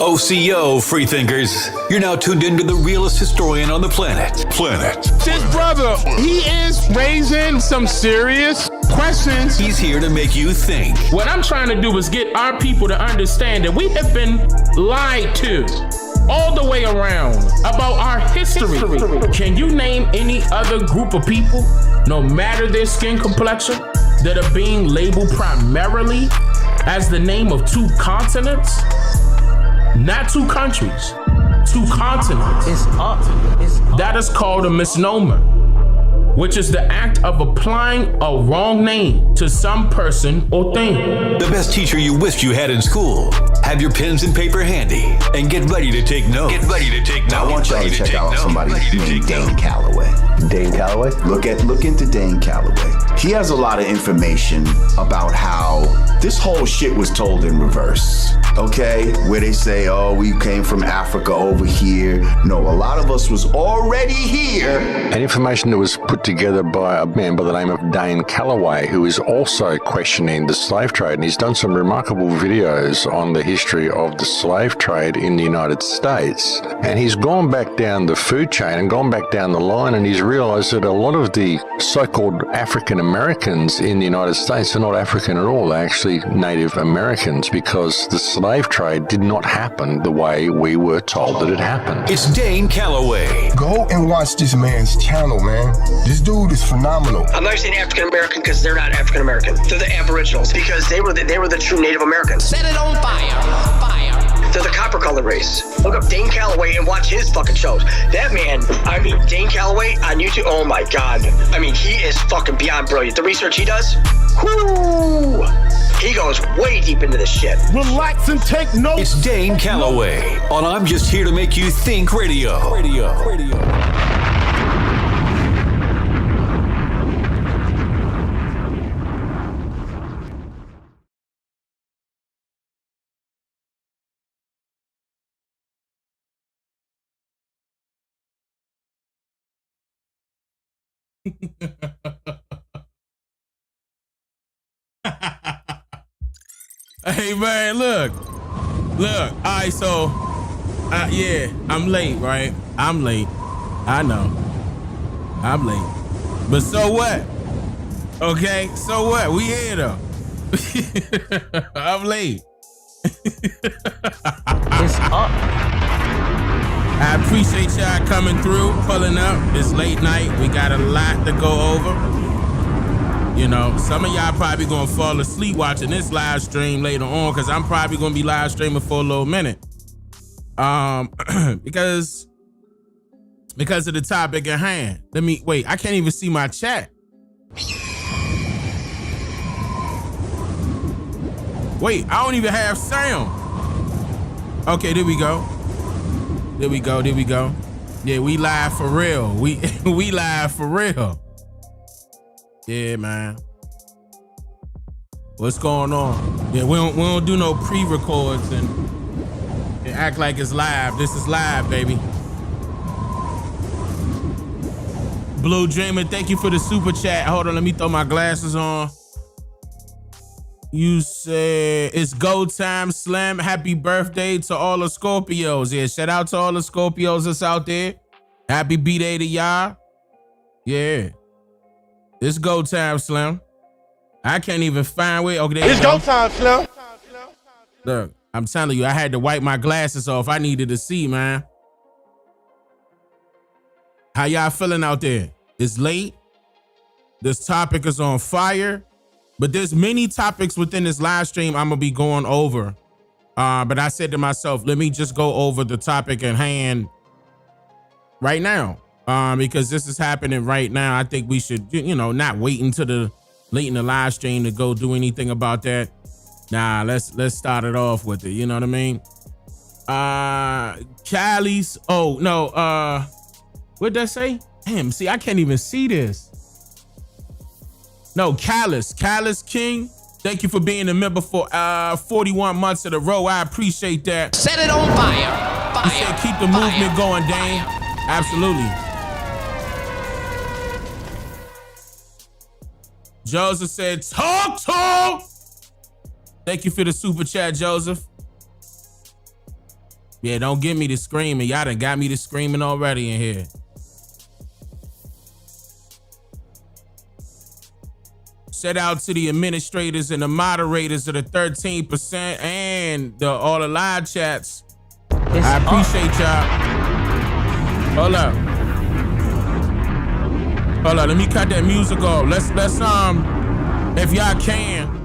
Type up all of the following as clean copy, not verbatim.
OCO, freethinkers. You're now tuned into the realest historian on the planet. This brother, he is raising some serious questions. He's here to make you think. What I'm trying to do is get our people to understand that we have been lied to all the way around about our history. Can you name any other group of people, no matter their skin complexion, that are being labeled primarily as the name of two continents? Not two countries, two continents. It's up. That is called a misnomer, which is the act of applying a wrong name to some person or thing. The best teacher you wished you had in school. Have your pens and paper handy and get ready to take notes. I want y'all to check out somebody named Dane Calloway. Dane Calloway? Look into Dane Calloway. He has a lot of information about how this whole shit was told in reverse. Okay? Where they say, oh, we came from Africa over here. No, a lot of us was already here. And information that was put together by a man by the name of Dane Calloway, who is also questioning the slave trade. And he's done some remarkable videos on the history of the slave trade in the United States. And he's gone back down the food chain and gone back down the line, and he's realized that a lot of the so-called African Americans in the United States are not African at all. They're actually Native Americans, because the slave trade did not happen the way we were told that it happened. It's Dane Calloway. Go and watch this man's channel, man. This dude is phenomenal. I'm not saying African American because they're not African American. They're the Aboriginals because they were the true Native Americans. Set it on fire. They're the copper color race. Look up Dane Calloway and watch his fucking shows. That man, Dane Calloway on YouTube, oh my God. He is fucking beyond brilliant. The research he does, whoo, he goes way deep into this shit. Relax and take notes. It's Dane Calloway on I'm Just Here to Make You Think Radio. Hey man, look. All right, so yeah, I'm late, right? I'm late. I know. I'm late. But so what? Okay, so what? We here though. I'm late. It's up. I appreciate y'all coming through, pulling up. It's late night. We got a lot to go over. You know, some of y'all probably gonna fall asleep watching this live stream later on, because I'm probably gonna be live streaming for a little minute. Because of the topic at hand. Wait, I can't even see my chat. Wait, I don't even have sound. Okay, there we go. Yeah, we live for real. We live for real. Yeah, man. What's going on? Yeah, we don't do no pre-records and act like it's live. This is live, baby. Blue Dreamer, thank you for the super chat. Hold on, let me throw my glasses on. You said it's go time, Slim. Happy birthday to all the Scorpios. Yeah, shout out to all the Scorpios that's out there. Happy B-Day to y'all. Yeah. It's go time, Slim. I can't even find where. Okay, It's go time, Slim. Look, I'm telling you, I had to wipe my glasses off. I needed to see, man. How y'all feeling out there? It's late. This topic is on fire. But there's many topics within this live stream I'm going to be going over. But I said to myself, let me just go over the topic at hand right now. Because this is happening right now. I think we should, not wait until the late in the live stream to go do anything about that. Nah, let's start it off with it. You know what I mean? Callie's. Oh, no. What'd that say? Damn, see, I can't even see this. No, Callus King. Thank you for being a member for 41 months in a row. I appreciate that. Set it on fire. He said keep the movement going, Dane. Absolutely. Joseph said, talk. Thank you for the super chat, Joseph. Yeah, don't get me to screaming. Y'all done got me to screaming already in here. Shout out to the administrators and the moderators of the 13% and all the live chats. I appreciate y'all. Hold up. Let me cut that music off. Let's if y'all can.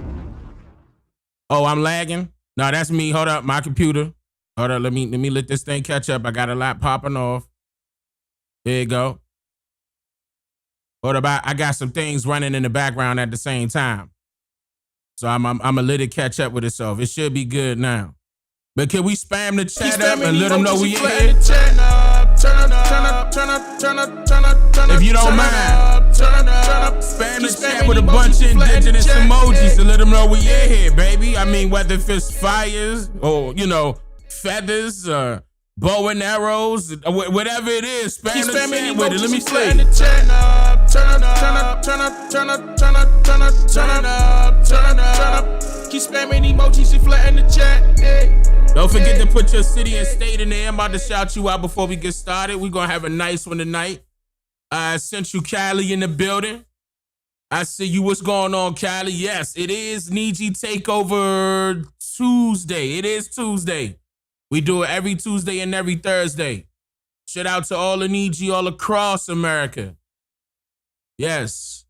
Oh, I'm lagging. No, that's me. Hold up, my computer. Hold up, let me let this thing catch up. I got a lot popping off. There you go. Hold up, I got some things running in the background at the same time. So I'm gonna let it catch up with itself. It should be good now. But can we spam the chat up and let them know we in here? Turn up. If you don't mind, spam the chat with a bunch of indigenous emojis to let them know we in here, baby. I mean, whether if it's fires or, feathers, bow and arrows, whatever it is, spam the chat with it. Let me see. Turn up. Keep spamming emojis and flatten the chat. Hey. Don't forget to put your city and state in there. I'm about to shout you out before we get started. We're going to have a nice one tonight. Central Cali in the building. I see you. What's going on, Cali? Yes, it is Niji Takeover Tuesday. It is Tuesday. We do it every Tuesday and every Thursday. Shout out to all the Niji all across America. Yes,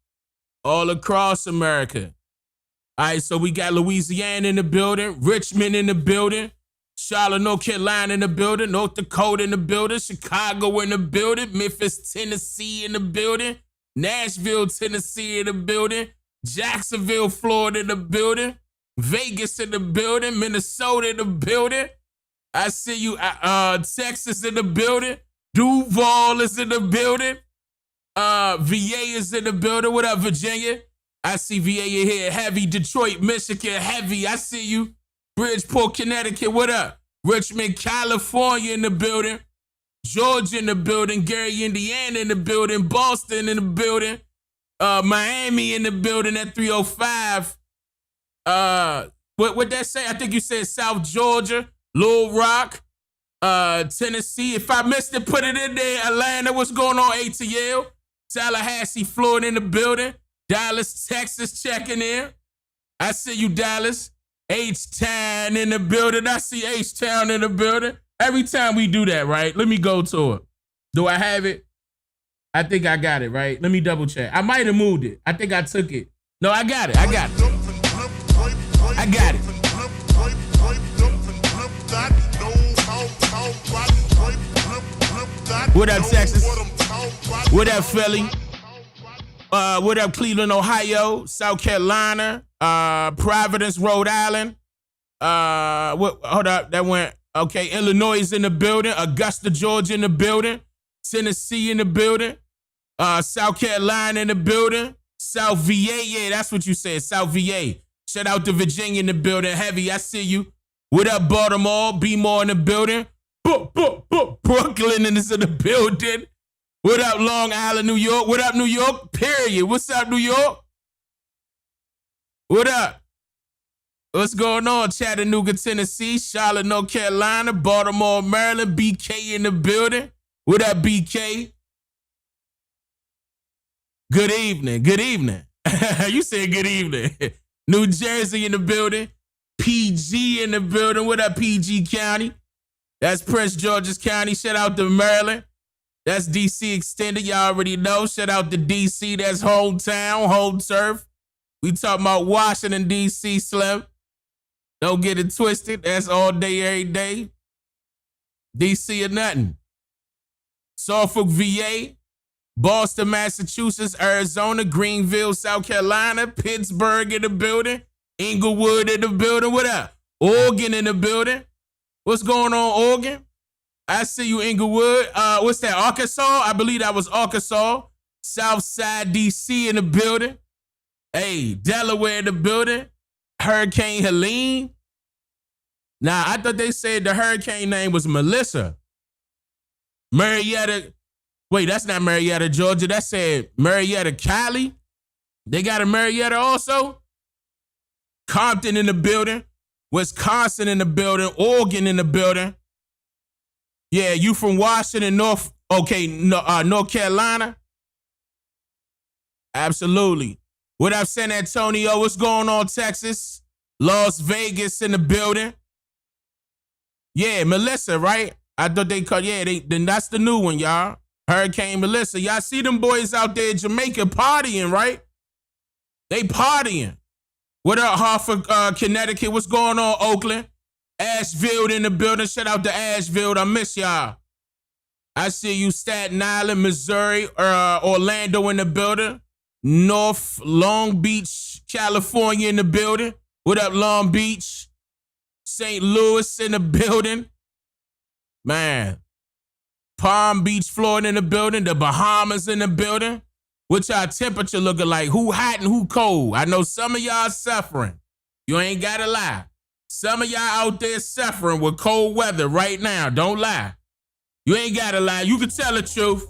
all across America. All right, so we got Louisiana in the building, Richmond in the building, Charlotte, North Carolina in the building, North Dakota in the building, Chicago in the building, Memphis, Tennessee in the building, Nashville, Tennessee in the building, Jacksonville, Florida in the building, Vegas in the building, Minnesota in the building. I see you, Texas in the building, Duval is in the building, VA is in the building. What up, Virginia? I see VA in here, heavy. Detroit, Michigan, heavy. I see you. Bridgeport, Connecticut, what up? Richmond, California in the building. Georgia in the building. Gary, Indiana in the building. Boston in the building. Miami in the building at 305. What that say? I think you said South Georgia, Little Rock, Tennessee. If I missed it, put it in there. Atlanta, what's going on? ATL. Tallahassee, Florida in the building. Dallas, Texas checking in. I see you, Dallas. H-Town in the building. I see H-Town in the building. Every time we do that, right? Let me go to it. Do I have it? I think I got it, right? Let me double check. I might have moved it. I think I took it. No, I got it. I got it. What up, Texas? What up, Philly? What up, Cleveland, Ohio, South Carolina, Providence, Rhode Island. Hold up, that went, okay, Illinois is in the building, Augusta, Georgia in the building, Tennessee in the building, South Carolina in the building, South VA, yeah, that's what you said, South VA. Shout out to Virginia in the building, heavy, I see you. What up, Baltimore, B-More in the building, Brooklyn is in the building. What up, Long Island, New York? What up, New York? Period. What's up, New York? What up? What's going on? Chattanooga, Tennessee, Charlotte, North Carolina, Baltimore, Maryland, BK in the building. What up, BK? Good evening. Good evening. You said good evening. New Jersey in the building. PG in the building. What up, PG County? That's Prince George's County. Shout out to Maryland. That's DC Extended. Y'all already know. Shout out to DC. That's hometown, home turf. We talking about Washington, DC, Slim. Don't get it twisted. That's all day, every day. DC or nothing. Suffolk, VA. Boston, Massachusetts, Arizona, Greenville, South Carolina, Pittsburgh in the building. Inglewood in the building. What up? Oregon in the building. What's going on, Oregon? I see you, Inglewood. What's that, Arkansas? I believe that was Arkansas. Southside, DC in the building. Hey, Delaware in the building. Hurricane Helene. Nah, I thought they said the hurricane name was Melissa. Marietta. Wait, that's not Marietta, Georgia. That said Marietta, Cali. They got a Marietta also. Compton in the building. Wisconsin in the building. Oregon in the building. Yeah, you from Washington, North Carolina? Absolutely. What up, San Antonio? What's going on, Texas? Las Vegas in the building. Yeah, Melissa, right? I thought they called, then that's the new one, y'all. Hurricane Melissa. Y'all see them boys out there in Jamaica partying, right? They partying. What up, Hartford, Connecticut? What's going on, Oakland? Asheville in the building. Shout out to Asheville. I miss y'all. I see you, Staten Island, Missouri, Orlando in the building. North Long Beach, California in the building. What up, Long Beach? St. Louis in the building. Man. Palm Beach, Florida in the building. The Bahamas in the building. What's y'all temperature looking like? Who hot and who cold? I know some of y'all suffering. You ain't gotta lie. Some of y'all out there suffering with cold weather right now. Don't lie. You ain't gotta lie. You can tell the truth.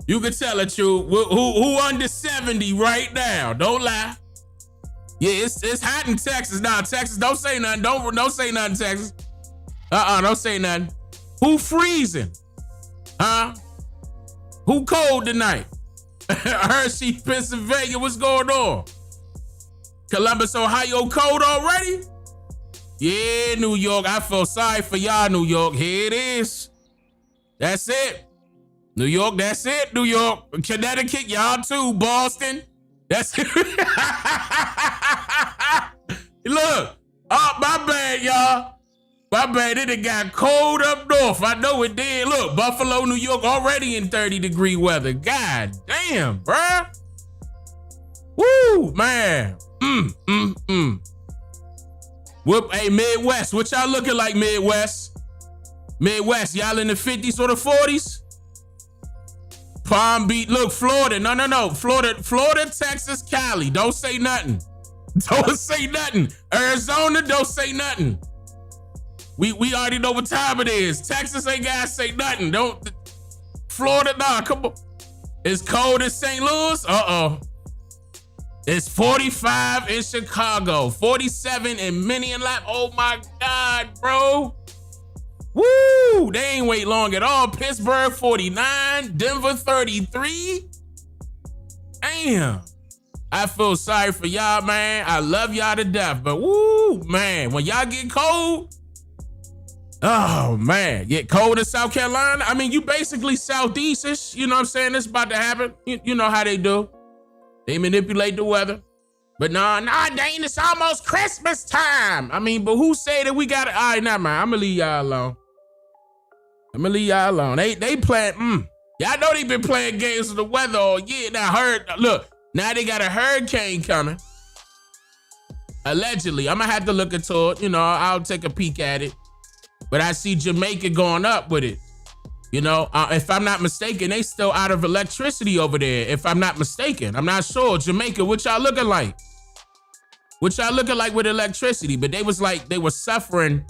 You can tell the truth. Who under 70 right now? Don't lie. Yeah, it's hot in Texas now. Texas, don't say nothing. Don't say nothing, Texas. Don't say nothing. Who freezing? Huh? Who cold tonight? Hershey, Pennsylvania, what's going on? Columbus, Ohio, cold already? Yeah, New York, I feel sorry for y'all, New York. Here it is. That's it. New York, that's it, New York. Connecticut, y'all too. Boston, that's it. Look, my bad, y'all. My bad, it got cold up north. I know it did. Look, Buffalo, New York, already in 30-degree weather. God damn, bruh. Woo, man. Whoop, hey, Midwest, what y'all looking like, Midwest? Midwest, y'all in the 50s or the 40s? Palm Beach, look, Florida. No. Florida, Texas, Cali. Don't say nothing. Don't say nothing. Arizona, don't say nothing. We already know what time it is. Texas ain't gotta say nothing. Don't. Florida, nah, come on. It's cold in St. Louis? It's 45 in Chicago, 47 in Minneapolis. Oh my God, bro. Woo, they ain't wait long at all. Pittsburgh, 49, Denver, 33. Damn. I feel sorry for y'all, man. I love y'all to death, but woo, man, when y'all get cold, oh man, get cold in South Carolina. I mean, you basically Southeastish, you know what I'm saying? It's about to happen. You know how they do. They manipulate the weather. But nah, Dane, it's almost Christmas time. I mean, but who say that we got it? All right, never mind. I'm gonna leave y'all alone. They playing, y'all know they been playing games with the weather all year. Now they got a hurricane coming. Allegedly. I'm gonna have to look into it. You know, I'll take a peek at it. But I see Jamaica going up with it. You know, if I'm not mistaken, they still out of electricity over there. If I'm not mistaken, I'm not sure. Jamaica, what y'all looking like? What y'all looking like with electricity? But they were suffering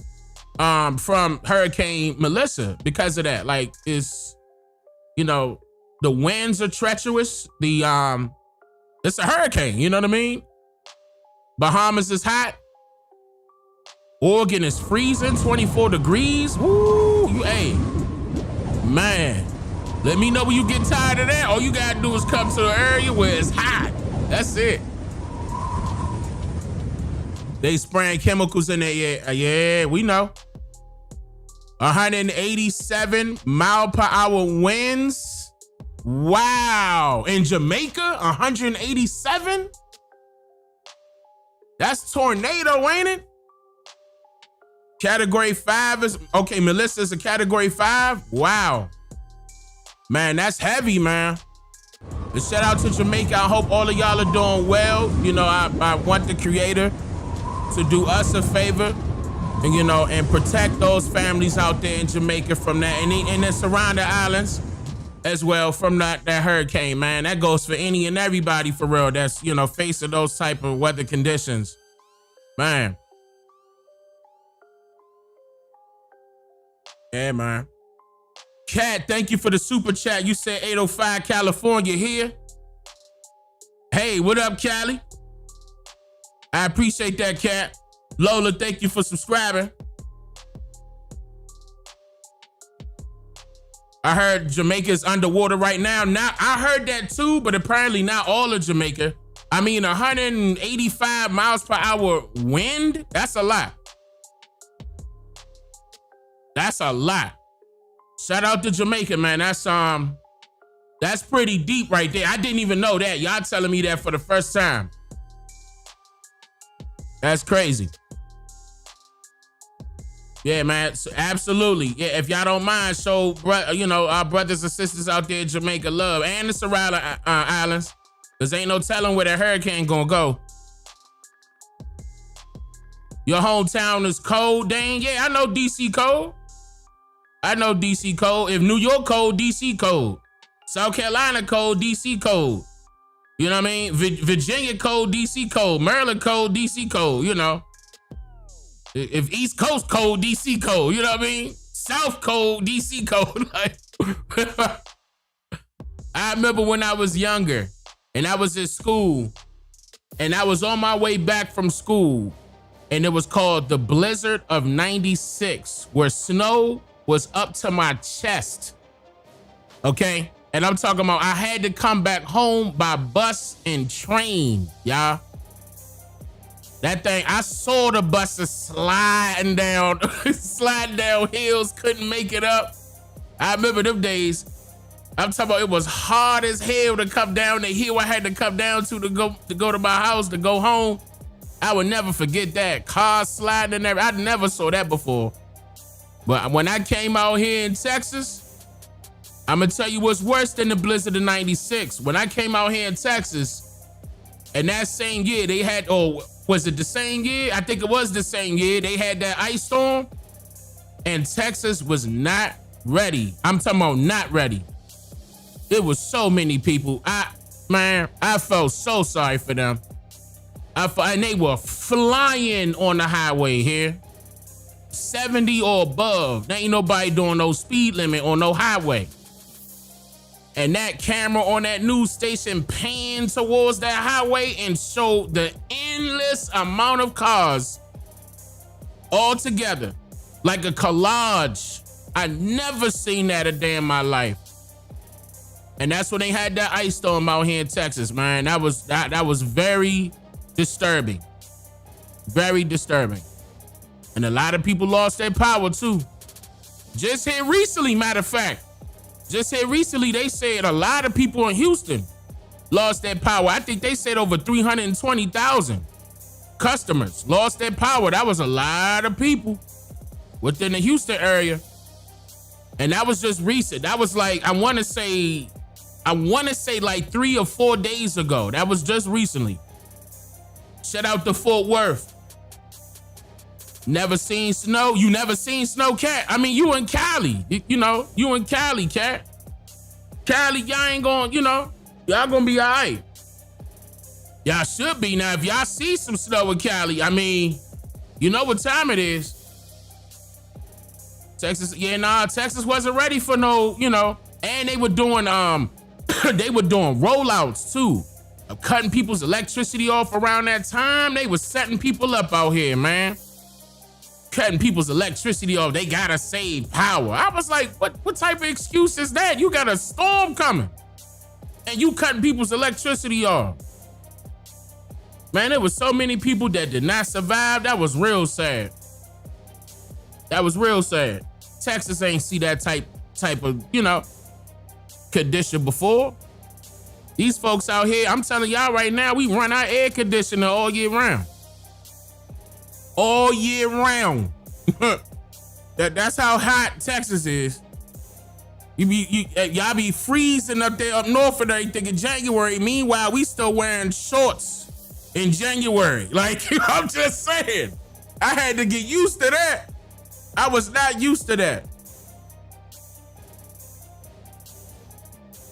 from Hurricane Melissa because of that. Like, it's, you know, the winds are treacherous. It's a hurricane, you know what I mean? Bahamas is hot. Oregon is freezing, 24 degrees. Woo, hey, man. Let me know when you get tired of that. All you gotta do is come to the area where it's hot. That's it. They spraying chemicals in there. Yeah, we know. 187 mile per hour winds. Wow. In Jamaica, 187? That's tornado, ain't it? Category 5 is, okay, Melissa's a category 5? Wow. Man, that's heavy, man. But shout out to Jamaica. I hope all of y'all are doing well. You know, I want the creator to do us a favor and, you know, and protect those families out there in Jamaica from that and the surrounding islands as well from that hurricane, man. That goes for any and everybody for real that's, you know, facing those type of weather conditions. Man. Yeah, man. Cat, thank you for the super chat. You said 805 California here. Hey, what up, Cali? I appreciate that, Cat. Lola, thank you for subscribing. I heard Jamaica's underwater right now. Now I heard that too, but apparently not all of Jamaica. I mean, 185 miles per hour wind. That's a lot. That's a lot. Shout out to Jamaica, man. That's pretty deep right there. I didn't even know that. Y'all telling me that for the first time. That's crazy. Yeah, man, so absolutely. Yeah, if y'all don't mind, show our brothers and sisters out there in Jamaica love and the surrounding islands, because ain't no telling where the hurricane gonna go. Your hometown is cold, Dane? Yeah, I know DC cold. I know DC cold. If New York cold, DC cold. South Carolina cold, DC cold. You know what I mean? Virginia cold, DC cold. Maryland cold, DC cold, you know. If East Coast cold, DC cold, you know what I mean? South cold, DC cold. I remember when I was younger and I was at school and I was on my way back from school and it was called the Blizzard of 96, where snow was up to my chest. Okay? And I'm talking about I had to come back home by bus and train, y'all. That thing, I saw the buses sliding down hills, couldn't make it up. I remember them days. I'm talking about it was hard as hell to come down the hill I had to come down to go to my house, to go home. I would never forget that. Cars sliding and everything. I never saw that before. But when I came out here in Texas, I'm gonna tell you what's worse than the blizzard of 96. When I came out here in Texas, and that same year they had, was it the same year? I think it was the same year. They had that ice storm and Texas was not ready. I'm talking about not ready. It was so many people. I felt so sorry for them. And they were flying on the highway here. 70 or above. There ain't nobody doing no speed limit on no highway. And that camera on that news station panned towards that highway and showed the endless amount of cars all together, like a collage. I never seen that a day in my life. And that's when they had that ice storm out here in Texas, man. That was very disturbing. Very disturbing. And a lot of people lost their power too. Just here recently, matter of fact. Just here recently, they said a lot of people in Houston lost their power. I think they said over 320,000 customers lost their power. That was a lot of people within the Houston area. And that was just recent. That was like, I want to say like 3 or 4 days ago. That was just recently. Shout out to Fort Worth. Never seen snow? You never seen snow, Cat? I mean, you in Cali. You in Cali, Cat. Cali, y'all ain't gonna, y'all gonna be all right. Y'all should be. Now, if y'all see some snow in Cali, I mean, you know what time it is. Texas, Texas wasn't ready for no, and they were doing, rollouts too. Of cutting people's electricity off around that time. They was setting people up out here, man. Cutting people's electricity off. They gotta save power. I was like, what type of excuse is that? You got a storm coming and you cutting people's electricity off. Man, there was so many people that did not survive. That was real sad. That was real sad. Texas ain't see that type of, condition before. These folks out here, I'm telling y'all right now, we run our air conditioner all year round. All year round. That's how hot Texas is. Y'all be freezing up there up north and everything in January. Meanwhile, we still wearing shorts in January. Like, I'm just saying. I had to get used to that. I was not used to that.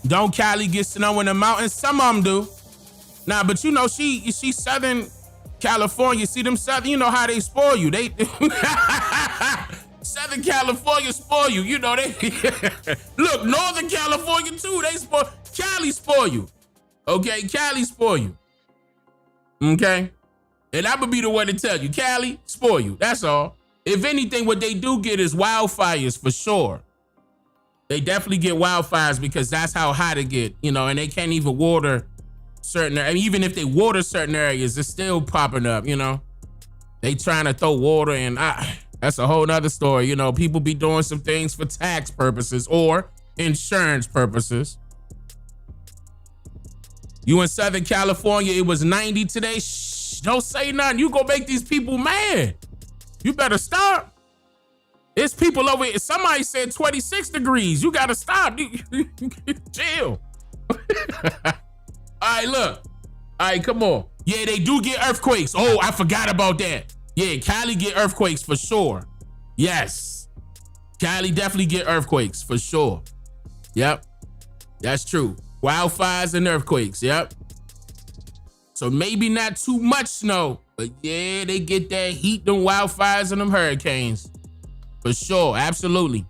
Don't Cali get snow in the mountains? Some of them do. Nah, but she Southern California. See them Southern, you know how they spoil you. They Southern California spoil you. They look, Northern California too. They spoil. Cali spoil you. Okay, Cali spoil you. Okay? And I'm gonna be the one to tell you, Cali spoil you. That's all. If anything, what they do get is wildfires for sure. They definitely get wildfires because that's how hot it get, you know, and they can't even water certain, and even if they water certain areas, it's still popping up, you know. They trying to throw water in. That's a whole nother story. You know, people be doing some things for tax purposes or insurance purposes. You in Southern California, it was 90 today. Shh, don't say nothing. You gonna make these people mad. You better stop. It's people over here. Somebody said 26 degrees. You gotta stop. Chill. All right, look. All right, come on. Yeah, they do get earthquakes. Oh, I forgot about that. Yeah, Cali get earthquakes for sure. Yes. Cali definitely get earthquakes for sure. Yep. That's true. Wildfires and earthquakes. Yep. So maybe not too much snow, but yeah, they get that heat, them wildfires and them hurricanes. For sure. Absolutely.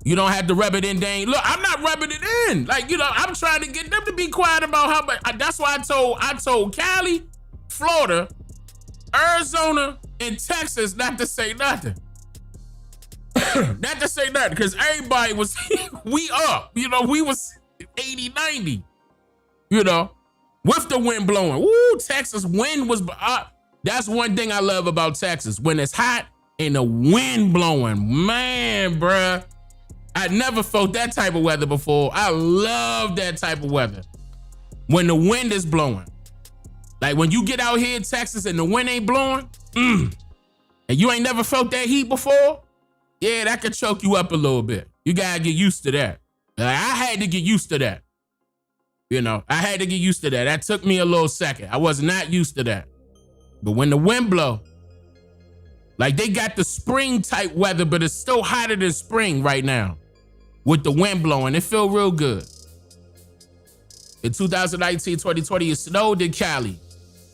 You don't have to rub it in, Dane. Look, I'm not rubbing it in. Like, you know, I'm trying to get them to be quiet about how much. That's why I told Cali, Florida, Arizona, and Texas not to say nothing. Not to say nothing, because everybody was, we up. You know, we was 80, 90. You know, with the wind blowing. Woo, Texas wind was up. That's one thing I love about Texas. When it's hot and the wind blowing. Man, bruh. I never felt that type of weather before. I love that type of weather. When the wind is blowing. Like when you get out here in Texas and the wind ain't blowing, and you ain't never felt that heat before, yeah, that could choke you up a little bit. You gotta get used to that. Like, I had to get used to that. You know, I had to get used to that. That took me a little second. I was not used to that. But when the wind blow, like they got the spring type weather, but it's still hotter than spring right now. With the wind blowing, it feel real good. In 2019, 2020, it snowed in Cali.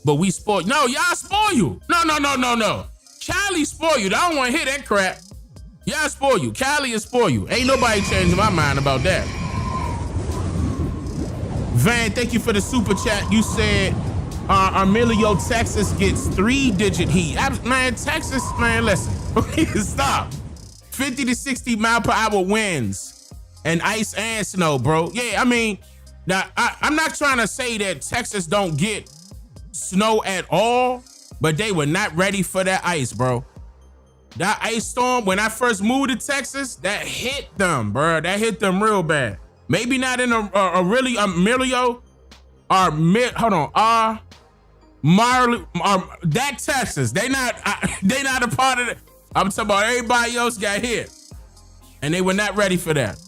But we spoiled. No, y'all spoil you. No. Cali spoil you. I don't want to hear that crap. Y'all spoil you. Cali is spoil you. Ain't nobody changing my mind about that. Van, thank you for the super chat. You said Emilio, Texas gets 3-digit heat. Man, Texas, man, listen. Stop. 50 to 60 mile per hour winds. And ice and snow, bro. Yeah, I mean, now I'm not trying to say that Texas don't get snow at all, but they were not ready for that ice, bro. That ice storm, when I first moved to Texas, that hit them, bro. That hit them real bad. Maybe not in a really Emilio or that Texas. They not a part of it. I'm talking about everybody else got hit, and they were not ready for that.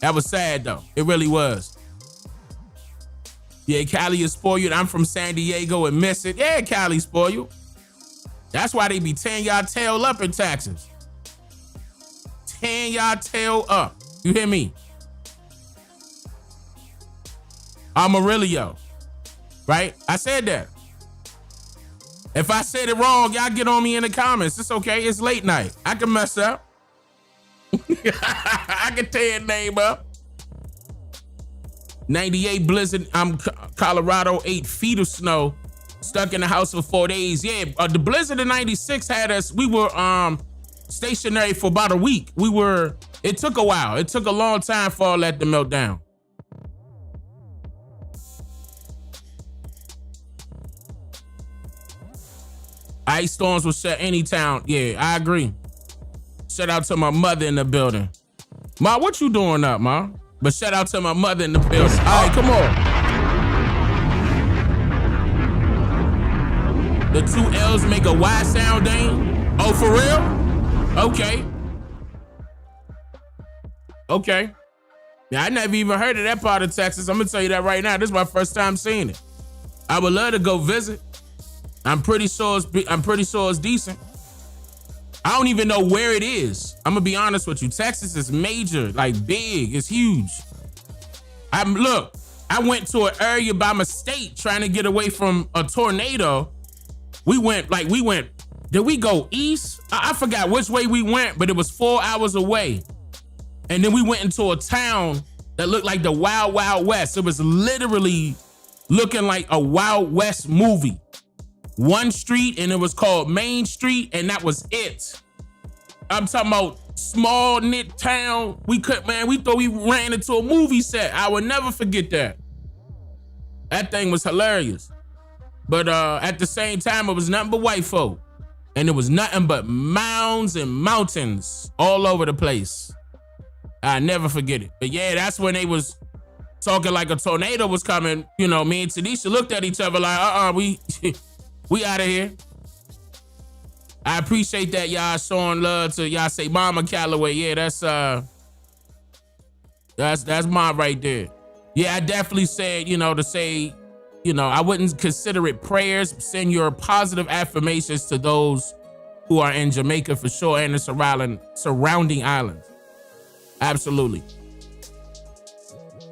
That was sad, though. It really was. Yeah, Cali is spoiled. I'm from San Diego and miss it. Yeah, Cali spoiled. That's why they be tearing y'all tail up in Texas. Tearing y'all tail up. You hear me? I'm Aurelio. Right? I said that. If I said it wrong, y'all get on me in the comments. It's okay. It's late night. I can mess up. I can tear your name up. 98 blizzard. I'm Colorado, 8 feet of snow. Stuck in the house for 4 days. Yeah, the blizzard of 96 had us. We were stationary for about a week. It took a while. It took a long time for all that to melt down. Ice storms will shut any town. Yeah, I agree. Shout out to my mother in the building. Ma, what you doing up, Ma? But shout out to my mother in the building. All right, come on. The 2 L's make a Y sound, Dane? Oh, for real? Okay. Okay. Yeah, I never even heard of that part of Texas. I'm gonna tell you that right now. This is my first time seeing it. I would love to go visit. I'm pretty sure it's decent. I don't even know where it is. I'm gonna be honest with you. Texas is major, like big. It's huge. Look, I went to an area by mistake trying to get away from a tornado. Did we go east? I forgot which way we went, but it was 4 hours away. And then we went into a town that looked like the Wild Wild West. It was literally looking like a Wild West movie. One street, and it was called Main Street, and that was it. I'm talking about small knit town. We thought we ran into a movie set. I would never forget that. That thing was hilarious. But at the same time, it was nothing but white folk. And it was nothing but mounds and mountains all over the place. I never forget it. But yeah, that's when they was talking like a tornado was coming. You know, me and Tanisha looked at each other like, we out of here. I appreciate that y'all showing love to y'all say Mama Calloway. Yeah, that's mine right there. Yeah, I definitely said, to say, I wouldn't consider it prayers. Send your positive affirmations to those who are in Jamaica for sure and the surrounding islands. Absolutely.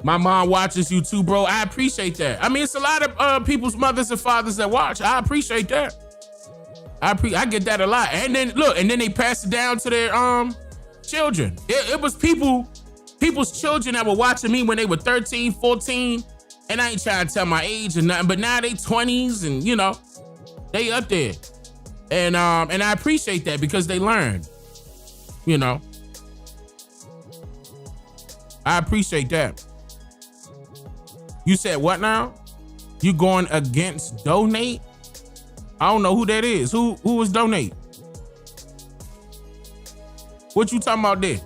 My mom watches you too, bro. I appreciate that. I mean, it's a lot of people's mothers and fathers that watch. I appreciate that. I get that a lot. And then they pass it down to their children. It was people's children that were watching me when they were 13, 14. And I ain't trying to tell my age or nothing, but now they 20s and they up there. And I appreciate that because they learn. I appreciate that. You said what now? You going against donate? I don't know who that is. Who was donate? What you talking about there?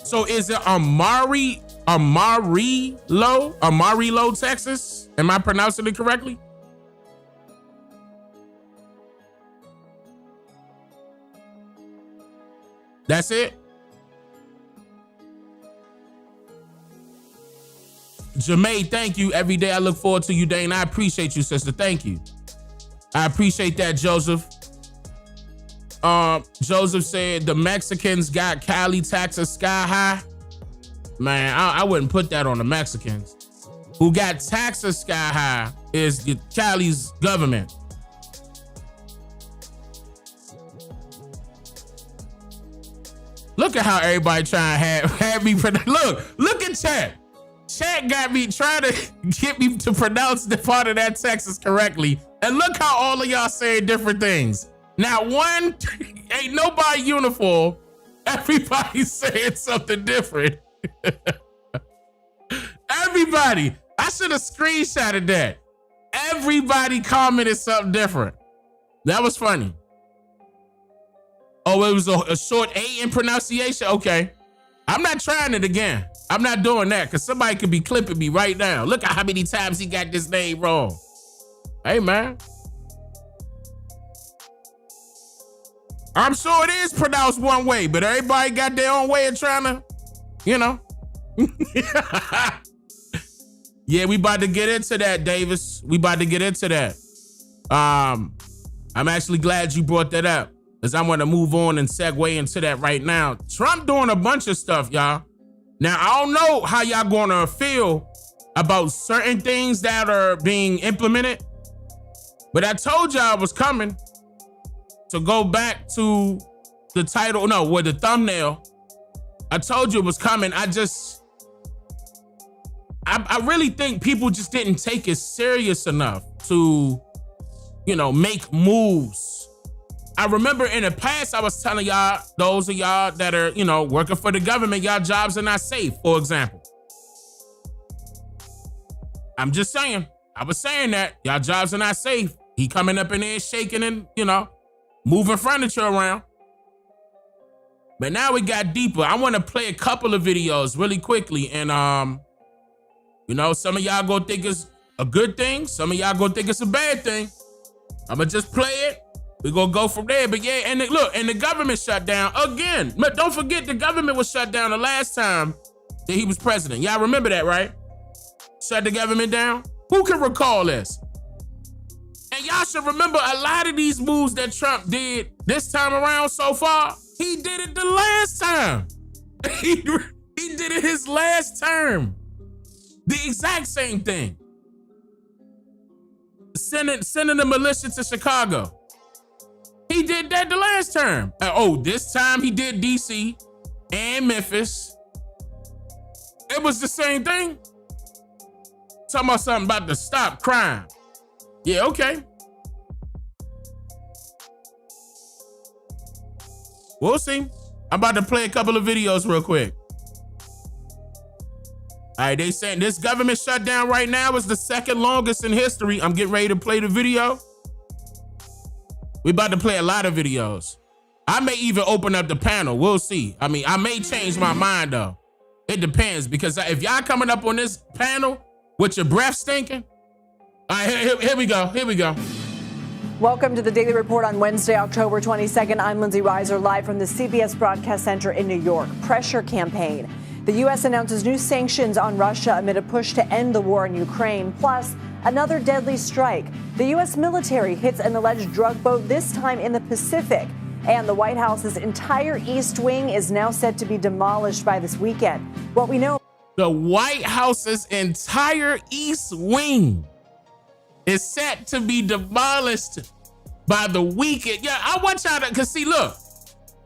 So is it Amarillo, Texas? Am I pronouncing it correctly? That's it? Jermaine, thank you. Every day I look forward to you, Dane. I appreciate you, sister. Thank you. I appreciate that, Joseph. Joseph said the Mexicans got Cali taxes sky high. Man, I wouldn't put that on the Mexicans. Who got taxes sky high is Cali's government. Look at how everybody trying to have me. Look at chat. Chat got me trying to get me to pronounce the part of that Texas correctly. And look how all of y'all saying different things. Now one, ain't nobody uniform. Everybody's saying something different. Everybody. I should have screenshotted that. Everybody commented something different. That was funny. Oh, it was a short A in pronunciation? Okay. I'm not trying it again. I'm not doing that because somebody could be clipping me right now. Look at how many times he got this name wrong. Hey, man. I'm sure it is pronounced one way, but everybody got their own way of trying to, Yeah, we about to get into that, Davis. We about to get into that. I'm actually glad you brought that up because I'm going to move on and segue into that right now. Trump doing a bunch of stuff, y'all. Now, I don't know how y'all going to feel about certain things that are being implemented, but I told y'all I was coming. To go back to the title, the thumbnail, I told you it was coming. I really think people just didn't take it serious enough to, make moves. I remember in the past, I was telling y'all, those of y'all that are, working for the government, y'all jobs are not safe, for example. I'm just saying, I was saying that y'all jobs are not safe. He coming up in there shaking and, moving furniture around. But now we got deeper. I want to play a couple of videos really quickly. And, some of y'all gonna think it's a good thing. Some of y'all gonna think it's a bad thing. I'm gonna just play it. We're gonna go from there. But yeah, and the government shut down again. But don't forget the government was shut down the last time that he was president. Y'all remember that, right? Shut the government down? Who can recall this? And y'all should remember a lot of these moves that Trump did this time around so far, he did it the last time. He did it his last term. The exact same thing. Sending the militia to Chicago. He did that the last term. This time he did DC and Memphis. It was the same thing. Talking about something about to stop crime. Yeah, okay. We'll see. I'm about to play a couple of videos real quick. All right, they saying this government shutdown right now is the second longest in history. I'm getting ready to play the video. We about to play a lot of videos. I may even open up the panel. We'll see. I mean, I may change my mind though. It depends, because if y'all coming up on this panel with your breath stinking, all right, here we go. Here we go. Welcome to the Daily Report on Wednesday, October 22nd. I'm Lindsay Reiser, live from the CBS Broadcast Center in New York. Pressure campaign. The U.S. announces new sanctions on Russia amid a push to end the war in Ukraine, plus another deadly strike. The U.S. military hits an alleged drug boat, this time in the Pacific. And the White House's entire East Wing is now set to be demolished by this weekend. What we know. The White House's entire East Wing is set to be demolished by the weekend. Yeah, I want y'all to, because see, look.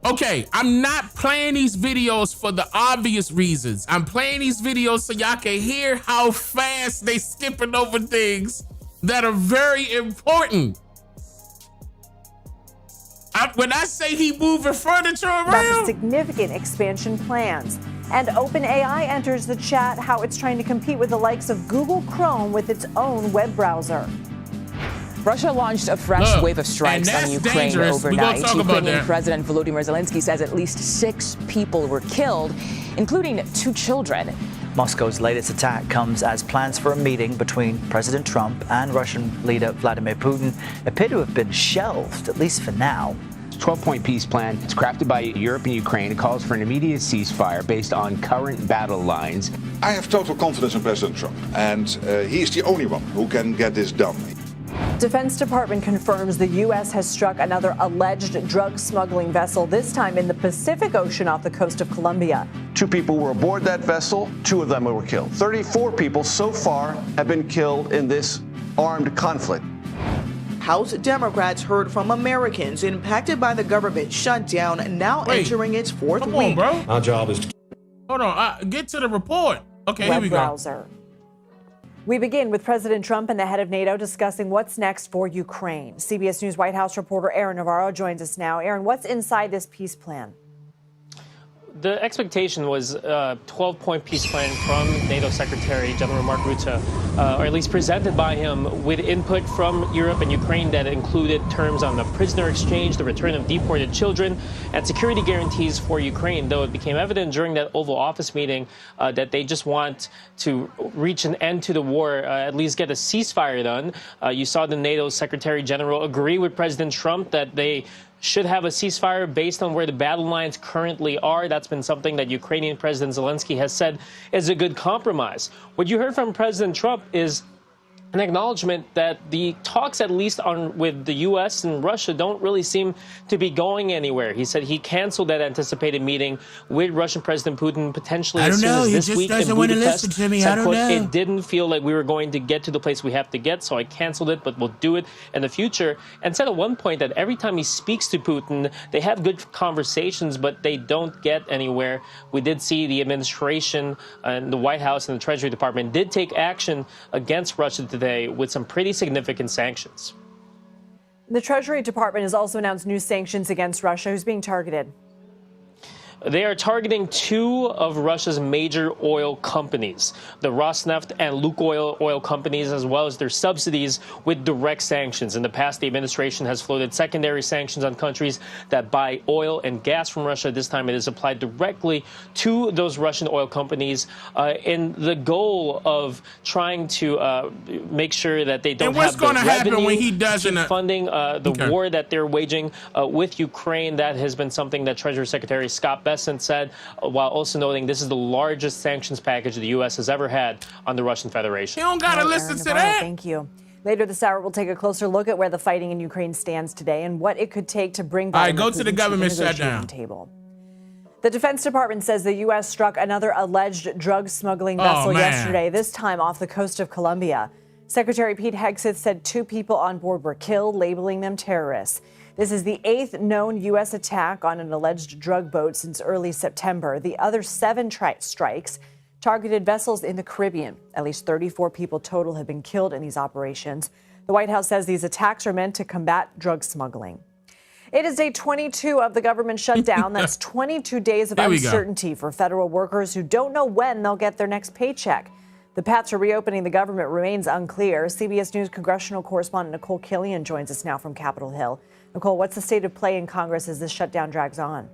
Okay, I'm not playing these videos for the obvious reasons. I'm playing these videos so y'all can hear how fast they skipping over things that are very important. When I say he moving furniture around, significant expansion plans. And OpenAI enters the chat, how it's trying to compete with the likes of Google Chrome with its own web browser. Russia launched a fresh wave of strikes on Ukraine overnight. Ukrainian President Volodymyr Zelensky says at least 6 people were killed, including 2 children. Moscow's latest attack comes as plans for a meeting between President Trump and Russian leader Vladimir Putin appear to have been shelved, at least for now. 12-point peace plan. It's crafted by Europe and Ukraine. It calls for an immediate ceasefire based on current battle lines. I have total confidence in President Trump, and he is the only one who can get this done. Defense Department confirms the U.S. has struck another alleged drug smuggling vessel, this time in the Pacific Ocean off the coast of Colombia. 2 people were aboard that vessel. 2 of them were killed. 34 people so far have been killed in this armed conflict. House Democrats heard from Americans impacted by the government shutdown, now entering its 4th week. Bro. Our job is to... Hold on, get to the report. Okay, web here we browser. Go. We begin with President Trump and the head of NATO discussing what's next for Ukraine. CBS News White House reporter Aaron Navarro joins us now. Aaron, what's inside this peace plan? The expectation was a 12-point peace plan from NATO Secretary General Mark Rutte, or at least presented by him, with input from Europe and Ukraine that included terms on the prisoner exchange, the return of deported children, and security guarantees for Ukraine, though it became evident during that Oval Office meeting that they just want to reach an end to the war, at least get a ceasefire done. You saw the NATO Secretary General agree with President Trump that they should have a ceasefire based on where the battle lines currently are. That's been something that Ukrainian President Zelensky has said is a good compromise. What you heard from President Trump is an acknowledgement that the talks, at least with the U.S. and Russia, don't really seem to be going anywhere. He said he canceled that anticipated meeting with Russian President Putin potentially as soon as this week in Budapest. It didn't feel like we were going to get to the place we have to get, so I canceled it, but we'll do it in the future. And said at one point that every time he speaks to Putin, they have good conversations, but they don't get anywhere. We did see the administration and the White House and the Treasury Department did take action against Russia today with some pretty significant sanctions. The Treasury Department has also announced new sanctions against Russia. Who's being targeted? They are targeting 2 of Russia's major oil companies, the Rosneft and Lukoil oil companies, as well as their subsidies, with direct sanctions. In the past, the administration has floated secondary sanctions on countries that buy oil and gas from Russia. This time it is applied directly to those Russian oil companies in the goal of trying to make sure that they don't have the revenue. And what's going to happen when he doesn't funding the war that they're waging with Ukraine? That has been something that Treasury Secretary Scott Bessent said, while also noting this is the largest sanctions package the U.S. has ever had on the Russian Federation. You don't got to listen to that. Thank you. Later this hour, we'll take a closer look at where the fighting in Ukraine stands today and what it could take to bring back go to the government shutdown table. The Defense Department says the U.S. struck another alleged drug smuggling vessel yesterday, this time off the coast of Colombia. Secretary Pete Hegseth said 2 people on board were killed, labeling them terrorists. This is the 8th known U.S. attack on an alleged drug boat since early September. The other 7 strikes targeted vessels in the Caribbean. At least 34 people total have been killed in these operations. The White House says these attacks are meant to combat drug smuggling. It is day 22 of the government shutdown. That's 22 days of uncertainty for federal workers who don't know when they'll get their next paycheck. The path to reopening the government remains unclear. CBS News congressional correspondent Nicole Killian joins us now from Capitol Hill. Nicole, what's the state of play in Congress as this shutdown drags on?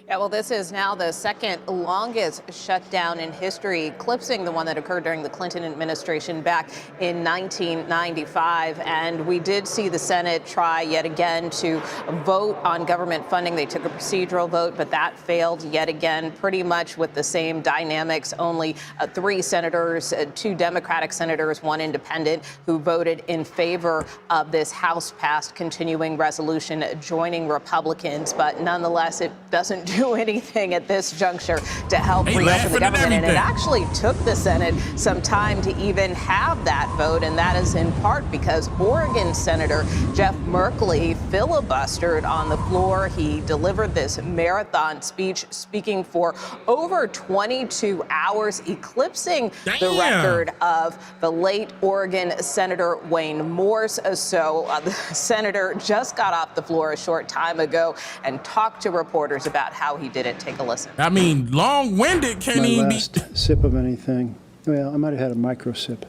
Yeah, well, this is now the second longest shutdown in history, eclipsing the one that occurred during the Clinton administration back in 1995. And we did see the Senate try yet again to vote on government funding. They took a procedural vote, but that failed yet again, pretty much with the same dynamics. Only 3 senators, 2 Democratic senators, 1 independent, who voted in favor of this House-passed continuing resolution, joining Republicans. But nonetheless, it doesn't do anything at this juncture to help reopen the government. And it actually took the Senate some time to even have that vote, and that is in part because Oregon Senator Jeff Merkley filibustered on the floor. He delivered this marathon speech, speaking for over 22 hours, eclipsing the record of the late Oregon Senator Wayne Morse. So the senator just got off the floor a short time ago and talked to reporters about how he did it. Take a listen. I mean, long-winded can't even be. My last sip of anything, well, I might have had a micro sip,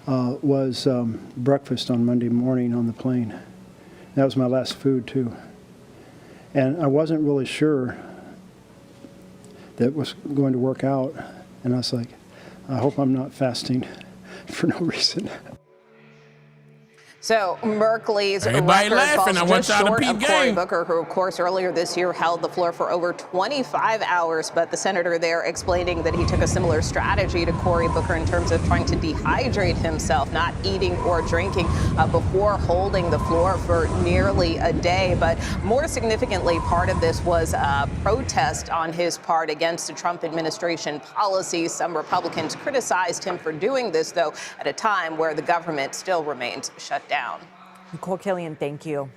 was breakfast on Monday morning on the plane. That was my last food, too. And I wasn't really sure that was going to work out. And I was like, I hope I'm not fasting for no reason. So Merkley's record falls just short of Cory Booker, who, of course, earlier this year held the floor for over 25 hours. But the senator there explaining that he took a similar strategy to Cory Booker in terms of trying to dehydrate himself, not eating or drinking before holding the floor for nearly a day. But more significantly, part of this was a protest on his part against the Trump administration policies. Some Republicans criticized him for doing this, though, at a time where the government still remains shut down. Nicole Killian, thank you.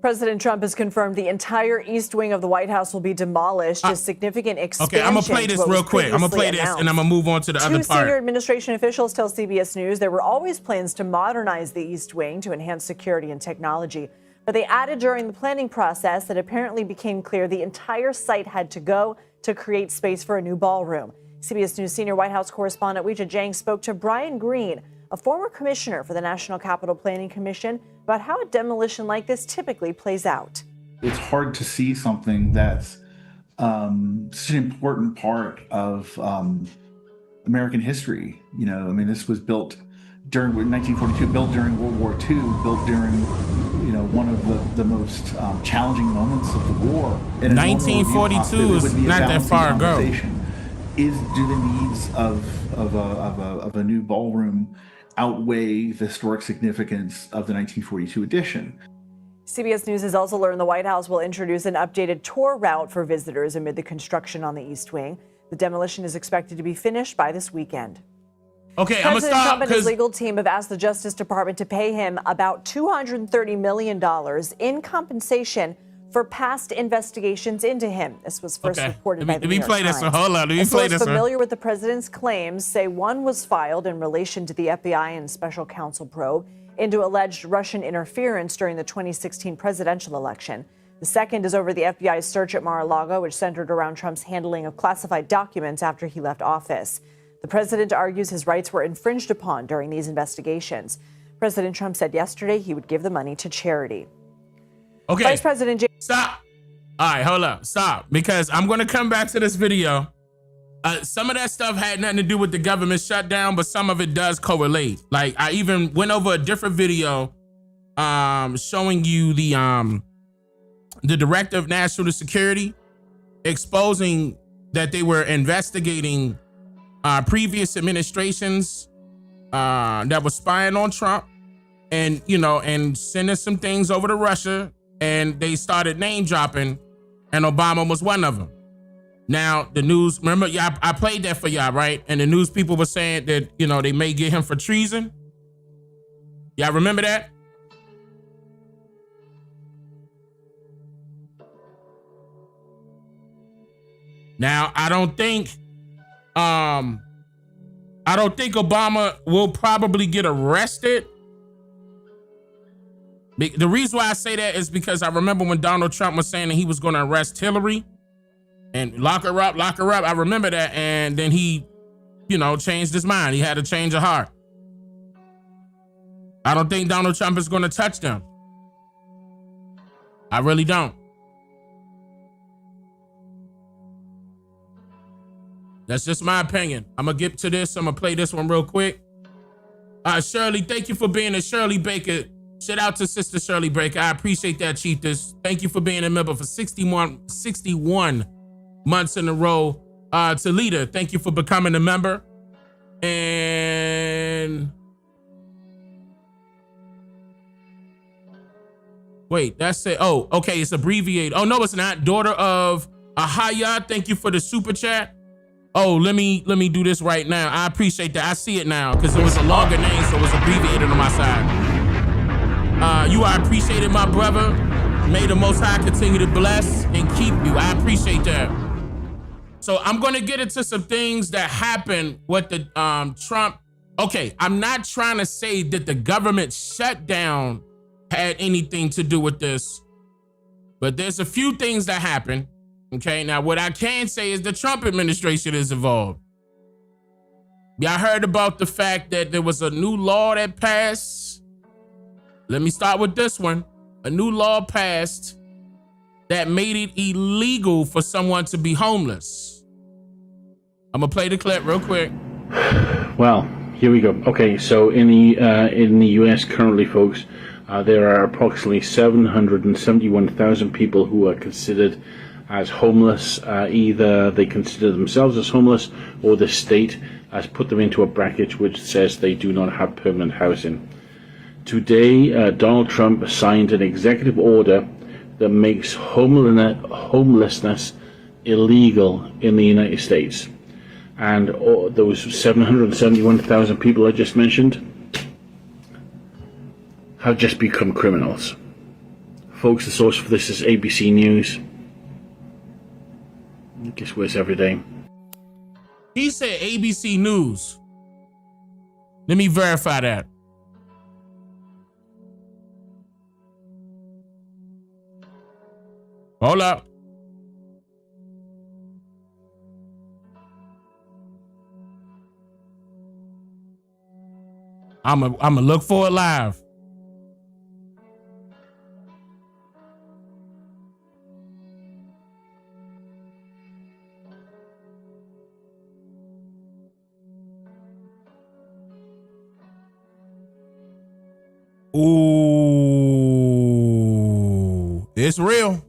President Trump has confirmed the entire east wing of the White House will be demolished. A significant expansion. Okay, I'm gonna play this real quick. I'm gonna play this and I'm gonna move on to the other part. 2 senior administration officials tell CBS News there were always plans to modernize the east wing to enhance security and technology. But they added during the planning process that apparently became clear the entire site had to go to create space for a new ballroom. CBS News senior White House correspondent Weijia Jiang spoke to Brian Green, a former commissioner for the National Capital Planning Commission, about how a demolition like this typically plays out. It's hard to see something that's such an important part of American history. You know, I mean, this was built during 1942, built during World War II, built during, you know, one of the most challenging moments of the war. 1942 is not that far ago. Do the needs of a new ballroom outweigh the historic significance of the 1942 edition? CBS News has also learned the White House will introduce an updated tour route for visitors amid the construction on the East Wing. The demolition is expected to be finished by this weekend. Okay, President Trump and his legal team have asked the Justice Department to pay him about $230 million in compensation for past investigations into him. This was first reported by the New York Times. Hold on, Sources familiar with the president's claims say one was filed in relation to the FBI and special counsel probe into alleged Russian interference during the 2016 presidential election. The second is over the FBI's search at Mar-a-Lago, which centered around Trump's handling of classified documents after he left office. The president argues his rights were infringed upon during these investigations. President Trump said yesterday he would give the money to charity. Okay. Vice President Stop. All right, hold up. Stop. Because I'm going to come back to this video. Some of that stuff had nothing to do with the government shutdown, but some of it does correlate. Like, I even went over a different video showing you the Director of National Security exposing that they were investigating previous administrations that were spying on Trump and, you know, and sending some things over to Russia. And they started name dropping, and Obama was one of them. Now, the news, remember, I played that for y'all, right? And the news people were saying that, you know, they may get him for treason. Y'all remember that? Now, I don't think Obama will probably get arrested. The reason why I say that is because I remember when Donald Trump was saying that he was going to arrest Hillary and lock her up. I remember that. And then he, changed his mind. He had a change of heart. I don't think Donald Trump is going to touch them. I really don't. That's just my opinion. I'm going to get to this. I'm going to play this one real quick. Shirley, thank you for being a Shirley Baker. Shout out to Sister Shirley Baker. I appreciate that, Chiefess. Thank you for being a member for 61 months in a row. To Leader, thank you for becoming a member. And wait, that's it. Oh, okay, it's abbreviated. Oh, no, it's not. Daughter of Ahaya, thank you for the super chat. Oh, let me do this right now. I appreciate that. I see it now because it was a longer name, so it was abbreviated on my side. You are appreciated, my brother. May the Most High continue to bless and keep you. I appreciate that. So I'm going to get into some things that happened with the Trump. Okay, I'm not trying to say that the government shutdown had anything to do with this, but there's a few things that happened. Okay, now what I can say is the Trump administration is involved. Y'all heard about the fact that there was a new law that passed. Let me start with this one. A new law passed that made it illegal for someone to be homeless. I'm gonna play the clip real quick. Well, here we go. Okay, so in the U.S. currently, folks, there are approximately 771,000 people who are considered as homeless. Either they consider themselves as homeless, or the state has put them into a bracket which says they do not have permanent housing. Today, Donald Trump signed an executive order that makes homelessness illegal in the United States. And those 771,000 people I just mentioned have just become criminals. Folks, the source for this is ABC News. I guess where's every day. He said ABC News. Let me verify that. Hold up. I'm a look for it live. Ooh, it's real.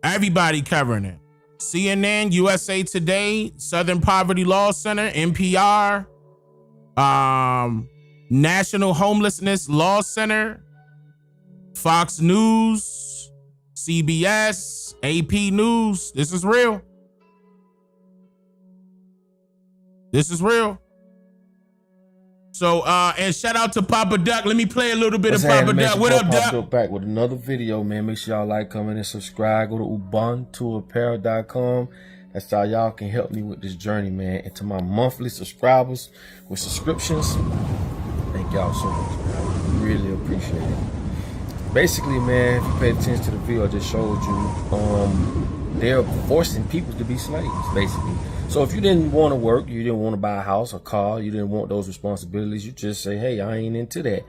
Everybody covering it. CNN, USA Today, Southern Poverty Law Center, NPR, National Homelessness Law Center, Fox News, CBS, AP News. This is real. This is real. So, and shout out to Papa Duck. Let me play a little bit of Papa Duck. What up, Duck? Duck? Back with another video, man. Make sure y'all like, comment, and subscribe. Go to ubuntuapparel.com. That's how y'all can help me with this journey, man. And to my monthly subscribers with subscriptions, thank y'all so much, man. I really appreciate it. Basically, man, if you paid attention to the video I just showed you, they're forcing people to be slaves, basically. So if you didn't want to work, you didn't want to buy a house, a car, you didn't want those responsibilities, you just say, hey, I ain't into that.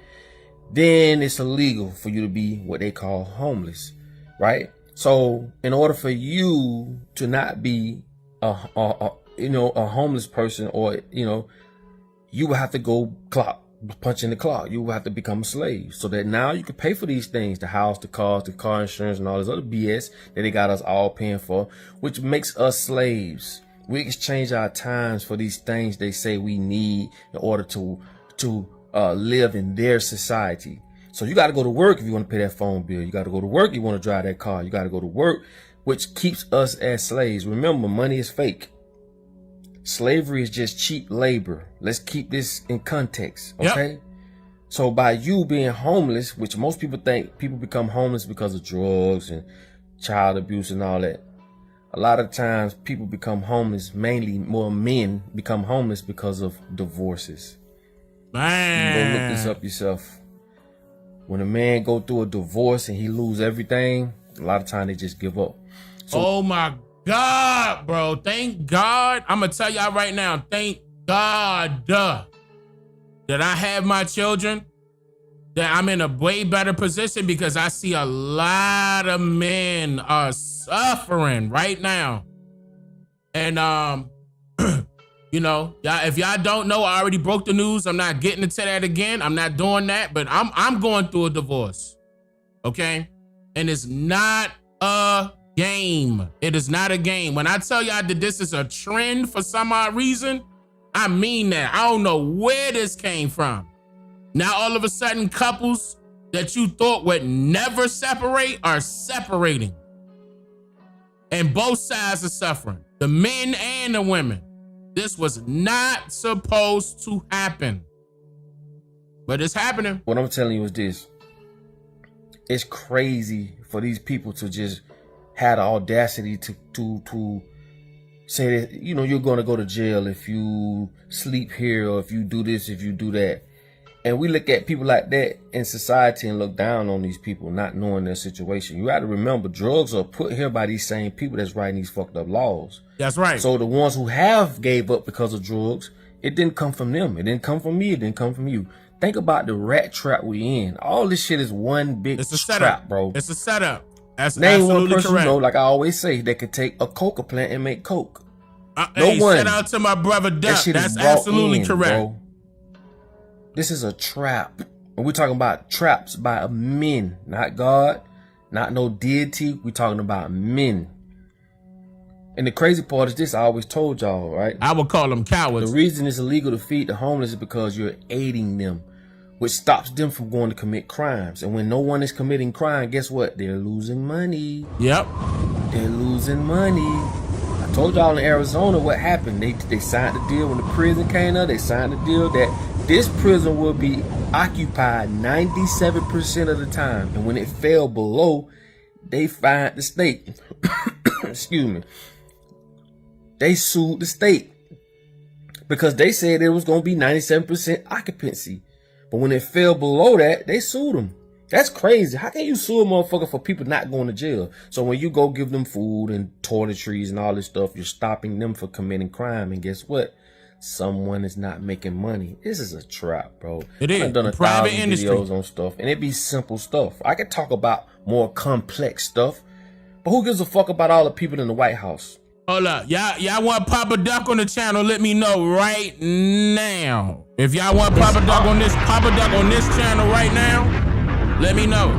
Then it's illegal for you to be what they call homeless, right? So in order for you to not be a homeless person, or, you will have to go punch in the clock. You will have to become a slave so that now you can pay for these things, the house, the cars, the car insurance, and all this other BS that they got us all paying for, which makes us slaves. We exchange our times for these things they say we need in order to live in their society. So you got to go to work if you want to pay that phone bill. You got to go to work if you want to drive that car. You got to go to work, which keeps us as slaves. Remember, money is fake. Slavery is just cheap labor. Let's keep this in context, okay? Yep. So by you being homeless, which most people think people become homeless because of drugs and child abuse and all that. A lot of times people become homeless, mainly more men become homeless because of divorces. Man. You go look this up yourself. when a man go through a divorce and he lose everything, a lot of time they just give up. So, oh my God, bro. Thank God. I'm going to tell y'all right now, thank God that I have my children, that I'm in a way better position, because I see a lot of men are suffering right now. And, you know, if y'all don't know, I already broke the news. I'm not getting into that again. I'm not doing that, but I'm going through a divorce. Okay. And it's not a game. It is not a game. When I tell y'all that this is a trend for some odd reason, I mean that. I don't know where this came from. Now, all of a sudden, couples that you thought would never separate are separating. And both sides are suffering, the men and the women. This was not supposed to happen, but it's happening. What I'm telling you is this. It's crazy for these people to just have the audacity to say that, you know, you're going to go to jail if you sleep here, or if you do this, if you do that. And we look at people like that in society and look down on these people, not knowing their situation. You got to remember, drugs are put here by these same people that's writing these fucked up laws. That's right. So the ones who have gave up because of drugs, it didn't come from them. It didn't come from me. It didn't come from you. Think about the rat trap we in. All this shit is one big trap, bro. It's a setup. That's Name absolutely one person correct. you know, like I always say, that could take a coca plant and make coke. Hey, shout out to my brother Duck. That's absolutely correct. Bro. This is a trap. And we're talking about traps by men, not God, not no deity. We're talking about men. And the crazy part is this, I always told y'all, right? I would call them cowards. The reason it's illegal to feed the homeless is because you're aiding them, which stops them from going to commit crimes. And when no one is committing crime, guess what? They're losing money. Yep. They're losing money. I told y'all in Arizona what happened. They signed the deal when the prison came up. They signed the deal that this prison will be occupied 97% of the time. And when it fell below, they fined the state. Excuse me. They sued the state because they said it was going to be 97% occupancy. But when it fell below that, they sued them. That's crazy. How can you sue a motherfucker for people not going to jail? So when you go give them food and toiletries and all this stuff, you're stopping them from committing crime. And guess what? Someone is not making money. This is a trap, bro. It is. I've done Private 1,000 industry. videos on stuff, and it be simple stuff. I could talk about more complex stuff, but who gives a fuck about all the people in the White House? Hold up. Y'all want Papa Duck on the channel? Let me know right now. If y'all want Papa Duck on this channel right now, let me know.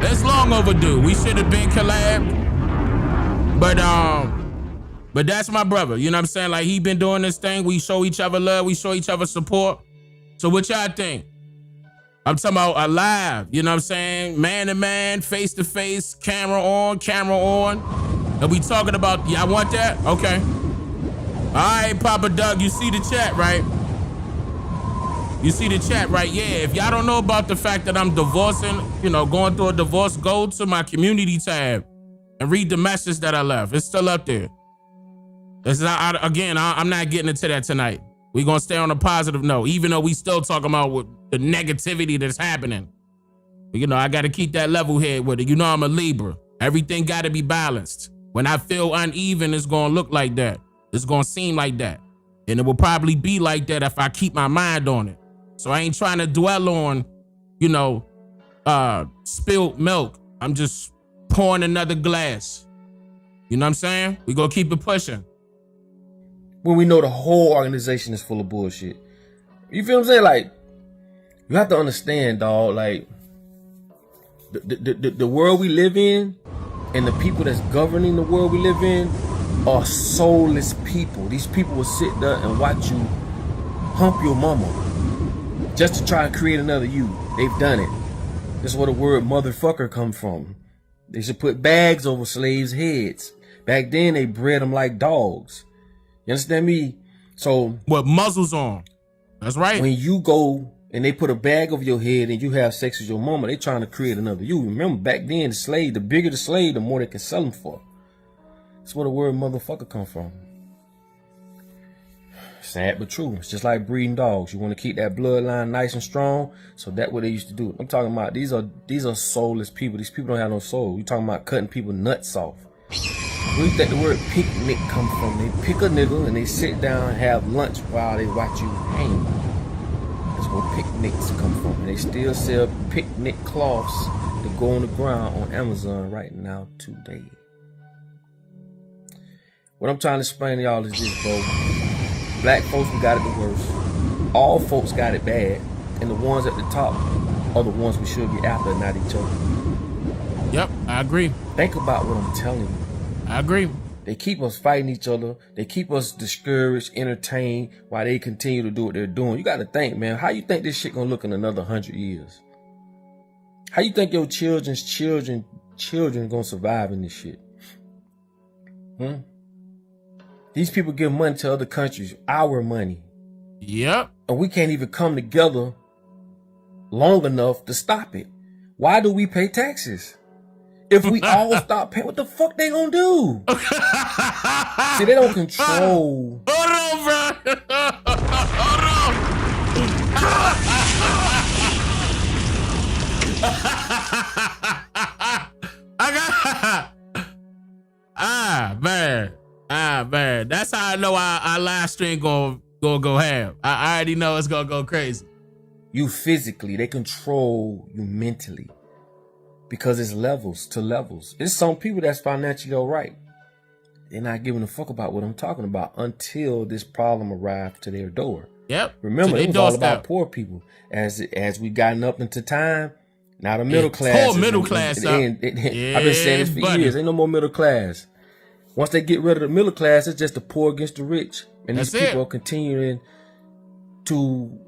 It's long overdue. We should have been collabed. But that's my brother. You know what I'm saying? Like, he been doing this thing. We show each other love. We show each other support. So what y'all think? I'm talking about alive. You know what I'm saying? Man to man, face to face, camera on, And we talking about, y'all want that? Okay. All right, Papa Doug, you see the chat, right? You see the chat, right? Yeah, if y'all don't know about the fact that I'm divorcing, you know, going through a divorce, go to my community tab and read the message that I left. It's still up there. I'm not getting into that tonight. We're going to stay on a positive note, even though we still talking about the negativity that's happening. But, you know, I got to keep that level head with it. You know, I'm a Libra. Everything got to be balanced. When I feel uneven, it's going to look like that. It's going to seem like that. And it will probably be like that if I keep my mind on it. So I ain't trying to dwell on, you know, spilled milk. I'm just pouring another glass. You know what I'm saying? We going to keep it pushing. When we know the whole organization is full of bullshit. You feel what I'm saying? Like, you have to understand, dog, like, the world we live in and the people that's governing the world we live in are soulless people. These people will sit there and watch you hump your mama just to try and create another you. They've done it. That's where the word motherfucker comes from. They should put bags over slaves' heads. Back then, they bred them like dogs. You understand me? So with muzzles on. That's right. When you go and they put a bag over your head and you have sex with your mama, they trying to create another you. Remember, back then, the bigger the slave, the more they can sell them for. That's where the word motherfucker come from. Sad but true. It's just like breeding dogs. You want to keep that bloodline nice and strong, so that's what they used to do. I'm talking about these are soulless people. These people don't have no soul. You're talking about cutting people nuts off. Where do you think the word picnic come from? They pick a nigga and they sit down and have lunch while they watch you hang. That's where picnics come from. And they still sell picnic cloths that go on the ground on Amazon right now today. What I'm trying to explain to y'all is this, bro. Black folks, we got it the worst. All folks got it bad. And the ones at the top are the ones we should be after, not each other. Yep, I agree. Think about what I'm telling you. I agree. They keep us fighting each other. They keep us discouraged, entertained, while they continue to do what they're doing. You got to think, man, how you think this shit gonna look in another 100 years? How you think your children's children gonna survive in this shit? These people give money to other countries, our money. Yep. And we can't even come together long enough to stop it. Why do we pay taxes? If we all stop paying, what the fuck they gonna do? See, they don't control. Hold on, bro. Hold on. I got man. That's how I know our live stream gonna go ham. I already know it's gonna go crazy. You physically, they control you mentally. Because it's levels to levels. There's some people that's financially all right. They're not giving a fuck about what I'm talking about until this problem arrives to their door. Yep. Remember, it was all about poor people. As we gotten up into time, now the middle class. Poor middle class. I've been saying this for years. Ain't no more middle class. Once they get rid of the middle class, it's just the poor against the rich. And these people are continuing to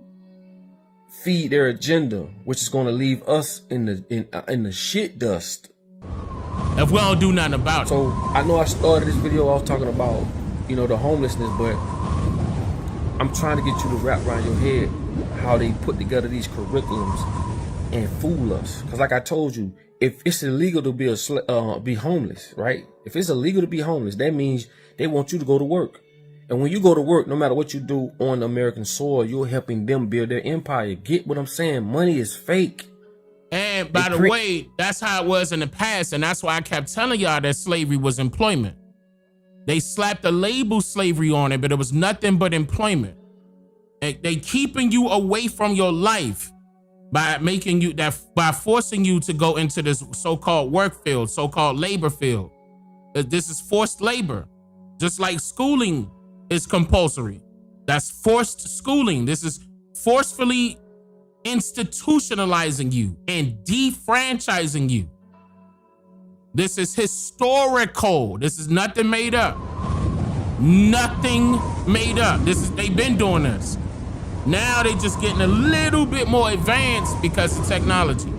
feed their agenda, which is going to leave us in the shit dust if we don't do nothing about it. So I know I started this video off talking about, the homelessness, but I'm trying to get you to wrap around your head how they put together these curriculums and fool us. Because like I told you, if it's illegal to be homeless, right? If it's illegal to be homeless, that means they want you to go to work. And when you go to work, no matter what you do on American soil, you're helping them build their empire. Get what I'm saying? Money is fake. And by the way, that's how it was in the past. And that's why I kept telling y'all that slavery was employment. They slapped the label slavery on it, but it was nothing but employment. They keeping you away from your life by by forcing you to go into this so-called work field, so-called labor field. This is forced labor. Just like schooling is compulsory. That's forced schooling. This is forcefully institutionalizing you and defranchising you. This is historical. This is nothing made up. Nothing made up. They've been doing this. Now they just getting a little bit more advanced because of technology.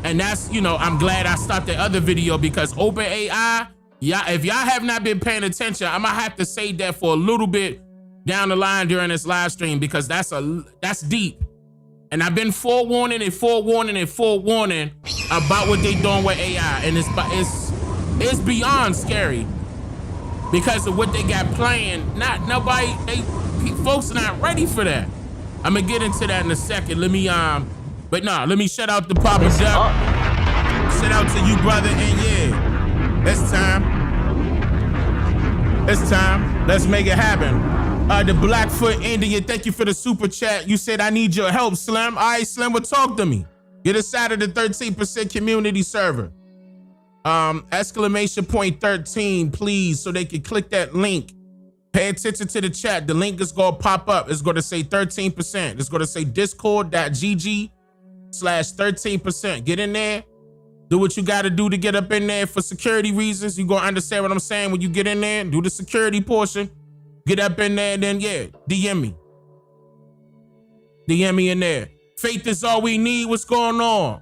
And that's, I'm glad I stopped the other video because OpenAI, if y'all have not been paying attention, I might have to say that for a little bit down the line during this live stream because that's deep. And I've been forewarning about what they doing with AI, and it's beyond scary because of what they got playing. Folks are not ready for that. I'm gonna get into that in a second. Let me shout out to Papa Duck. Shout out to you, brother, and yeah. It's time. Let's make it happen. The Blackfoot Indian, thank you for the super chat. You said I need your help, Slim. All right, Slim, well, talk to me. Get us out of the 13% community server. Exclamation point 13, please, so they can click that link. Pay attention to the chat. The link is going to pop up. It's going to say 13%. It's going to say discord.gg/13%. Get in there. Do what you got to do to get up in there for security reasons. You're going to understand what I'm saying when you get in there. Do the security portion. Get up in there and then, DM me. DM me in there. Faith is all we need. What's going on?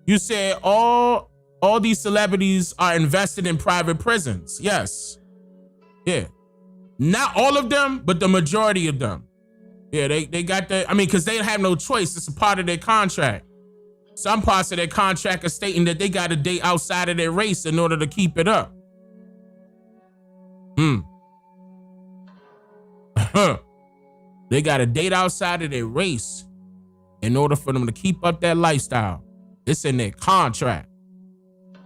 You said all these celebrities are invested in private prisons. Yes. Yeah. Not all of them, but the majority of them. Yeah, they got that. Because they have no choice. It's a part of their contract. Some parts of their contract are stating that they got to date outside of their race in order to keep it up. They got to date outside of their race in order for them to keep up that lifestyle. It's in their contract.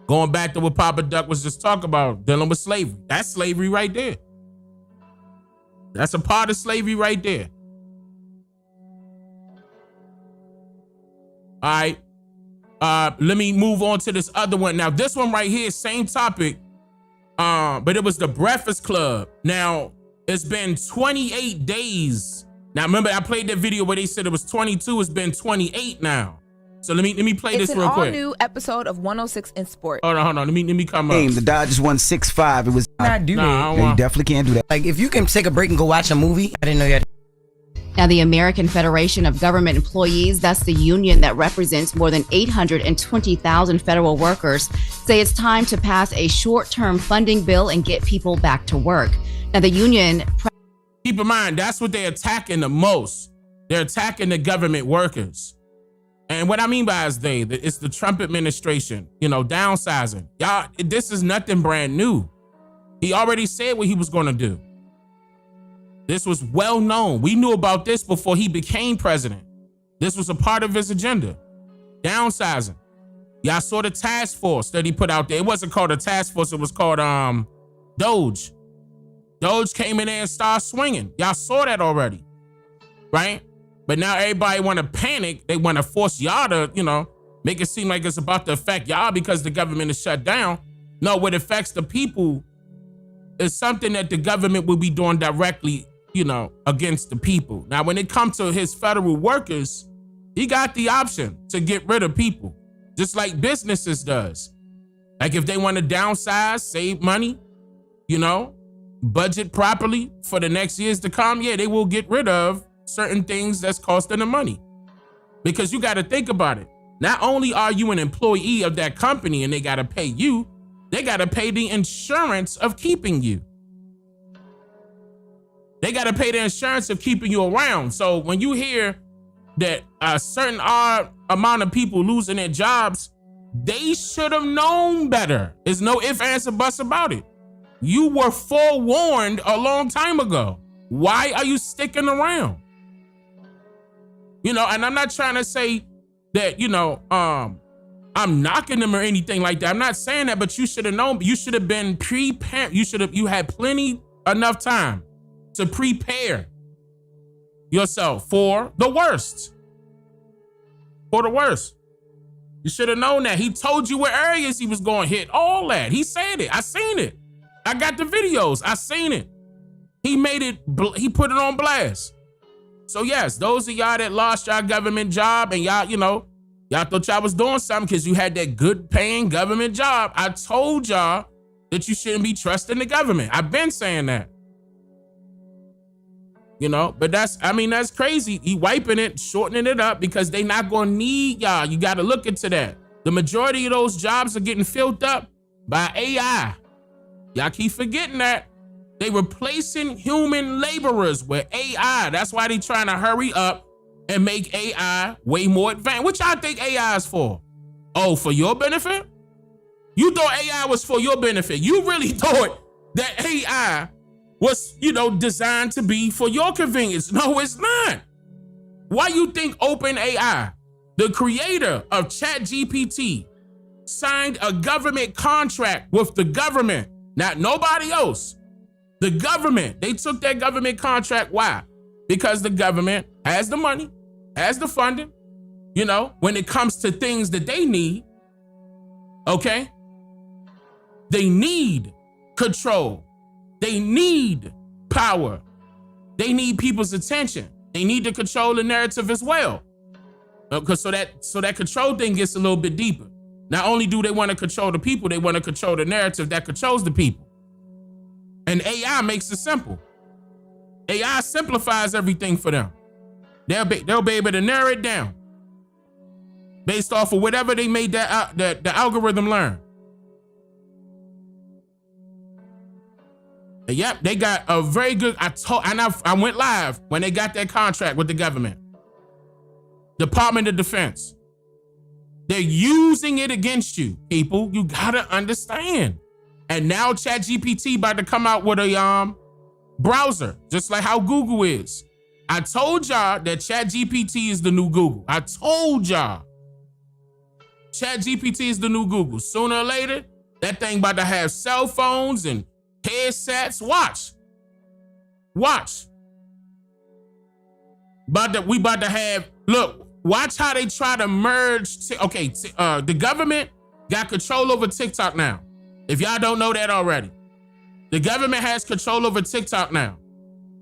Going back to what Papa Duck was just talking about, dealing with slavery. That's slavery right there. That's a part of slavery right there. All right. Let me move on to this other one. Now, this one right here, same topic, but it was the Breakfast Club. Now, it's been 28 days. Now, remember, I played that video where they said it was 22. It's been 28 now. So let me play this real quick. It's an all-new episode of 106 in Sport. Hold on. Let me come up. The Dodgers won 6-5. It was not do that. You definitely can't do that. Like, if you can take a break and go watch a movie, I didn't know you had. Now, the American Federation of Government Employees, that's the union that represents more than 820,000 federal workers, say it's time to pass a short-term funding bill and get people back to work. Now, the union... Keep in mind, that's what they're attacking the most. They're attacking the government workers. And what I mean by it's the Trump administration, downsizing. Y'all, this is nothing brand new. He already said what he was going to do. This was well known. We knew about this before he became president. This was a part of his agenda. Downsizing. Y'all saw the task force that he put out there. It wasn't called a task force. It was called Doge. Doge came in there and started swinging. Y'all saw that already, right? But now everybody want to panic. They want to force y'all to, make it seem like it's about to affect y'all because the government is shut down. No, what affects the people is something that the government will be doing directly, against the people. Now, when it comes to his federal workers, he got the option to get rid of people, just like businesses does. Like if they want to downsize, save money, budget properly for the next years to come, they will get rid of certain things that's costing them money. Because you got to think about it. Not only are you an employee of that company and they got to pay you, they got to pay the insurance of keeping you. They got to pay the insurance of keeping you around. So when you hear that a certain amount of people losing their jobs, they should have known better. There's no ifs, ands, or buts about it. You were forewarned a long time ago. Why are you sticking around? And I'm not trying to say that, I'm knocking them or anything like that. I'm not saying that, but you should have known. You should have been prepared. You had enough time to prepare yourself for the worst. For the worst. You should have known that. He told you what areas he was going to hit. All that. He said it. I seen it. I got the videos. I seen it. He put it on blast. So yes, those of y'all that lost your government job and y'all thought y'all was doing something because you had that good paying government job. I told y'all that you shouldn't be trusting the government. I've been saying that. But that's crazy. He wiping it, shortening it up because they not going to need y'all. You got to look into that. The majority of those jobs are getting filled up by AI. Y'all keep forgetting that. They replacing human laborers with AI. That's why they trying to hurry up and make AI way more advanced. What y'all think AI is for? Oh, for your benefit? You thought AI was for your benefit. You really thought that AI was, designed to be for your convenience. No, it's not. Why you think OpenAI, the creator of ChatGPT, signed a government contract with the government, not nobody else? The government, they took that government contract. Why? Because the government has the money, has the funding, when it comes to things that they need, okay? They need control. They need power. They need people's attention. They need to control the narrative as well. Because so that control thing gets a little bit deeper. Not only do they want to control the people, they want to control the narrative that controls the people. And AI makes it simple. AI simplifies everything for them. They'll be able to narrow it down based off of whatever they made the algorithm learn. And yep, they got a very good. I went live when they got that contract with the government, Department of Defense. They're using it against you, people. You gotta understand. And now ChatGPT about to come out with a browser, just like how Google is. I told y'all that ChatGPT is the new Google. I told y'all. ChatGPT is the new Google. Sooner or later, that thing about to have cell phones and headsets. Watch. We about to have, look, watch how they try to merge. The government got control over TikTok now. If y'all don't know that already. The government has control over TikTok now.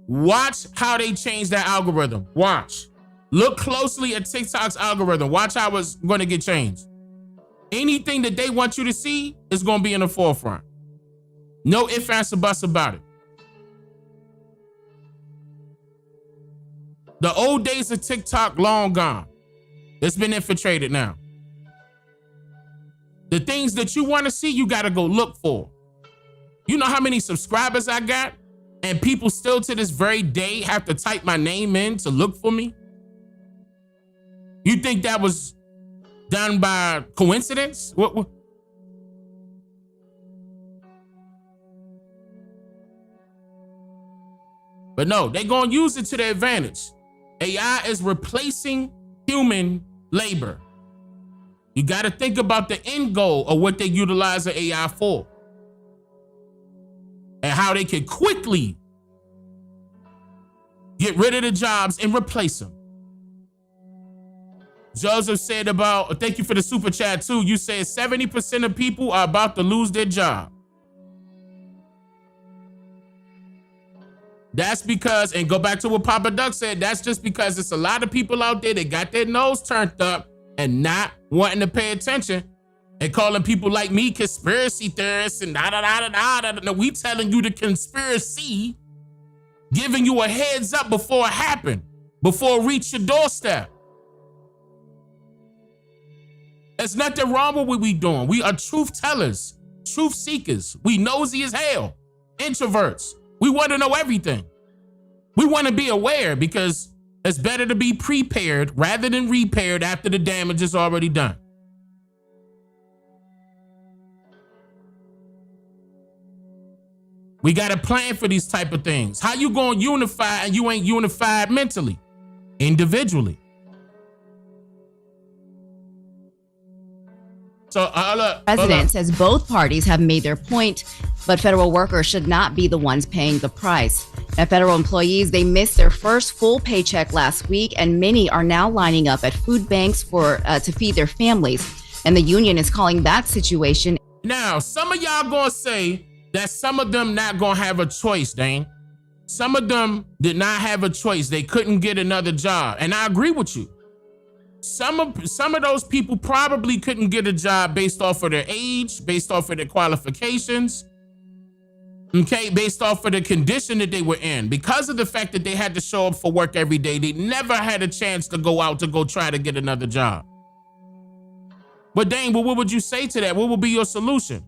Watch how they change that algorithm. Watch. Look closely at TikTok's algorithm. Watch how it's going to get changed. Anything that they want you to see is going to be in the forefront. No ifs, ands, or buts about it. The old days of TikTok long gone. It's been infiltrated now. The things that you want to see, you got to go look for. You know how many subscribers I got? And people still to this very day have to type my name in to look for me? You think that was done by coincidence? What? But no, they're going to use it to their advantage. AI is replacing human labor. You got to think about the end goal of what they utilize the AI for. And how they can quickly get rid of the jobs and replace them. Joseph said about, thank you for the super chat too. You said 70% of people are about to lose their job. That's because, and go back to what Papa Duck said, that's just because it's a lot of people out there that got their nose turned up and not wanting to pay attention and calling people like me conspiracy theorists and No, we telling you the conspiracy, giving you a heads up before it happened, before it reached your doorstep. There's nothing wrong with what we doing. We are truth tellers, truth seekers. We nosy as hell, introverts. We want to know everything. We want to be aware because it's better to be prepared rather than repaired after the damage is already done. We got a plan for these type of things. How you going to unify and you ain't unified mentally, individually? So, President says both parties have made their point, but federal workers should not be the ones paying the price. Now, federal employees, they missed their first full paycheck last week, and many are now lining up at food banks to feed their families. And the union is calling that situation. Now, some of y'all gonna say that some of them not gonna have a choice, Dane. Some of them did not have a choice. They couldn't get another job, and I agree with you. Some of those people probably couldn't get a job based off of their age, based off of their qualifications, okay, based off of the condition that they were in. Because of the fact that they had to show up for work every day, they never had a chance to go out to go try to get another job. But Dane, what would you say to that? What would be your solution?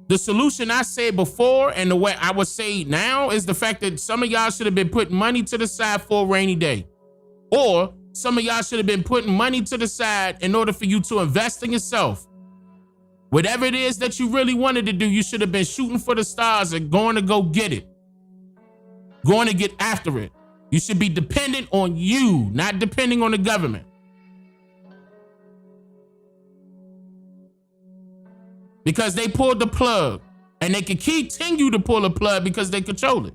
The solution I said before and the way I would say now is the fact that some of y'all should have been putting money to the side for a rainy day. Or some of y'all should have been putting money to the side in order for you to invest in yourself. Whatever it is that you really wanted to do, you should have been shooting for the stars and going to go get it. Going to get after it. You should be dependent on you, not depending on the government. Because they pulled the plug and they can continue to pull the plug because they control it.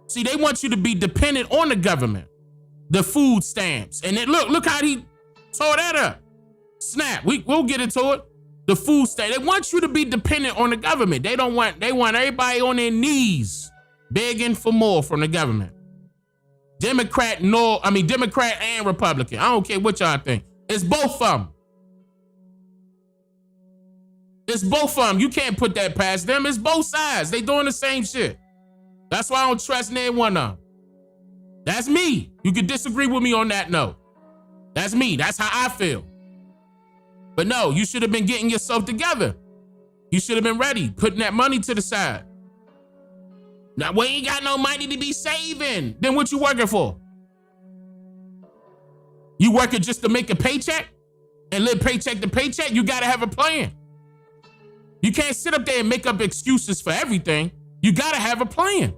See, they want you to be dependent on the government. The food stamps. And then look how he tore that up. Snap. We'll get into it. The food stamp. They want you to be dependent on the government. They want everybody on their knees begging for more from the government. Democrat and Republican. I don't care what y'all think. It's both of them. It's both of them. You can't put that past them. It's both sides. They doing the same shit. That's why I don't trust neither one of them. That's me. You can disagree with me on that note. That's me. That's how I feel. But no, you should have been getting yourself together. You should have been ready, putting that money to the side. Now, we ain't got no money to be saving. Then what you working for? You working just to make a paycheck and live paycheck to paycheck? You got to have a plan. You can't sit up there and make up excuses for everything. You got to have a plan.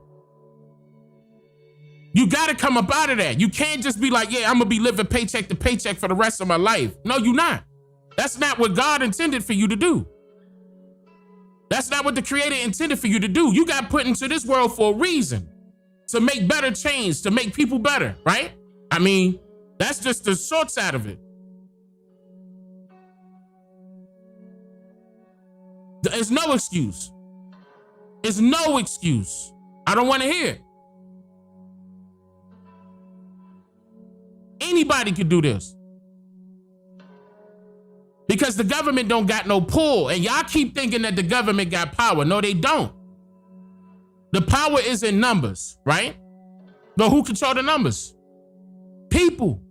You got to come up out of that. You can't just be like, yeah, I'm going to be living paycheck to paycheck for the rest of my life. No, you're not. That's not what God intended for you to do. That's not what the Creator intended for you to do. You got put into this world for a reason, to make better change, to make people better, right? I mean, that's just the short side of it. There's no excuse. There's no excuse. I don't want to hear it. Anybody could do this. Because the government don't got no pull. And y'all keep thinking that the government got power. No, they don't. The power is in numbers, right? But who control the numbers? People.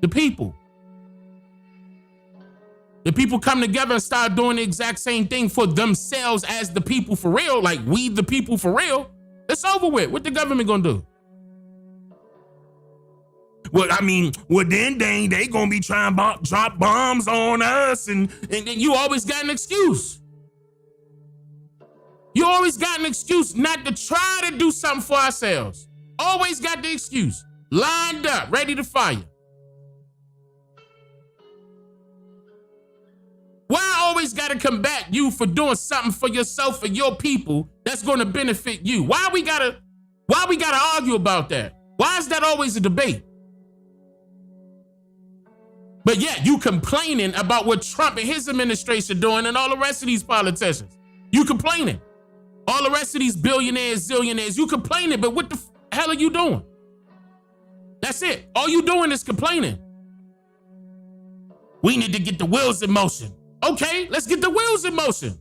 The people. The people come together and start doing the exact same thing for themselves as the people for real, like we the people for real. It's over with. What the government gonna do? Well, I mean, then they gonna be trying to drop bombs on us, and then you always got an excuse. You always got an excuse not to try to do something for ourselves. Always got the excuse. Lined up, ready to fire. Why I always got to combat you for doing something for yourself and your people that's going to benefit you? Why we gotta argue about that? Why is that always a debate? But yet you complaining about what Trump and his administration doing and all the rest of these politicians. You complaining. All the rest of these billionaires, zillionaires, you complaining, but what the hell are you doing? That's it. All you doing is complaining. We need to get the wheels in motion. Okay, let's get the wheels in motion.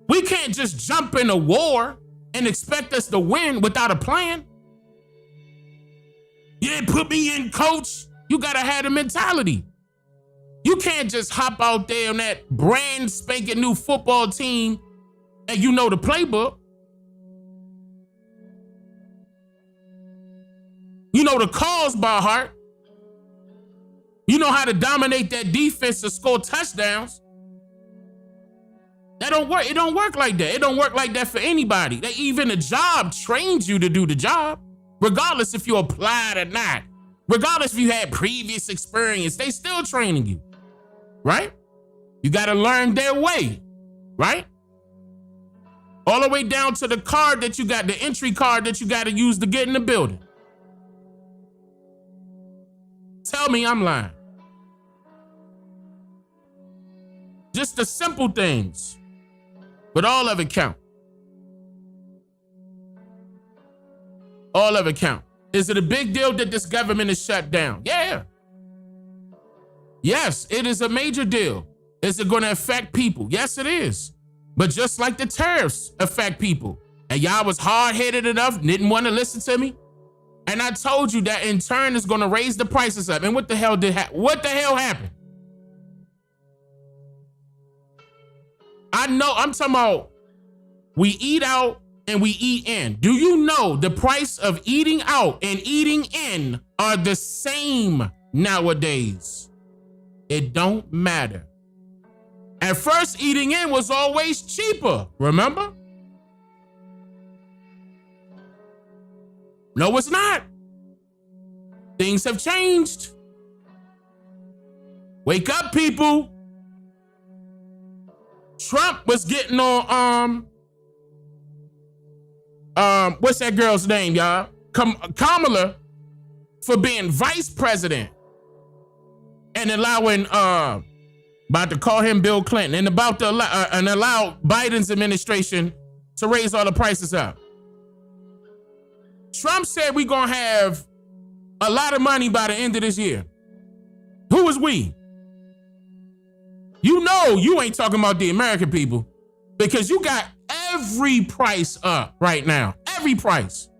We can't just jump in a war and expect us to win without a plan. Yeah, put me in, coach. You gotta have the mentality. You can't just hop out there on that brand spanking new football team and you know the playbook. You know the calls by heart. You know how to dominate that defense to score touchdowns. That don't work. It don't work like that. It don't work like that for anybody. That even a job trains you to do the job, regardless if you applied or not. Regardless if you had previous experience, they still training you, right? You got to learn their way, right? All the way down to the card that you got, the entry card that you got to use to get in the building. Tell me I'm lying. Just the simple things, but all of it count. All of it count. Is it a big deal that this government is shut down? Yeah. Yes, it is a major deal. Is it going to affect people? Yes, it is. But just like the tariffs affect people, and y'all was hard-headed enough, didn't want to listen to me, and I told you that in turn is going to raise the prices up. And what the hell happened? I know, I'm talking about we eat out and we eat in. Do you know the price of eating out and eating in are the same nowadays? It don't matter. At first, eating in was always cheaper, remember? No, it's not. Things have changed. Wake up, people. Trump was getting on, what's that girl's name, y'all? Kamala, for being vice president and allowing, about to call him Bill Clinton, and about to allow Biden's administration to raise all the prices up. Trump said we're going to have a lot of money by the end of this year. Who is we? You know you ain't talking about the American people, because you got every price up right now. Every price.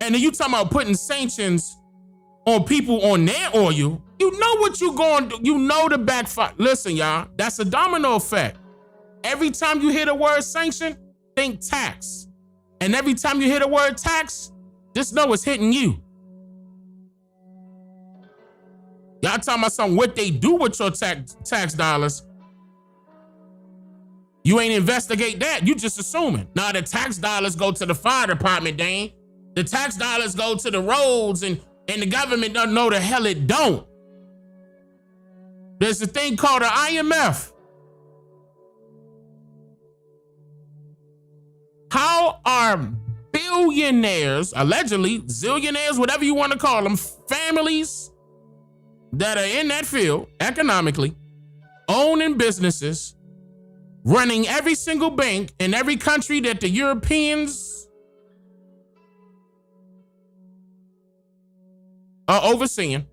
And then you talking about putting sanctions on people on their oil. You know what you going to do. You know the backfire. Listen, y'all, that's a domino effect. Every time you hear the word sanction, think tax. And every time you hear the word tax, just know it's hitting you. Y'all talking about something, what they do with your tax dollars. You ain't investigate that. You just assuming. Now the tax dollars go to the fire department, Dane. The tax dollars go to the roads and the government doesn't know the hell it don't. There's a thing called the IMF. How are billionaires, allegedly, zillionaires, whatever you want to call them, families that are in that field economically, owning businesses, running every single bank in every country that the Europeans are overseeing?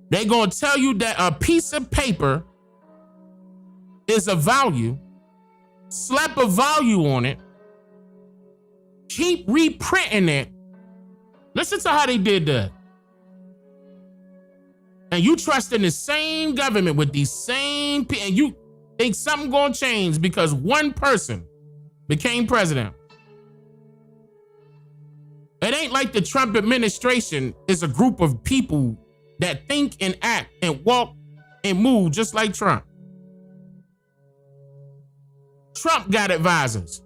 They're going to tell you that a piece of paper is a value, slap a value on it, keep reprinting it. Listen to how they did that. And you trust in the same government with these same people, and you think something gonna change because one person became president. It ain't like the Trump administration is a group of people that think and act and walk and move just like Trump. Trump got advisors.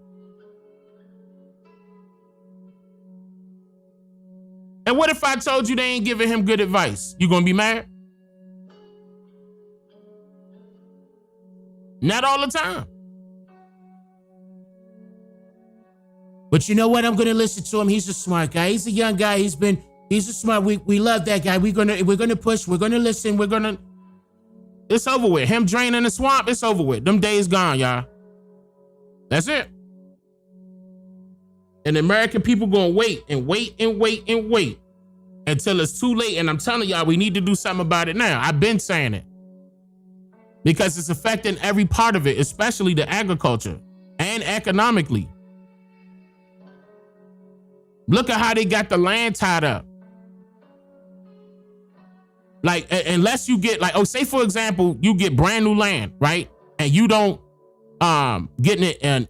And what if I told you they ain't giving him good advice? You gonna be mad? Not all the time. But you know what? I'm gonna listen to him. He's a smart guy. He's a young guy. He's a smart. We love that guy. We're gonna push. We're gonna listen. It's over with. Him draining the swamp. It's over with. Them days gone, y'all. That's it. And the American people gonna wait and wait and wait and wait until it's too late. And I'm telling y'all, we need to do something about it now. I've been saying it. Because it's affecting every part of it, especially the agriculture and economically. Look at how they got the land tied up. Like, unless you get say for example, you get brand new land, right? And you don't get an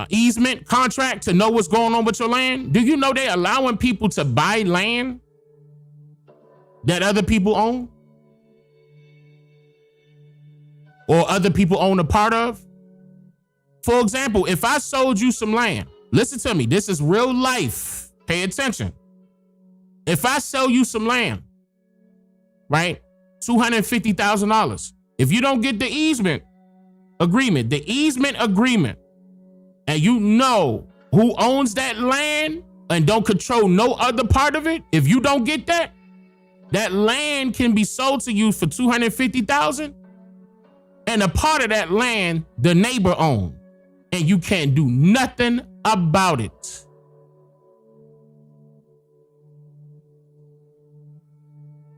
easement contract to know what's going on with your land. Do you know they're allowing people to buy land that other people own? Or other people own a part of? For example, if I sold you some land, listen to me, this is real life. Pay attention. If I sell you some land, right? $250,000. If you don't get the easement agreement, and you know who owns that land and don't control no other part of it, if you don't get that, that land can be sold to you for $250,000. And a part of that land, the neighbor owned, and you can't do nothing about it.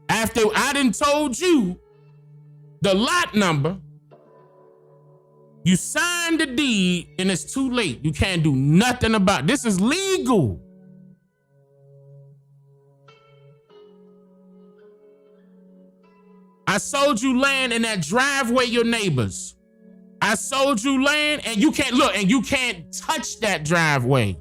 After I done told you the lot number, you signed the deed and it's too late. You can't do nothing about it. This is legal. I sold you land in that driveway, your neighbors. I sold you land and you can't look and you can't touch that driveway.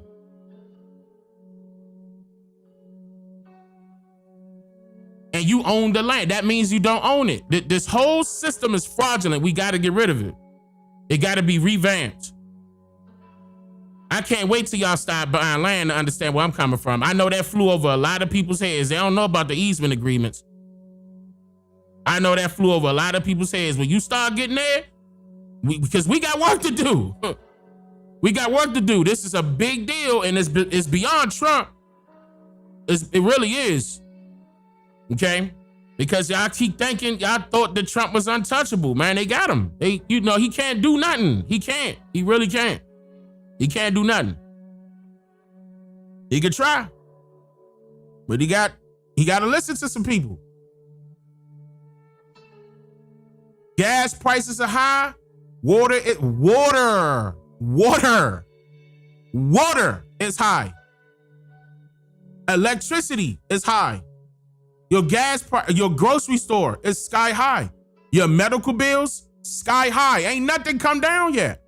And you own the land. That means you don't own it. This whole system is fraudulent. We got to get rid of it. It got to be revamped. I can't wait till y'all start buying land to understand where I'm coming from. I know that flew over a lot of people's heads. They don't know about the easement agreements. I know that flew over a lot of people's heads. When you start getting there, because we got work to do. We got work to do. This is a big deal, and it's beyond Trump. It really is. Okay? Because y'all keep thinking, y'all thought that Trump was untouchable. Man, they got him. He can't do nothing. He can't. He really can't. He can't do nothing. He could try. But he got to listen to some people. Gas prices are high. Water is high. Electricity is high. Your grocery store is sky high. Your medical bills, sky high. Ain't nothing come down yet.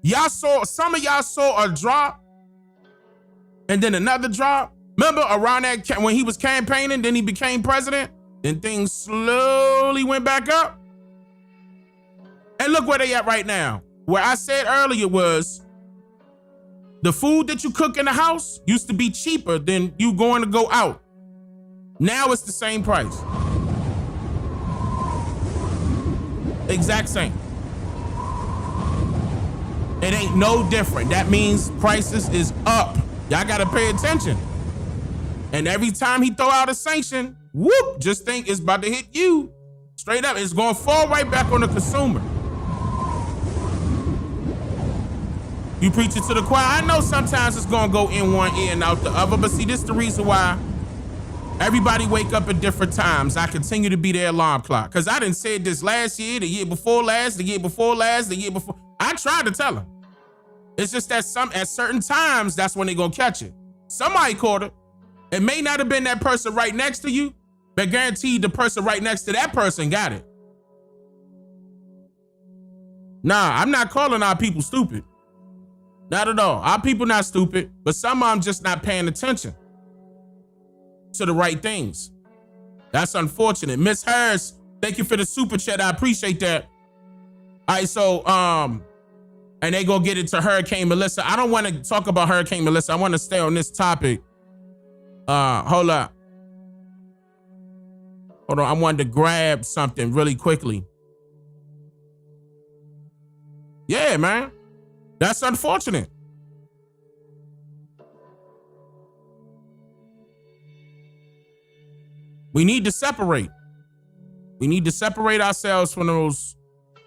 Some of y'all saw a drop and then another drop. Remember around that, when he was campaigning, then he became president, then things slowly went back up. And look where they at right now. Where I said earlier was, the food that you cook in the house used to be cheaper than you going to go out. Now it's the same price. Exact same. It ain't no different. That means prices is up. Y'all gotta pay attention. And every time he throw out a sanction, whoop, just think it's about to hit you. Straight up, it's gonna fall right back on the consumer. You preach it to the choir. I know sometimes it's gonna go in one ear and out the other, but see, this is the reason why everybody wake up at different times. I continue to be their alarm clock. Because I done said this last year, the year before last, the year before last, the year before. I tried to tell them. It's just that at certain times, that's when they gonna catch it. Somebody caught it. It may not have been that person right next to you, but guaranteed the person right next to that person got it. Nah, I'm not calling our people stupid. Not at all. Our people not stupid, but some of them just not paying attention to the right things. That's unfortunate. Miss Harris, thank you for the super chat. I appreciate that. All right, so and they go get into Hurricane Melissa. I don't want to talk about Hurricane Melissa. I want to stay on this topic. Hold up. Hold on. I wanted to grab something really quickly. Yeah, man. That's unfortunate. We need to separate. We need to separate ourselves from those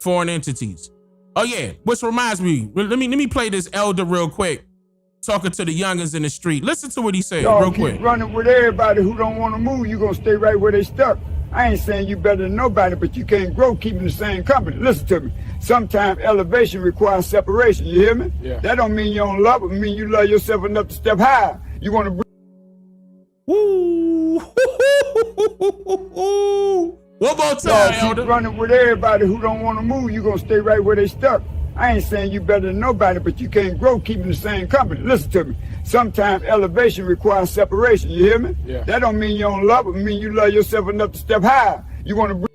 foreign entities. Oh yeah, which reminds me, let me play this elder real quick, talking to the youngins in the street. Listen to what he said real quick. Running with everybody who don't want to move, you gonna stay right where they stuck. I ain't saying you better than nobody, but you can't grow keeping the same company. Listen to me. Sometimes elevation requires separation. You hear me? Yeah. That don't mean you don't love it. It mean you love yourself enough to step higher. You want to. Woo! One more time, elder. Running with everybody who don't want to move, you gonna stay right where they stuck. I ain't saying you better than nobody, but you can't grow keeping the same company. Listen to me. Sometimes elevation requires separation. You hear me? Yeah. That don't mean you don't love it. It mean you love yourself enough to step higher. You want to. Woo!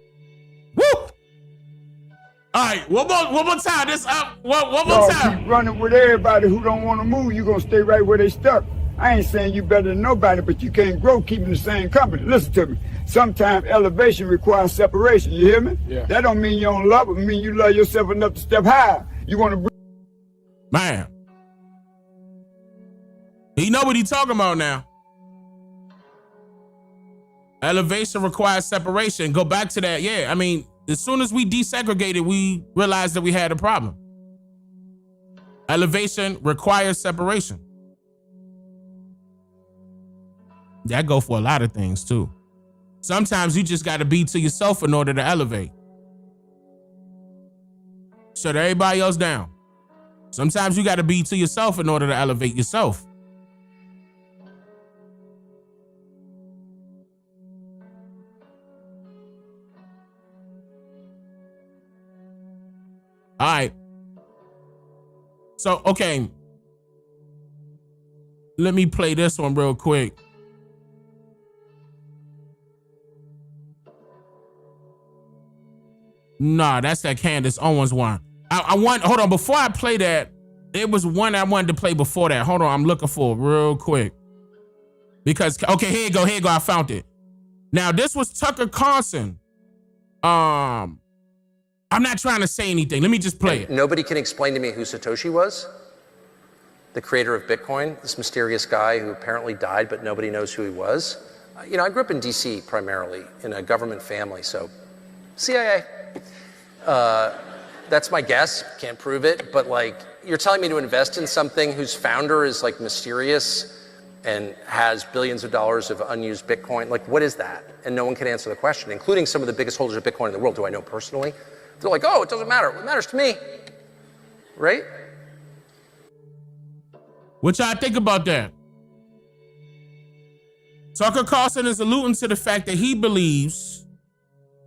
All right, one more time. This up. One more time. Keep running with everybody who don't want to move, you gonna stay right where they stuck. I ain't saying you better than nobody, but you can't grow keeping the same company. Listen to me. Sometimes elevation requires separation. You hear me? Yeah. That don't mean you don't love it. It mean you love yourself enough to step higher. You want to. Man. You know what he talking about now. Elevation requires separation. Go back to that. Yeah, I mean, as soon as we desegregated, we realized that we had a problem. Elevation requires separation. That go for a lot of things too. Sometimes you just got to be to yourself in order to elevate. Shut everybody else down. Sometimes you got to be to yourself in order to elevate yourself. All right. So, okay. Let me play this one real quick. Nah, that's that Candace Owens one. I want, hold on, before I play that, it was one I wanted to play before that. Hold on, I'm looking for it real quick. Because, okay, here you go, I found it. Now, this was Tucker Carlson. I'm not trying to say anything. Let me just play it. Nobody can explain to me who Satoshi was, the creator of Bitcoin, this mysterious guy who apparently died, but nobody knows who he was. You know, I grew up in DC primarily in a government family, so CIA. That's my guess. Can't prove it, but like, you're telling me to invest in something whose founder is like mysterious and has billions of dollars of unused Bitcoin. Like, what is that? And no one can answer the question, including some of the biggest holders of Bitcoin in the world. Do I know personally? They're like, oh, it doesn't matter. It matters to me, right? What y'all think about that? Tucker Carlson is alluding to the fact that he believes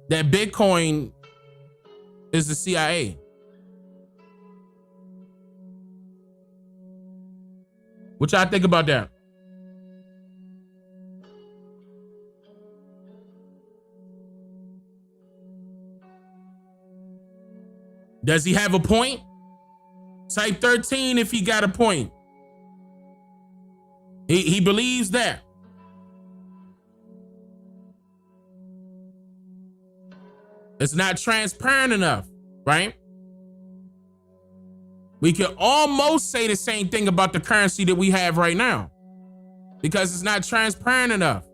that Bitcoin is the CIA. What y'all think about that? Does he have a point? Type 13 if he got a point. He believes that. It's not transparent enough, right? We can almost say the same thing about the currency that we have right now because it's not transparent enough.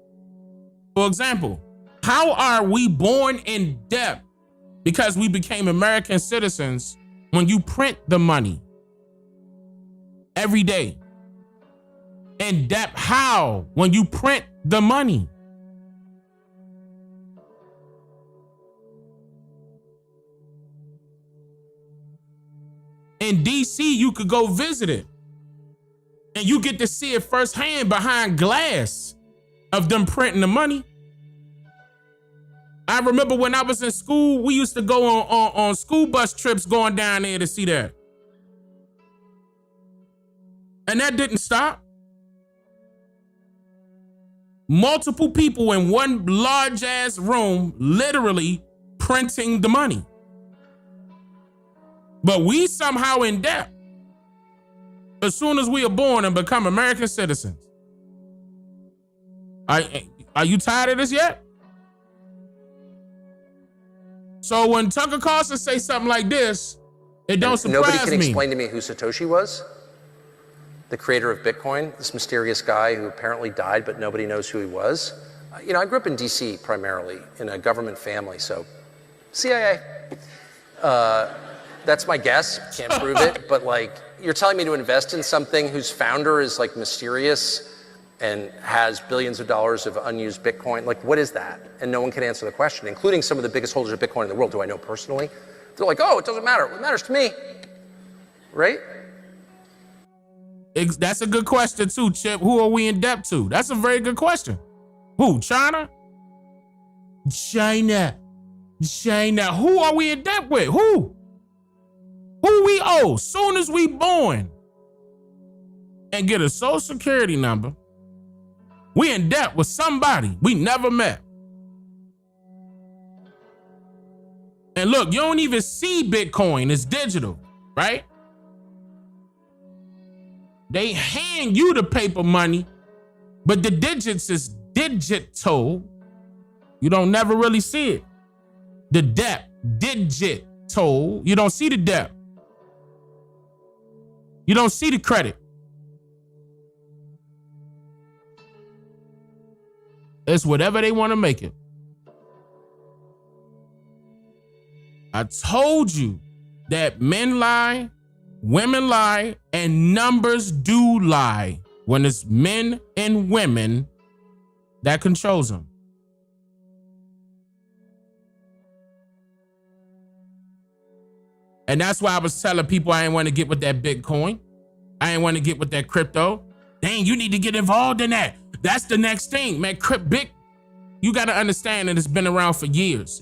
For example, how are we born in debt because we became American citizens when you print the money every day? In debt how when you print the money? In DC, you could go visit it and you get to see it firsthand behind glass of them printing the money. I remember when I was in school, we used to go on school bus trips going down there to see that. And that didn't stop. Multiple people in one large ass room, literally printing the money. But we somehow in debt as soon as we are born and become American citizens. Are you tired of this yet? So when Tucker Carlson say something like this, it don't surprise me. Nobody can explain to me who Satoshi was, the creator of Bitcoin, this mysterious guy who apparently died, but nobody knows who he was. You know, I grew up in DC primarily in a government family, so CIA. That's my guess. Can't prove it, but like, you're telling me to invest in something whose founder is like mysterious and has billions of dollars of unused Bitcoin. Like, what is that? And no one can answer the question, including some of the biggest holders of Bitcoin in the world. Do I know personally? They're like, oh, it doesn't matter. It matters to me, right? That's a good question too, Chip. Who are we in debt to? That's a very good question. Who? China? China. Who are we in debt with? Who we owe soon as we born and get a social security number? We in debt with somebody we never met. And look, you don't even see Bitcoin. It's digital, right? They hand you the paper money, but the digits is digital. You don't never really see it. The debt, digital. You don't see the debt. You don't see the credit. It's whatever they want to make it. I told you that men lie, women lie, and numbers do lie when it's men and women that controls them. And that's why I was telling people I ain't want to get with that Bitcoin. I ain't want to get with that crypto. Dang, you need to get involved in that. That's the next thing, man. You got to understand that it's been around for years.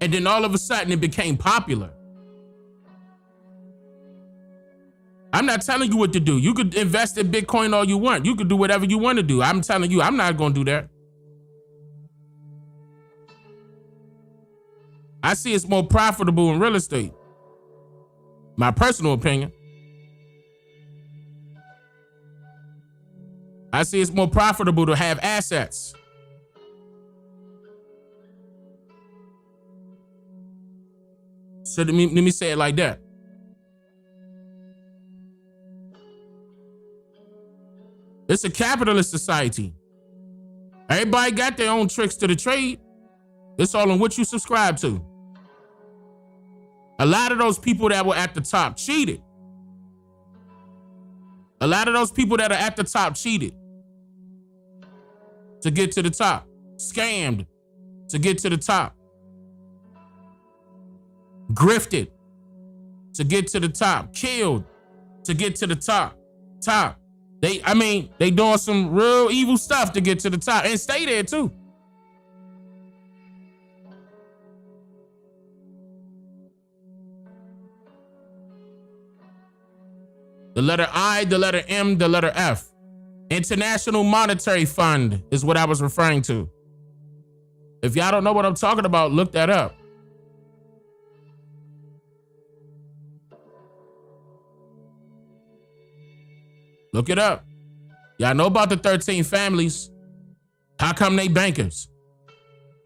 And then all of a sudden it became popular. I'm not telling you what to do. You could invest in Bitcoin all you want. You could do whatever you want to do. I'm telling you, I'm not going to do that. I see it's more profitable in real estate. My personal opinion. I see it's more profitable to have assets. So let me say it like that. It's a capitalist society. Everybody got their own tricks to the trade. It's all on what you subscribe to. A lot of those people that were at the top cheated. A lot of those people that are at the top cheated to get to the top. Scammed to get to the top. Grifted to get to the top. Killed to get to the top. They doing some real evil stuff to get to the top and stay there too. The letter I, the letter M, the letter F. International Monetary Fund is what I was referring to. If y'all don't know what I'm talking about, look that up. Look it up. Y'all know about the 13 families. How come they bankers?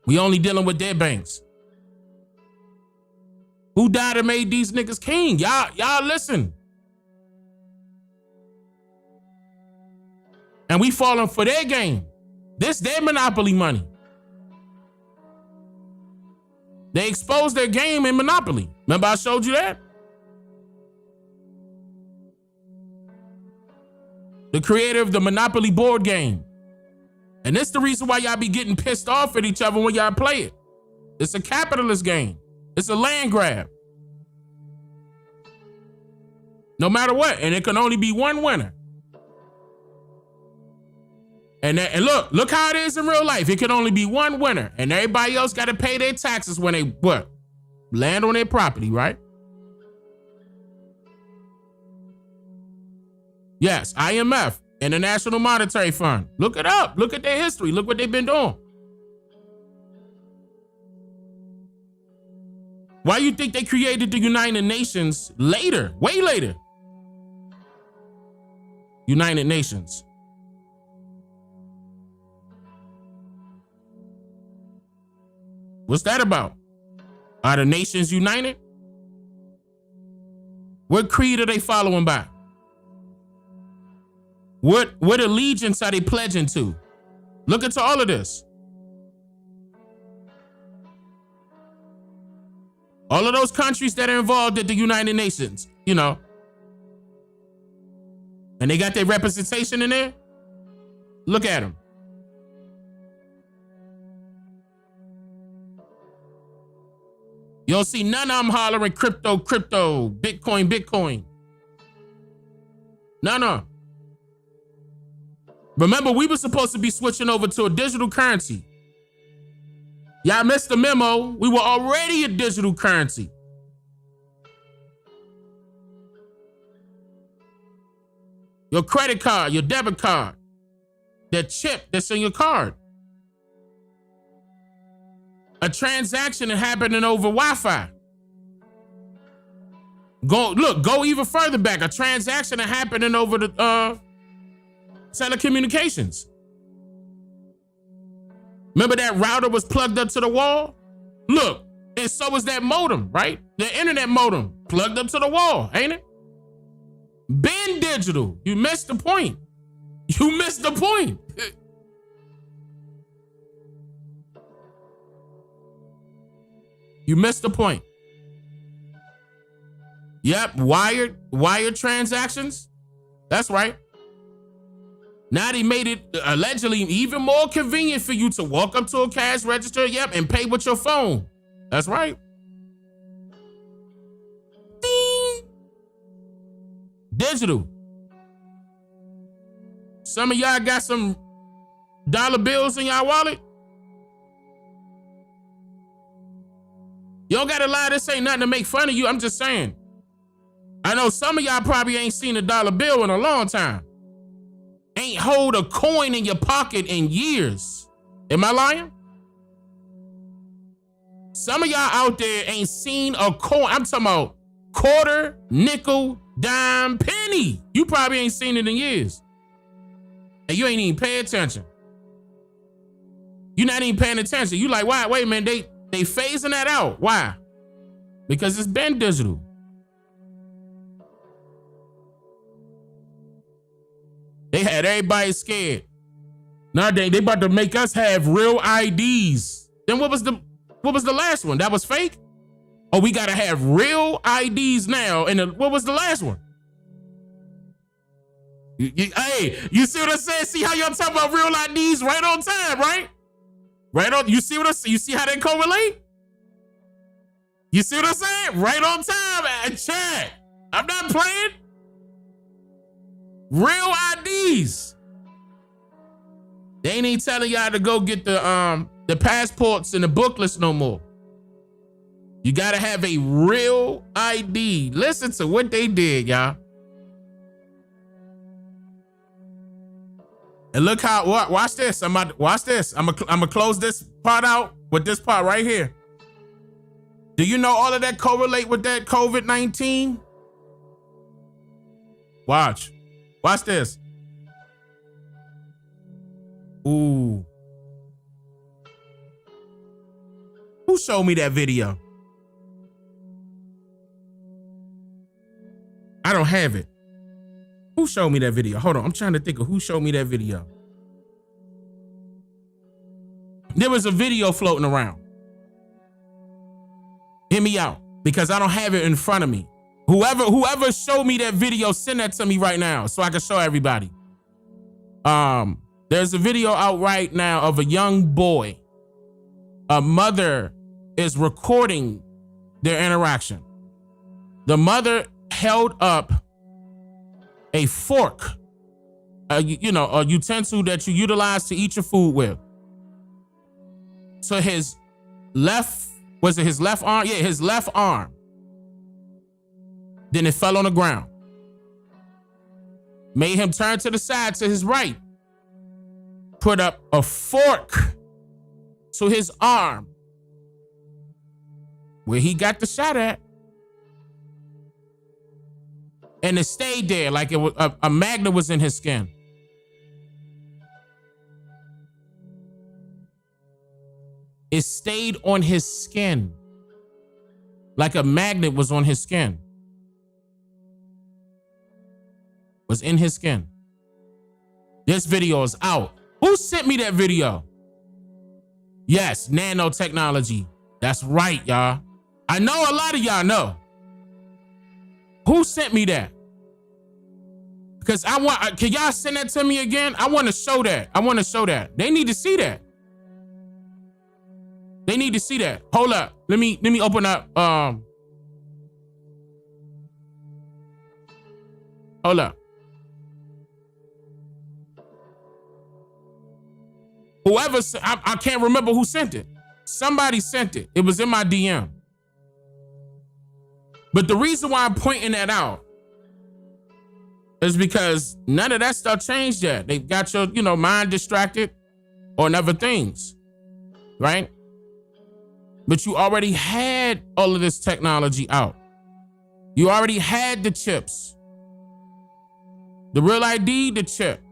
We only dealing with their banks. Who died and made these niggas king? Y'all listen. And we falling for their game. This their monopoly money. They exposed their game in Monopoly. Remember I showed you that? The creator of the Monopoly board game. And this the reason why y'all be getting pissed off at each other when y'all play it. It's a capitalist game. It's a land grab. No matter what. And it can only be one winner. And look how it is in real life. It can only be one winner. And everybody else got to pay their taxes when they what? Land on their property, right? Yes, IMF, International Monetary Fund. Look it up. Look at their history. Look what they've been doing. Why you think they created the United Nations later? Way later. United Nations. What's that about? Are the nations united? What creed are they following by? What allegiance are they pledging to? Look into all of this. All of those countries that are involved at the United Nations, you know. And they got their representation in there. Look at them. You don't see none of them hollering crypto, Bitcoin. No. Remember, we were supposed to be switching over to a digital currency. Y'all missed the memo. We were already a digital currency. Your credit card, your debit card, that chip that's in your card. A transaction happening over Wi-Fi. Go even further back. A transaction happening over the telecommunications. Remember that router was plugged up to the wall? Look, and so was that modem, right? The internet modem plugged up to the wall, ain't it? Been digital. You missed the point. You missed the point. You missed the point. Yep, wired transactions. That's right. Now they made it allegedly even more convenient for you to walk up to a cash register, yep, and pay with your phone. That's right. Ding. Digital. Some of y'all got some dollar bills in y'all wallet. You don't gotta lie, this ain't nothing to make fun of you. I'm just saying. I know some of y'all probably ain't seen a dollar bill in a long time. Ain't hold a coin in your pocket in years. Am I lying? Some of y'all out there ain't seen a coin. I'm talking about quarter, nickel, dime, penny. You probably ain't seen it in years. And you ain't even pay attention. You're not even paying attention. You like, why? Wait a minute, they phasing that out. Why? Because it's been digital. They had everybody scared. Now they about to make us have real IDs. Then what was the last one? That was fake? Oh, we gotta have real IDs now. And what was the last one? Hey, you see what I said? See how y'all talking about real IDs right on time, right? Right on. You see what I see? You see how they correlate? You see what I'm saying? Right on time, chat. I'm not playing. Real IDs. They ain't telling y'all to go get the passports and the booklets no more. You gotta have a real ID. Listen to what they did, y'all. And look how, watch this. Watch this. I'm gonna close this part out with this part right here. Do you know all of that correlate with that COVID-19? Watch this. Ooh. Who showed me that video? I don't have it. Who showed me that video? Hold on, I'm trying to think of who showed me that video. There was a video floating around. Hear me out, because I don't have it in front of me. Whoever showed me that video, send that to me right now so I can show everybody. There's a video out right now of a young boy. A mother is recording their interaction. The mother held up a fork, a utensil that you utilize to eat your food with. So his left arm? Yeah, his left arm. Then it fell on the ground. Made him turn to the side to his right. Put up a fork to his arm where he got the shot at. And it stayed there like it was a magnet was in his skin. It stayed on his skin like a magnet was on his skin. Was in his skin. This video is out. Who sent me that video? Yes, nanotechnology. That's right, y'all. I know a lot of y'all know. Who sent me that? Because can y'all send that to me again? I want to show that. They need to see that. They need to see that. Hold up. Let me open up. Hold up. Whoever, I can't remember who sent it. Somebody sent it. It was in my DM. But the reason why I'm pointing that out is because none of that stuff changed yet. They got your, mind distracted on other things, right? But you already had all of this technology out. You already had the chips. The Real ID, the chip.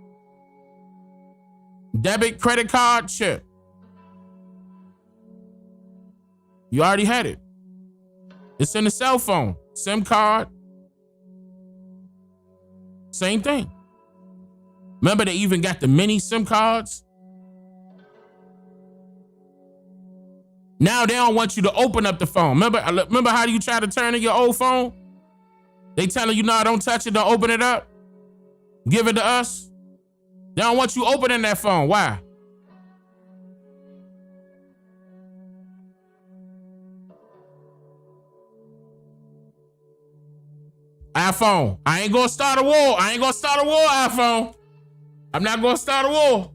Debit, credit card, chip. You already had it. It's in the cell phone, SIM card. Same thing. Remember they even got the mini SIM cards? Now they don't want you to open up the phone. Remember how you try to turn in your old phone? They telling you, no, don't touch it, don't open it up. Give it to us. They don't want you opening that phone. Why? iPhone. I ain't gonna start a war. iPhone. I'm not gonna start a war.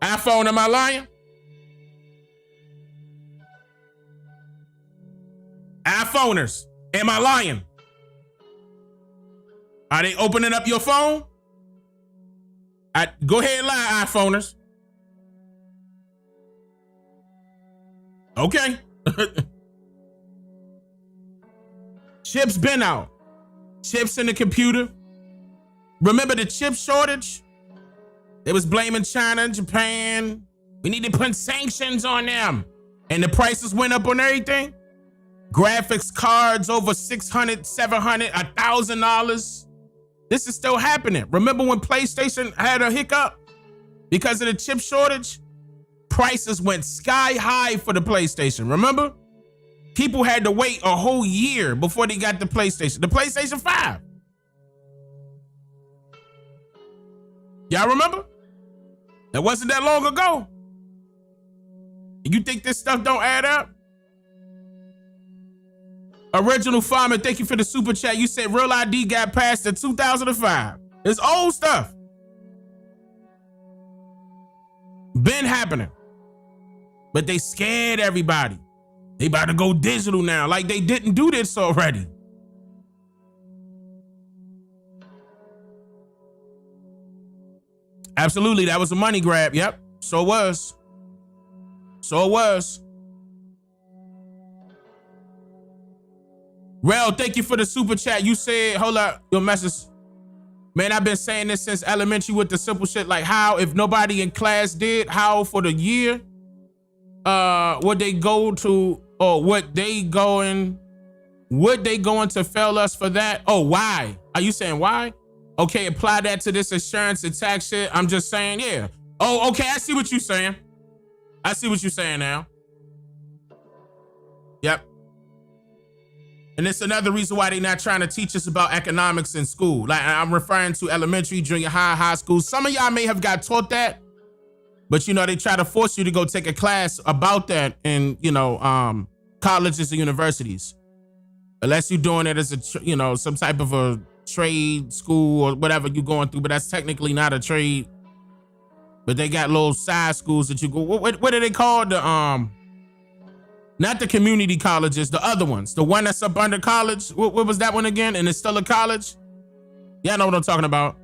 iPhone, am I lying? iPhoners, am I lying? Are they opening up your phone? Go ahead and lie, iPhoners. Okay. Chips been out. Chips in the computer. Remember the chip shortage? They was blaming China and Japan. We need to put sanctions on them. And the prices went up on everything. Graphics cards over $600, $700, $1,000. This is still happening. Remember when PlayStation had a hiccup? Because of the chip shortage? Prices went sky high for the PlayStation, remember? People had to wait a whole year before they got the PlayStation 5. Y'all remember? That wasn't that long ago. You think this stuff don't add up? Original Farmer, thank you for the super chat. You said Real ID got passed in 2005. It's old stuff. Been happening. But they scared everybody. They about to go digital now, like they didn't do this already. Absolutely, that was a money grab. Yep, so it was. Rel, thank you for the super chat. You said, hold up, your message. Man, I've been saying this since elementary with the simple shit like how if nobody in class did, how for the year, would they go to, or would they going to fail us for that? Oh, why? Are you saying why? Okay, apply that to this insurance and tax shit. I'm just saying, yeah. Oh, okay, I see what you're saying. I see what you're saying now. Yep. And it's another reason why they're not trying to teach us about economics in school. Like I'm referring to elementary, junior high, high school. Some of y'all may have got taught that, but you know, they try to force you to go take a class about that in, you know, colleges and universities. Unless you're doing it as a, you know, some type of a trade school or whatever you're going through, but that's technically not a trade. But they got little side schools that you go, what are they called? The, not the community colleges, the other ones. The one that's up under college. What was that one again? And it's still a college? Yeah, I know what I'm talking about.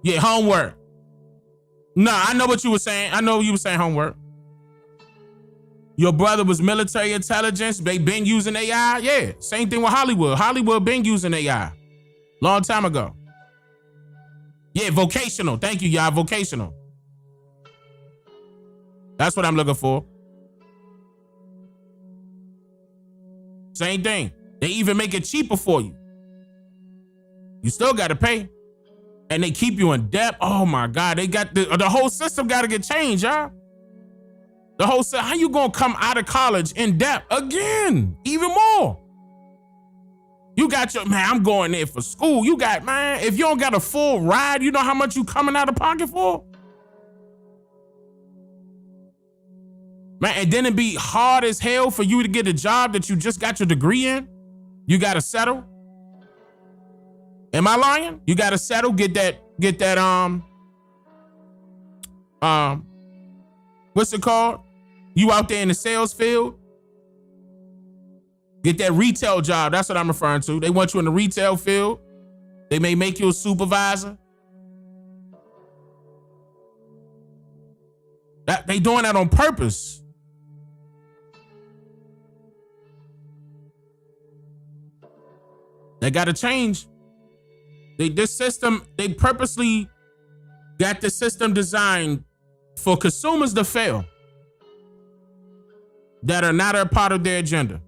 Yeah, homework. Nah, I know what you were saying. I know you were saying homework. Your brother was military intelligence. They been using AI. Yeah, same thing with Hollywood. Hollywood been using AI. Long time ago. Yeah, vocational. Thank you, y'all. Vocational. That's what I'm looking for. Same thing. They even make it cheaper for you. You still got to pay. And they keep you in debt. Oh my God. They got the whole system got to get changed, y'all. The whole system. How you going to come out of college in debt again? Even more. You got your, man, I'm going there for school. You got, man, if you don't got a full ride, you know how much you coming out of pocket for? Man, and then it'd be hard as hell for you to get a job that you just got your degree in. You got to settle. Am I lying? You got to settle, get that, what's it called? You out there in the sales field. Get that retail job. That's what I'm referring to. They want you in the retail field. They may make you a supervisor. They doing that on purpose. They got to change. This system, they purposely got the system designed for consumers to fail that are not a part of their agenda.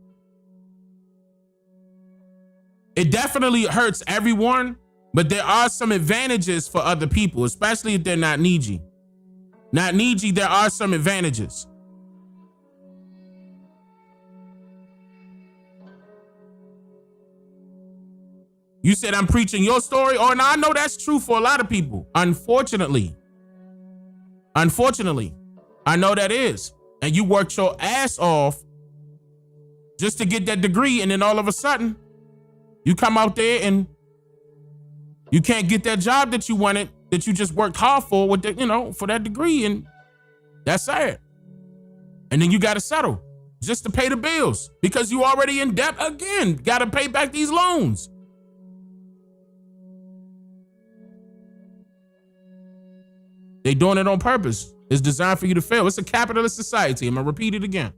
It definitely hurts everyone, but there are some advantages for other people, especially if they're not needy. Not needy, there are some advantages. You said I'm preaching your story? Oh, no, I know that's true for a lot of people. Unfortunately, I know that is. And you worked your ass off just to get that degree, and then all of a sudden, you come out there and you can't get that job that you wanted, that you just worked hard for with the, you know, for that degree, and that's sad. And then you got to settle just to pay the bills because you already in debt again. Got to pay back these loans. They doing it on purpose. It's designed for you to fail. It's a capitalist society. I'm gonna repeat it again.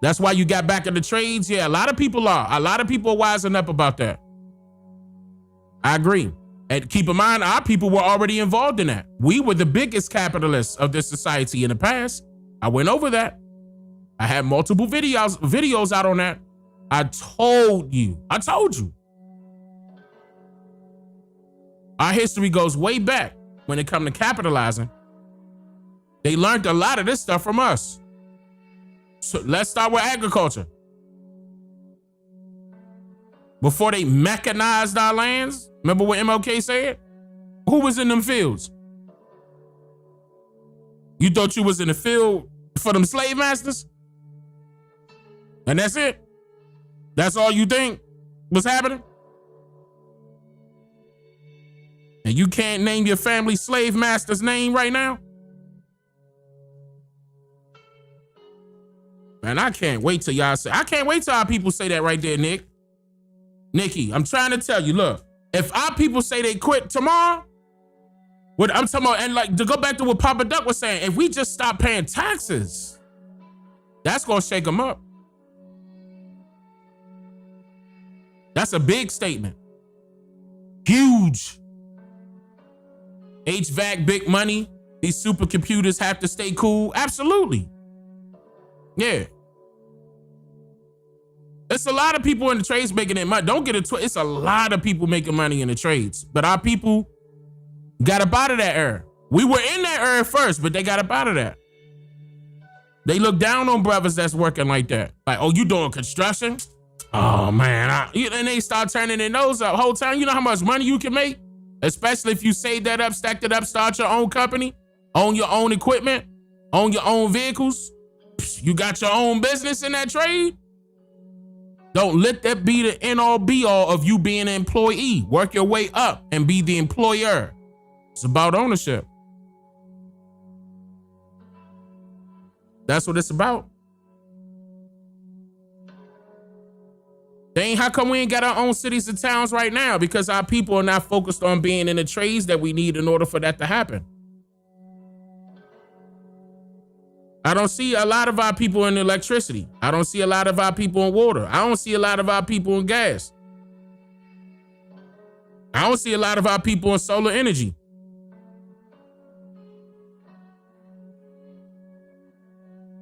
That's why you got back in the trades. Yeah, a lot of people are. A lot of people are wising up about that. I agree. And keep in mind, our people were already involved in that. We were the biggest capitalists of this society in the past. I went over that. I had multiple videos out on that. I told you. Our history goes way back when it comes to capitalizing. They learned a lot of this stuff from us. So let's start with agriculture. Before they mechanized our lands, remember what MLK said? Who was in them fields? You thought you was in the field for them slave masters? And that's it? That's all you think was happening? And you can't name your family slave master's name right now? Man, I can't wait till y'all say, I can't wait till our people say that right there, Nikki, I'm trying to tell you, look, if our people say they quit tomorrow, what I'm talking about, and like to go back to what Papa Duck was saying, if we just stop paying taxes, that's gonna shake them up. That's a big statement. Huge. HVAC, big money. These supercomputers have to stay cool. Absolutely. Yeah. It's a lot of people in the trades making it money. Don't get it twisted. It's a lot of people making money in the trades. But our people got up out of that era. We were in that era first, but they got up out of that. They look down on brothers that's working like that. Like, oh, you doing construction? Oh, man. And they start turning their nose up. Whole time, you know how much money you can make? Especially if you save that up, stack it up, start your own company, own your own equipment, own your own vehicles. You got your own business in that trade. Don't let that be the end all be all of you being an employee. Work your way up and be the employer. It's about ownership. That's what it's about. Dang, how come we ain't got our own cities and towns right now? Because our people are not focused on being in the trades that we need in order for that to happen. I don't see a lot of our people in electricity. I don't see a lot of our people in water. I don't see a lot of our people in gas. I don't see a lot of our people in solar energy.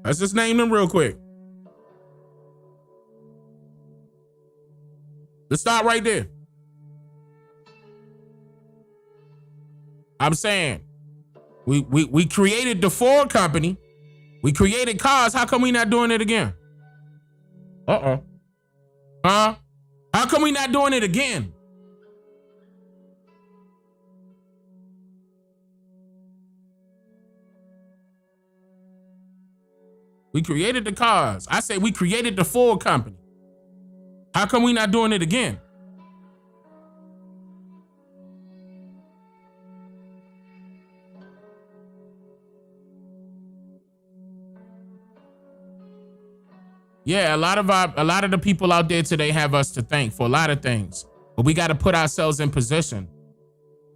Let's just name them real quick. Let's start right there. I'm saying we created the Ford company. We created cars. How come we not doing it again? Huh? How come we not doing it again? We created the cars. I say we created the Ford company. How come we not doing it again? Yeah, a lot of the people out there today have us to thank for a lot of things, but we got to put ourselves in position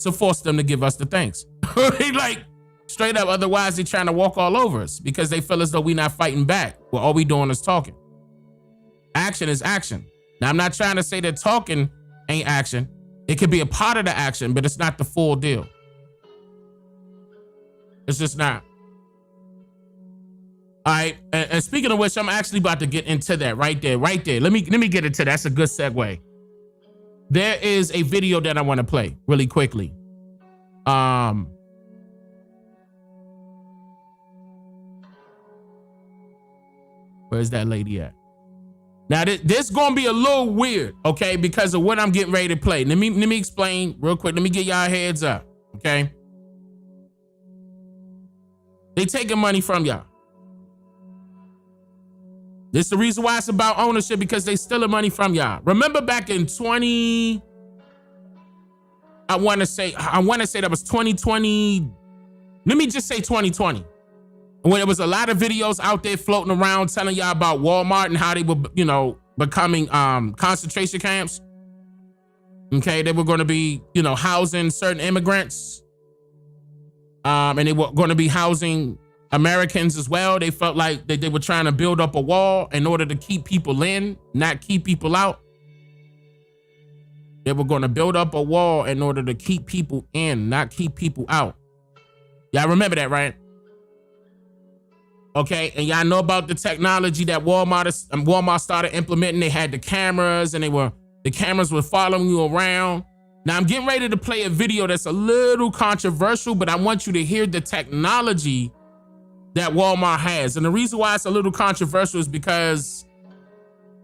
to force them to give us the thanks. Like straight up, otherwise they're trying to walk all over us because they feel as though we're not fighting back. Well, all we doing is talking. Action is action. Now, I'm not trying to say that talking ain't action. It could be a part of the action, but it's not the full deal. It's just not. All right, and speaking of which, I'm actually about to get into that right there. Let me get into that. That's a good segue. There is a video that I want to play really quickly. Where's that lady at? Now this gonna be a little weird, okay, because of what I'm getting ready to play. Let me explain real quick. Let me get y'all heads up, okay? They taking money from y'all. This is the reason why it's about ownership, because they stealing money from y'all. Remember back in I want to say that was 2020. Let me just say 2020. When there was a lot of videos out there floating around telling y'all about Walmart and how they were, becoming concentration camps. Okay, they were going to be, housing certain immigrants. And they were going to be housing Americans as well. They felt like they were trying to build up a wall in order to keep people in, not keep people out. They were going to build up a wall in order to keep people in, not keep people out. Y'all remember that, right? Okay, and y'all know about the technology that Walmart started implementing. They had the cameras, and the cameras were following you around. Now I'm getting ready to play a video that's a little controversial, but I want you to hear the technology that Walmart has. And the reason why it's a little controversial is because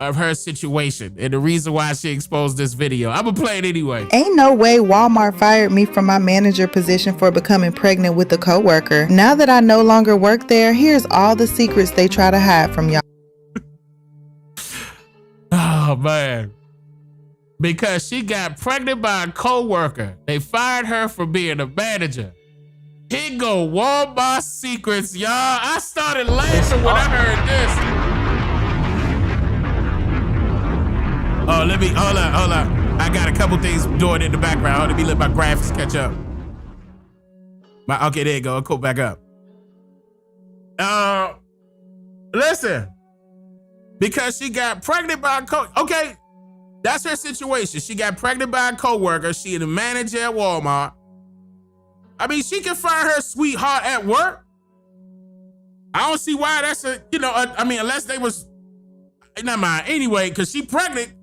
of her situation and the reason why she exposed this video. I'm gonna play it anyway. Ain't no way Walmart fired me from my manager position for becoming pregnant with a coworker. Now that I no longer work there, here's all the secrets they try to hide from y'all. Oh man. Because she got pregnant by a coworker. They fired her for being a manager. Here go Walmart secrets, y'all. I started laughing when I heard this. Oh, hold up. I got a couple things doing in the background. Let me let my graphics catch up. Okay, there you go. I'll go back up. Listen. Because she got pregnant by a coach. Okay. That's her situation. She got pregnant by a coworker. She the manager at Walmart. I mean, she can find her sweetheart at work. I don't see why that's I mean, unless they was, never mind. Anyway, because she pregnant,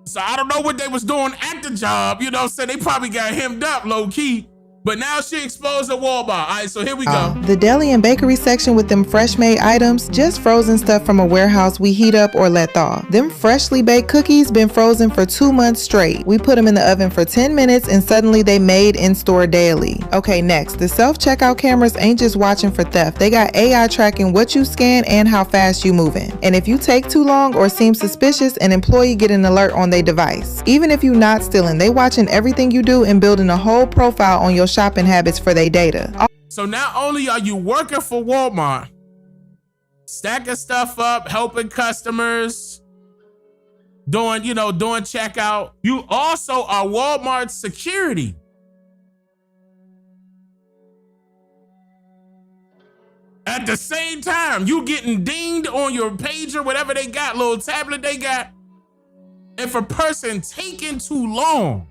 So I don't know what they was doing at the job, so they probably got hemmed up low key. But now she exposed at Walmart. All right, so here we go. The deli and bakery section with them fresh made items, just frozen stuff from a warehouse we heat up or let thaw. Them freshly baked cookies been frozen for 2 months straight. We put them in the oven for 10 minutes and suddenly they made in store daily. Okay, next, the self-checkout cameras ain't just watching for theft. They got AI tracking what you scan and how fast you moving. And if you take too long or seem suspicious, an employee get an alert on their device. Even if you not stealing, they watching everything you do and building a whole profile on your shopping habits for their data. So not only are you working for Walmart, stacking stuff up, helping customers, doing checkout, you also are Walmart's security. At the same time, you getting dinged on your pager, whatever they got, little tablet they got. If a person taking too long,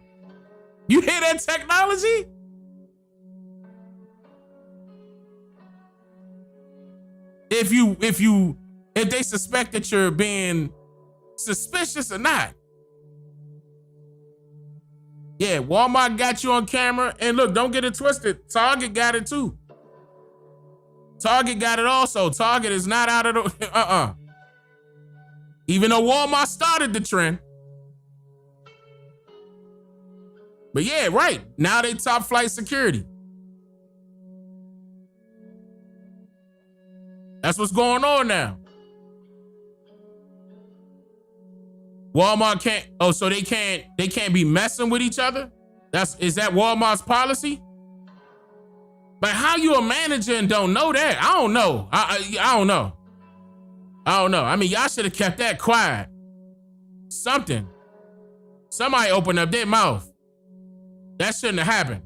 you hear that technology? If they suspect that you're being suspicious or not. Yeah, Walmart got you on camera. And look, don't get it twisted. Target got it too. Target got it also. Target is not out of the, Even though Walmart started the trend. But yeah, right. Now they top flight security. That's what's going on now. Walmart can't, so they can't be messing with each other? Is that Walmart's policy? But how you a manager and don't know that? I don't know. I don't know. I don't know. I mean, y'all should have kept that quiet. Something. Somebody open up their mouth. That shouldn't have happened.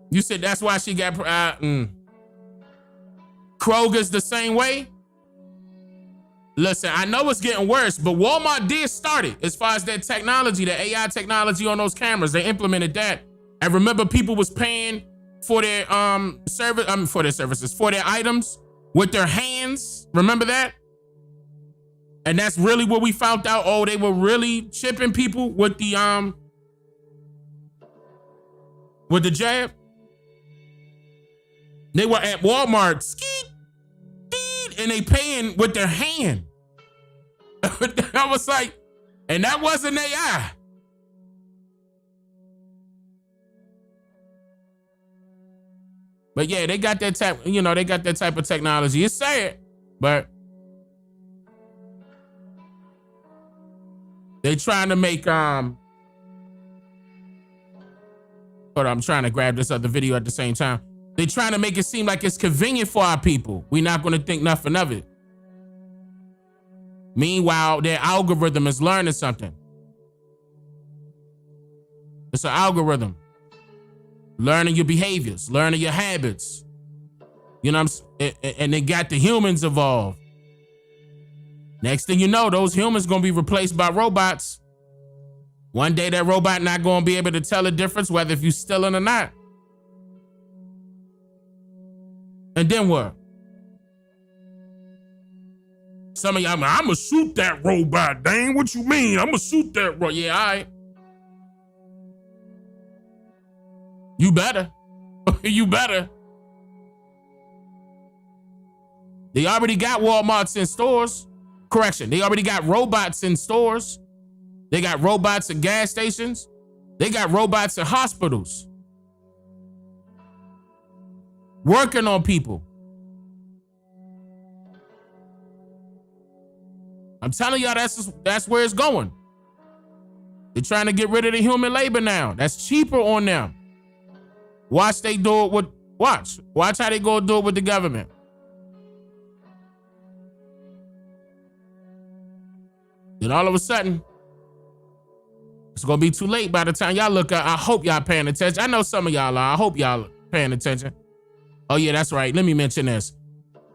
You said that's why she got Kroger's the same way? Listen, I know it's getting worse, but Walmart did start it as far as that technology, the AI technology on those cameras. They implemented that. And remember, people was paying for their services, for their items with their hands. Remember that? And that's really what we found out. Oh, they were really chipping people with the jab. They were at Walmart, and they paying with their hand. I was like, and that wasn't AI. But yeah, they got that type, they got that type of technology. It's sad, but they trying to make hold on, I'm trying to grab this other video at the same time. They trying to make it seem like it's convenient for our people. We're not going to think nothing of it. Meanwhile, their algorithm is learning something. It's an algorithm. Learning your behaviors, learning your habits. You know what I'm saying? And they got the humans involved. Next thing you know, those humans going to be replaced by robots. One day that robot not going to be able to tell the difference whether if you stealing or not. And then what? Some of y'all, I'm going to shoot that robot, Dane. What you mean? I'm going to shoot that robot. Yeah, all right. You better. You better. They already got Walmarts in stores. Correction, they already got robots in stores. They got robots at gas stations. They got robots in hospitals. Working on people. I'm telling y'all, that's where it's going. They're trying to get rid of the human labor now. That's cheaper on them. Watch they do it with, watch how they go do it with the government. Then all of a sudden, it's gonna be too late by the time y'all look up. I hope y'all paying attention. I know some of y'all are. I hope y'all paying attention. Oh yeah, that's right. Let me mention this.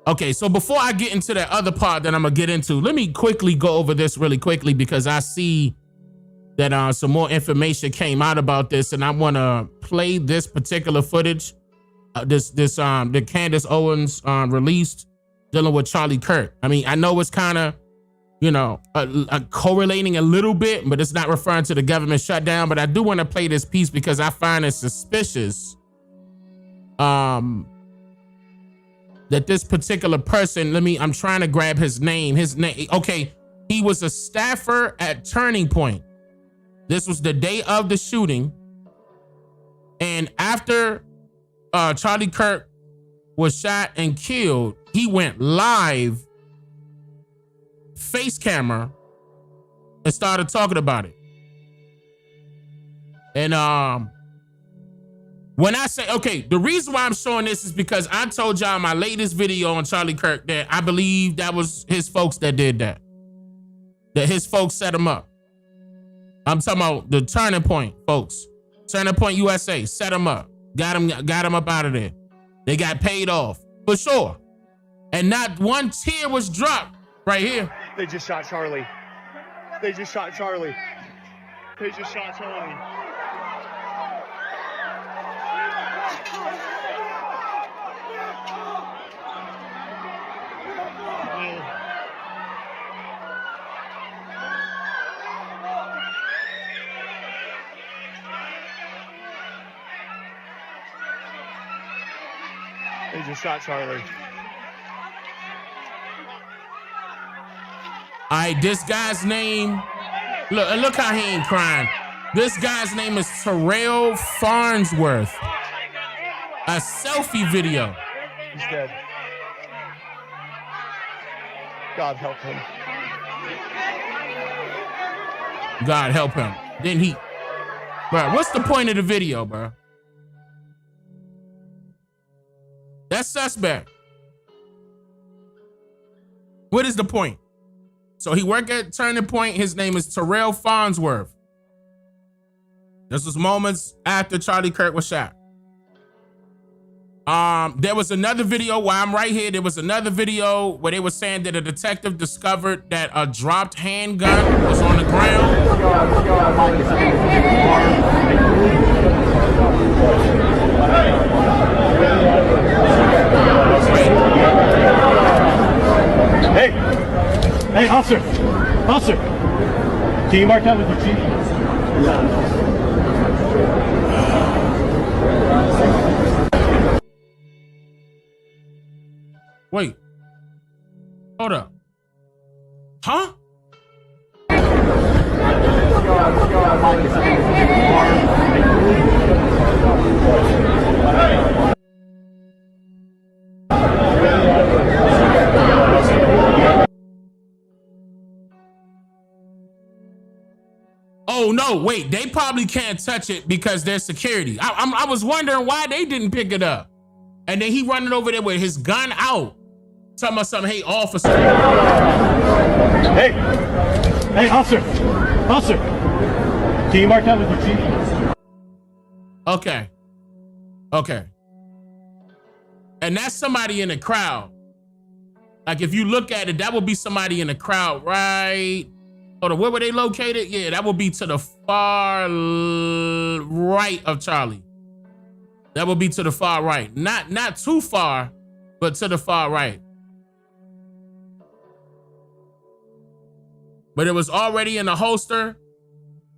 Okay, so before I get into that other part that I'm gonna get into, let me quickly go over this really quickly because I see that some more information came out about this, and I want to play this particular footage. That Candace Owens released dealing with Charlie Kirk. I mean, I know it's kind of, correlating a little bit, but it's not referring to the government shutdown. But I do want to play this piece because I find it suspicious that this particular person, I'm trying to grab his name. Okay, he was a staffer at Turning Point. This was the day of the shooting. And after Charlie Kirk was shot and killed, he went live, face camera, and started talking about it. And when I say, okay, the reason why I'm showing this is because I told y'all in my latest video on Charlie Kirk that I believe that was his folks that did that. That his folks set him up. I'm talking about the Turning Point folks. Turning Point USA set him up. Got him up out of there. They got paid off, for sure. And not one tear was dropped right here. They just shot Charlie. They just shot Charlie. They just shot Charlie. They just shot Charlie. All right, this guy's name, look how he ain't crying. This guy's name is Terrell Farnsworth. A selfie video. He's dead. God help him. God help him. Then bro, what's the point of the video, bro? That's suspect. What is the point? So he worked at Turning Point. His name is Terrell Farnsworth. This was moments after Charlie Kirk was shot. There was another video while I'm right here. There was another video where they were saying that a detective discovered that a dropped handgun was on the ground. Hey, officer, can you mark that with your chief? Wait, hold up, huh? Oh no, wait, they probably can't touch it because there's security. I was wondering why they didn't pick it up. And then he running over there with his gun out. Talking about something, hey, officer. Hey, officer, can you mark that with your chief? Okay. And that's somebody in the crowd. Like if you look at it, that would be somebody in the crowd, right? Hold on, where were they located? Yeah, that would be to the far right of Charlie. That would be to the far right. Not too far, but to the far right. But it was already in the holster.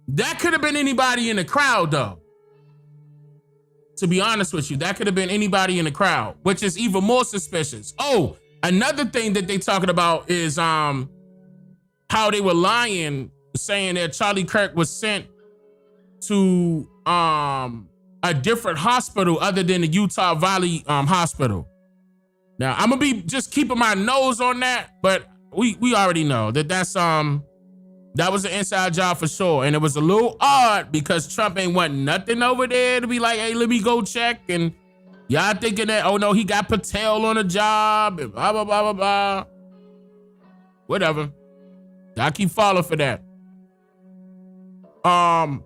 That could have been anybody in the crowd, though. To be honest with you, that could have been anybody in the crowd, which is even more suspicious. Oh, another thing that they talking about is how they were lying, saying that Charlie Kirk was sent to a different hospital other than the Utah Valley Hospital. Now, I'm gonna be just keeping my nose on that, but we already know that that was an inside job for sure. And it was a little odd because Trump ain't want nothing over there to be like, hey, let me go check. And y'all thinking that, oh no, he got Patel on a job and blah, blah, blah, blah, blah. Whatever. I keep falling for that. But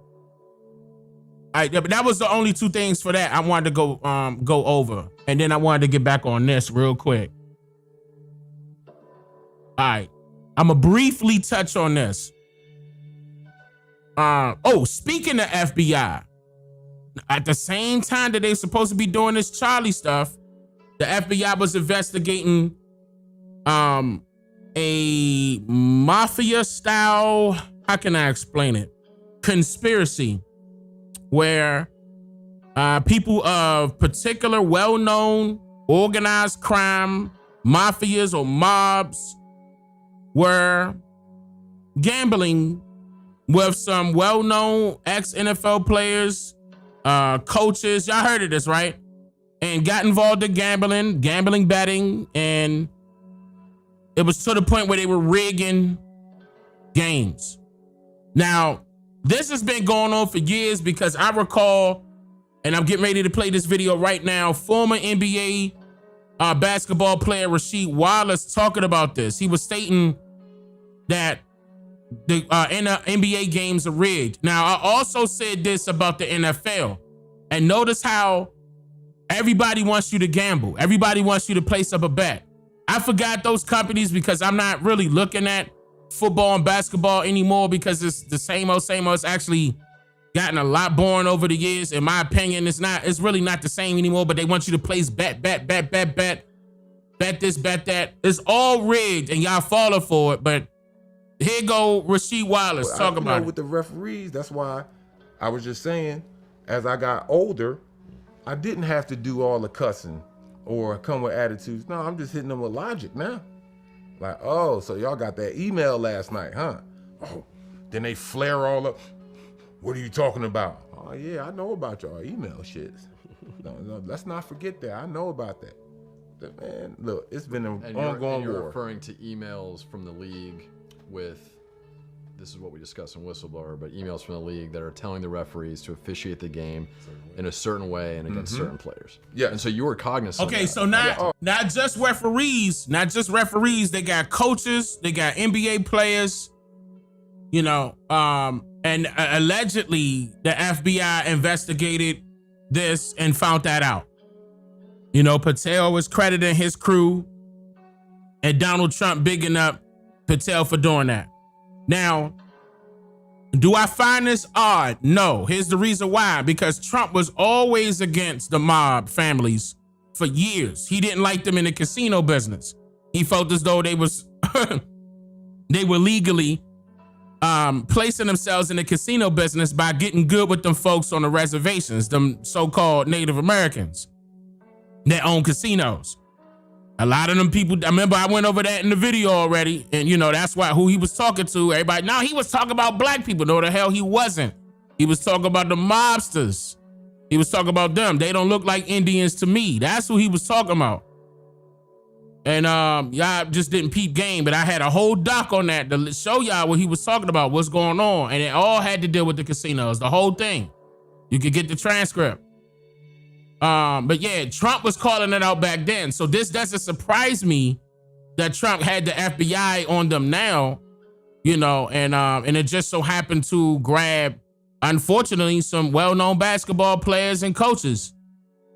that was the only two things for that I wanted to go over. And then I wanted to get back on this real quick. All right. I'm going to briefly touch on this. Speaking of FBI, at the same time that they're supposed to be doing this Charlie stuff, the FBI was investigating a mafia style, how can I explain it? Conspiracy where people of particular well-known organized crime, mafias or mobs were gambling with some well-known ex-NFL players, coaches. Y'all heard of this, right? And got involved in gambling betting, and it was to the point where they were rigging games. Now, this has been going on for years because I recall, and I'm getting ready to play this video right now, former NBA basketball player Rasheed Wallace talking about this. He was stating that the NBA games are rigged. Now, I also said this about the NFL, and notice how everybody wants you to gamble. Everybody wants you to place up a bet. I forgot those companies because I'm not really looking at football and basketball anymore because it's the same old, same old. It's actually gotten a lot boring over the years. In my opinion, it's really not the same anymore, but they want you to place bet this, bet that. It's all rigged and y'all falling for it, but here go Rasheed Wallace talking about it. With the referees, that's why I was just saying, as I got older, I didn't have to do all the cussing or come with attitudes. No, I'm just hitting them with logic now. Like, oh, so y'all got that email last night, huh? Oh, then they flare all up. What are you talking about? Oh, yeah, I know about y'all email shits. No, let's not forget that. I know about that. Man, look, it's been an ongoing you're war. Referring to emails from the league with, this is what we discussed in Whistleblower, but emails from the league that are telling the referees to officiate the game in a certain way and against certain players. Yeah. And so you were cognizant Okay, of that. so not just referees, they got coaches, they got NBA players, you know, and allegedly the FBI investigated this and found that out. You know, Patel was crediting his crew and Donald Trump bigging up Patel for doing that. Now, do I find this odd? No. Here's the reason why. Because Trump was always against the mob families for years. He didn't like them in the casino business. He felt as though they were legally placing themselves in the casino business by getting good with them folks on the reservations, them so-called Native Americans that own casinos. A lot of them people, I remember I went over that in the video already, and you know, that's who he was talking to. Everybody, no, he was talking about black people. No, the hell he wasn't. He was talking about the mobsters. He was talking about them. They don't look like Indians to me. That's who he was talking about. And y'all just didn't peep game, but I had a whole doc on that to show y'all what he was talking about, what's going on. And it all had to deal with the casinos, the whole thing. You could get the transcript. But yeah, Trump was calling it out back then. So this doesn't surprise me that Trump had the FBI on them now, you know, and it just so happened to grab, unfortunately, some well-known basketball players and coaches.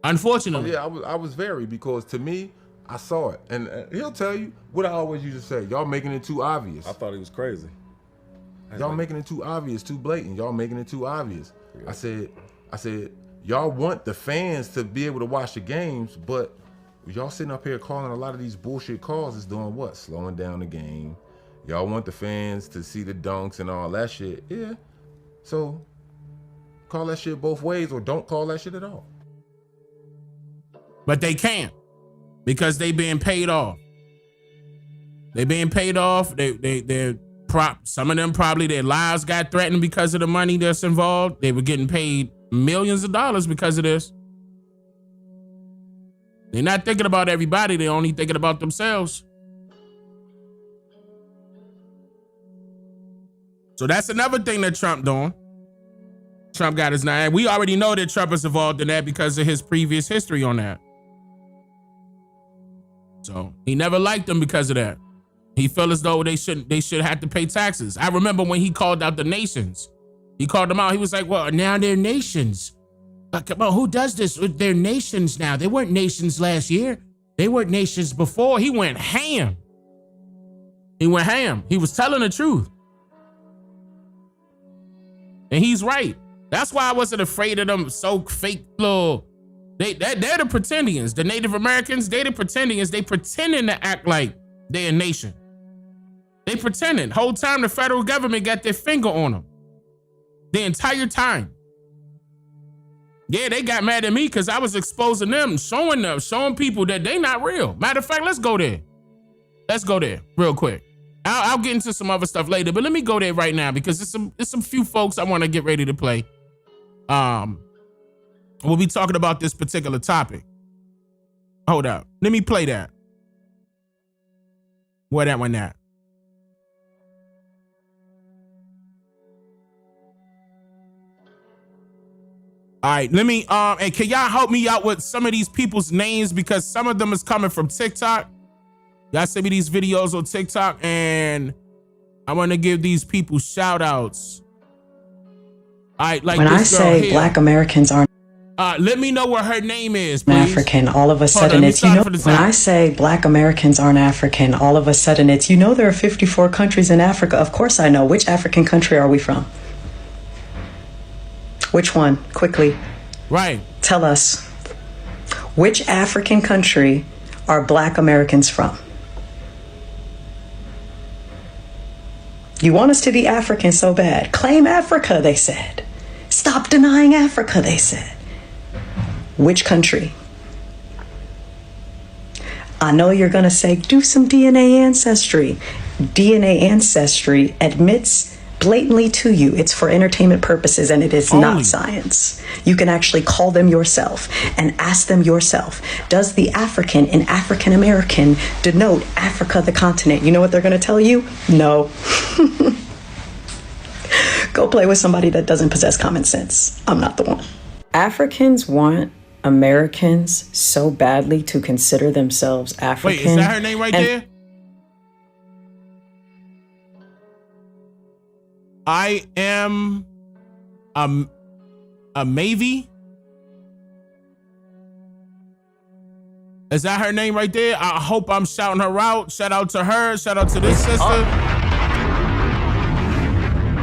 Unfortunately. Oh, yeah, I was very, because to me, I saw it. And he'll tell you what I always used to say, y'all making it too obvious. I thought he was crazy. Y'all making it too obvious, too blatant. Y'all making it too obvious. Yeah. I said, y'all want the fans to be able to watch the games, but y'all sitting up here calling a lot of these bullshit calls is doing what? Slowing down the game. Y'all want the fans to see the dunks and all that shit. Yeah. So call that shit both ways or don't call that shit at all. But they can't because they being paid off. They being paid off. Some of them probably their lives got threatened because of the money that's involved. They were getting paid millions of dollars because of this. They're not thinking about everybody. They're only thinking about themselves. So that's another thing that Trump doing. Trump got his name. We already know that Trump is involved in that because of his previous history on that. So he never liked them because of that. He felt as though they should have to pay taxes. I remember when he called out the nations. He called them out. He was like, well, now they're nations. Come on, who does this? They're nations now. They weren't nations last year. They weren't nations before. He went ham. He went ham. He was telling the truth. And he's right. That's why I wasn't afraid of them so fake little. They're the pretendians. The Native Americans, they're the pretendians. They pretending to act like they're a nation. They pretending. Whole time the federal government got their finger on them. The entire time. Yeah, they got mad at me because I was exposing them, showing people that they not real. Matter of fact, let's go there. Let's go there real quick. I'll get into some other stuff later, but let me go there right now because there's some few folks I want to get ready to play. We'll be talking about this particular topic. Hold up. Let me play that. Where that one at? All right, let me, and can y'all help me out with some of these people's names because some of them is coming from TikTok. Y'all send me these videos on TikTok and I want to give these people shout outs. All right, like when I this girl say here. Black Americans aren't Let me know what her name is, please. African, all of a sudden it's, you know, when I say Black Americans aren't African, all of a sudden it's, you know, there are 54 countries in Africa. Of course I know. Which African country are we from? Which one? Quickly. Right. Tell us. Which African country are Black Americans from? You want us to be African so bad. Claim Africa, they said. Stop denying Africa, they said. Which country? I know you're going to say, do some DNA ancestry. DNA ancestry admits blatantly to you it's for entertainment purposes and it is not science. You can actually call them yourself and ask them yourself, does the African in African American denote Africa the continent? You know what they're going to tell you? No. Go play with somebody that doesn't possess common sense. I'm not the one. Africans want Americans so badly to consider themselves African. Wait, is that her name right there? I am a Mavy. Is that her name right there? I hope I'm shouting her out. Shout out to her. Shout out to this sister.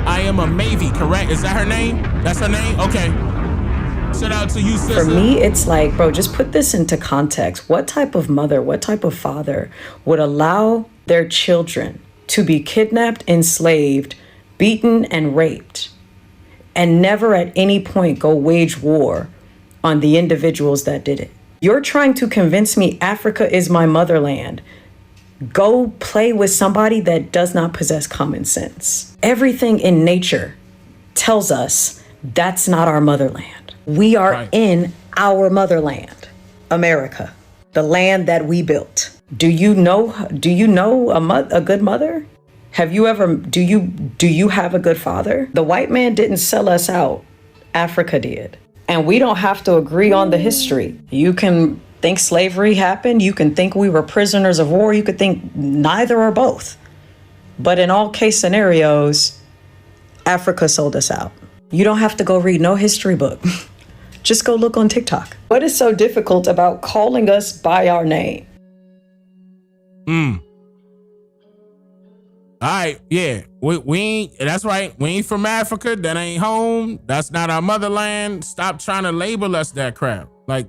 I am a Mavy, correct? Is that her name? That's her name? Okay. Shout out to you, sister. For me, it's like, bro, just put this into context. What type of mother, what type of father would allow their children to be kidnapped, enslaved, beaten and raped, and never at any point go wage war on the individuals that did it? You're trying to convince me Africa is my motherland. Go play with somebody that does not possess common sense. Everything in nature tells us that's not our motherland. We are in our motherland, America, the land that we built. Do you know a good mother? Have you ever, do you have a good father? The white man didn't sell us out. Africa did. And we don't have to agree on the history. You can think slavery happened. You can think we were prisoners of war. You could think neither or both. But in all case scenarios, Africa sold us out. You don't have to go read no history book. Just go look on TikTok. What is so difficult about calling us by our name? All right, yeah, we ain't, that's right. We ain't from Africa. That ain't home. That's not our motherland. Stop trying to label us that crap. Like,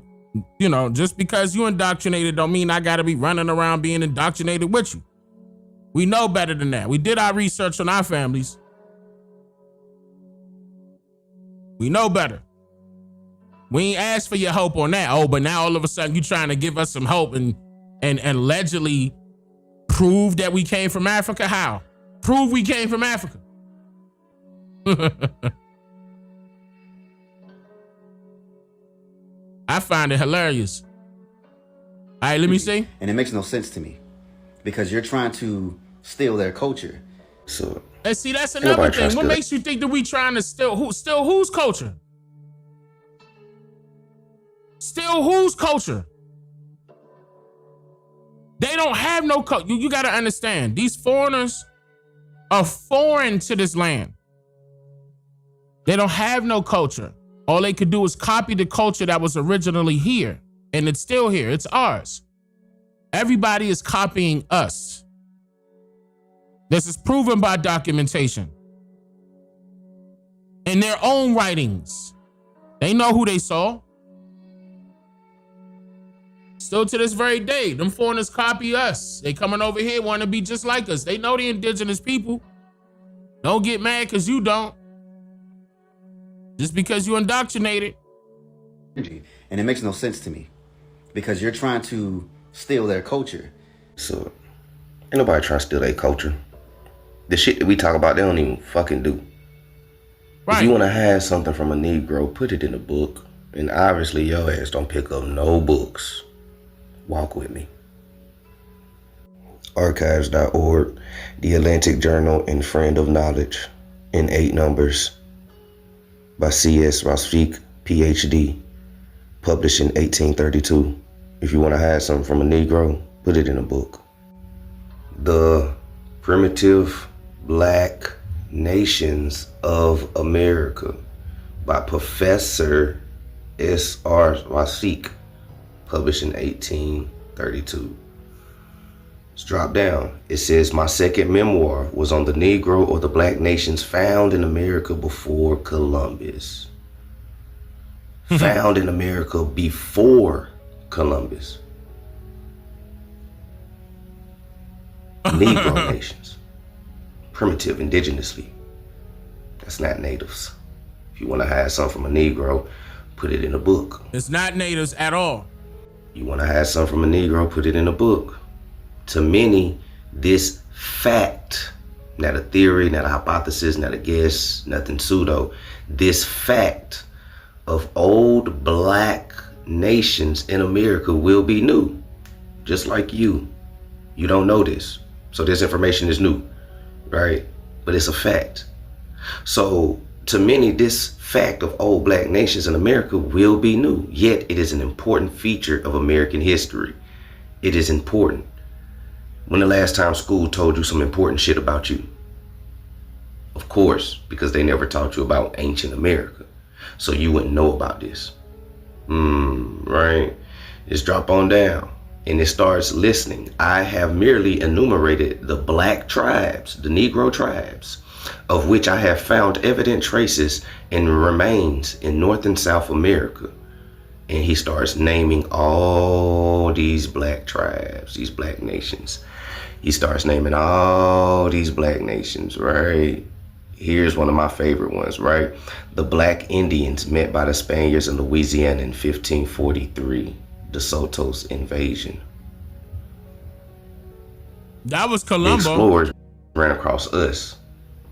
you know, just because you indoctrinated don't mean I gotta be running around being indoctrinated with you. We know better than that. We did our research on our families. We know better. We ain't asked for your help on that. Oh, but now all of a sudden you trying to give us some hope and allegedly prove that we came from Africa? How? Prove we came from Africa. I find it hilarious. All right, let me see. And it makes no sense to me because you're trying to steal their culture. So, and see, that's another thing. What makes you think that we trying to steal whose culture? Steal whose culture? They don't have no culture. You got to understand, these foreigners are foreign to this land. They don't have no culture. All they could do is copy the culture that was originally here, and it's still here. It's ours. Everybody is copying us. This is proven by documentation. In their own writings. They know who they saw. Still to this very day, them foreigners copy us. They coming over here want to be just like us. They know the indigenous people. Don't get mad because you don't. Just because you indoctrinated. And it makes no sense to me because you're trying to steal their culture. So, ain't nobody trying to steal their culture. The shit that we talk about, they don't even fucking do. Right. If you want to hide something from a Negro, put it in a book. And obviously, your ass don't pick up no books. Walk with me. Archives.org, The Atlantic Journal, and Friend of Knowledge, in 8 numbers, by C.S. Rosfique, Ph.D., published in 1832. If you want to hide something from a Negro, put it in a book. The Primitive Black Nations of America by Professor S.R. Rosfique, published in 1832. Let's drop down. It says, my second memoir was on the Negro or the Black nations found in America before Columbus. Found in America before Columbus. Negro nations. Primitive, indigenously. That's not natives. If you want to hide something from a Negro, put it in a book. It's not natives at all. You want to hide something from a Negro, put it in a book. To many, this fact, not a theory, not a hypothesis, not a guess, nothing pseudo, this fact of old black nations in America will be new. Just like you. You don't know this. So this information is new, right? But it's a fact. So to many, this fact of old black nations in America will be new. Yet it is an important feature of American history. It is important. When the last time school told you some important shit about you? Of course, because they never taught you about ancient America. So you wouldn't know about this. Right? Just drop on down. And it starts listening. I have merely enumerated the black tribes, the Negro tribes, of which I have found evident traces and remains in North and South America. And he starts naming all these black tribes, these black nations. He starts naming all these black nations, right? Here's one of my favorite ones, right? The Black Indians met by the Spaniards in Louisiana in 1543. De Soto's invasion. That was Columbo. The explorers ran across us,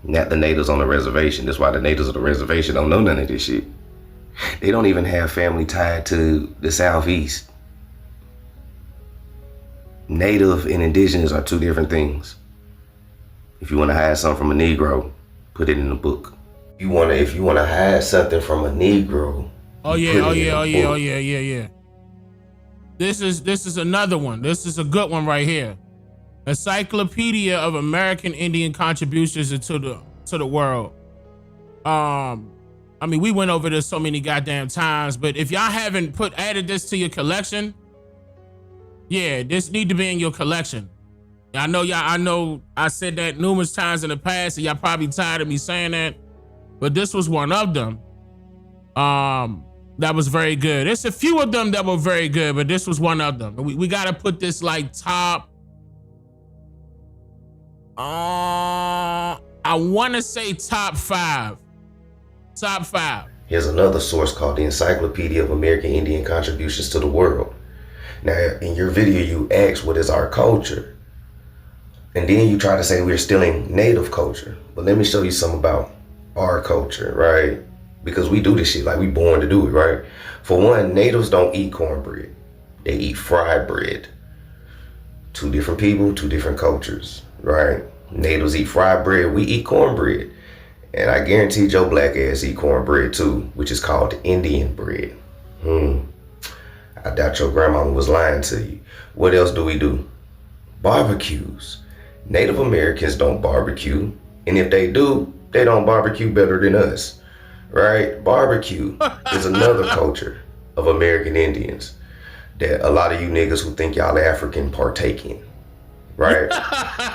not the natives on the reservation. That's why the natives of the reservation don't know none of this shit. They don't even have family tied to the Southeast. Native and indigenous are two different things. If you want to hide something from a Negro, put it in a book. If you want to hide something from a Negro, oh yeah. This is another one. This is a good one right here. Encyclopedia of American Indian Contributions to the world. I mean, we went over this so many goddamn times, but if y'all haven't added this to your collection, yeah, this need to be in your collection. I know I said that numerous times in the past, and y'all probably tired of me saying that, but this was one of them. That was very good. There's a few of them that were very good, but this was one of them. We got to put this like top. I want to say top 5. Top 5. Here's another source called the Encyclopedia of American Indian Contributions to the World. Now, in your video, you ask, what is our culture? And then you try to say we're stealing native culture. But let me show you something about our culture, right? Because we do this shit like we born to do it, right? For one, natives don't eat cornbread. They eat fried bread. 2 different people, 2 different cultures, right? Natives eat fried bread, we eat cornbread. And I guarantee your black ass eat cornbread too, which is called Indian bread. I doubt your grandmama was lying to you. What else do we do? Barbecues. Native Americans don't barbecue. And if they do, they don't barbecue better than us. Right? Barbecue is another culture of American Indians that a lot of you niggas who think y'all African partake in. right?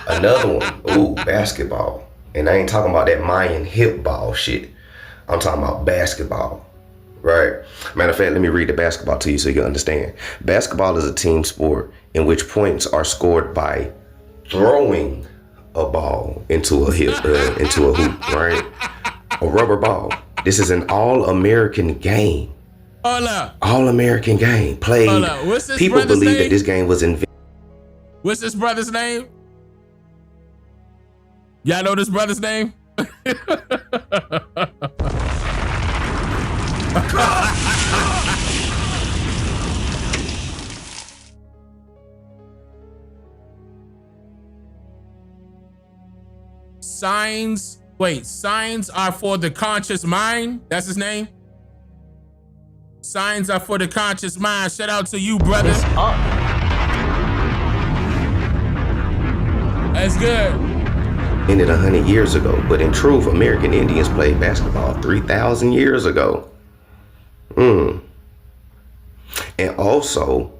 Another one, ooh, basketball. And I ain't talking about that Mayan hip ball shit. I'm talking about basketball, right? Matter of fact, let me read the basketball to you so you can understand. Basketball is a team sport in which points are scored by throwing a ball into a hoop, right? A rubber ball. This is an all-American game. Hold up. All-American game played. Hold up. What's this People brother's believe name? that this game was invented. What's this brother's name? Y'all know this brother's name? Signs are for the conscious mind. That's his name? Signs are for the conscious mind. Shout out to you, brother. That's good. Ended 100 years ago, but in truth, American Indians played basketball 3,000 years ago. And also,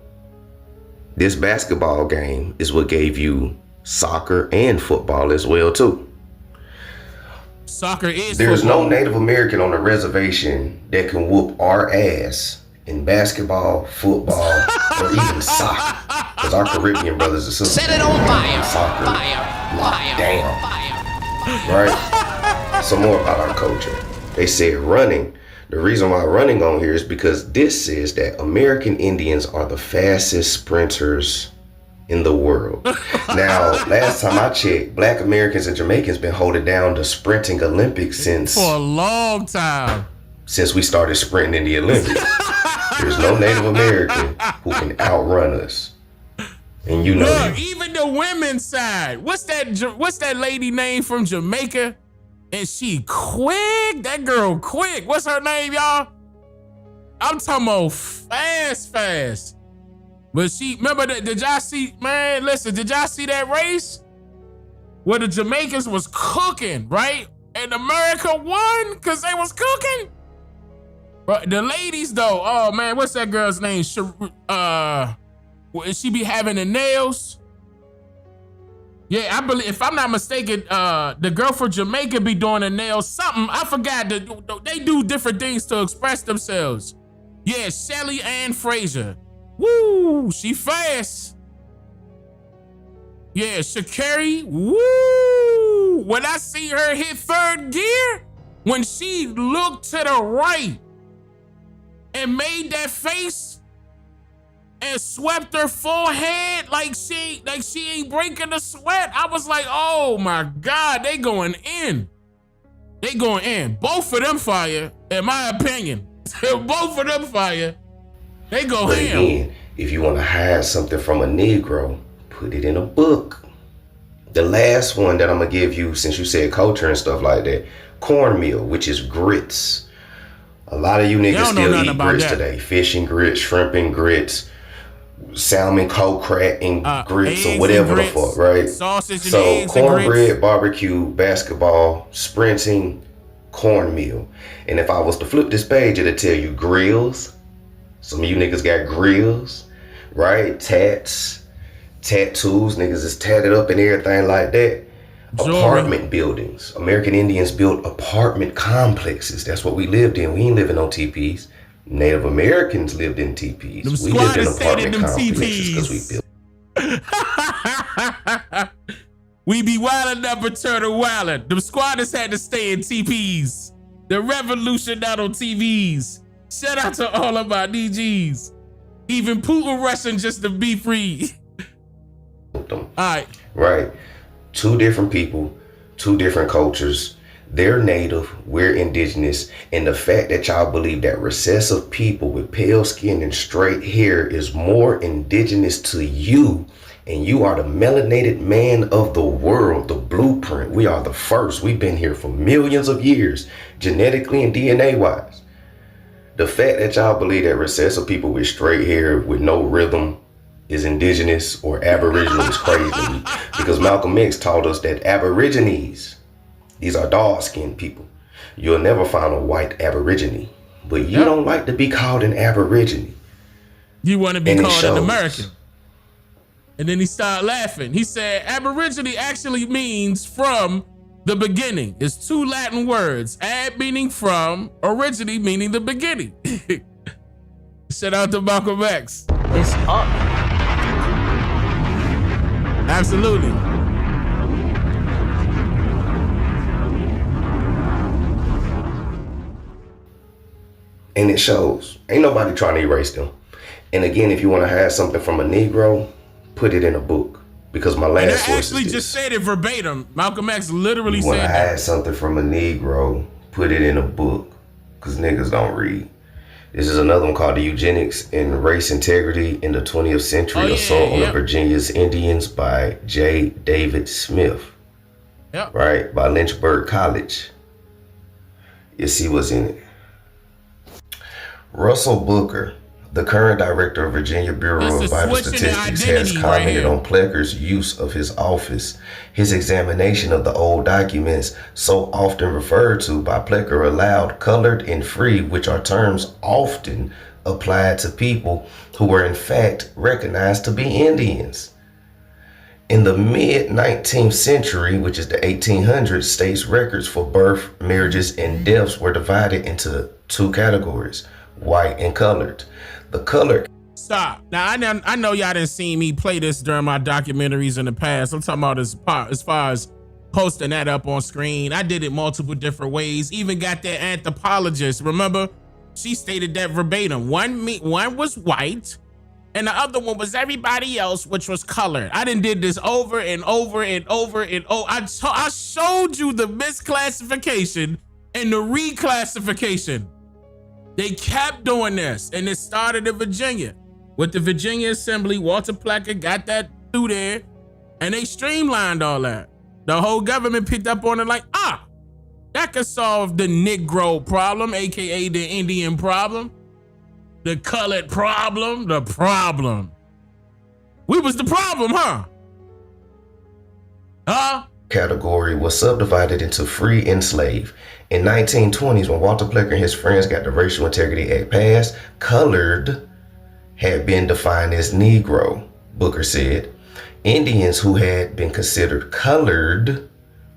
this basketball game is what gave you soccer and football as well too. Soccer is There's football. no Native American on the reservation that can whoop our ass in basketball, football, or even soccer. Because our Caribbean brothers and sisters Set it on fire. Soccer locked down. Right? Some more about our culture. They said running. The reason why running on here is because this says that American Indians are the fastest sprinters in the world. Now, last time I checked, Black Americans and Jamaicans been holding down the sprinting Olympics since For a long time. Since we started sprinting in the Olympics. There's no Native American who can outrun us. And you know Look, that. even the women's side. What's that lady name from Jamaica? And she quick. That girl quick. What's her name, y'all? I'm talking about fast. But she, remember that? Did y'all see, man, listen, did y'all see that race? Where the Jamaicans was cooking, right? And America won because they was cooking. But the ladies though, oh man, what's that girl's name? She be having the nails? Yeah, I believe, if I'm not mistaken, the girl from Jamaica be doing the nails, something, I forgot, they do different things to express themselves. Yeah, Shelly Ann Fraser. Woo, she fast. Yeah, Sha'Carri, woo. When I see her hit third gear, when she looked to the right and made that face and swept her forehead like she ain't breaking the sweat, I was like, oh my God, they going in. They going in. Both of them fire, in my opinion. Both of them fire. They go But ham. again, if you want to hide something from a Negro, put it in a book. The last one that I'm going to give you, since you said culture and stuff like that, cornmeal, which is grits. A lot of you niggas still eat grits today. Fish and grits, shrimp and grits, salmon cold crack and grits, or whatever the fuck, right? Sausage and so eggs and cornbread, grits. barbecue, basketball, sprinting, cornmeal. And if I was to flip this page, it'll tell you grills. Some of you niggas got grills, right? Tattoos, niggas is tatted up and everything like that. Jewelry. Apartment buildings. American Indians built apartment complexes. That's what we lived in. We ain't living on teepees. Native Americans lived in teepees. We lived in apartment complexes because we built. We be wildin' up and turn wildin'. Them squatters had to stay in TPs. The revolution not on TVs. Shout out to all of my DGs. Even Putin rushing just to be free. All right. Right. Two different people, two different cultures. They're native, we're indigenous. And the fact that y'all believe that recessive people with pale skin and straight hair is more indigenous to you, and you are the melanated man of the world, the blueprint. We are the first. We've been here for millions of years, genetically and DNA wise. The fact that y'all believe that recessive people with straight hair with no rhythm is indigenous or aboriginal is crazy to me. Because Malcolm X taught us that aborigines, these are dark-skinned people. You'll never find a white aborigine. But you don't like to be called an aborigine. You want to be called an American. And then he started laughing. He said, Aborigine actually means from the beginning. It's two Latin words, ab meaning from, origine meaning the beginning. Shout out to Malcolm X. It's up. Absolutely. And it shows. Ain't nobody trying to erase them. And again, if you want to have something from a Negro, put it in a book. Because my last source actually is just said it verbatim. Malcolm X literally you want said to that. hide something from a Negro, put it in a book. Because niggas don't read. This is another one called The Eugenics and Race Integrity in the 20th Century, Assault on the Virginia's Indians by J. David Smith. Yep. Right? By Lynchburg College. You see what's in it. Russell Booker, the current director of Virginia Bureau of Vital Statistics, has commented on Plecker's use of his office. His examination of the old documents, so often referred to by Plecker, allowed colored and free, which are terms often applied to people who were in fact recognized to be Indians. In the mid-19th century, which is the 1800s, states records for birth, marriages, and deaths were divided into two categories, white and colored. The colored... Stop. Now, I know y'all didn't see me play this during my documentaries in the past. I'm talking about as far as posting that up on screen. I did it multiple different ways. Even got that anthropologist. Remember? She stated that verbatim. One was white, and the other one was everybody else, which was colored. I did this over and over and over and over. I showed you the misclassification and the reclassification. They kept doing this, and it started in Virginia. With the Virginia Assembly, Walter Plecker got that through there, and they streamlined all that. The whole government picked up on it like, that could solve the Negro problem, aka the Indian problem, the colored problem, the problem. We was the problem, huh? Category was subdivided into free and slave. In 1920s, when Walter Plecker and his friends got the Racial Integrity Act passed, colored had been defined as Negro, Booker said. Indians who had been considered colored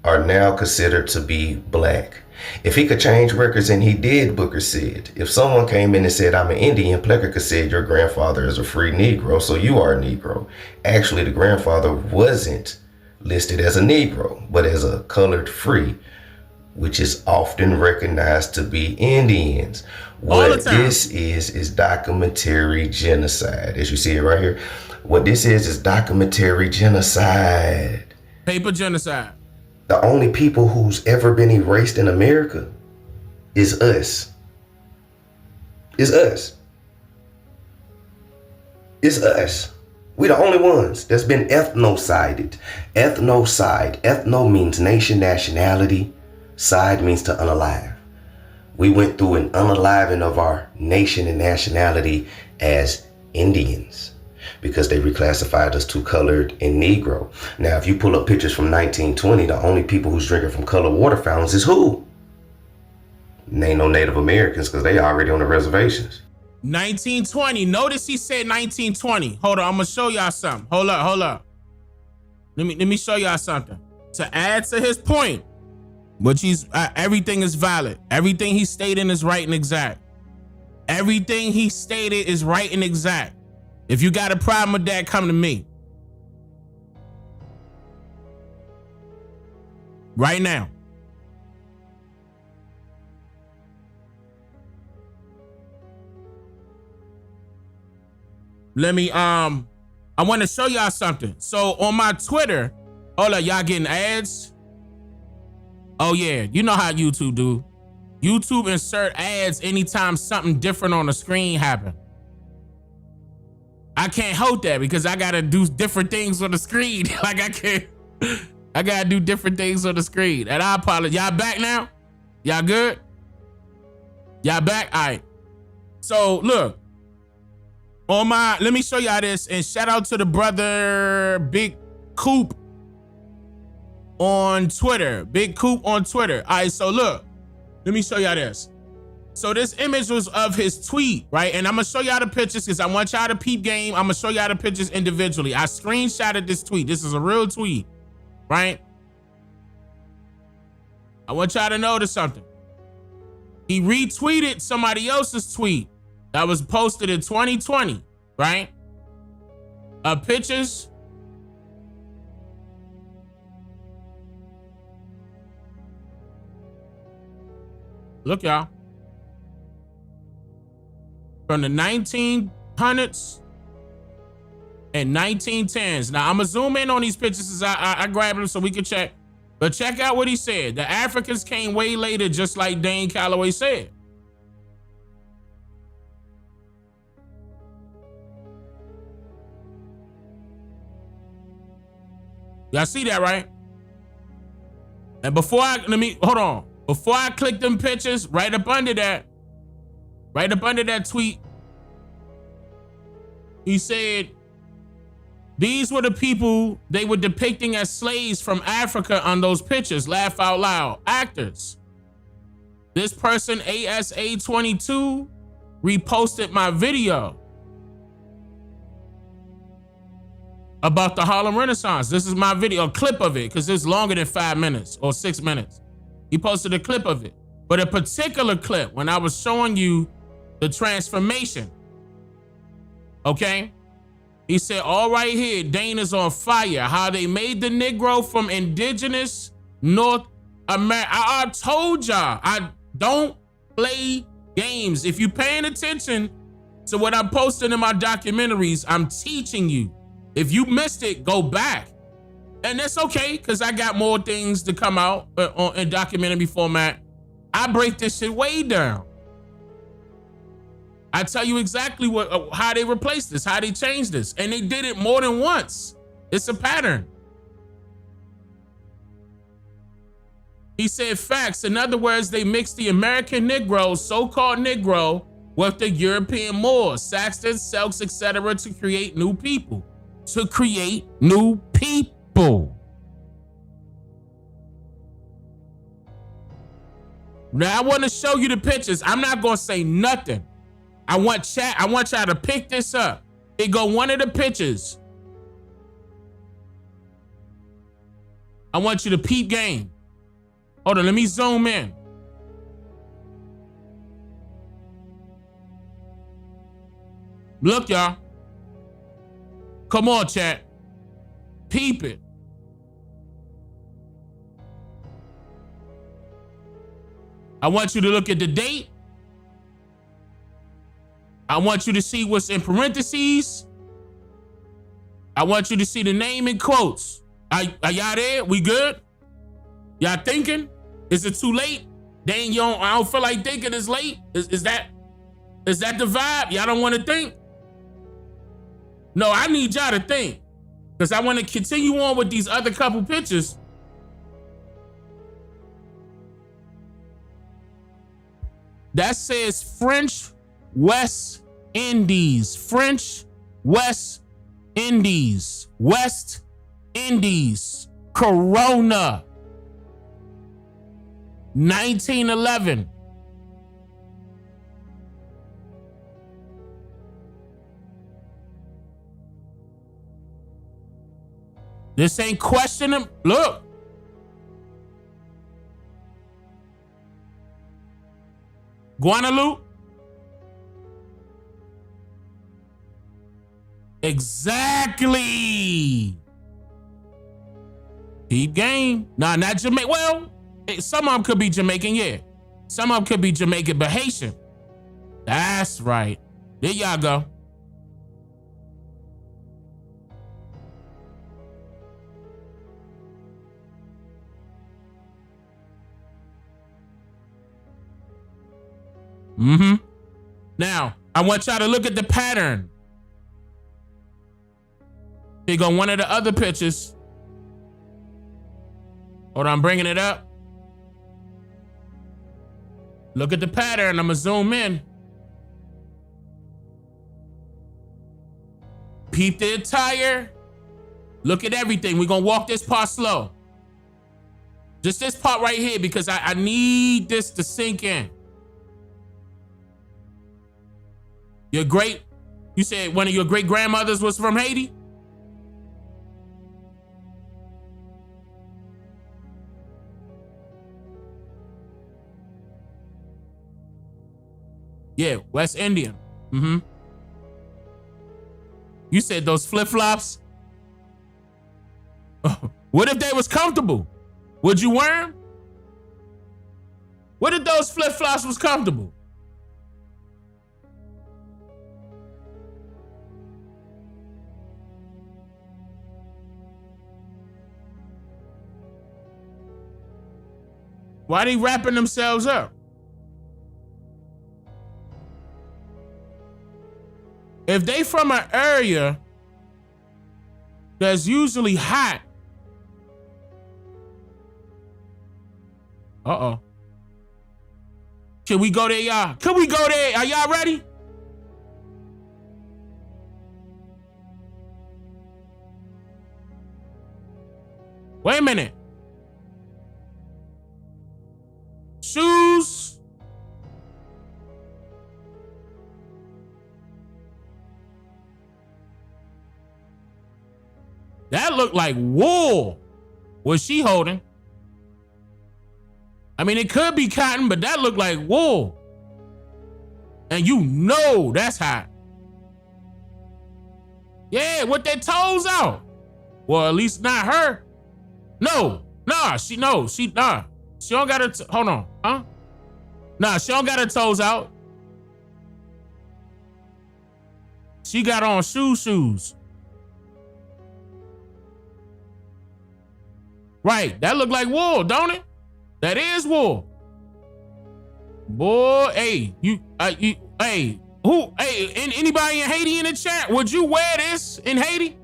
are now considered to be black. If he could change records, and he did, Booker said. If someone came in and said, I'm an Indian, Plecker could say, your grandfather is a free Negro, so you are a Negro. Actually, the grandfather wasn't listed as a Negro, but as a colored free, which is often recognized to be Indians. What this is documentary genocide. As you see it right here, what this is documentary genocide. Paper genocide. The only people who's ever been erased in America is us. It's us. It's us. We the only ones that's been ethnocided. Ethnocide. Ethno means nation, nationality. Side means to unalive. We went through an unaliving of our nation and nationality as Indians because they reclassified us to colored and Negro. Now, if you pull up pictures from 1920, the only people who's drinking from colored water fountains is who? Ain't no Native Americans because they already on the reservations. 1920. Notice he said 1920. Hold on, I'm gonna show y'all something. Hold up. Let me show y'all something. To add to his point, which everything is valid. Everything he's stating is right and exact. Everything he stated is right and exact. If you got a problem with that, come to me. Right now. I want to show y'all something. So on my Twitter, hold up, y'all getting ads? Oh yeah, you know how YouTube do. YouTube insert ads anytime something different on the screen happen. I can't hold that because I gotta do different things on the screen. Like I gotta do different things on the screen. And I apologize. Y'all back now? Y'all good? Y'all back? All right. So look, let me show y'all this, and shout out to the brother Big Coop on Twitter. Big Coop on Twitter. All right, so look, let me show y'all this. So this image was of his tweet, right? And I'm gonna show y'all the pictures because I want y'all to peep game. I'm gonna show y'all the pictures individually. I screenshotted this tweet. This is a real tweet, right? I want y'all to notice something. He retweeted somebody else's tweet that was posted in 2020, right? Of pictures. Look, y'all. From the 1900s and 1910s. Now, I'm going to zoom in on these pictures as I grab them so we can check. But check out what he said. The Africans came way later, just like Dane Calloway said. Y'all see that, right? And before I click them pictures, right up under that tweet, he said, these were the people they were depicting as slaves from Africa on those pictures. Laugh out loud. Actors. This person, ASA22, reposted my video about the Harlem Renaissance. This is my video, a clip of it, because it's longer than 5 minutes or 6 minutes. He posted a clip of it. But a particular clip, when I was showing you the transformation, okay? He said, all right here, Dane is on fire. How they made the Negro from indigenous North America. I told y'all, I don't play games. If you're paying attention to what I'm posting in my documentaries, I'm teaching you. If you missed it, go back. And that's okay, because I got more things to come out in documentary format. I break this shit way down. I tell you exactly how they replaced this, how they changed this. And they did it more than once. It's a pattern. He said facts. In other words, they mixed the American Negro, so-called Negro, with the European Moors, Saxons, Celts, etc. to create new people. To create new people. Now I want to show you the pictures. I'm not going to say nothing. I want y'all to pick this up. It go one of the pictures. I want you to peep game. Hold on, let me zoom in. Look, y'all. Come on, chat. Peep it. I want you to look at the date. I want you to see what's in parentheses. I want you to see the name in quotes. Are y'all there? We good? Y'all thinking? Is it too late? Dang, I don't feel like thinking it's late. Is that the vibe? Y'all don't want to think? No, I need y'all to think. Because I want to continue on with these other couple pictures. That says French West Indies. French West Indies. West Indies. Corona. 1911. This ain't questioning. Look. Guadalupe. Exactly. Deep game. Nah, not Jamaican. Well, some of them could be Jamaican, yeah. Some of them could be Jamaican, but Haitian. That's right. There y'all go. Now, I want y'all to look at the pattern. Here go one of the other pictures. Hold on, I'm bringing it up. Look at the pattern. I'm gonna zoom in. Peep the attire. Look at everything. We're gonna walk this part slow. Just this part right here, because I need this to sink in. You said one of your great grandmothers was from Haiti? Yeah, West Indian. Mm-hmm. You said those flip-flops? What if they was comfortable? Would you wear them? What if those flip-flops was comfortable? Why they wrapping themselves up? If they from an area that's usually hot. Uh-oh. Can we go there, y'all? Can we go there? Are y'all ready? Wait a minute. Shoes. That looked like wool. Was she holding? I mean, it could be cotton, but that looked like wool. And you know that's hot. Yeah, with their toes out. Well, at least not her. She don't got her, hold on, huh? Nah, she don't got her toes out. She got on shoes. Right, that look like wool, don't it? That is wool. Boy, anybody in Haiti in the chat, would you wear this in Haiti?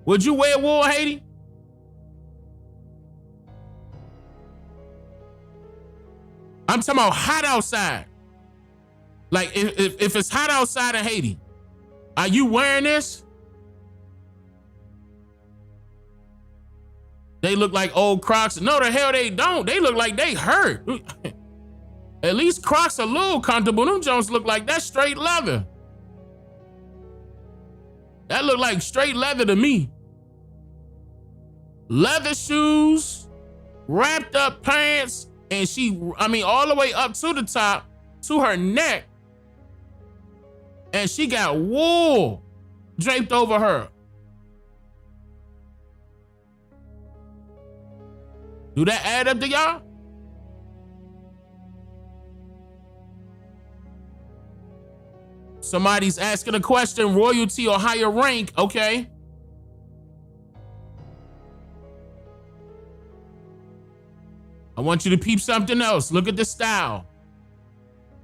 Would you wear wool in Haiti? I'm talking about hot outside. Like if it's hot outside in Haiti, are you wearing this? They look like old Crocs. No, the hell they don't. They look like they hurt. At least Crocs are a little comfortable. Them Jones look like that's straight leather. That look like straight leather to me. Leather shoes, wrapped up pants, and all the way up to the top, to her neck. And she got wool draped over her. Do that add up to y'all? Somebody's asking a question, royalty or higher rank, okay. I want you to peep something else. Look at the style.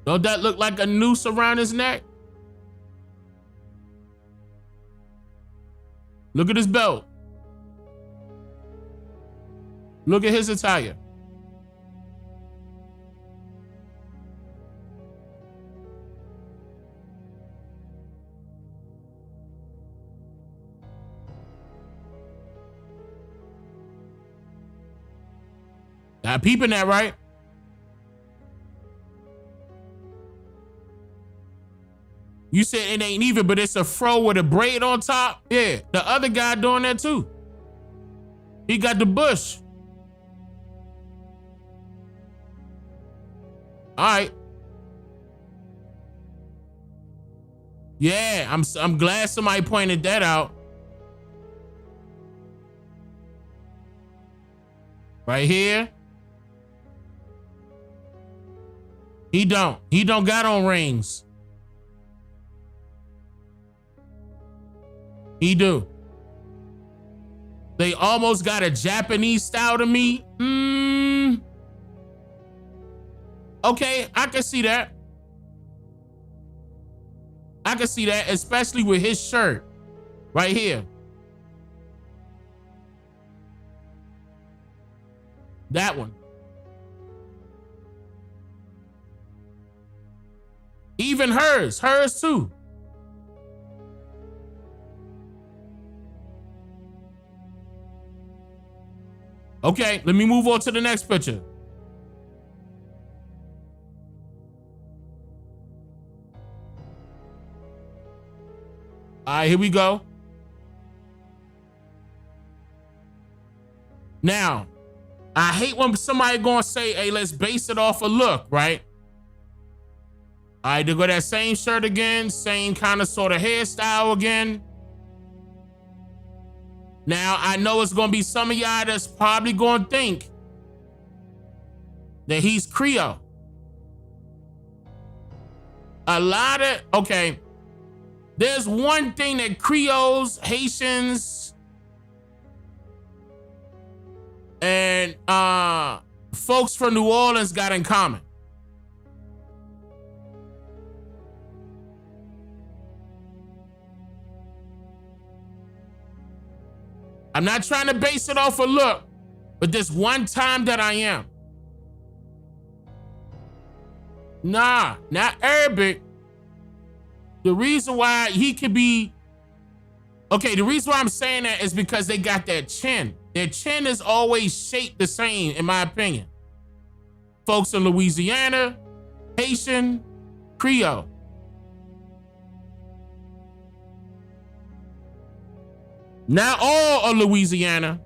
Don't that look like a noose around his neck? Look at his belt. Look at his attire. Now peeping that, right? You said it ain't even, but it's a fro with a braid on top. Yeah, the other guy doing that too. He got the bush. All right. Yeah, I'm glad somebody pointed that out. Right here. He don't got on rings. He do. They almost got a Japanese style to me. Okay, I can see that. I can see that, especially with his shirt right here. That one. Even hers too. Okay, let me move on to the next picture. right, here we go. Now, I hate when somebody gonna say, hey, let's base it off a look, right? All right, they go that same shirt again, same kind of sort of hairstyle again. Now, I know it's gonna be some of y'all that's probably gonna think that he's Creole. Okay, there's one thing that Creoles, Haitians, and folks from New Orleans got in common. I'm not trying to base it off a look, but this one time that I am. Nah, not Arabic. The reason why he could be, okay, the reason why I'm saying that is because they got that chin. Their chin is always shaped the same, in my opinion. Folks in Louisiana, Haitian, Creole. Not all of Louisiana.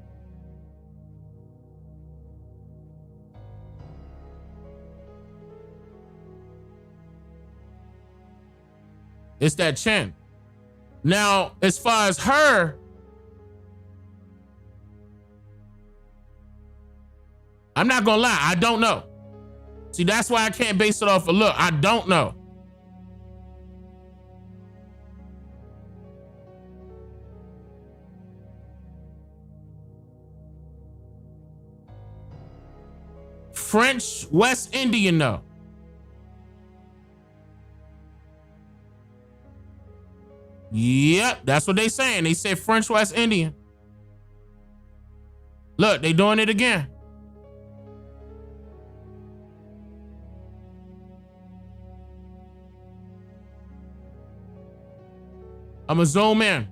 It's that chin. Now, as far as her, I'm not gonna lie, I don't know. See, that's why I can't base it off a look. I don't know. French West Indian though. Yep, that's what they saying. They said French West Indian. Look, they doing it again. I'ma zoom in.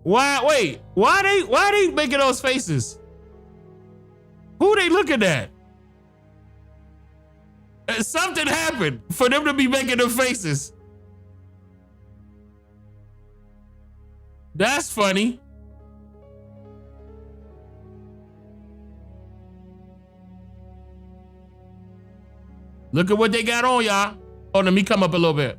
Why they making those faces? Who they looking at? Something happened for them to be making them faces. That's funny. Look at what they got on, y'all. Oh, let me come up a little bit.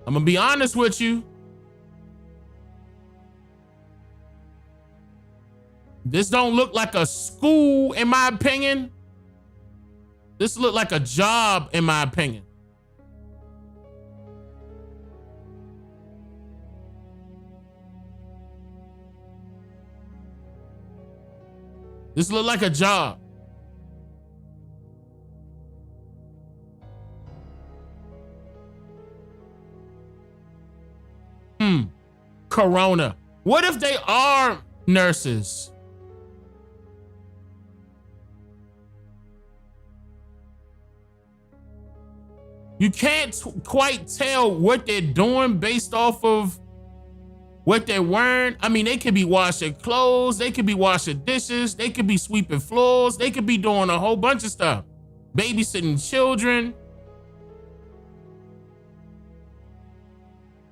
I'm gonna be honest with you. This don't look like a school, in my opinion. This look like a job, in my opinion. This look like a job. Corona. What if they are nurses? You can't quite tell what they're doing based off of what they're wearing. I mean, they could be washing clothes, they could be washing dishes, they could be sweeping floors, they could be doing a whole bunch of stuff. Babysitting children.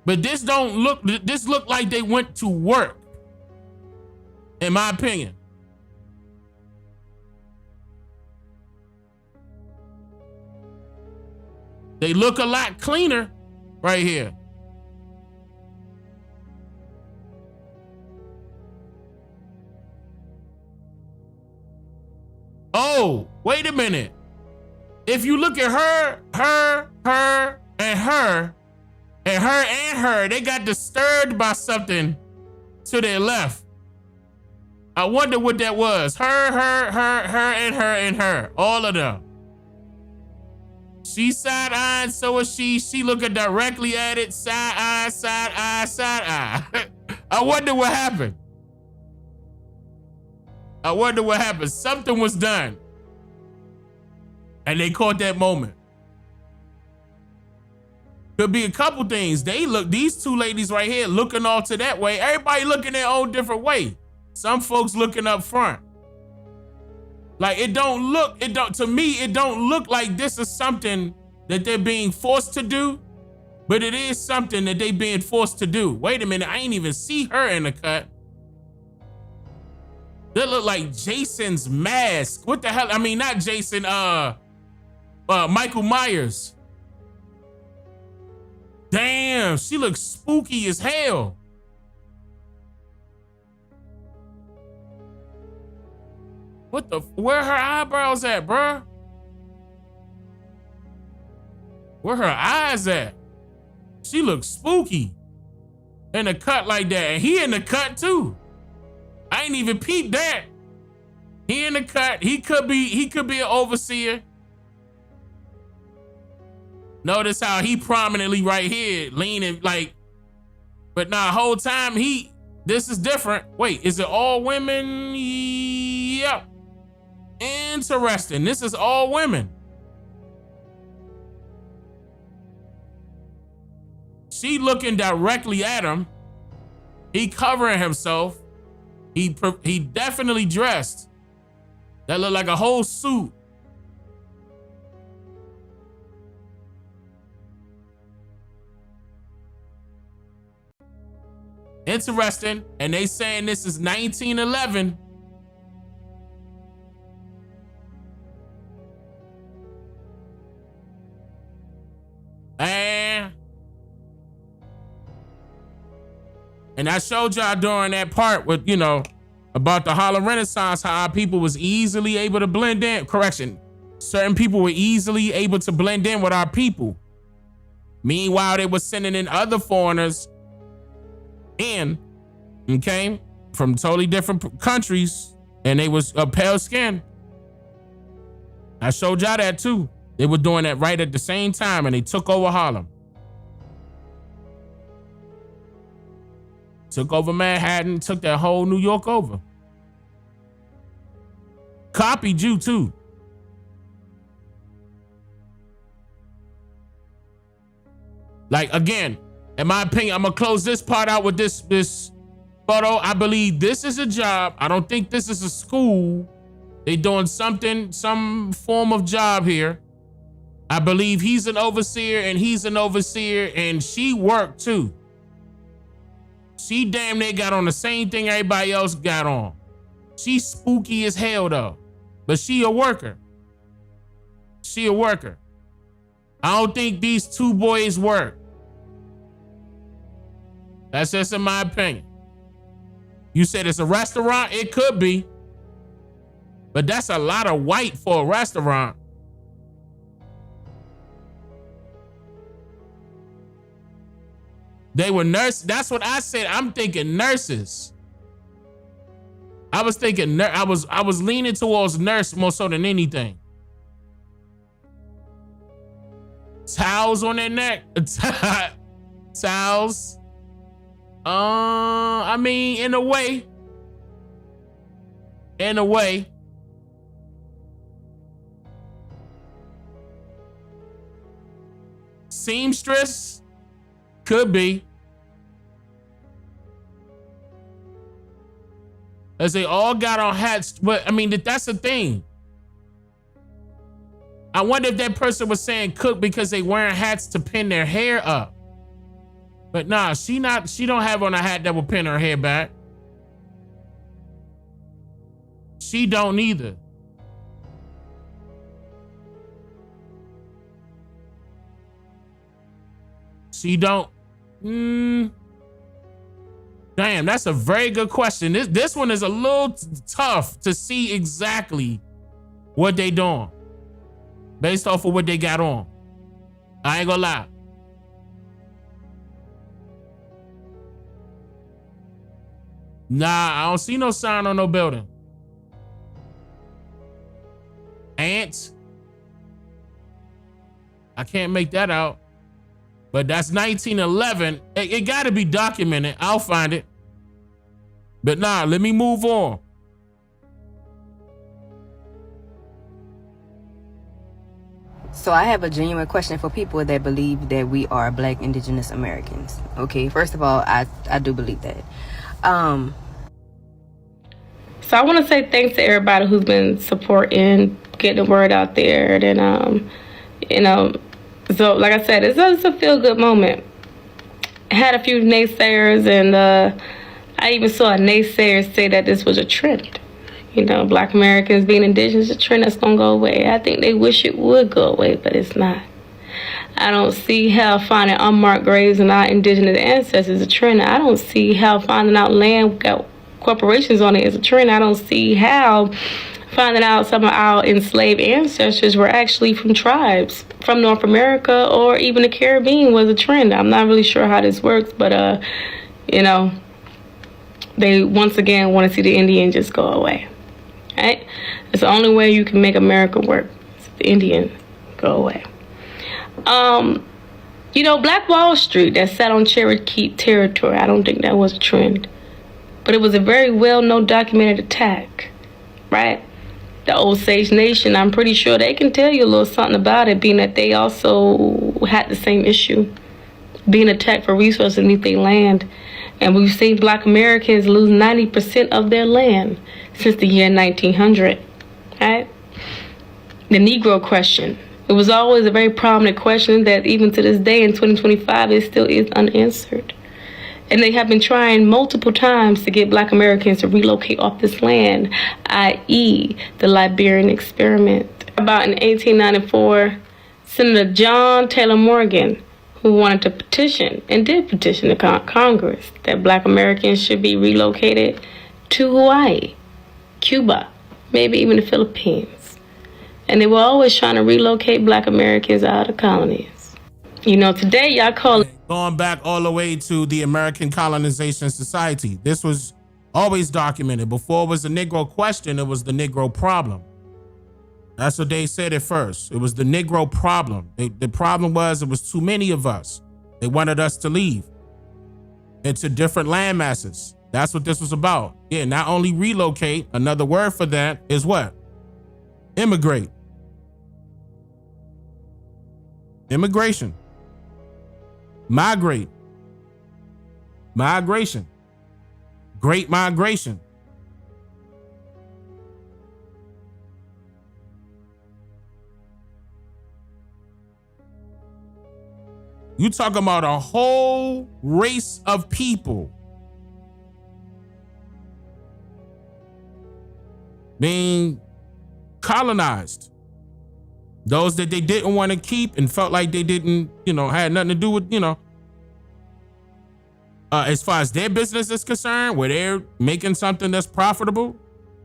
But this look like they went to work, in my opinion. They look a lot cleaner right here. Oh, wait a minute. If you look at her, they got disturbed by something to their left. I wonder what that was. Her. All of them. She side-eyeing, so is she. She looking directly at it. Side-eye. I wonder what happened. Something was done. And they caught that moment. Could be a couple things. These two ladies right here looking off to that way. Everybody looking their own different way. Some folks looking up front. Like to me, it don't look like this is something that they're being forced to do, but it is something that they being forced to do. Wait a minute, I ain't even see her in the cut. That look like Jason's mask. What the hell? I mean, not Jason, Michael Myers. Damn, she looks spooky as hell. Where her eyebrows at, bruh? Where her eyes at? She looks spooky. In a cut like that. And he in the cut too. I ain't even peeped that. He in the cut. He could be an overseer. Notice how he prominently right here leaning like, but nah, whole time this is different. Wait, is it all women? Yep. Interesting. This is all women. She looking directly at him. He covering himself. He definitely dressed. That look like a whole suit. Interesting. And they saying this is 1911. And I showed y'all during that part with, about the Harlem Renaissance, how our people was easily able to blend in. Correction. Certain people were easily able to blend in with our people. Meanwhile, they were sending in other foreigners in, okay, from totally different countries, and they was pale skin. I showed y'all that too. They were doing that right at the same time, and they took over Harlem. Took over Manhattan, took that whole New York over. Copied you too. Like, again, in my opinion, I'm gonna close this part out with this photo. I believe this is a job. I don't think this is a school. They doing something, some form of job here. I believe he's an overseer and he's an overseer, and she worked too. She damn near got on the same thing everybody else got on. She's spooky as hell though, but she a worker. She a worker. I don't think these two boys work. That's just in my opinion. You said it's a restaurant? It could be. But that's a lot of white for a restaurant. They were nurses. That's what I said. I'm thinking nurses. I was thinking, I was leaning towards nurse more so than anything. Towels on their neck. Towels. I mean, in a way. In a way. Seamstress? Could be. As they all got on hats, but I mean, that's the thing. I wonder if that person was saying cook because they wearing hats to pin their hair up. But nah, she don't have on a hat that will pin her hair back. She don't either. She don't. Damn, that's a very good question. This one is a little tough to see exactly what they doing based off of what they got on. I ain't gonna lie. Nah, I don't see no sign on no building. Ants? I can't make that out. But that's 1911. It gotta be documented. I'll find it. But nah, let me move on. So I have a genuine question for people that believe that we are Black Indigenous Americans. Okay, first of all, I do believe that. So I want to say thanks to everybody who's been supporting, getting the word out there. And, so like I said, it's a feel-good moment. I had a few naysayers, and I even saw a naysayer say that this was a trend. Black Americans being indigenous is a trend that's going to go away. I think they wish it would go away, but it's not. I don't see how finding unmarked graves and our indigenous ancestors is a trend. I don't see how finding out land without corporations on it is a trend. I don't see how finding out some of our enslaved ancestors were actually from tribes from North America or even the Caribbean was a trend. I'm not really sure how this works, but they once again want to see the Indian just go away. Right? It's the only way you can make America work. It's the Indian go away. Black Wall Street that sat on Cherokee territory, I don't think that was a trend. But it was a very well-known documented attack, right? The Osage Nation, I'm pretty sure they can tell you a little something about it, being that they also had the same issue, being attacked for resources beneath their land. And we've seen Black Americans lose 90% of their land since the year 1900, right? The Negro question. It was always a very prominent question that even to this day in 2025, it still is unanswered. And they have been trying multiple times to get Black Americans to relocate off this land, i.e. the Liberian experiment. About in 1894, Senator John Taylor Morgan, who wanted to petition, and did petition the Congress, that Black Americans should be relocated to Hawaii, Cuba, maybe even the Philippines. And they were always trying to relocate Black Americans out of colonies. Today y'all call it. Going back all the way to the American Colonization Society. This was always documented. Before it was the Negro question, it was the Negro problem. That's what they said at first. It was the Negro problem. The problem was it was too many of us. They wanted us to leave into different land masses. That's what this was about. Yeah, not only relocate, another word for that is what? Immigrate. Immigration. Migrate. Migration. Great migration. You talking about a whole race of people being colonized. Those that they didn't want to keep and felt like they didn't, had nothing to do with, as far as their business is concerned, where they're making something that's profitable,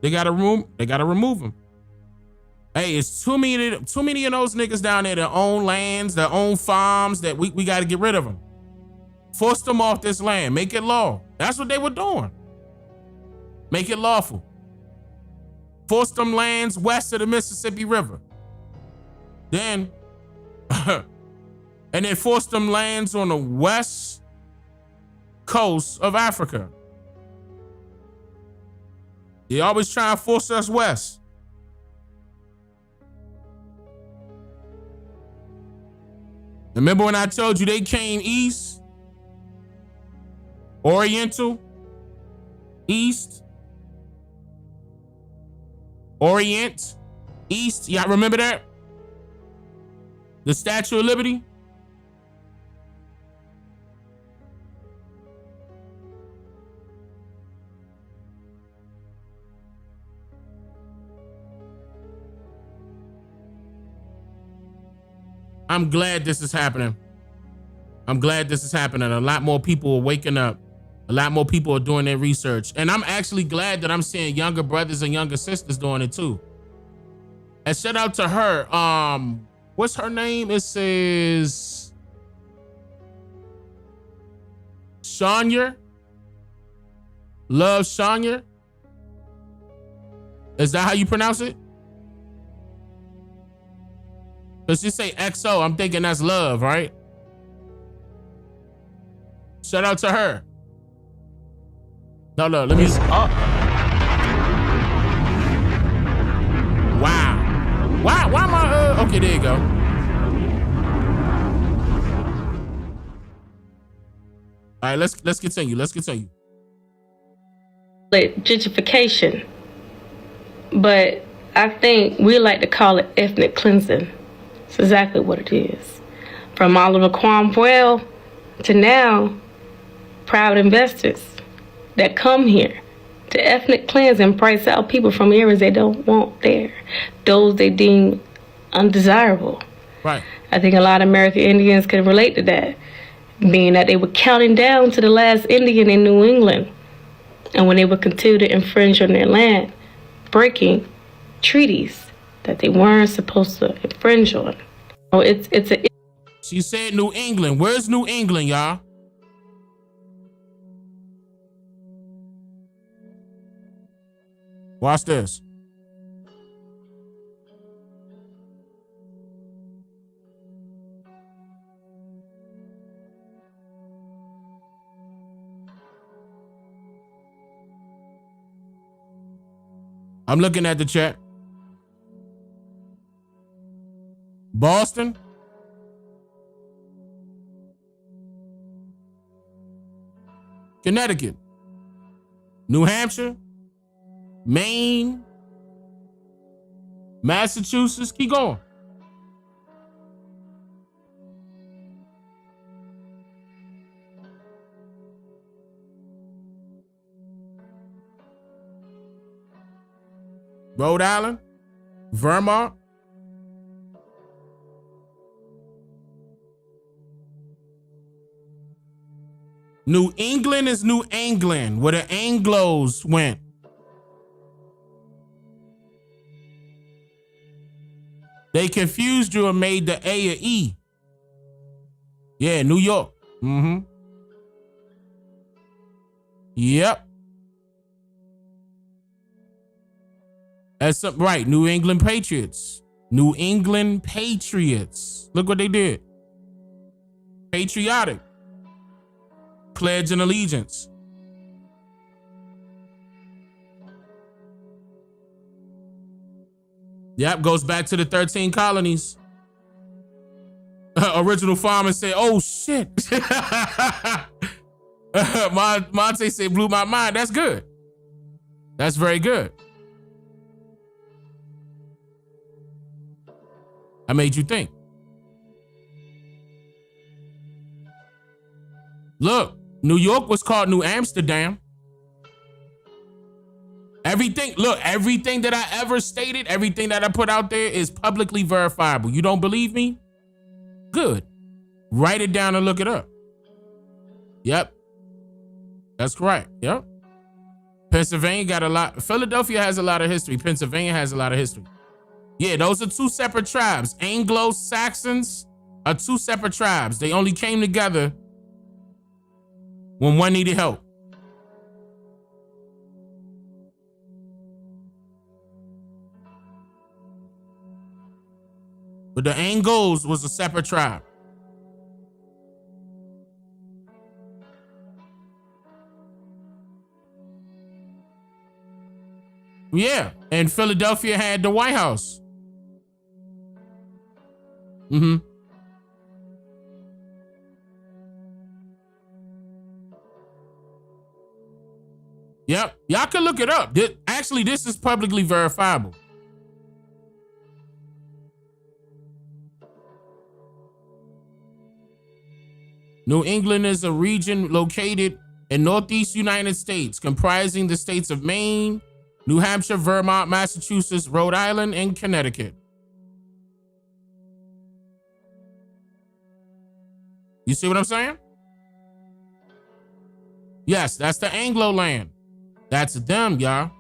they gotta remove them. Hey, it's too many of those niggas down there that own lands, that own farms, that we gotta get rid of them. Force them off this land, make it law. That's what they were doing. Make it lawful. Force them lands west of the Mississippi River. Then, and then force them lands on the west coast of Africa. They always try and force us west. Remember when I told you they came east? Oriental? East? Orient? East? Y'all remember that? The Statue of Liberty? I'm glad this is happening. I'm glad this is happening. A lot more people are waking up. A lot more people are doing their research. And I'm actually glad that I'm seeing younger brothers and younger sisters doing it too. And shout out to her. What's her name? It says Shania. Love Shania. Is that how you pronounce it? Because you say XO, I'm thinking that's love, right? Shout out to her. No, let me. Oh. Wow. Why am I? Okay, there you go. All right, let's continue. Let's continue. Gentrification. but I think we like to call it ethnic cleansing. It's exactly what it is. From Oliver Cromwell to now, private investors that come here to ethnic cleanse and price out people from areas they don't want there, those they deem undesirable. Right. I think a lot of American Indians can relate to that, being that they were counting down to the last Indian in New England, and when they would continue to infringe on their land, breaking treaties that they weren't supposed to infringe on. Oh, it's a. She said New England. Where's New England, y'all? Watch this. I'm looking at the chat. Boston. Connecticut. New Hampshire. Maine. Massachusetts. Keep going. Rhode Island, Vermont, New England is New England, where the Anglos went. They confused you and made the A a E. Yeah, New York. Mm-hmm. Yep. That's right, New England Patriots. New England Patriots. Look what they did. Patriotic. Pledge and allegiance. Yep, goes back to the 13 colonies. Original farmers say, oh shit. Monte said, blew my mind. That's good. That's very good. I made you think. Look, New York was called New Amsterdam. Everything that I ever stated, everything that I put out there is publicly verifiable. You don't believe me? Good. Write it down and look it up. Yep. That's correct. Yep. Pennsylvania got a lot. Philadelphia has a lot of history. Pennsylvania has a lot of history. Yeah, those are two separate tribes. Anglo-Saxons are two separate tribes. They only came together when one needed help. But the Angles was a separate tribe. Yeah, and Philadelphia had the White House. Mm-hmm. Yep, y'all can look it up. This is publicly verifiable. New England is a region located in Northeast United States, comprising the states of Maine, New Hampshire, Vermont, Massachusetts, Rhode Island, and Connecticut. You see what I'm saying? Yes, that's the Anglo land. That's them, y'all.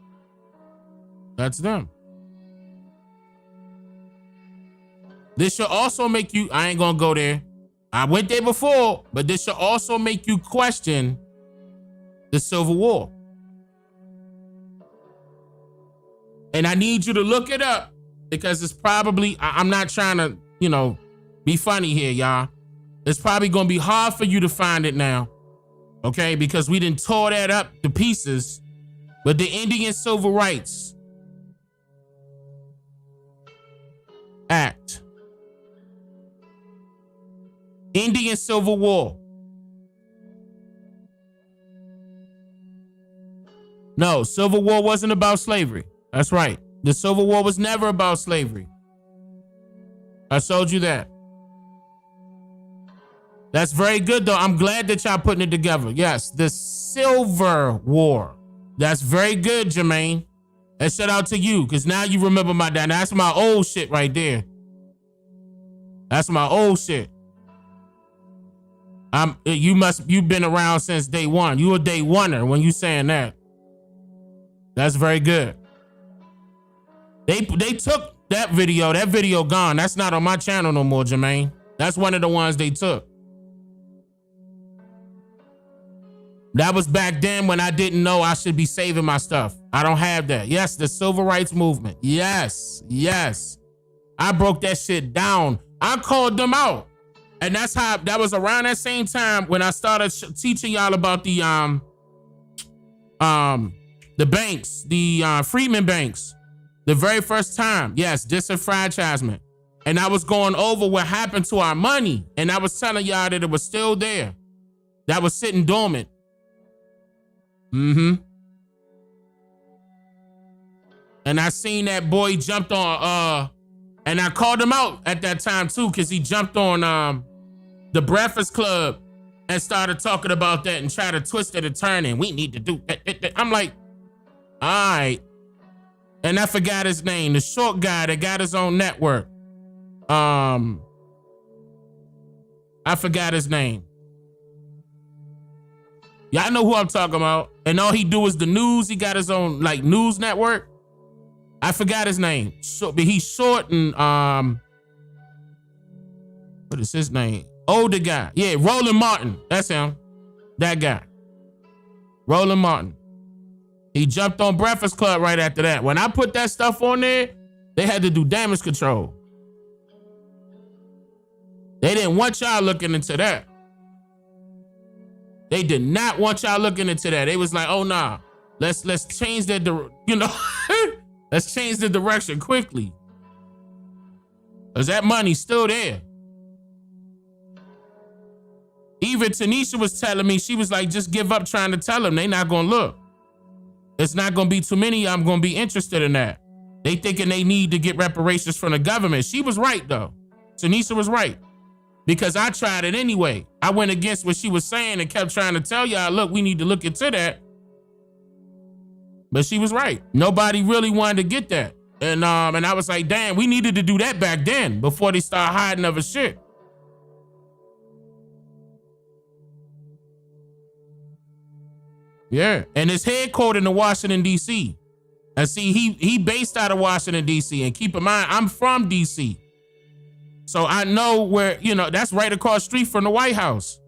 That's them. This should also make you, I ain't gonna go there. I went there before, but this should also make you question the Civil War. And I need you to look it up because it's probably, I'm not trying to, be funny here, y'all. It's probably going to be hard for you to find it now. Okay? Because we didn't tore that up to pieces. But the Indian Civil Rights Act. Indian Civil War. No, Civil War wasn't about slavery. That's right. The Civil War was never about slavery. I showed you that. That's very good, though. I'm glad that y'all putting it together. Yes, the Silver War. That's very good, Jermaine. And shout out to you, because now you remember my dad. That's my old shit right there. That's my old shit. You've been around since day one. You a day oneer when you saying that. That's very good. They took that video gone. That's not on my channel no more, Jermaine. That's one of the ones they took. That was back then when I didn't know I should be saving my stuff. I don't have that. Yes, the civil rights movement. Yes. I broke that shit down. I called them out. And that was around that same time when I started teaching y'all about the banks, the Freedmen banks. The very first time. Yes, disenfranchisement. And I was going over what happened to our money. And I was telling y'all that it was still there. That was sitting dormant. And I seen that boy jumped on, and I called him out at that time too, because he jumped on the Breakfast Club and started talking about that and tried to twist it and turn it. We need to do that. I'm like, all right. And I forgot his name, the short guy that got his own network. I forgot his name. Y'all know who I'm talking about. And all he do is the news. He got his own news network. I forgot his name. But he's short and what is his name? Older guy. Yeah, Roland Martin. That's him. That guy. Roland Martin. He jumped on Breakfast Club right after that. When I put that stuff on there, they had to do damage control. They didn't want y'all looking into that. They did not want y'all looking into that. They was like, oh nah, let's change that, let's change the direction quickly. Cause that money's still there. Even Tanisha was telling me, she was like, just give up trying to tell them. They not gonna look. It's not gonna be too many. I'm gonna be interested in that. They thinking they need to get reparations from the government. She was right though. Tanisha was right. Because I tried it anyway. I went against what she was saying and kept trying to tell y'all, look, we need to look into that. But she was right. Nobody really wanted to get that. And I was like, damn, we needed to do that back then before they start hiding other shit. Yeah. And it's headquartered in Washington, D.C. And see, he based out of Washington, D.C. And keep in mind, I'm from D.C. So I know where, that's right across the street from the White House.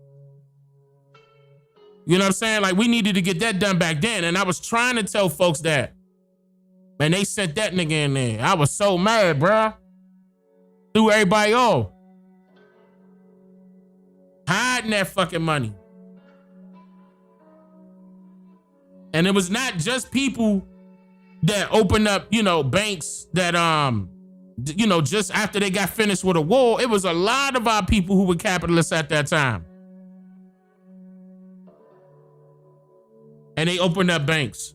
You know what I'm saying? Like, we needed to get that done back then. And I was trying to tell folks that. Man, they sent that nigga in there. I was so mad, bruh. Threw everybody off. Hiding that fucking money. And it was not just people that opened up, banks that, just after they got finished with a war. It was a lot of our people who were capitalists at that time. And they opened up banks.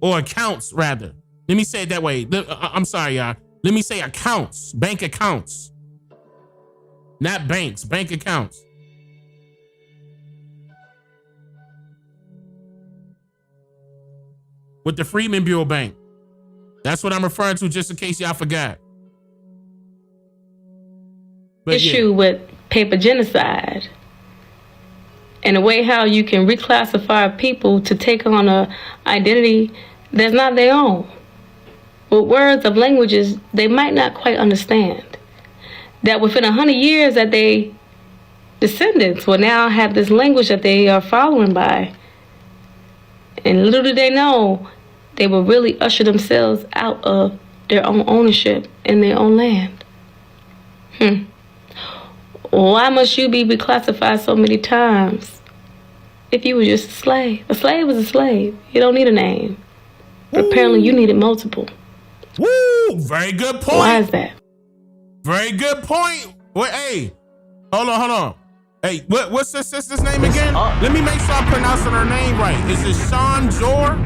Or accounts, rather. Let me say it that way. I'm sorry, y'all. Let me say accounts. Bank accounts. Not banks. Bank accounts. With the Freedmen Bureau Bank. That's what I'm referring to, just in case y'all forgot. But issue with paper genocide and the way how you can reclassify people to take on a identity that's not their own. With words of languages they might not quite understand. That within 100 years that they descendants will now have this language that they are following by. And little do they know, they will really usher themselves out of their own ownership in their own land. Why must you be reclassified so many times if you were just a slave? A slave was a slave. You don't need a name. But apparently you needed multiple. Woo! Very good point. Why is that? Very good point. Wait, hey, hold on. Hey, what's the sister's name again? Let me make sure I'm pronouncing her name right. Is it Sean Jor?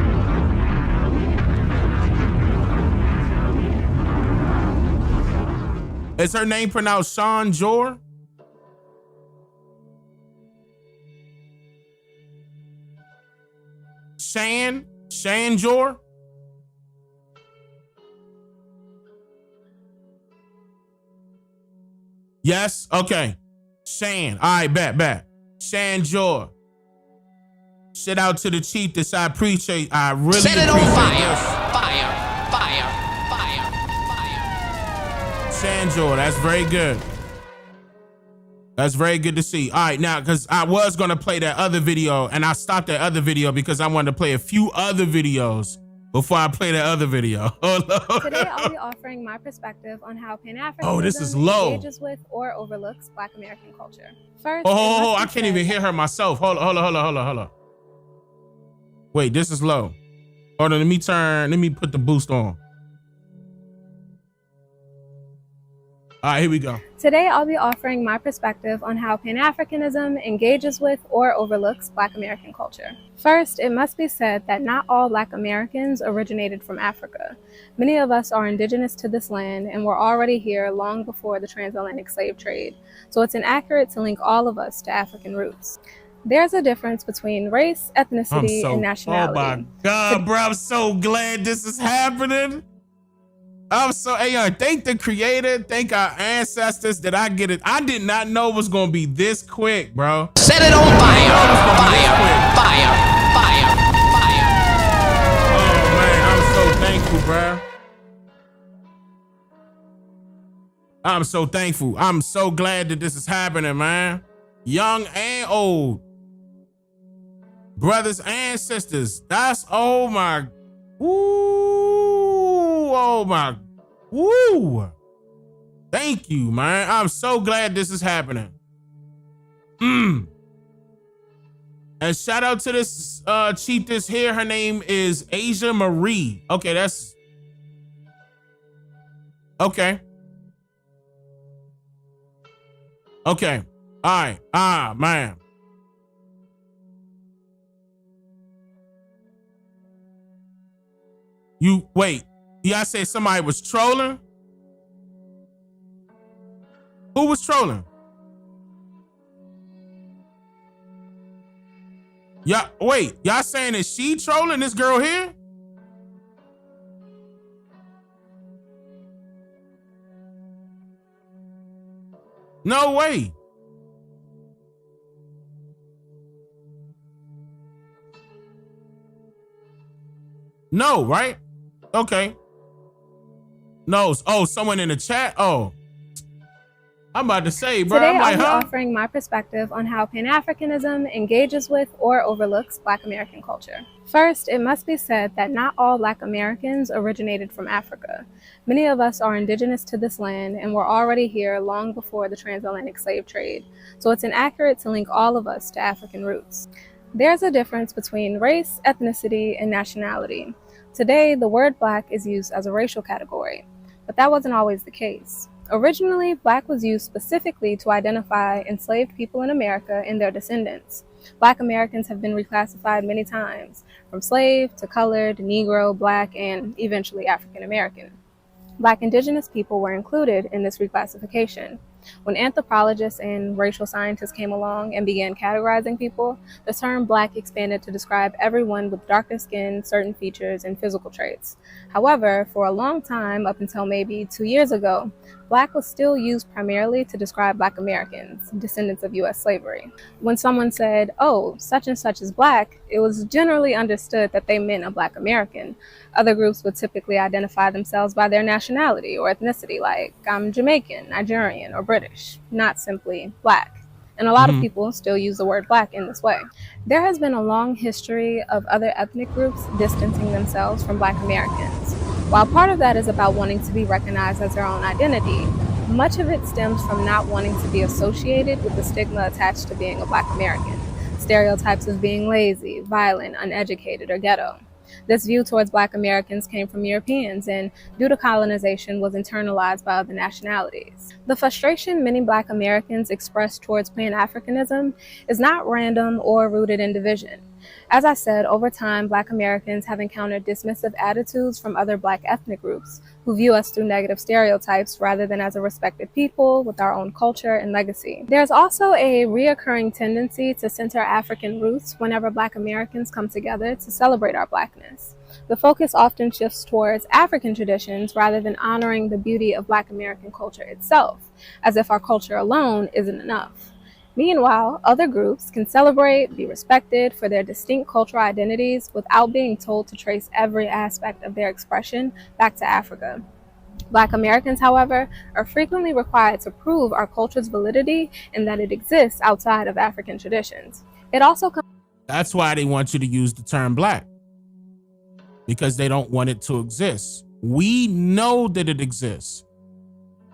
Is her name pronounced Sean Jor? Shan Jor? Yes? Okay. Shan. All right, bet. Shan Jor. Shout out to the chiefess. I really appreciate Set it on fire. this. Fire. Shan Jor, that's very good. That's very good to see. All right, now, because I was going to play that other video, and I stopped that other video because I wanted to play a few other videos before I play that other video. Today, I'll be offering my perspective on how Pan-Africanism this is low. engages with or overlooks Black American culture. First, I can't even hear her myself. Hold on. Wait, this is low. Hold on, let me put the boost on. All right, here we go. Today, I'll be offering my perspective on how Pan-Africanism engages with or overlooks Black American culture. First, it must be said that not all Black Americans originated from Africa. Many of us are indigenous to this land and were already here long before the transatlantic slave trade, so it's inaccurate to link all of us to African roots. There's a difference between race, ethnicity, and nationality. Oh my God, bro, I'm so glad this is happening. Thank the creator, thank our ancestors that I get it. I did not know it was gonna be this quick, bro. Set it on fire. Oh man, I'm so thankful, bro. I'm so thankful. I'm so glad that this is happening, man. Young and old. Brothers and sisters. That's oh my. Woo. Thank you, man. I'm so glad this is happening. And shout out to this chiefess here. Her name is Asia Marie. Okay, that's okay. Okay. All right. Man. Y'all said somebody was trolling? Who was trolling? Y'all saying is she trolling this girl here? No way. No, right? Okay. No. Oh, someone in the chat? Oh. I'm about to say, bro. Today, I'll be offering my perspective on how Pan-Africanism engages with or overlooks Black American culture. First, it must be said that not all Black Americans originated from Africa. Many of us are indigenous to this land and were already here long before the transatlantic slave trade, so it's inaccurate to link all of us to African roots. There's a difference between race, ethnicity, and nationality. Today, the word Black is used as a racial category, but that wasn't always the case. Originally, Black was used specifically to identify enslaved people in America and their descendants. Black Americans have been reclassified many times, from slave to colored, Negro, Black, and eventually African American. Black indigenous people were included in this reclassification. When anthropologists and racial scientists came along and began categorizing people, the term Black expanded to describe everyone with darker skin, certain features, and physical traits. However, for a long time, up until maybe 2 years ago, Black was still used primarily to describe Black Americans, descendants of U.S. slavery. When someone said, "Oh, such and such is Black," it was generally understood that they meant a Black American. Other groups would typically identify themselves by their nationality or ethnicity, like I'm Jamaican, Nigerian, or British, not simply Black. And a lot of people still use the word Black in this way. There has been a long history of other ethnic groups distancing themselves from Black Americans. While part of that is about wanting to be recognized as their own identity, much of it stems from not wanting to be associated with the stigma attached to being a Black American, stereotypes of being lazy, violent, uneducated, or ghetto. This view towards Black Americans came from Europeans and, due to colonization, was internalized by other nationalities. The frustration many Black Americans express towards Pan-Africanism is not random or rooted in division. As I said, over time, Black Americans have encountered dismissive attitudes from other Black ethnic groups who view us through negative stereotypes rather than as a respected people with our own culture and legacy. There's also a reoccurring tendency to center African roots whenever Black Americans come together to celebrate our Blackness. The focus often shifts towards African traditions rather than honoring the beauty of Black American culture itself, as if our culture alone isn't enough. Meanwhile, other groups can celebrate, be respected for their distinct cultural identities without being told to trace every aspect of their expression back to Africa. Black Americans, however, are frequently required to prove our culture's validity and that it exists outside of African traditions. It also comes. That's why they want you to use the term Black, because they don't want it to exist. We know that it exists,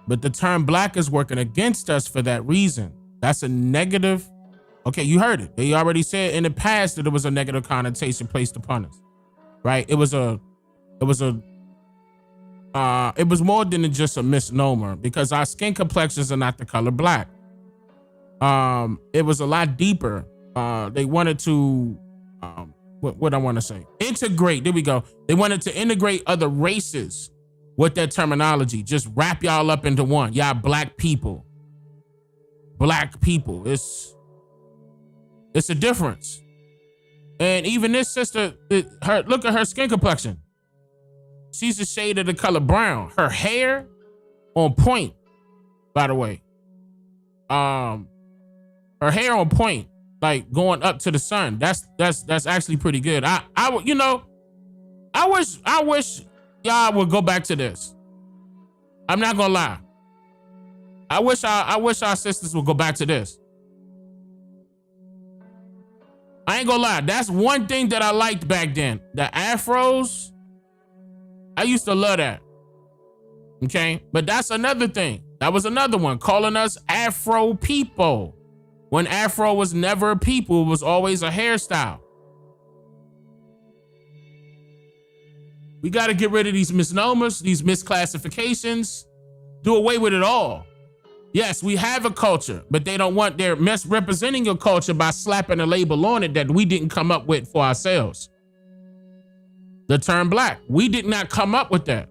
but the term Black is working against us for that reason. That's a negative. Okay, you heard it. They already said in the past that it was a negative connotation placed upon us, right? It was more than just a misnomer, because our skin complexions are not the color black. It was a lot deeper. They wanted to, what I want to say, integrate. There we go. They wanted to integrate other races with that terminology. Just wrap y'all up into one. Y'all black people. Black people. It's a difference. And even this sister, look at her skin complexion. She's a shade of the color brown. Her hair on point, by the way. Her hair on point, like going up to the sun. That's actually pretty good. I wish y'all would go back to this. I'm not gonna lie. I wish our sisters would go back to this. I ain't gonna lie. That's one thing that I liked back then. The afros, I used to love that. Okay? But that's another thing. That was another one, calling us Afro people. When Afro was never a people, it was always a hairstyle. We got to get rid of these misnomers, these misclassifications, do away with it all. Yes, we have a culture, but they don't want, they're misrepresenting your culture by slapping a label on it that we didn't come up with for ourselves. The term black, we did not come up with that.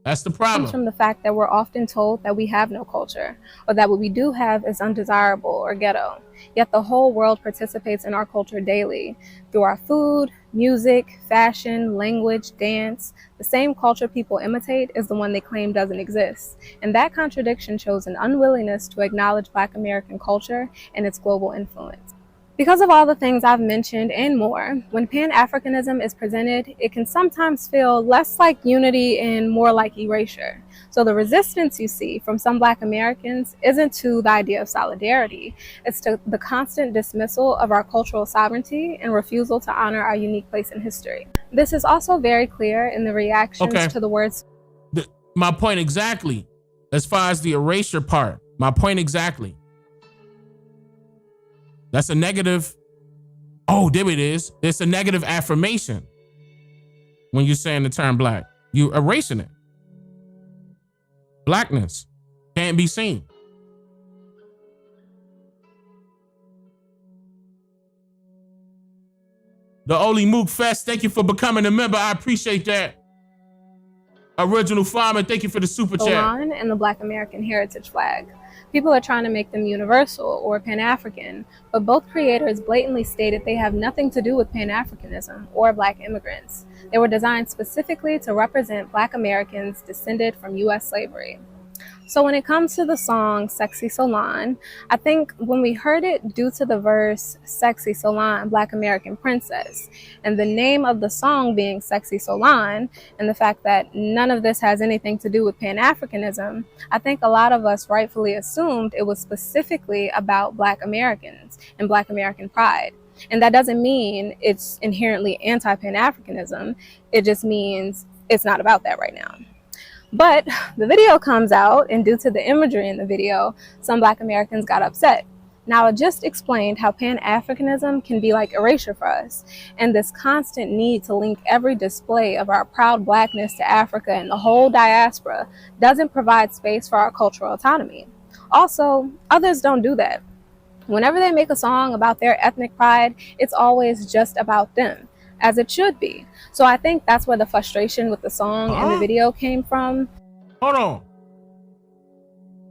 That's the problem. Comes from the fact that we're often told that we have no culture, or that what we do have is undesirable or ghetto. Yet the whole world participates in our culture daily through our food, music, fashion, language, dance. The same culture people imitate is the one they claim doesn't exist. And that contradiction shows an unwillingness to acknowledge Black American culture and its global influence. Because of all the things I've mentioned and more, when Pan-Africanism is presented, it can sometimes feel less like unity and more like erasure. So the resistance you see from some Black Americans isn't to the idea of solidarity, it's to the constant dismissal of our cultural sovereignty and refusal to honor our unique place in history. This is also very clear in the reactions to the words. My point exactly, as far as the erasure part, my point exactly. That's a negative. Oh, there it is. It's a negative affirmation. When you're saying the term black, you're erasing it. Blackness can't be seen. The Oli Mook Fest, thank you for becoming a member. I appreciate that. Original Farmer, thank you for the super chat. Salon and the Black American heritage flag. People are trying to make them universal or Pan-African, but both creators blatantly stated they have nothing to do with Pan-Africanism or Black immigrants. They were designed specifically to represent Black Americans descended from U.S. slavery. So when it comes to the song Sexy Solon, I think when we heard it due to the verse Sexy Solon, Black American Princess, and the name of the song being Sexy Solon, and the fact that none of this has anything to do with Pan-Africanism, I think a lot of us rightfully assumed it was specifically about Black Americans and Black American pride. And that doesn't mean it's inherently anti-Pan-Africanism. It just means it's not about that right now. But the video comes out, and due to the imagery in the video, some Black Americans got upset. Now, I just explained how Pan-Africanism can be like erasure for us, and this constant need to link every display of our proud Blackness to Africa and the whole diaspora doesn't provide space for our cultural autonomy. Also, others don't do that. Whenever they make a song about their ethnic pride, it's always just about them, as it should be. So I think that's where the frustration with the song and the video came from. Hold on.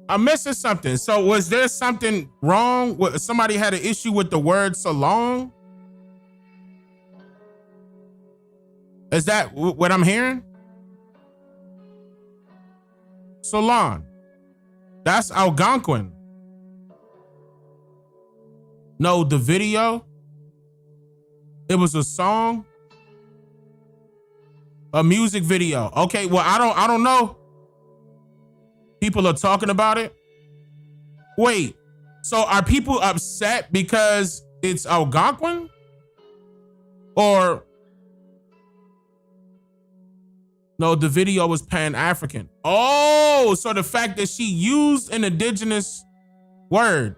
I'm missing something. So was there something wrong? Somebody had an issue with the word salon? Is that what I'm hearing? Salon. That's Algonquin. No, the video. It was a song. A music video. Okay, well, I don't know. People are talking about it. Wait, so are people upset because it's Algonquin? Or no, the video was Pan-African. Oh, so the fact that she used an indigenous word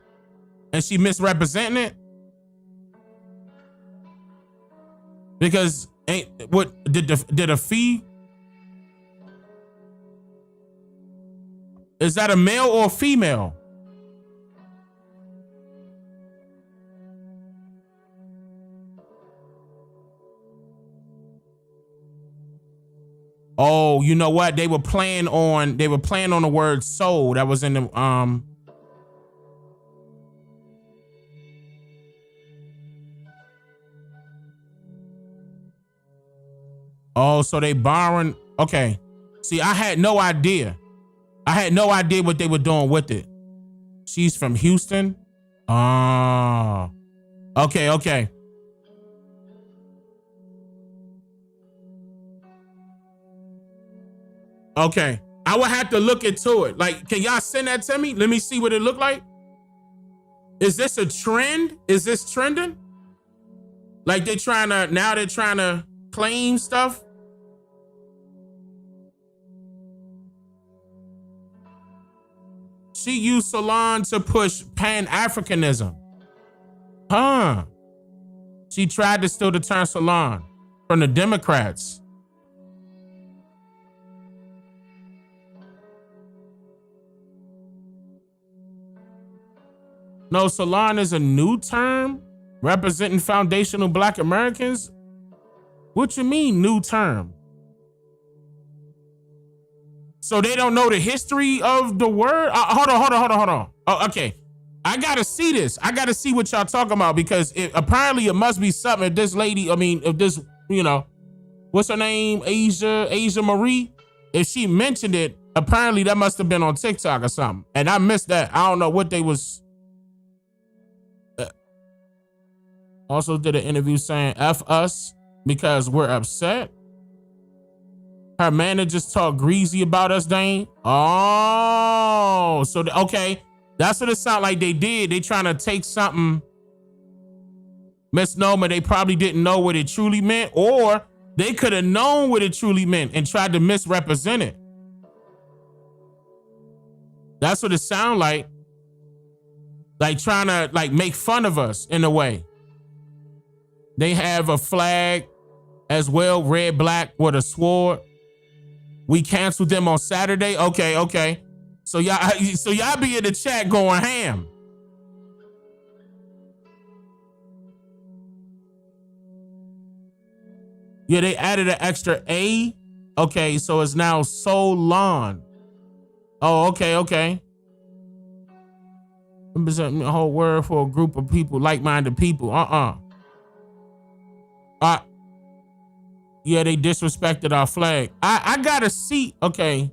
and she misrepresenting it? Because what did a fee? Is that a male or a female? Oh, you know what? They were playing on the word soul that was in the Oh, so they borrowing. Okay. See, I had no idea. I had no idea what they were doing with it. She's from Houston. Oh. Okay. Okay. I would have to look into it. Like, can y'all send that to me? Let me see what it looked like. Is this a trend? Is this trending? Like they're trying to claim stuff? She used salon to push Pan-Africanism. Huh. She tried to steal the term salon from the Democrats. No, salon is a new term representing foundational Black Americans. What you mean, new term? So they don't know the history of the word? Hold on. Oh, okay. I gotta see this. I gotta see what y'all talking about because apparently it must be something. If this lady, if this, what's her name? Asia Marie. If she mentioned it, apparently that must have been on TikTok or something. And I missed that. I don't know what they was. Also did an interview saying F us because we're upset. Her managers talk greasy about us, Dane. Oh, so okay. That's what it sounded like they did. They trying to take something misnomer. They probably didn't know what it truly meant, or they could have known what it truly meant and tried to misrepresent it. That's what it sounded like. Like trying to make fun of us in a way. They have a flag as well, red, black, with a sword. We canceled them on Saturday. Okay. So y'all be in the chat going ham. Yeah, they added an extra A. Okay, so it's now Solon. Oh, okay. Representing a whole word for a group of people, like-minded people. Yeah, they disrespected our flag. I got a seat. Okay.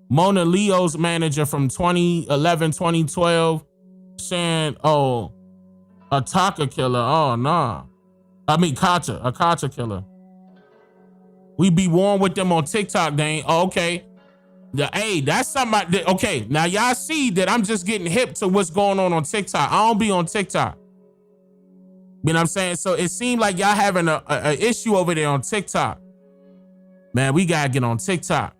Mona Leo's manager from 2011, 2012 saying, a Taka killer. Oh, nah. I mean, a Kacha killer. We be warm with them on TikTok, Dane. Oh, okay. Hey, that's something. Okay, now y'all see that I'm just getting hip to what's going on TikTok. I don't be on TikTok. You know what I'm saying? So it seemed like y'all having a issue over there on TikTok. Man, we gotta get on TikTok.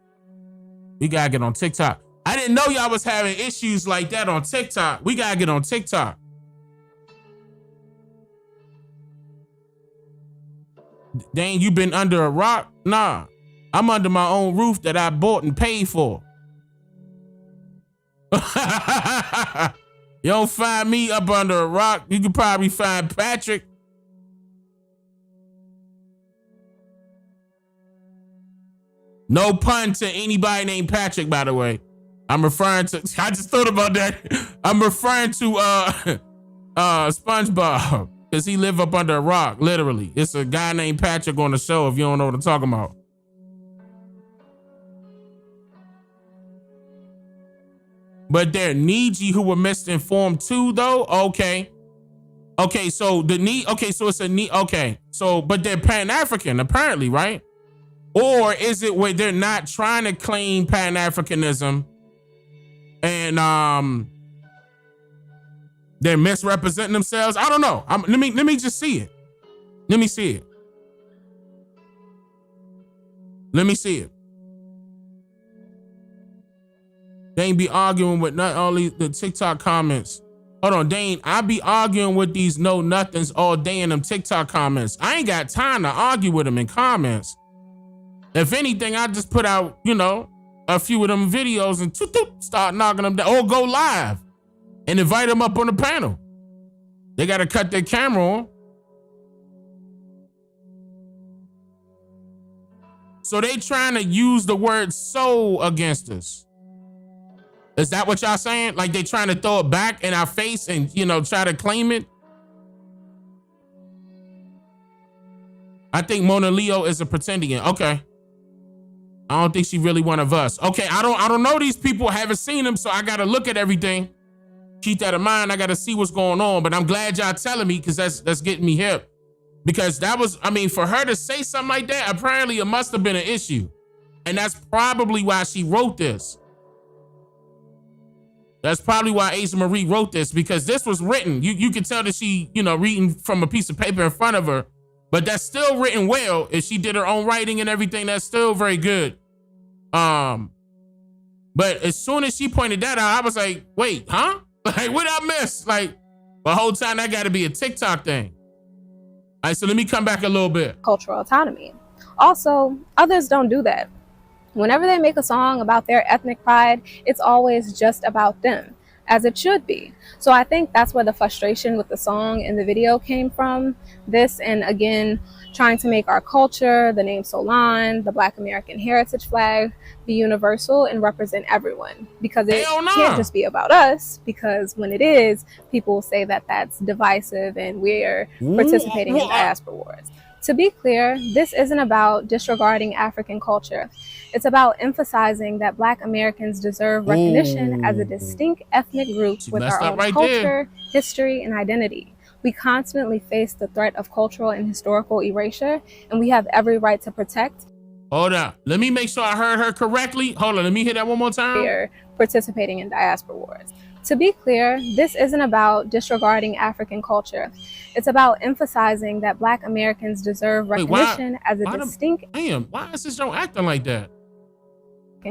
I didn't know y'all was having issues like that on TikTok. We gotta get on TikTok. Dang, you been under a rock? Nah, I'm under my own roof that I bought and paid for. You don't find me up under a rock. You could probably find Patrick. No pun to anybody named Patrick, by the way. I'm referring to, I just thought about that. I'm referring to SpongeBob, because he live up under a rock, literally. It's a guy named Patrick on the show, if you don't know what I'm talking about. But they're Niji who were misinformed too, though? Okay. Okay, so it's a need, okay. So, but they're Pan-African, apparently, right? Or is it where they're not trying to claim Pan-Africanism and they're misrepresenting themselves? I don't know. Let me just see it. Let me see it. Let me see it. They ain't be arguing with not only the TikTok comments. Hold on, Dane, I be arguing with these know nothings all day in them TikTok comments. I ain't got time to argue with them in comments. If anything, I just put out, a few of them videos and start knocking them down, or go live and invite them up on the panel. They got to cut their camera on. So they trying to use the word soul against us. Is that what y'all saying? Like they trying to throw it back in our face and, try to claim it? I think Mona Leo is a pretendian. Okay. I don't think she really one of us. Okay, I don't know these people. I haven't seen them, so I got to look at everything. Keep that in mind. I got to see what's going on, but I'm glad y'all telling me, because that's getting me hip. Because that was, for her to say something like that, apparently it must have been an issue. And that's probably why she wrote this. That's probably why Asa Marie wrote this, because this was written. You can tell that she, reading from a piece of paper in front of her, but that's still written well. If she did her own writing and everything, that's still very good. But as soon as she pointed that out, I was like, wait, huh? Like, what did I miss? Like, the whole time that got to be a TikTok thing. All right, so let me come back a little bit. Cultural autonomy. Also, others don't do that. Whenever they make a song about their ethnic pride, it's always just about them, as it should be. So I think that's where the frustration with the song and the video came from. This, and again, trying to make our culture, the name Solon, the Black American heritage flag, be universal and represent everyone. Because it can't just be about us, because when it is, people will say that that's divisive and we're participating in diaspora wars. To be clear, this isn't about disregarding African culture. It's about emphasizing that Black Americans deserve recognition as a distinct ethnic group with our own culture, history, and identity. We constantly face the threat of cultural and historical erasure, and we have every right to protect. Hold up. Let me make sure I heard her correctly. Hold on. Let me hear that one more time. We're participating in diaspora wars. To be clear, this isn't about disregarding African culture. It's about emphasizing that Black Americans deserve recognition as a distinct. Why is this show acting like that?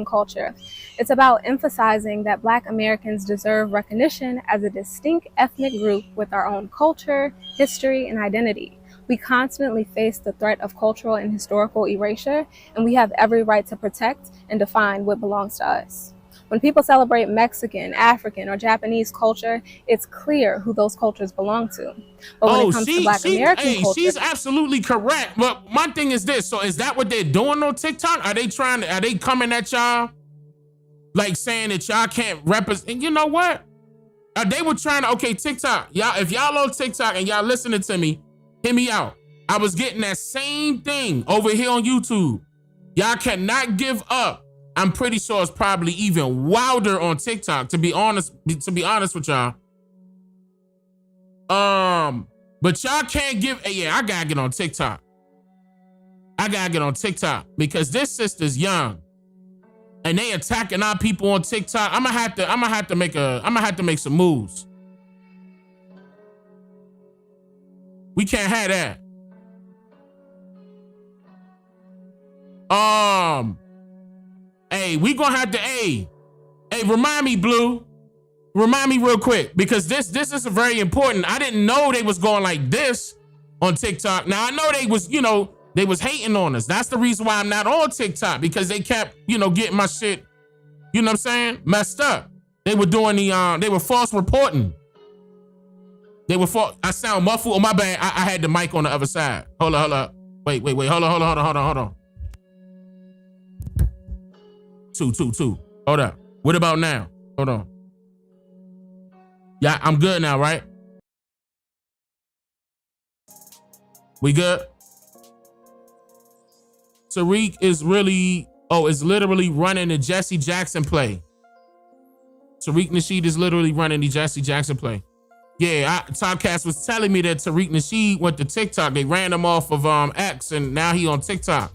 Culture. It's about emphasizing that Black Americans deserve recognition as a distinct ethnic group with our own culture, history, and identity. We constantly face the threat of cultural and historical erasure, and we have every right to protect and define what belongs to us. When people celebrate Mexican, African, or Japanese culture, it's clear who those cultures belong to. But when it comes to Black American culture, she's absolutely correct. But my thing is this: so is that what they're doing on TikTok? Are they coming at y'all like saying that y'all can't represent? And you know what? They were trying to. Okay, TikTok, y'all. If y'all on TikTok and y'all listening to me, hear me out. I was getting that same thing over here on YouTube. Y'all cannot give up. I'm pretty sure it's probably even wilder on TikTok, to be honest with y'all. But y'all can't give, I gotta get on TikTok. I gotta get on TikTok because this sister's young and they attacking our people on TikTok. I'm gonna have to make some moves. We can't have that. Hey, we gonna have to, hey, remind me, Blue. Remind me real quick, because this is very important. I didn't know they was going like this on TikTok. Now, I know they was hating on us. That's the reason why I'm not on TikTok, because they kept, getting my shit, messed up. They were doing they were false reporting. They were for. I sound muffled. Oh, my bad. I had the mic on the other side. Hold on. Wait. Hold on. 2. Hold up. What about now? Hold on. Yeah, I'm good now, right? We good? Tariq is literally running the Jesse Jackson play. Tariq Nasheed is literally running the Jesse Jackson play. Yeah, Tomcast was telling me that Tariq Nasheed went to TikTok. They ran him off of X, and now he on TikTok.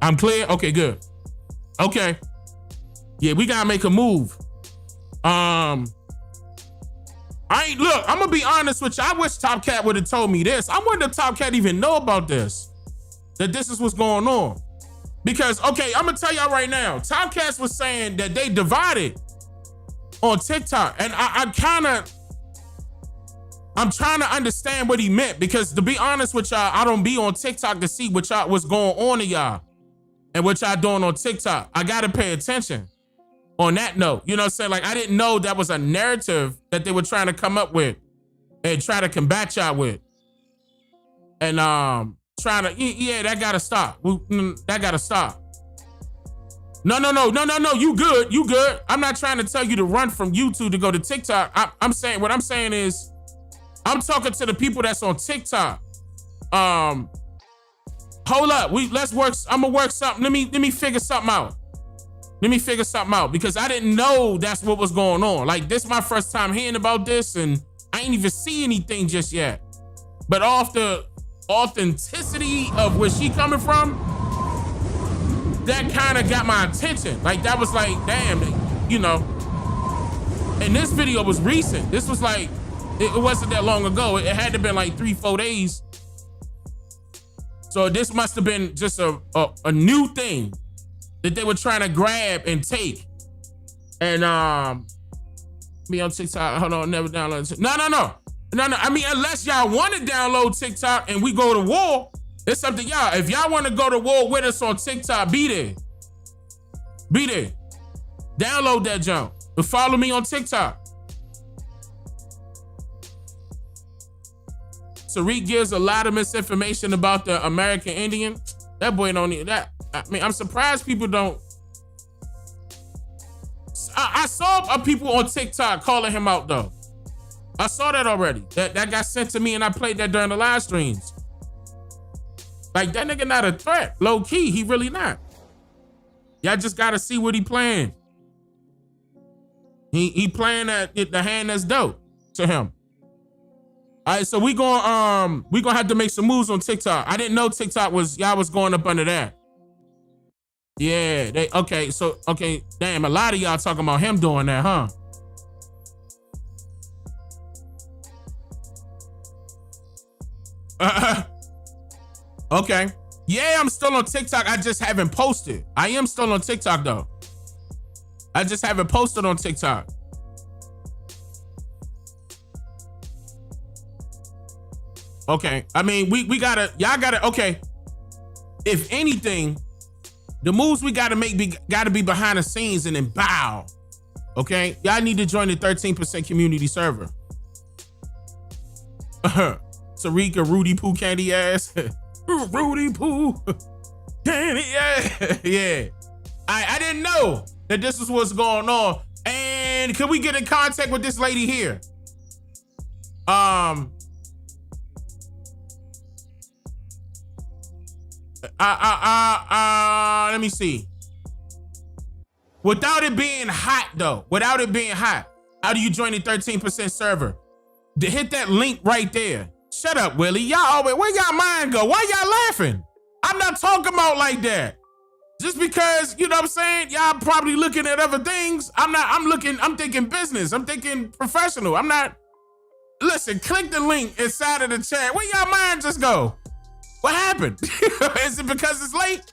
I'm clear? Okay, good. Okay. Yeah, we gotta make a move. I'm gonna be honest with you. I wish Top Cat would have told me this. I wonder if Top Cat even know about this. That this is what's going on. Because, okay, I'm gonna tell y'all right now. Top Cat was saying that they divided on TikTok. And I'm trying to understand what he meant. Because to be honest with y'all, I don't be on TikTok to see what's going on to y'all. And what y'all doing on TikTok. I gotta pay attention. On that note, you know what I'm saying? Like, I didn't know that was a narrative that they were trying to come up with and try to combat y'all with. And that gotta stop. That gotta stop. No. You good. I'm not trying to tell you to run from YouTube to go to TikTok. What I'm saying is, I'm talking to the people that's on TikTok. Hold up. Let's work. I'm gonna work something. Let me figure something out. Because I didn't know that's what was going on. Like, this is my first time hearing about this, and I ain't even see anything just yet. But off the authenticity of where she coming from, that kind of got my attention. Like, that was like, damn, you know. And this video was recent. This was like, it wasn't that long ago. It had to have been like 3-4 days. So this must have been just a new thing that they were trying to grab and take. And me on TikTok, hold on, never download TikTok. No. I mean, unless y'all want to download TikTok and we go to war, it's up to y'all. If y'all want to go to war with us on TikTok, be there. Download that junk. But follow me on TikTok. Tariq gives a lot of misinformation about the American Indian. That boy don't need that. I mean, I'm surprised people don't. I saw people on TikTok calling him out, though. I saw that already. That got sent to me, and I played that during the live streams. Like, that nigga not a threat. Low key, he really not. Y'all just gotta see what he playing. He playing the hand that's dope to him. All right, so we gonna have to make some moves on TikTok. I didn't know TikTok y'all was going up under that. Yeah, damn, a lot of y'all talking about him doing that, huh? Okay. Yeah, I'm still on TikTok. I just haven't posted. I am still on TikTok, though. I just haven't posted on TikTok. Okay. I mean, y'all gotta, okay. If anything, the moves we gotta make gotta be behind the scenes and then bow. Okay? Y'all need to join the 13% community server. Sarika, Rudy Poo candy ass. Rudy Poo candy ass. Yeah. I didn't know that this is what's going on. And can we get in contact with this lady here? Let me see. Without it being hot, though. How do you join the 13% server? To hit that link right there. Shut up, Willie. Y'all always, where y'all mind go? Why y'all laughing? I'm not talking about like that. Just because, you know what I'm saying? Y'all probably looking at other things. I'm thinking business. I'm thinking professional. Listen, click the link inside of the chat. Where y'all mind just go? What happened? Is it because it's late?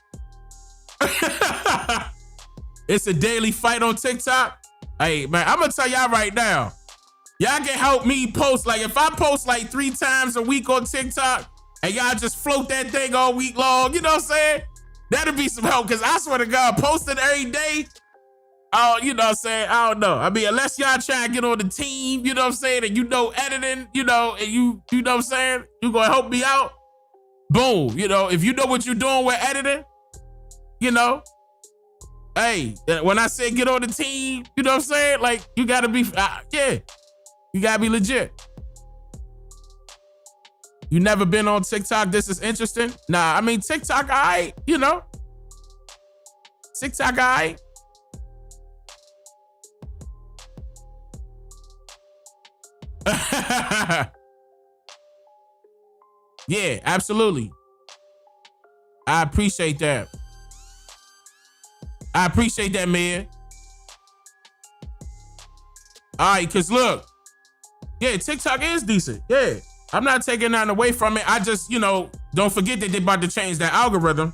It's a daily fight on TikTok. Hey, man, I'm gonna tell y'all right now. Y'all can help me post. Like, if I post like 3 times a week on TikTok and y'all just float that thing all week long, you know what I'm saying? That'll be some help, because I swear to God, posting every day, Oh, you know what I'm saying? I don't know. I mean, unless y'all try to get on the team, you know what I'm saying, and you know editing, you know, and you know what I'm saying, you gonna help me out. Boom. You know, if you know what you're doing with editing, you know, hey, when I say get on the team, you know what I'm saying? Like, you gotta be, yeah, you gotta be legit. You never been on TikTok? This is interesting. Nah, I mean, TikTok, all right, you know. TikTok, all right. Yeah, absolutely. I appreciate that. I appreciate that, man. All right, because look, yeah, TikTok is decent. Yeah, I'm not taking nothing away from it. I just, you know, don't forget that they're about to change that algorithm.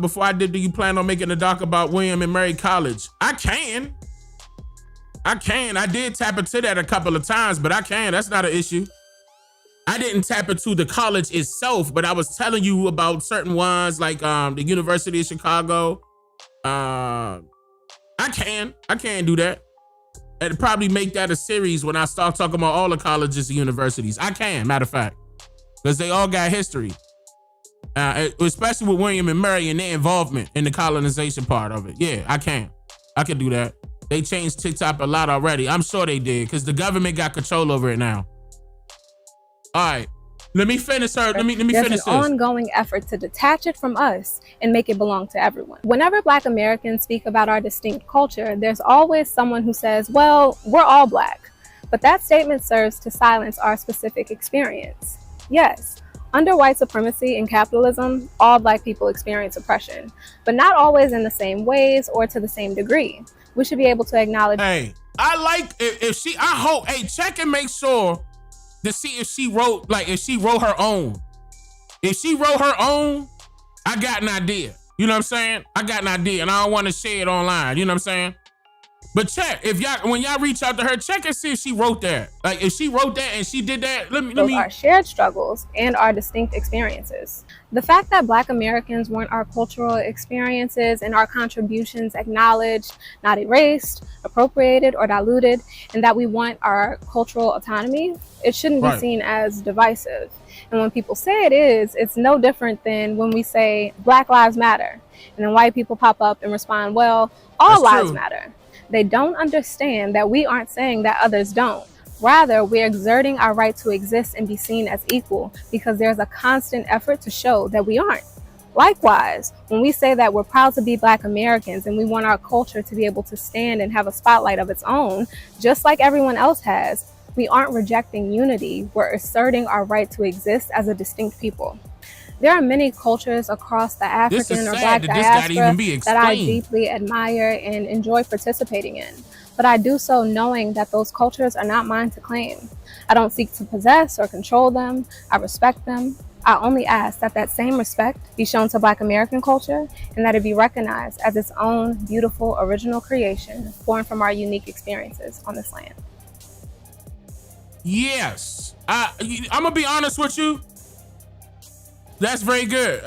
Before I did, do you plan on making a doc about William and Mary College? I can. I did tap into that a couple of times, but I can. That's not an issue. I didn't tap into the college itself, but I was telling you about certain ones like the University of Chicago. I can do that. And probably make that a series when I start talking about all the colleges and universities. I can, matter of fact, because they all got history. Especially with William and Mary and their involvement in the colonization part of it. Yeah, I can do that. They changed TikTok a lot already. I'm sure they did, because the government got control over it now. All right, let me finish her. Let me finish this. There's an ongoing effort to detach it from us and make it belong to everyone. Whenever Black Americans speak about our distinct culture, there's always someone who says, well, we're all Black. But that statement serves to silence our specific experience. Yes, under white supremacy and capitalism, all Black people experience oppression, but not always in the same ways or to the same degree. We should be able to acknowledge. Hey, I like I hope, hey, check and make sure to see if she wrote her own. If she wrote her own, I got an idea. You know what I'm saying? I got an idea and I don't want to share it online. You know what I'm saying? But check, when y'all reach out to her, check and see if she wrote that. Like, if she wrote that and she did that, let me. Our shared struggles and our distinct experiences. The fact that Black Americans want our cultural experiences and our contributions acknowledged, not erased, appropriated, or diluted, and that we want our cultural autonomy, it shouldn't be seen as divisive. And when people say it is, it's no different than when we say Black Lives Matter. And then white people pop up and respond, well, all lives matter. They don't understand that we aren't saying that others don't. Rather, we're exerting our right to exist and be seen as equal because there's a constant effort to show that we aren't. Likewise, when we say that we're proud to be Black Americans and we want our culture to be able to stand and have a spotlight of its own, just like everyone else has, we aren't rejecting unity, we're asserting our right to exist as a distinct people. There are many cultures across the African or Black diaspora that I deeply admire and enjoy participating in, but I do so knowing that those cultures are not mine to claim. I don't seek to possess or control them. I respect them. I only ask that that same respect be shown to Black American culture and that it be recognized as its own beautiful original creation born from our unique experiences on this land. Yes, I'm gonna be honest with you. That's very good.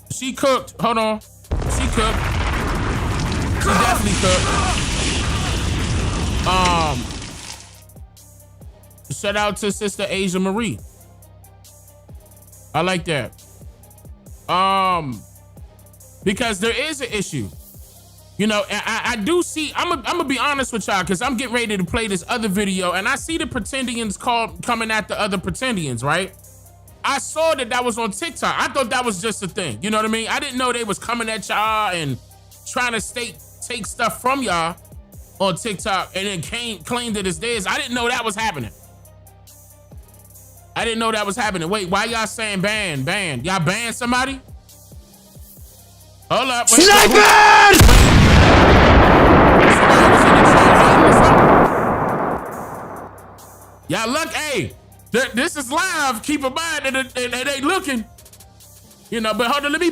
She cooked. Hold on. She cooked. She definitely cooked. Shout out to Sister Asia Marie. I like that. Because there is an issue. You know, I do see, I'm gonna be honest with y'all, because I'm getting ready to play this other video, and I see the Pretendians coming at the other Pretendians, right? I saw that was on TikTok. I thought that was just a thing. You know what I mean? I didn't know they was coming at y'all and trying to take stuff from y'all on TikTok and then claimed that it's theirs. I didn't know that was happening. Wait, why y'all saying ban? Y'all ban somebody? Hold up. Wait, Snipers! Y'all look, hey. This is live. Keep in mind that they looking, you know. But hold on, let me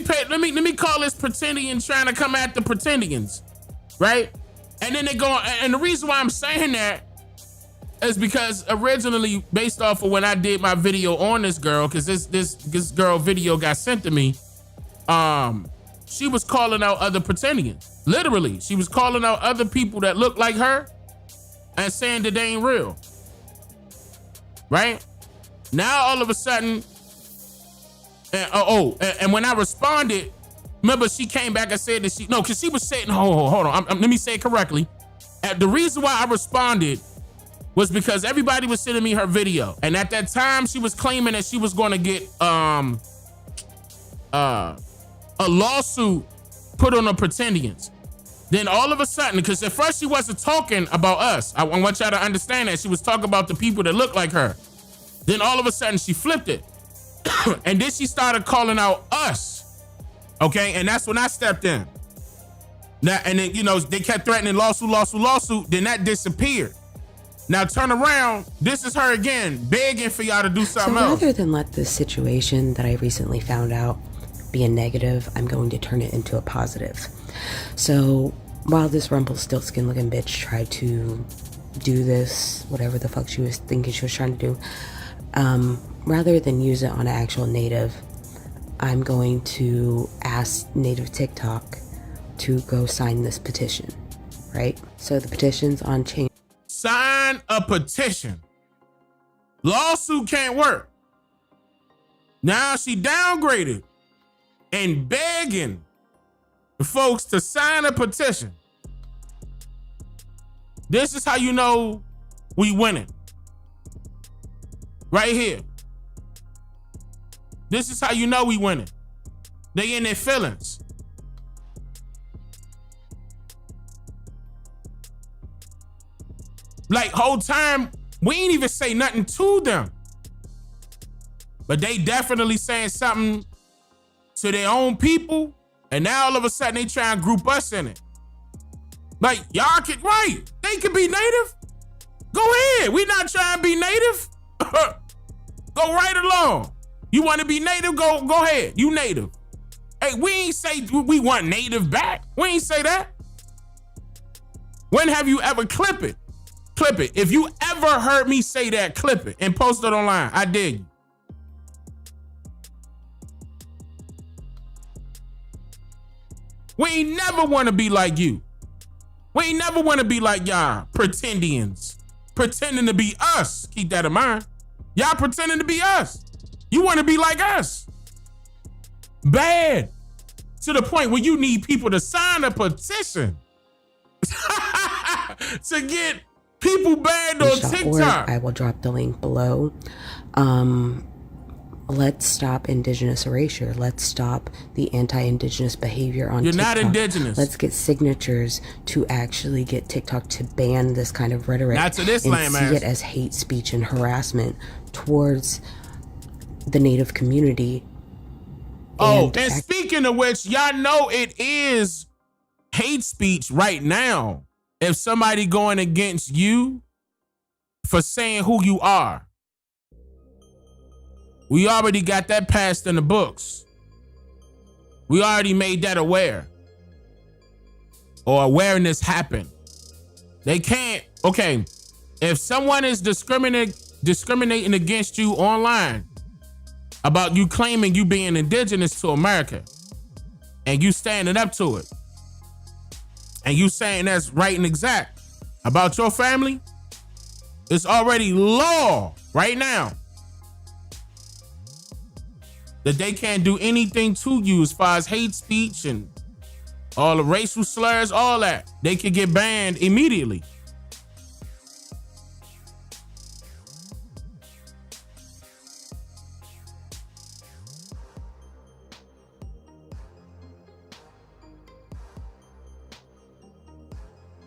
call this Pretendian trying to come at the Pretendians, right? And then they go, and the reason why I'm saying that is because originally, based off of when I did my video on this girl, because this girl video got sent to me, she was calling out other pretendians. Literally, she was calling out other people that look like her and saying that they ain't real. Right? Now all of a sudden, and when I responded, remember she came back and said that because she was saying, hold on, let me say it correctly. The reason why I responded was because everybody was sending me her video, and at that time she was claiming that she was going to get a lawsuit put on the pretendians. Then all of a sudden, because at first she wasn't talking about us. I want y'all to understand that she was talking about the people that look like her. Then all of a sudden she flipped it. And then she started calling out us. Okay, and that's when I stepped in. Now, and then, they kept threatening lawsuit. Then that disappeared. Now turn around. This is her again, begging for y'all to do something else. Rather than let this situation that I recently found out be a negative, I'm going to turn it into a positive. So while this Rumpelstiltskin looking bitch tried to do this, whatever the fuck she was thinking she was trying to do, rather than use it on an actual native, I'm going to ask native TikTok to go sign this petition, right? So the petition's on change. Sign a petition. Lawsuit can't work. Now she downgraded and begging the folks to sign a petition. This is how you know we winning. Right here. This is how you know we winning. They in their feelings. Like, whole time, we ain't even say nothing to them. But they definitely saying something to their own people, and now all of a sudden they try and group us in it. Like, y'all can, right, they can be native. Go ahead, we not trying to be native. Go right along. You want to be native, go ahead, you native. Hey, we ain't say we want native back. We ain't say that. When have you ever clip it? Clip it. If you ever heard me say that, clip it and post it online. I dare you. We ain't never want to be like you. We ain't never want to be like y'all, pretendians. Pretending to be us. Keep that in mind. Y'all pretending to be us. You want to be like us. Bad. To the point where you need people to sign a petition to get people banned on TikTok. I will drop the link below. Let's stop indigenous erasure. Let's stop the anti-indigenous behavior on TikTok. You're not indigenous. Let's get signatures to actually get TikTok to ban this kind of rhetoric. Not to this lame ass. See it as hate speech and harassment towards the Native community. And speaking of which, y'all know it is hate speech right now if somebody going against you for saying who you are. We already got that passed in the books. We already made that aware. Or awareness happened. They can't, okay, if someone is discriminating against you online about you claiming you being indigenous to America and you standing up to it and you saying that's right and exact about your family, it's already law right now that they can't do anything to you as far as hate speech and all the racial slurs, all that. They could get banned immediately.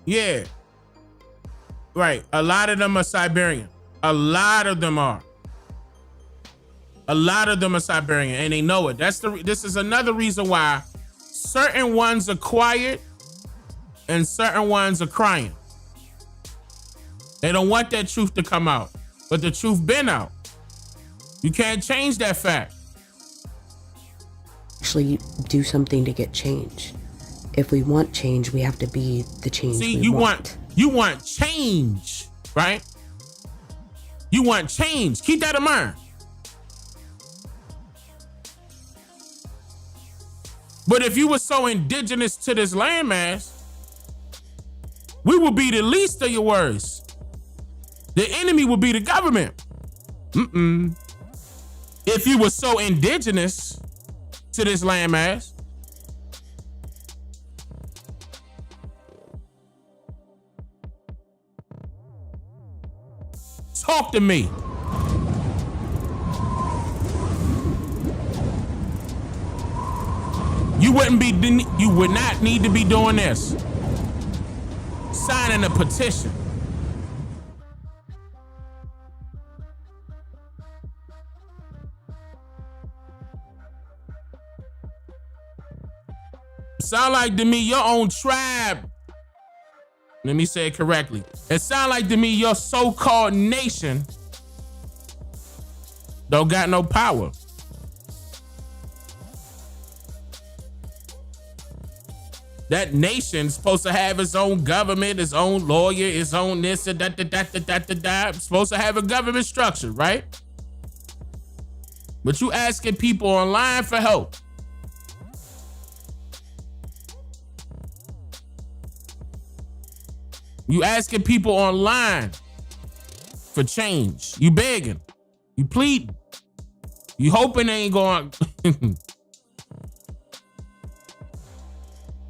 Yeah. Right. A lot of them are Siberian. A lot of them are. A lot of them are Siberian, and they know it. This is another reason why certain ones are quiet and certain ones are crying. They don't want that truth to come out, but the truth been out. You can't change that fact. Actually do something to get change. If we want change, we have to be the change. See, we want. You want change, right? You want change. Keep that in mind. But if you were so indigenous to this landmass, we would be the least of your worries. The enemy would be the government. If you were so indigenous to this landmass, talk to me. You would not need to be doing this. Signing a petition. Sound like to me your own tribe. Let me say it correctly. It sound like to me your so-called nation don't got no power. That nation's supposed to have its own government, its own lawyer, its own this and that. Supposed to have a government structure, right? But you asking people online for help. You asking people online for change. You begging. You pleading. You hoping they ain't going.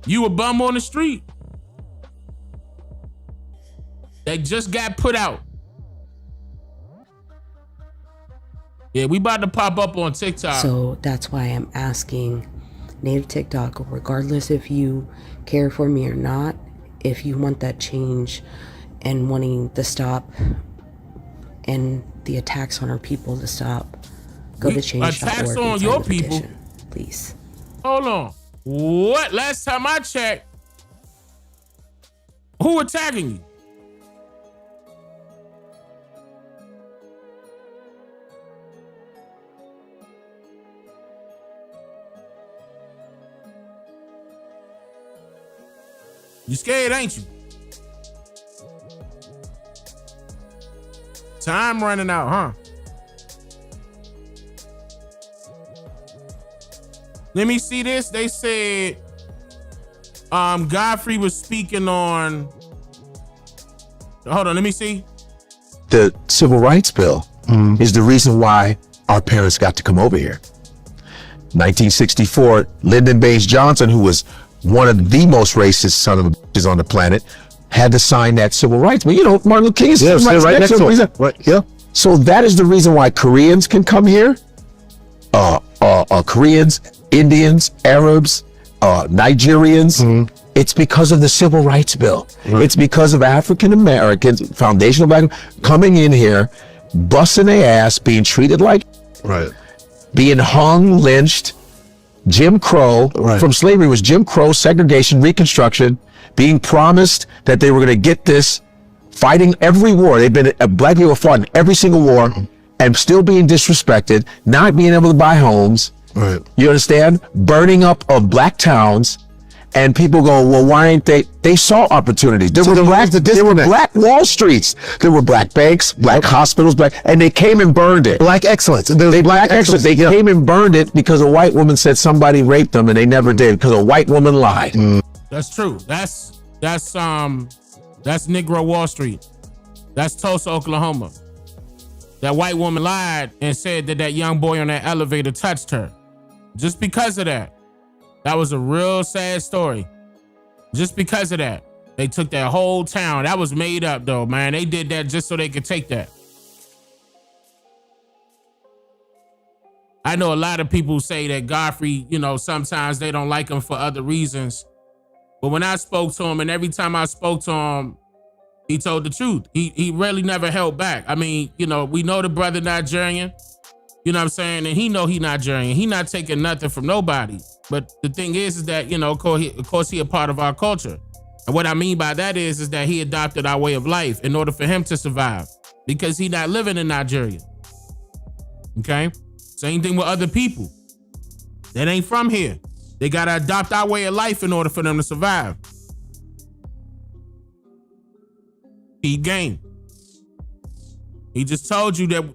You a bum on the street. They just got put out. Yeah, we about to pop up on TikTok. So that's why I'm asking Native TikTok, regardless if you care for me or not, if you want that change and wanting to stop and the attacks on our people to stop, go to change.org. Attacks on your people? Petition, please. Hold on. What? Last time I checked, who attacking you? You scared, ain't you? Time running out, huh? Let me see this. They said Godfrey was speaking on. Hold on, let me see. The Civil Rights Bill is the reason why our parents got to come over here. 1964, Lyndon Baines Johnson, who was one of the most racist son of a bitches on the planet, had to sign that civil rights. But you know, Martin Luther King is right next to him. Right, yeah. So that is the reason why Koreans can come here. Koreans, Indians, Arabs, Nigerians. It's because of the Civil Rights Bill. Right. It's because of African Americans, foundational black, coming in here, busting their ass, being treated like, being hung, lynched. Jim Crow, from slavery was Jim Crow, segregation, Reconstruction, being promised that they were going to get this, fighting every war. They've been, black people fought in every single war and still being disrespected, not being able to buy homes. You understand? Burning up of black towns, and people go, well, why ain't they? They saw opportunities. There were black Wall Streets. There were black banks, black hospitals, and they came and burned it. Black excellence. They came and burned it because a white woman said somebody raped them, and they never did because a white woman lied. That's true. That's Negro Wall Street. That's Tulsa, Oklahoma. That white woman lied and said that that young boy on that elevator touched her. Just because of that. That was a real sad story. Just because of that. They took that whole town. That was made up though, man. They did that just so they could take that. I know a lot of people say that Godfrey, you know, sometimes they don't like him for other reasons. But when I spoke to him, and every time I spoke to him, he told the truth. He really never held back. I mean, you know, we know the brother Nigerian. You know what I'm saying? And he know he Nigerian. He not taking nothing from nobody. But the thing is that, you know, of course he a part of our culture. And what I mean by that is that he adopted our way of life in order for him to survive. Because he not living in Nigeria. Okay? Same thing with other people that ain't from here. They got to adopt our way of life in order for them to survive. Peep game. He just told you that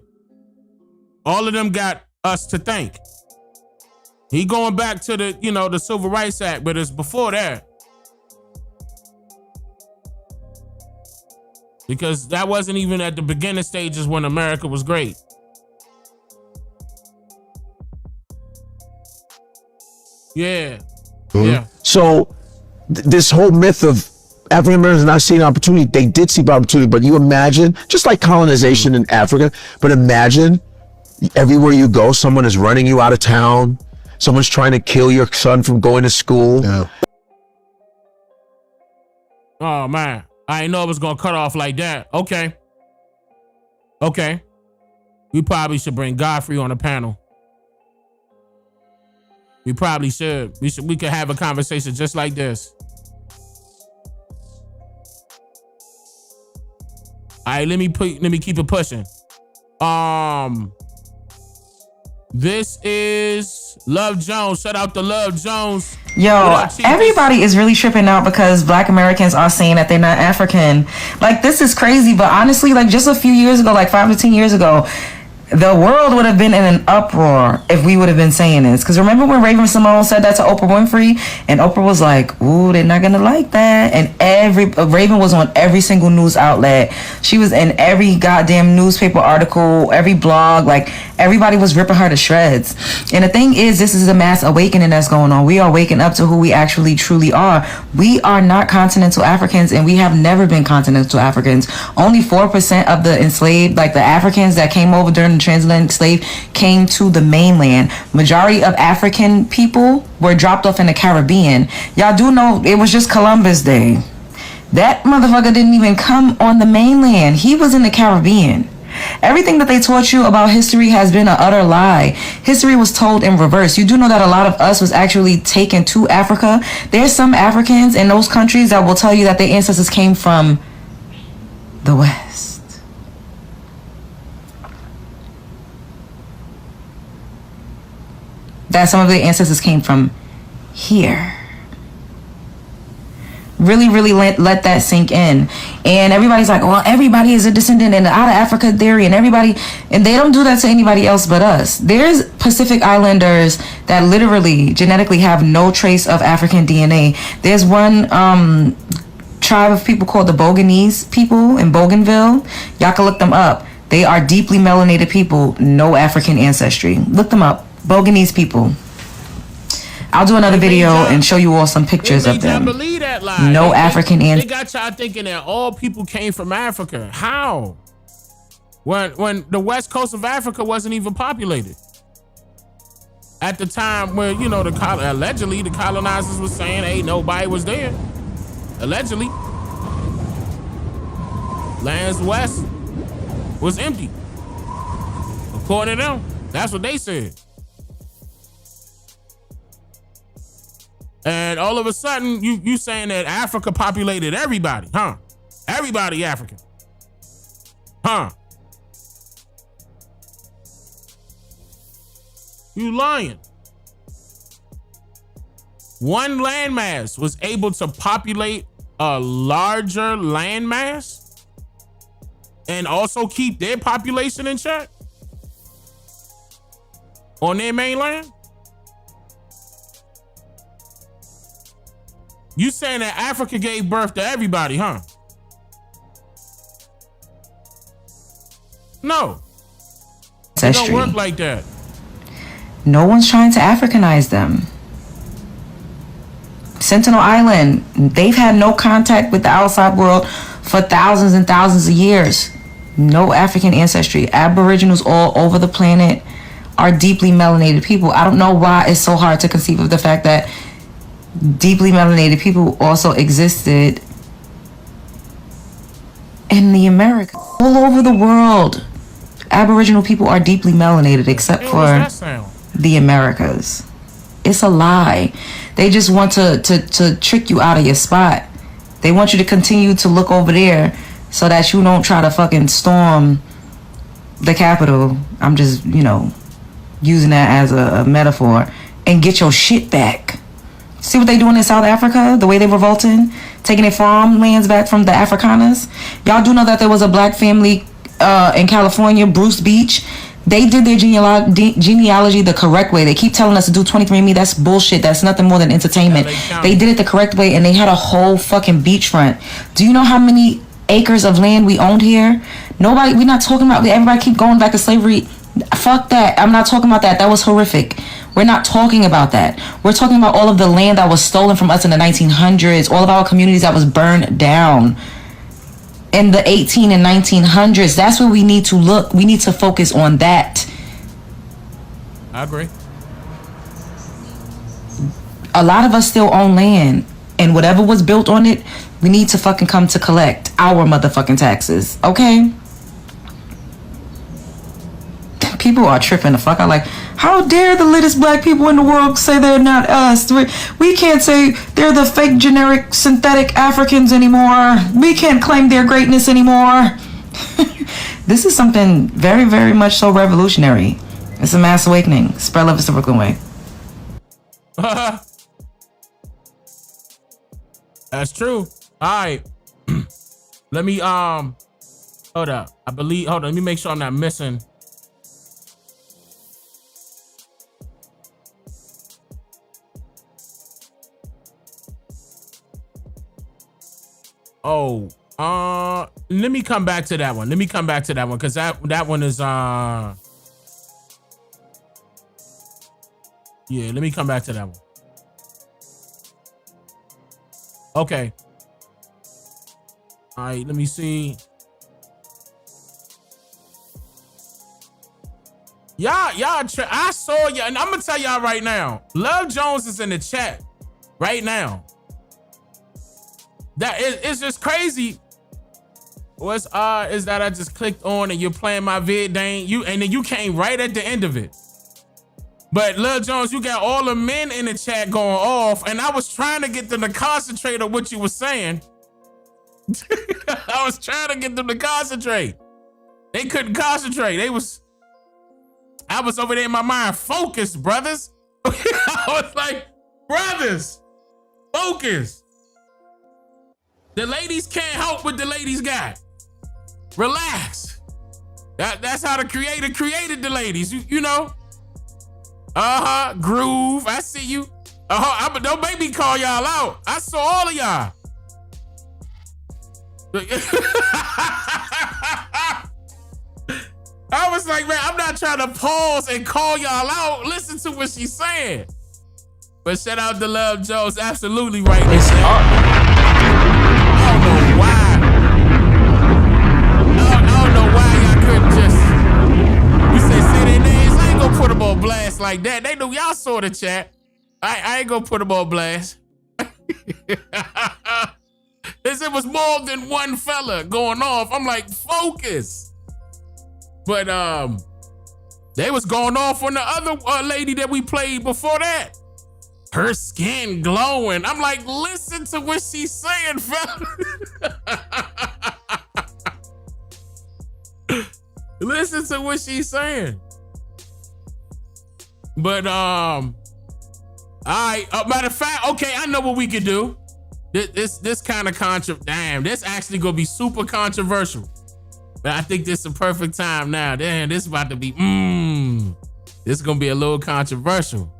all of them got us to thank. He going back to the, the Civil Rights Act, but it's before that. Because that wasn't even at the beginning stages when America was great. Yeah. Yeah. So this whole myth of African Americans not seeing opportunity, they did see opportunity, but you imagine, just like colonization in Africa, but imagine everywhere you go, someone is running you out of town. Someone's trying to kill your son from going to school. Yeah. Oh, man. I didn't know it was going to cut off like that. Okay. We probably should bring Godfrey on the panel. We probably should. We could have a conversation just like this. All right, let me keep it pushing. This is Love Jones. Shout out to Love Jones. Yo, everybody is really tripping out because Black Americans are saying that they're not African. Like, this is crazy, but honestly, like, just a few years ago, like 5 to 10 years ago, the world would have been in an uproar if we would have been saying this. Because remember when Raven Simone said that to Oprah Winfrey? And Oprah was like, ooh, they're not going to like that. And Raven was on every single news outlet. She was in every goddamn newspaper article, every blog. Like, everybody was ripping her to shreds. And the thing is, this is a mass awakening that's going on. We are waking up to who we actually truly are. We are not continental Africans, and we have never been continental Africans. Only 4% of the enslaved, like the Africans that came over during the transatlantic slave, came to the mainland. Majority of African people were dropped off in the Caribbean. Y'all do know it was just Columbus Day. That motherfucker didn't even come on the mainland. He was in the Caribbean. Everything that they taught you about history has been an utter lie. History was told in reverse. You do know that a lot of us was actually taken to Africa. There's some Africans in those countries that will tell you that their ancestors came from the West. That some of their ancestors came from here. Really, really let that sink in. And everybody's like, well, everybody is a descendant in the out of Africa theory, and they don't do that to anybody else but us. There's Pacific Islanders that literally genetically have no trace of African DNA. There's one tribe of people called the Boganese people in Bougainville. Y'all can look them up. They are deeply melanated people, no African ancestry. Look them up. Boganese people. I'll do another video and show you all some pictures of them. Believe that lie. No African ancestry. They got y'all thinking that all people came from Africa. How? When the west coast of Africa wasn't even populated. At the time where, allegedly the colonizers was saying, hey, nobody was there. Allegedly. Lands west was empty. According to them. That's what they said. And all of a sudden, you saying that Africa populated everybody, huh? Everybody African. Huh? You lying. One landmass was able to populate a larger landmass and also keep their population in check on their mainland? You saying that Africa gave birth to everybody, huh? No. It don't work like that. No one's trying to Africanize them. Sentinel Island, they've had no contact with the outside world for thousands and thousands of years. No African ancestry. Aboriginals all over the planet are deeply melanated people. I don't know why it's so hard to conceive of the fact that deeply melanated people also existed in the Americas. All over the world, Aboriginal people are deeply melanated except for the Americas. It's a lie. They just want to trick you out of your spot. They want you to continue to look over there so that you don't try to fucking storm the Capitol. I'm just, using that as a metaphor, and get your shit back. See what they doing in South Africa? The way they revolting? Taking their farmlands back from the Afrikaners? Y'all do know that there was a black family in California, Bruce Beach. They did their genealogy the correct way. They keep telling us to do 23andMe. That's bullshit. That's nothing more than entertainment. They did it the correct way, and they had a whole fucking beachfront. Do you know how many acres of land we owned here? Nobody. We're not talking about. Everybody keep going back to slavery. Fuck that. I'm not talking about that. That was horrific. We're not talking about that. We're talking about all of the land that was stolen from us in the 1900s. All of our communities that was burned down in the 18 and 1900s. That's where we need to look. We need to focus on that. I agree. A lot of us still own land, and whatever was built on it, we need to fucking come to collect our motherfucking taxes, okay? People are tripping the fuck out. Like, how dare the latest black people in the world say they're not us? We can't say they're the fake, generic, synthetic Africans anymore. We can't claim their greatness anymore. This is something very, very much so revolutionary. It's a mass awakening. Spread love is the Brooklyn way. That's true. All right. Let me, hold up. Hold on. Let me make sure I'm not missing. Oh, let me come back to that one. Because that one is, yeah, let me come back to that one. Okay. All right, let me see. I saw you, and I'm gonna tell y'all right now. Love Jones is in the chat right now. It's just crazy. What's odd is that I just clicked on and you're playing my vid, Dane. And then you came right at the end of it. But Lil Jones, you got all the men in the chat going off, and I was trying to get them to concentrate on what you were saying. I was trying to get them to concentrate. They couldn't concentrate. I was over there in my mind, focus, brothers. I was like, brothers, focus. The ladies can't help what the ladies got. Relax. That's how the creator created the ladies. You know? Groove. I see you. Don't make me call y'all out. I saw all of y'all. I was like, man, I'm not trying to pause and call y'all out. Listen to what she's saying. But shout out to Love Jones. Absolutely right. It's up. I don't know why. I don't know why y'all couldn't just. You say their names. I ain't gonna put them on blast like that. They know y'all saw the chat. I ain't gonna put them on blast. It was more than one fella going off. I'm like, focus. But they was going off on the other lady that we played before that. Her skin glowing. I'm like, listen to what she's saying, fella. Listen to what she's saying. But all right. Matter of fact, okay, I know what we could do. This kind of damn, this actually gonna be super controversial. But I think this is a perfect time now. Damn, this is about to be this is gonna be a little controversial.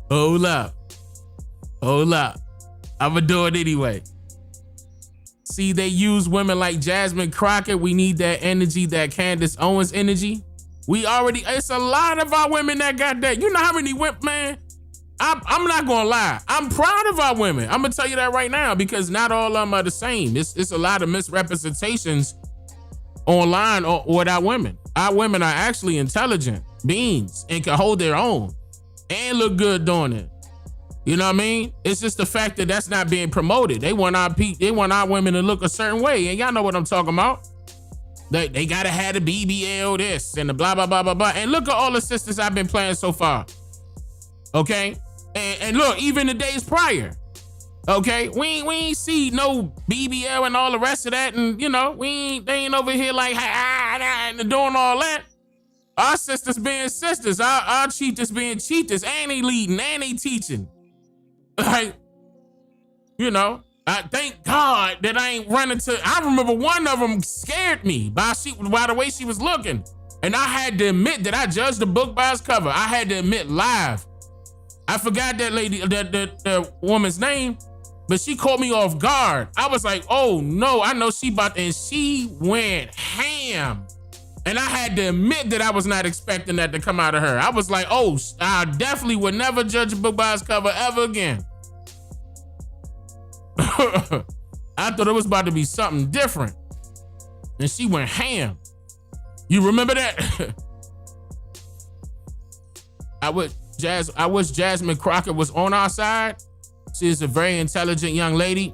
Hold up. I'ma do it anyway. See, they use women like Jasmine Crockett. We need that energy, that Candace Owens energy. It's a lot of our women that got that. You know how many women, man? I'm not gonna lie. I'm proud of our women. I'm gonna tell you that right now because not all of them are the same. It's a lot of misrepresentations online with our women. Our women are actually intelligent beings and can hold their own and look good doing it. You know what I mean? It's just the fact that that's not being promoted. They want our women to look a certain way, and y'all know what I'm talking about. They gotta have the BBL this and the blah blah blah blah blah. And look at all the sisters I've been playing so far. Okay, and look, even the days prior. Okay, we ain't see no BBL and all the rest of that, and you know they ain't over here like doing all that. Our sisters being sisters, our cheaters being cheaters, and they leading and they teaching. Like, you know, I thank God that I ain't run into. I remember one of them scared me by the way she was looking, and I had to admit that I judged the book by its cover. I had to admit live. I forgot that lady, the woman's name, but she caught me off guard. I was like, oh no, I know she about, and she went ham. And I had to admit that I was not expecting that to come out of her. I was like, oh, I definitely would never judge a book by its cover ever again. I thought it was about to be something different. And she went ham. You remember that? I wish Jasmine Crockett was on our side. She is a very intelligent young lady.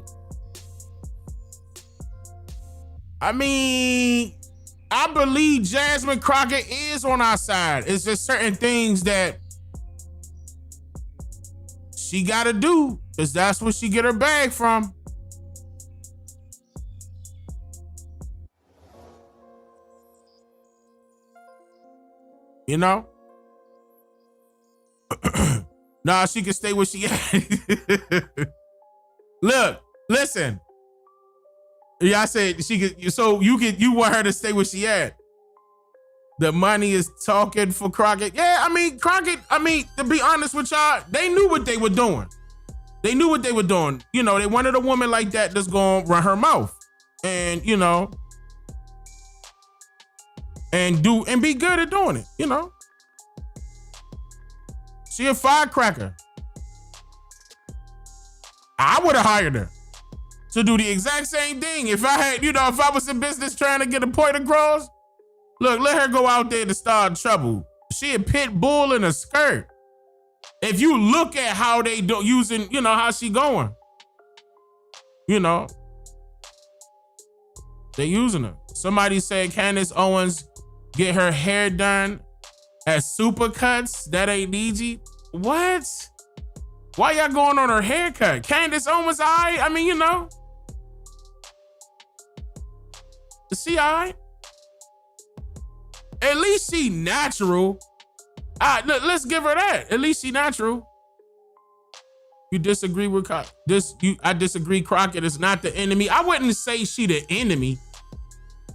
I mean, I believe Jasmine Crockett is on our side. It's just certain things that she gotta do, because that's where she get her bag from. You know? Nah, she can stay where she at. Look, listen. Yeah, I said she could. So you want her to stay where she at? The money is talking for Crockett. Yeah, I mean Crockett. I mean, to be honest with y'all, they knew what they were doing. They knew what they were doing. You know, they wanted a woman like that that's gonna run her mouth, and you know, and be good at doing it. You know, she a firecracker. I would have hired her to do the exact same thing. If I had, if I was in business trying to get a point across, look, let her go out there to start trouble. She a pit bull in a skirt. If you look at how they do using, how she going, they using her. Somebody said Candace Owens get her hair done at Supercuts. That ain't easy. What? Why y'all going on her haircut? Candace Owens, all right? I mean, is she all right? At least she natural. Look, let's give her that. At least she natural. You disagree with this? I disagree. Crockett is not the enemy. I wouldn't say she the enemy.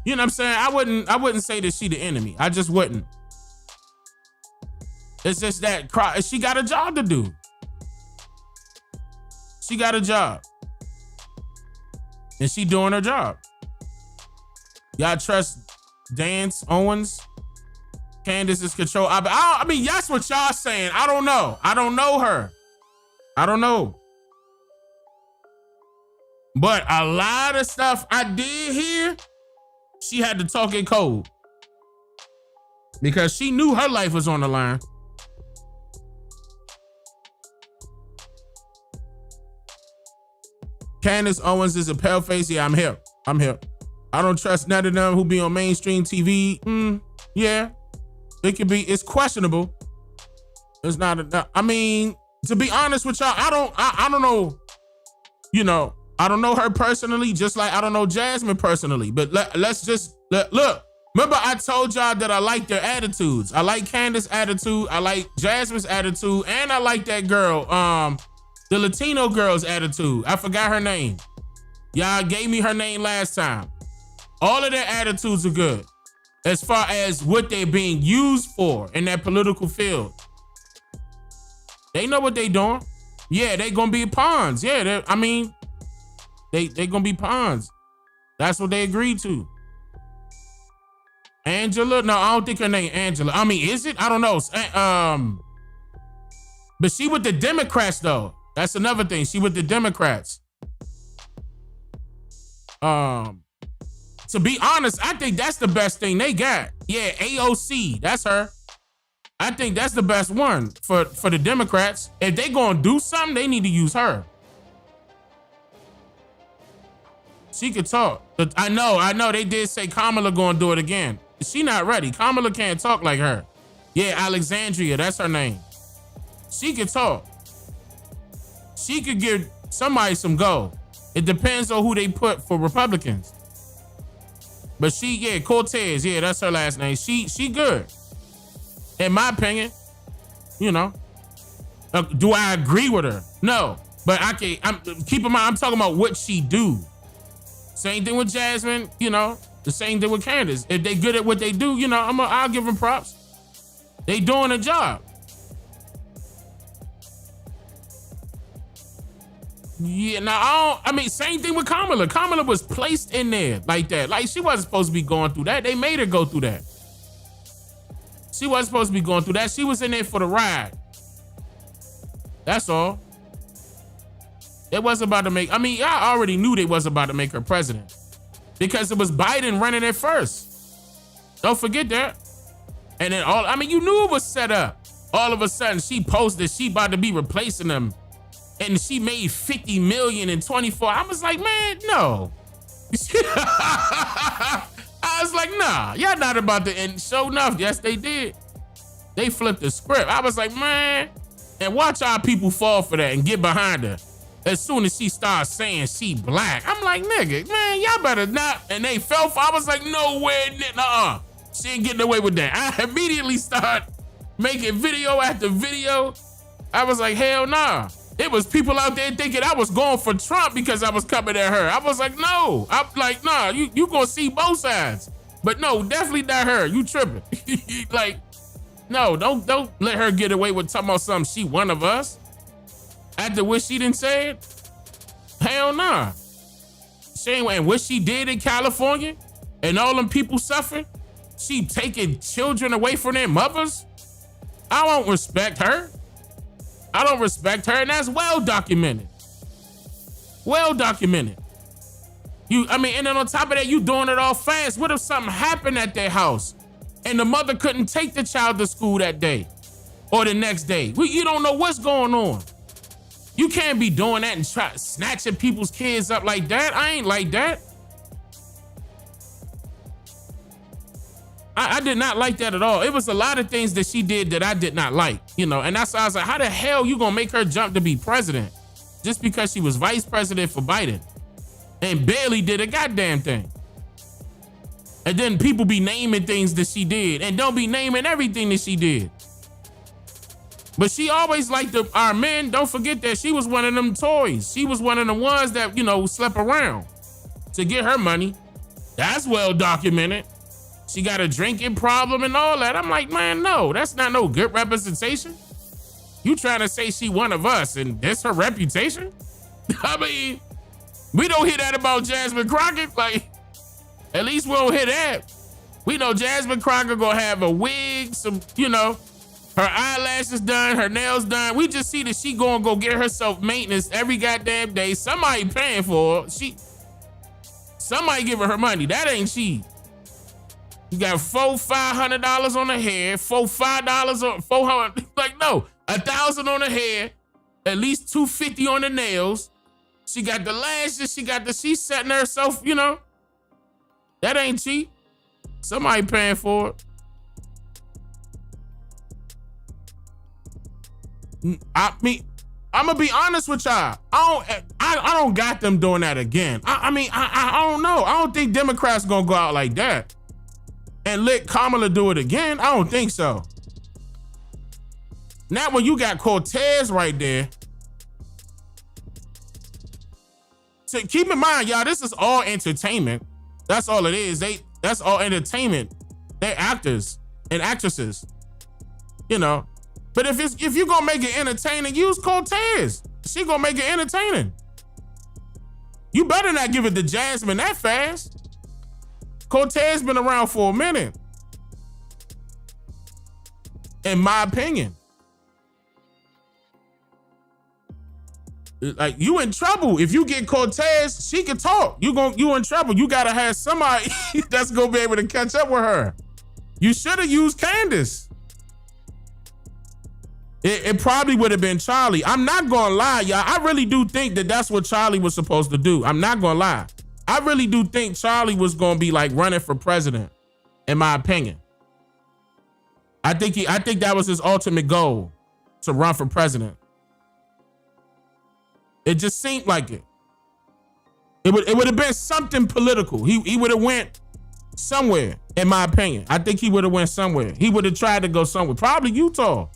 You know what I'm saying? I wouldn't say that she the enemy. I just wouldn't. It's just that she got a job to do. She got a job. And she doing her job. Y'all trust Dane Owens? Candace is control. I mean, that's what y'all saying. I don't know. I don't know her. I don't know. But a lot of stuff I did hear, she had to talk in code. Because she knew her life was on the line. Candace Owens is a pale face. Yeah, I'm here. I don't trust none of them who be on mainstream TV. Yeah. It could be, it's questionable. It's not, I mean, to be honest with y'all, I don't know, I don't know her personally, just like I don't know Jasmine personally, but let's just, look, remember I told y'all that I like their attitudes. I like Candace's attitude, I like Jasmine's attitude, and I like that girl, the Latino girl's attitude. I forgot her name. Y'all gave me her name last time. All of their attitudes are good. As far as what they're being used for in that political field. They know what they doing. Yeah, they gonna be pawns. Yeah, they gonna be pawns. That's what they agreed to. Angela? No, I don't think her name Angela. I mean, is it? I don't know. But she with the Democrats though. That's another thing. She with the Democrats. To be honest, I think that's the best thing they got. Yeah, AOC, that's her. I think that's the best one for the Democrats. If they gonna do something, they need to use her. She could talk. But I know, they did say Kamala gonna do it again. She not ready. Kamala can't talk like her. Yeah, Alexandria, that's her name. She could talk. She could give somebody some go. It depends on who they put for Republicans. But Cortez, that's her last name. She good. In my opinion, do I agree with her? No. But keep in mind, I'm talking about what she do. Same thing with Jasmine, you know, the same thing with Candace. If they good at what they do, you know, I'll give them props. They doing a job. Yeah, now same thing with Kamala. Kamala was placed in there like that. Like she wasn't supposed to be going through that. They made her go through that. She wasn't supposed to be going through that. She was in there for the ride. That's all. It wasn't about to make, I already knew they wasn't about to make her president because it was Biden running it first. Don't forget that. And then you knew it was set up. All of a sudden she posted she about to be replacing them and she made 50 million in 24. I was like, man, no. I was like, nah, y'all not about to, and sure enough, yes, they did. They flipped the script. I was like, man, and watch our people fall for that and get behind her. As soon as she starts saying she black, I'm like, nigga, man, y'all better not. And they fell for, I was like, no way, she ain't getting away with that. I immediately start making video after video. I was like, hell nah. It was people out there thinking I was going for Trump because I was coming at her. I was like, no. I'm like, nah, you gonna see both sides. But no, definitely not her. You tripping. Like, no, don't let her get away with talking about something. She one of us. After what she done said? Hell nah. And what she did in California and all them people suffering, she taking children away from their mothers. I don't respect her. I don't respect her, and that's well documented. Well documented. And then on top of that, you doing it all fast. What if something happened at their house and the mother couldn't take the child to school that day or the next day? You don't know what's going on. You can't be doing that and snatching people's kids up like that. I ain't like that. I did not like that at all. It was a lot of things that she did that I did not like, and that's why I was like, how the hell you gonna make her jump to be president just because she was vice president for Biden and barely did a goddamn thing? And then people be naming things that she did and don't be naming everything that she did. But she always liked our men. Don't forget that she was one of them toys. She was one of the ones that, slept around to get her money. That's well documented. She got a drinking problem and all that. I'm like, man, no, that's not no good representation. You trying to say she one of us and that's her reputation? We don't hear that about Jasmine Crockett. Like, at least we don't hear that. We know Jasmine Crockett gonna have a wig, some, her eyelashes done, her nails done. We just see that she gonna go get herself maintenance every goddamn day. Somebody paying for her. Somebody giving her money. That ain't she. You got $400-500 on the hair, $5 on $400. Like, no, $1,000 on the hair, at least $250 on the nails. She got the lashes. She's setting herself. That ain't cheap. Somebody paying for it. I'm gonna be honest with y'all. I don't got them doing that again. I don't know. I don't think Democrats gonna go out like that and let Kamala do it again. I don't think so. Not when you got Cortez right there. So keep in mind, y'all, this is all entertainment. That's all it is. That's all entertainment. They're actors and actresses. But if you're gonna make it entertaining, use Cortez. She gonna make it entertaining. You better not give it to Jasmine that fast. Cortez been around for a minute. In my opinion. Like, you in trouble. If you get Cortez, she can talk. You in trouble. You gotta have somebody that's gonna be able to catch up with her. You should have used Candace. It probably would have been Charlie. I'm not gonna lie, y'all. I really do think that that's what Charlie was supposed to do. I'm not gonna lie. I really do think Charlie was gonna be like running for president, in my opinion. I think that was his ultimate goal, to run for president. It just seemed like it. It would have been something political. He would have went somewhere, in my opinion. I think he would have went somewhere. He would have tried to go somewhere. Probably Utah.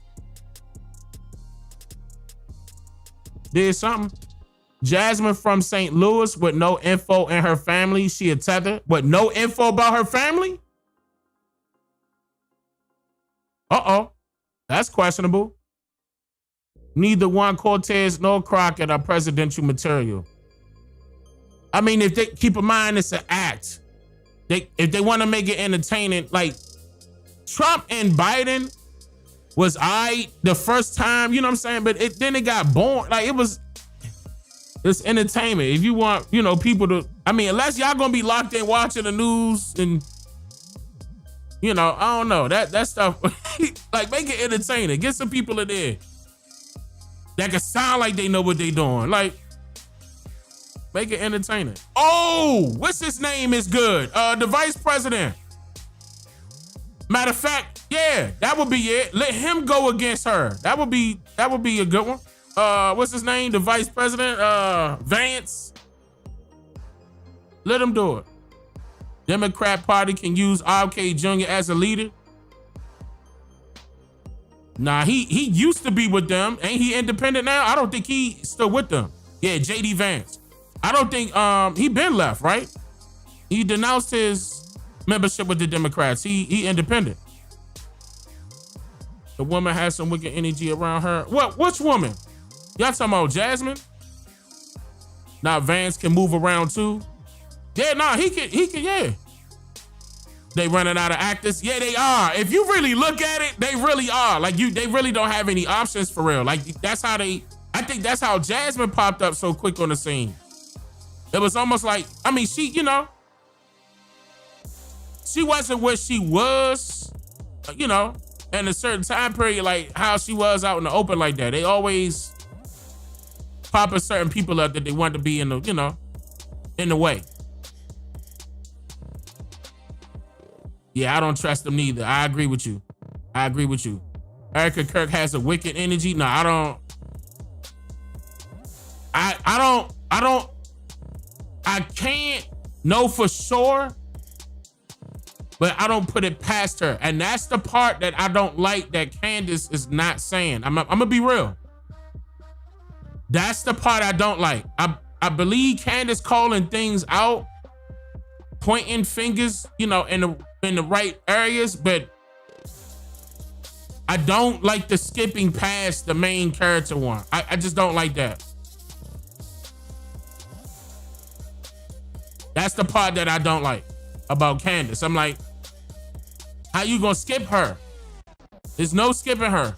did something. Jasmine from St. Louis with no info in her family. She a tether with no info about her family. That's questionable. Neither Juan Cortez nor Crockett are presidential material. I mean, if they keep in mind it's an act. If they want to make it entertaining, like Trump and Biden was the first time, you know what I'm saying? But then it got boring. Like it's entertainment. If you want, people to, I mean, unless y'all gonna be locked in watching the news and, I don't know, that stuff, like make it entertaining. Get some people in there that can sound like they know what they doing. Like, make it entertaining. Oh, what's his name is good? The vice president. Matter of fact, yeah, that would be it. Let him go against her. That would be a good one. What's his name? The vice president, Vance. Let him do it. Democrat Party can use RFK Jr. as a leader. Nah, he used to be with them. Ain't he independent now? I don't think he's still with them. Yeah, JD Vance. I don't think he been left, right? He denounced his membership with the Democrats. He independent. The woman has some wicked energy around her. What? Which woman? Y'all talking about Jasmine? Now Vance can move around too. Yeah, nah, he can, yeah. They running out of actors. Yeah, they are. If you really look at it, they really are. Like they really don't have any options for real. Like I think that's how Jasmine popped up so quick on the scene. It was almost like, I mean, she wasn't what she was, in a certain time period, like how she was out in the open like that. They always popping certain people up that they want to be in the, in the way. Yeah, I don't trust them neither. I agree with you. Erica Kirk has a wicked energy. No, I don't. I can't know for sure, but I don't put it past her. And that's the part that I don't like that Candace is not saying. I'm gonna be real. That's the part I don't like. I believe Candace calling things out, pointing fingers, in the right areas, but I don't like the skipping past the main character one. I just don't like that. That's the part that I don't like about Candace. I'm like, how you gonna skip her? There's no skipping her.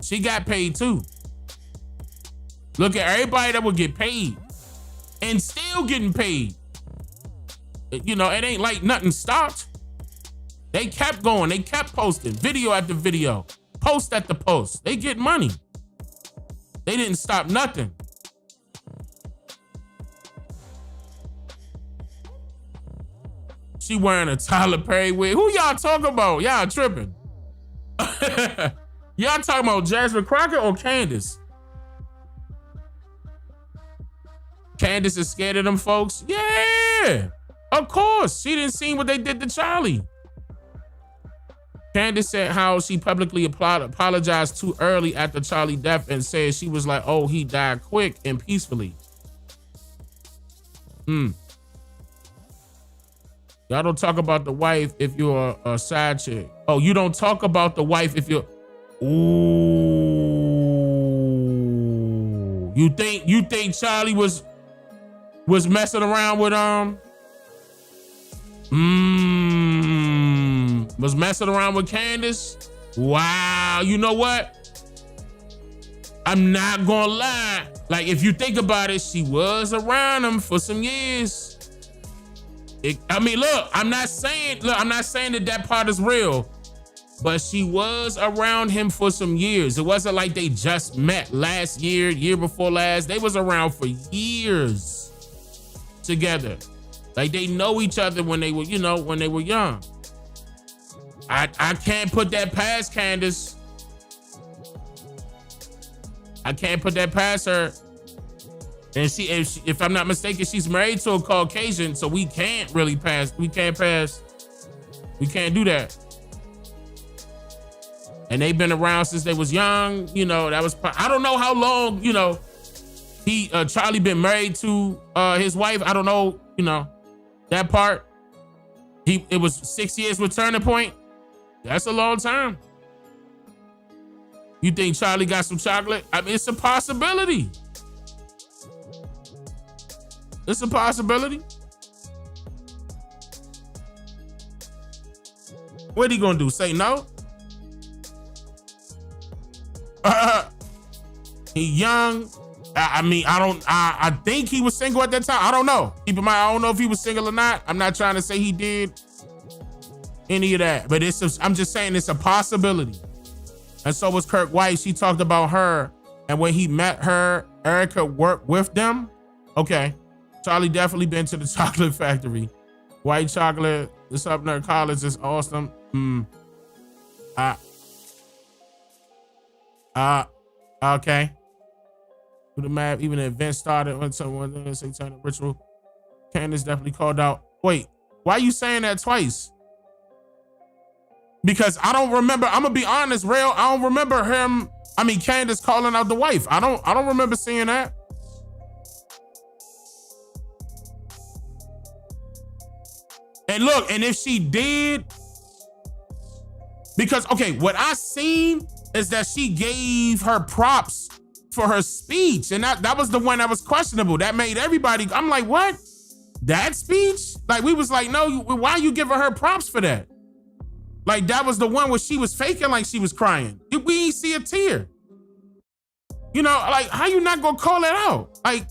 She got paid too. Look at everybody that would get paid and still getting paid. It ain't like nothing stopped. They kept going. They kept posting video after video, post after post. They get money. They didn't stop nothing. She wearing a Tyler Perry wig. Who y'all talking about? Y'all tripping. Y'all talking about Jasmine Crockett or Candace? Candace is scared of them folks? Yeah, of course. She didn't see what they did to Charlie. Candace said how she publicly apologized too early after Charlie's death and said she was like, oh, he died quick and peacefully. Y'all don't talk about the wife if you're a side chick. Oh, you don't talk about the wife if you're... Ooh. You think Charlie was messing around with was messing around with Candace? Wow, you know what? I'm not gonna lie. Like, if you think about it, she was around him for some years. Look, I'm not saying that part is real, but she was around him for some years. It wasn't like they just met last year, year before last. They was around for years together. Like, they know each other when they were, when they were young. I can't put that past Candace. I can't put that past her. And if I'm not mistaken, she's married to a Caucasian, so we can't do that. and they've been around since they was young. You know, that was, I don't know how long, you know, Charlie been married to his wife. I don't know, you know, that part. It was 6 years with Turning Point. That's a long time. You think Charlie got some chocolate? I mean, it's a possibility. It's a possibility. What he gonna do? Say no? He young. I think he was single at that time. I don't know. Keep in mind, I don't know if he was single or not. I'm not trying to say he did any of that, but I'm just saying it's a possibility. And so was Kirk White. She talked about her, and when he met her, Erica worked with them. Okay, Charlie definitely been to the chocolate factory. White chocolate, the Sumner College is awesome. Okay. With the map, even the event started when someone satanic ritual. Candace definitely called out. Wait, why are you saying that twice? Because I don't remember. I'm gonna be honest, real. I don't remember Candace calling out the wife. I don't remember seeing that. And look, and if she did, because okay, what I seen is that she gave her props for her speech, and that was the one that was questionable. That made everybody. I'm like, what? That speech? Like we was like, no. Why are you giving her props for that? Like that was the one where she was faking like she was crying. We ain't see a tear. You know, like how you not gonna call it out? Like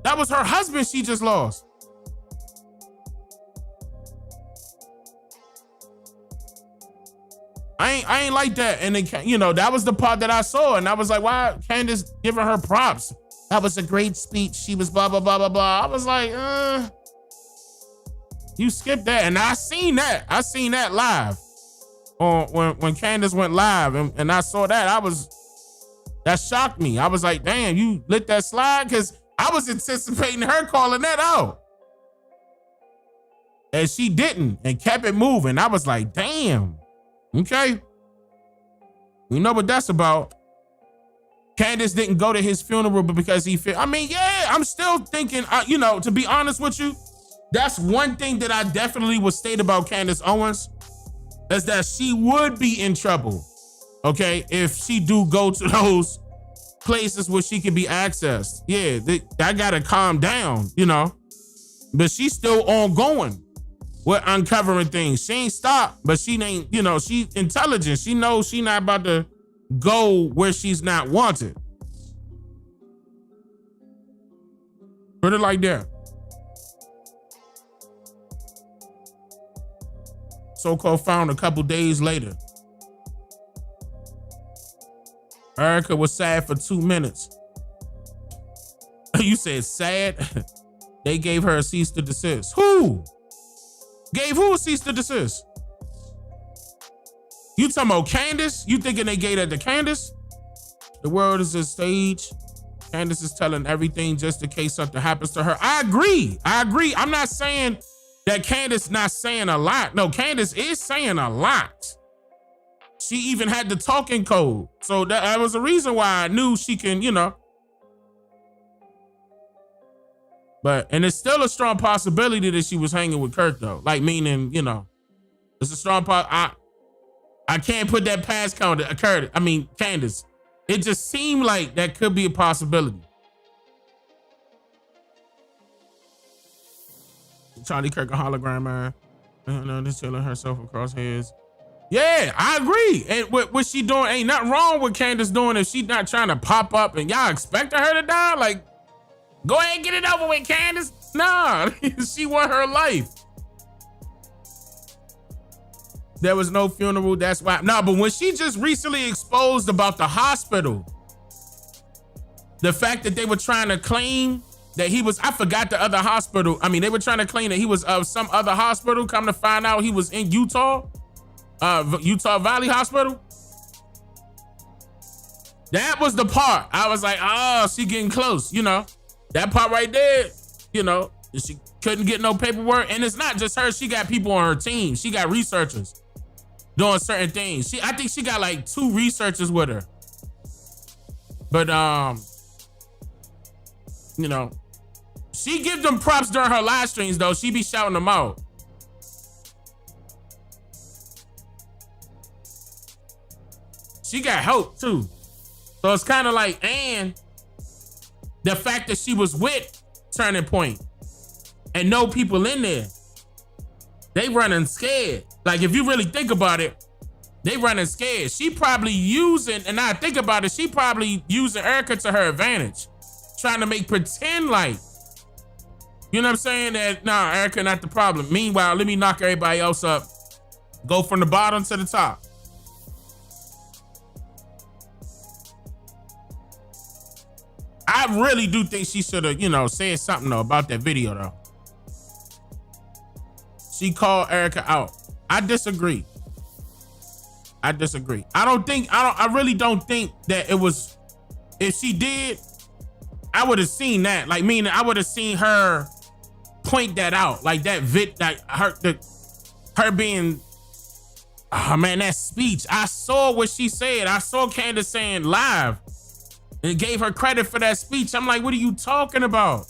that was her husband she just lost. I ain't like that. And then, you know, that was the part that I saw. And I was like, why Candace giving her props? That was a great speech. She was blah, blah, blah, blah, blah. I was like, you skipped that. And I seen that. I seen that live. When Candace went live and I saw that, that shocked me. I was like, damn, you lit that slide? Because I was anticipating her calling that out. And she didn't and kept it moving. I was like, damn. Okay. We know what that's about. Candace didn't go to his funeral, but because I'm still thinking, you know, to be honest with you, that's one thing that I definitely would state about Candace Owens is that she would be in trouble, okay, if she do go to those places where she can be accessed. Yeah, I gotta calm down, you know, but she's still ongoing. We're uncovering things. She ain't stopped, but she ain't, you know, she's intelligent. She knows she not about to go where she's not wanted. Put it like that. So-called found a couple days later. Erica was sad for 2 minutes. You said sad? They gave her a cease to desist. Who? Gave who a cease to desist? You talking about Candace? You thinking they gave that to Candace? The world is a stage. Candace is telling everything just in case something happens to her. I agree. I'm not saying that Candace not saying a lot. No, Candace is saying a lot. She even had the talking code. So that was a reason why I knew she can, you know. And it's still a strong possibility that she was hanging with Kirk, though. Like, meaning, you know, it's a strong I can't put that past Candace. It just seemed like that could be a possibility. Charlie Kirk, a hologram, man. Just telling herself across heads. Yeah, I agree. And what she doing, ain't nothing wrong with Candace doing if she's not trying to pop up and y'all expecting her to die. Like, go ahead and get it over with, Candace. Nah, she want her life. There was no funeral. That's why. Nah, but when she just recently exposed about the hospital, the fact that they were trying to claim that he was, I forgot the other hospital. I mean, they were trying to claim that he was of some other hospital. Come to find out he was in Utah, Utah Valley Hospital. That was the part. I was like, oh, she getting close, you know. That part right there, you know, she couldn't get no paperwork. And it's not just her. She got people on her team. She got researchers. doing certain things. I think she got like 2 researchers with her. But you know, she give them props during her live streams though. She be shouting them out. She got help too. So it's kind of like, and the fact that she was with Turning Point and no people in there, they running scared. Like if you really think about it, they running scared. She probably using, and I think about it, she probably using Erica to her advantage, trying to make pretend like, you know what I'm saying, that nah, Erica not the problem. Meanwhile, let me knock everybody else up, go from the bottom to the top. I really do think she should have, you know, said something though about that video though. She called Erica out. I disagree. I really don't think that it was, if she did, I would have seen that. Like, meaning I would have seen her point that out. Like that like her being, oh man, that speech. I saw what she said. I saw Candace saying live and gave her credit for that speech. I'm like, what are you talking about?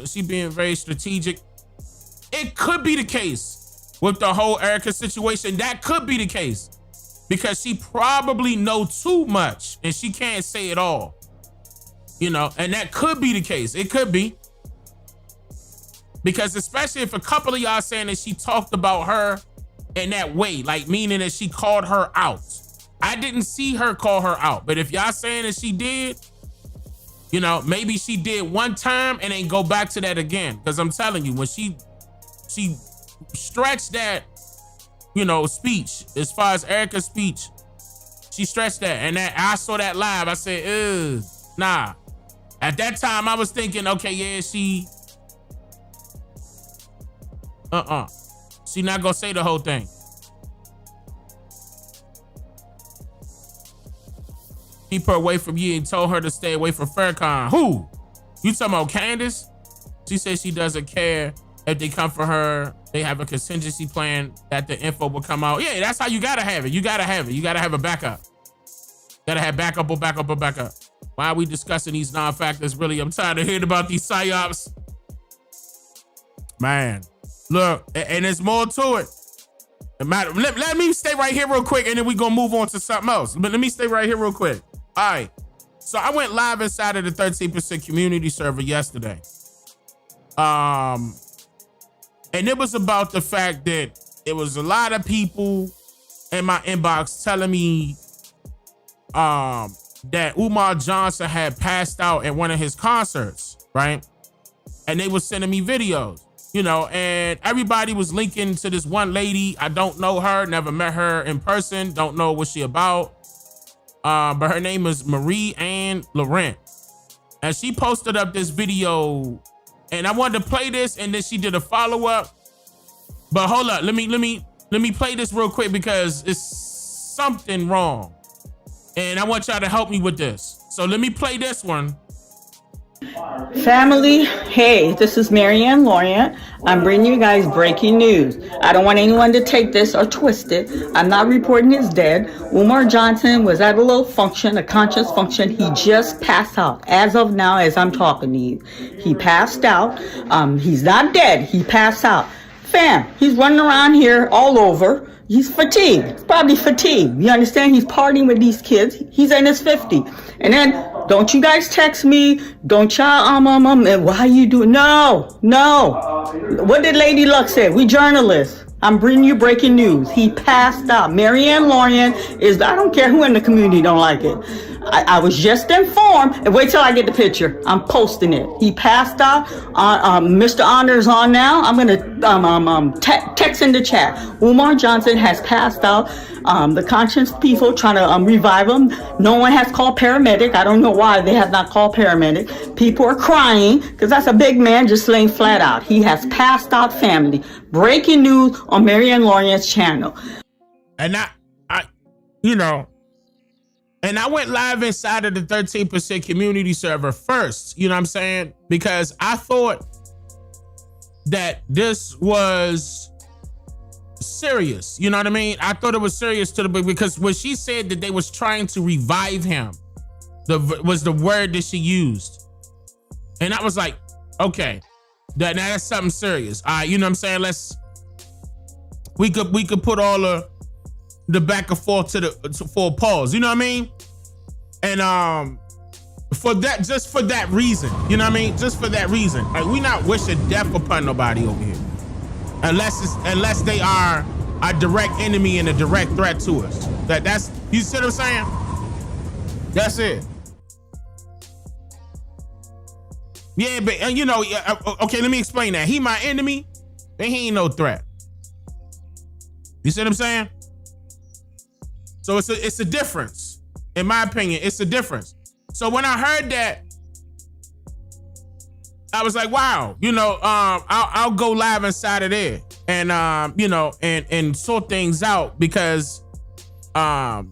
She being very strategic. It could be the case with the whole Erica situation. That could be the case because she probably know too much and she can't say it all, you know, and that could be the case. It could be, because especially if a couple of y'all saying that she talked about her in that way, like meaning that she called her out. I didn't see her call her out, but if y'all saying that she did, you know, maybe she did one time and then go back to that again. Because I'm telling you, when she stretched that, you know, speech, as far as Erica's speech, she stretched that. And that I saw that live. I said, nah. At that time, I was thinking, okay, yeah, she not gonna say the whole thing. Keep her away from you and told her to stay away from Farrakhan. Who? You talking about Candace? She says she doesn't care if they come for her. They have a contingency plan that the info will come out. Yeah, that's how you gotta have it. You gotta have it. You gotta have a backup. Gotta have backup or backup or backup. Why are we discussing these non-factors? Really, I'm tired of hearing about these psyops. Man, look, and there's more to it. Let me stay right here real quick and then we gonna move on to something else. But let me stay right here real quick. All right. So I went live inside of the 13% community server yesterday. And it was about the fact that it was a lot of people in my inbox telling me that Umar Johnson had passed out at one of his concerts, right? And they were sending me videos, you know, and everybody was linking to this one lady. I don't know her, never met her in person, don't know what she about. But her name is Marie Ann Laurent. And she posted up this video and I wanted to play this and then she did a follow-up. But hold up, let me play this real quick because it's something wrong. And I want y'all to help me with this. So let me play this one. Family, hey, this is Marianne Laurent. I'm bringing you guys breaking news. I don't want anyone to take this or twist it. I'm not reporting he's dead. Umar Johnson was at a little function, a conscious function. He just passed out. As of now, as I'm talking to you, he passed out. He's not dead. He passed out. Fam, he's running around here all over. He's fatigued. He's probably fatigued. You understand? He's partying with these kids. He's in his 50. And then, don't you guys text me. Don't y'all, why you do? No. What did Lady Luck say? We journalists. I'm bringing you breaking news. He passed out. Marianne Laurent is, I don't care who in the community don't like it. I was just informed, and wait till I get the picture. I'm posting it. He passed out. Mr. Honor's on now. I'm gonna text in the chat. Umar Johnson has passed out. The conscious people trying to revive him. No one has called paramedic. I don't know why they have not called paramedic. People are crying because that's a big man just laying flat out. He has passed out, family. Breaking news on Marianne Laurent's channel. And I you know, and I went live inside of the 13% community server first, you know what I'm saying? Because I thought that this was serious. You know what I mean? I thought it was serious because when she said that they was trying to revive him, was the word that she used. And I was like, okay, that's something serious. All right, you know what I'm saying? We could put all the back and forth for a pause. You know what I mean? And just for that reason, you know what I mean? Just for that reason, like, we not wishing death upon nobody over here, unless they are a direct enemy and a direct threat to us. That's you see what I'm saying? That's it. Yeah, but you know, okay, let me explain that. He my enemy, then he ain't no threat. You see what I'm saying? So it's a difference. In my opinion, it's a difference. So when I heard that, I was like, wow, you know, I'll go live inside of there and you know, and sort things out, because when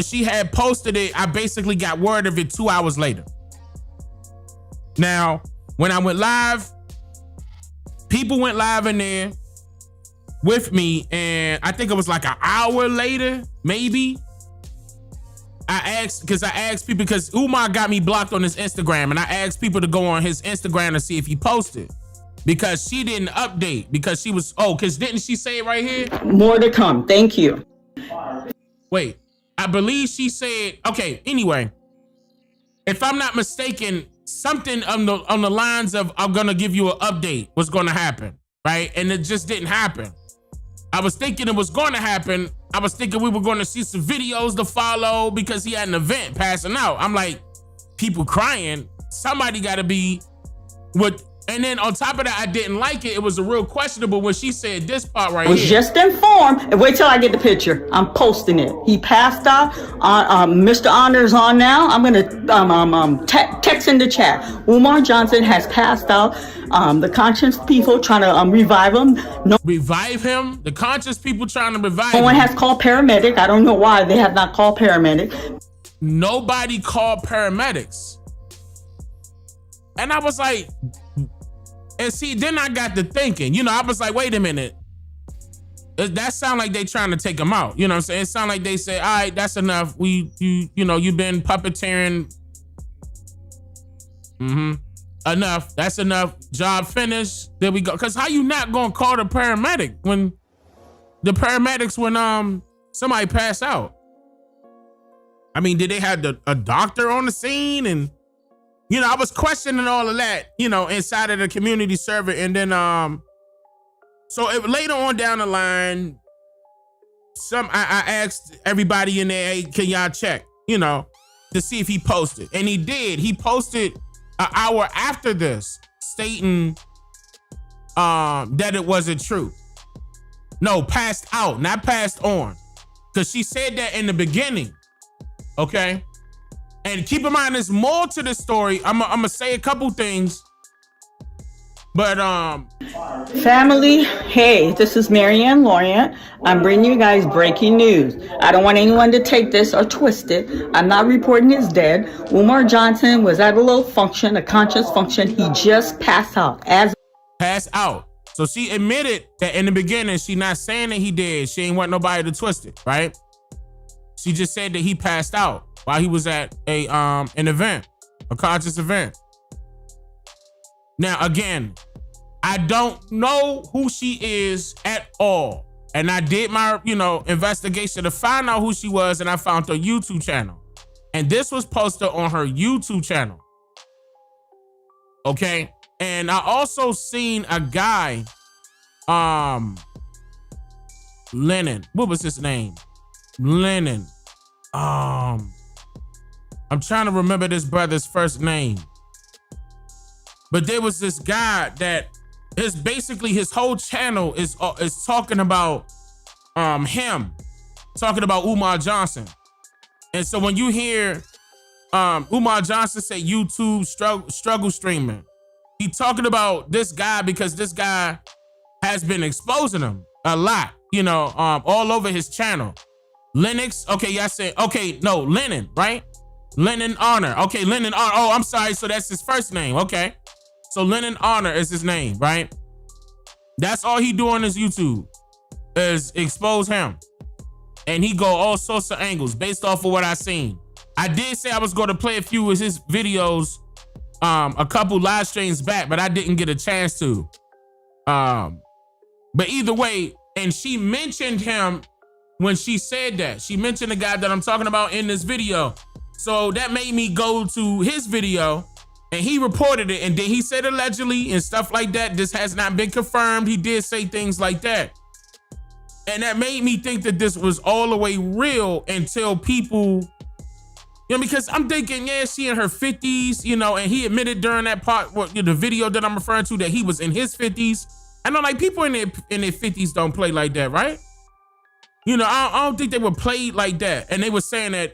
she had posted it, I basically got word of it 2 hours later. Now, when I went live, people went live in there with me, and I think it was like an hour later, maybe. I asked people, because Umar got me blocked on his Instagram, and I asked people to go on his Instagram to see if he posted, because she didn't update, because she was, because didn't she say it right here? More to come. Thank you. Wait, I believe she said, okay, anyway, if I'm not mistaken, something on the lines of, I'm gonna give you an update was gonna happen, right? And it just didn't happen. I was thinking it was gonna happen. I was thinking we were gonna see some videos to follow because he had an event passing out. I'm like, people crying, somebody gotta be with. And then on top of that, I didn't like it. It was a real questionable when she said this part right here. I was just informed. And wait till I get the picture. I'm posting it. He passed out. Mr. Honor's on now. I'm gonna text in the chat. Umar Johnson has passed out. The conscious people trying to revive him. Revive him? The conscious people trying to revive him. No one him. has called paramedic. I don't know why they have not called paramedic. Nobody called paramedics. And I was like, and see, then I got to thinking, you know, I was like, wait a minute. That sound like they trying to take him out. You know what I'm saying? It sound like they say, all right, that's enough. You know, you've been puppeteering. Enough. That's enough. Job finished. There we go. Because how you not going to call the paramedic when the paramedics, when somebody passed out? I mean, did they have a doctor on the scene? And you know, I was questioning all of that, you know, inside of the community server. And then, later on down the line, I asked everybody in there, hey, can y'all check, you know, to see if he posted. And he did. He posted an hour after this stating that it wasn't true. No, passed out, not passed on. Because she said that in the beginning, okay? And keep in mind, there's more to the story. I'm gonna say a couple things, but Family, hey, this is Marianne Lorient. I'm bringing you guys breaking news. I don't want anyone to take this or twist it. I'm not reporting he's dead. Umar Johnson was at a little function, a conscious function. He just passed out. Passed out. So she admitted that in the beginning, she not saying that he did. She ain't want nobody to twist it, right? She just said that he passed out while he was at an event, a conscious event. Now, again, I don't know who she is at all. And I did my, investigation to find out who she was, and I found her YouTube channel. And this was posted on her YouTube channel. Okay? And I also seen a guy, Lennon. What was his name? Lennon. I'm trying to remember this brother's first name. But there was this guy that his whole channel is talking about him, talking about Umar Johnson. And so when you hear Umar Johnson say YouTube struggle streaming, he talking about this guy because this guy has been exposing him a lot, all over his channel. Lennox, okay, y'all said, okay, no, Lennon, right? Lennon Honor, okay, Lennon Honor. Oh, I'm sorry, so that's his first name, okay. So Lennon Honor is his name, right? That's all he do on his YouTube is expose him. And he go all sorts of angles based off of what I seen. I did say I was going to play a few of his videos a couple live streams back, but I didn't get a chance to. But either way, and she mentioned him when she said that. She mentioned the guy that I'm talking about in this video. So that made me go to his video and he reported it. And then he said allegedly and stuff like that. This has not been confirmed. He did say things like that. And that made me think that this was all the way real until people, because I'm thinking, yeah, she in her 50s, and he admitted during that part, the video that I'm referring to, that he was in his 50s. I know, like, people in their 50s don't play like that, right? I don't think they were played like that. And they were saying that,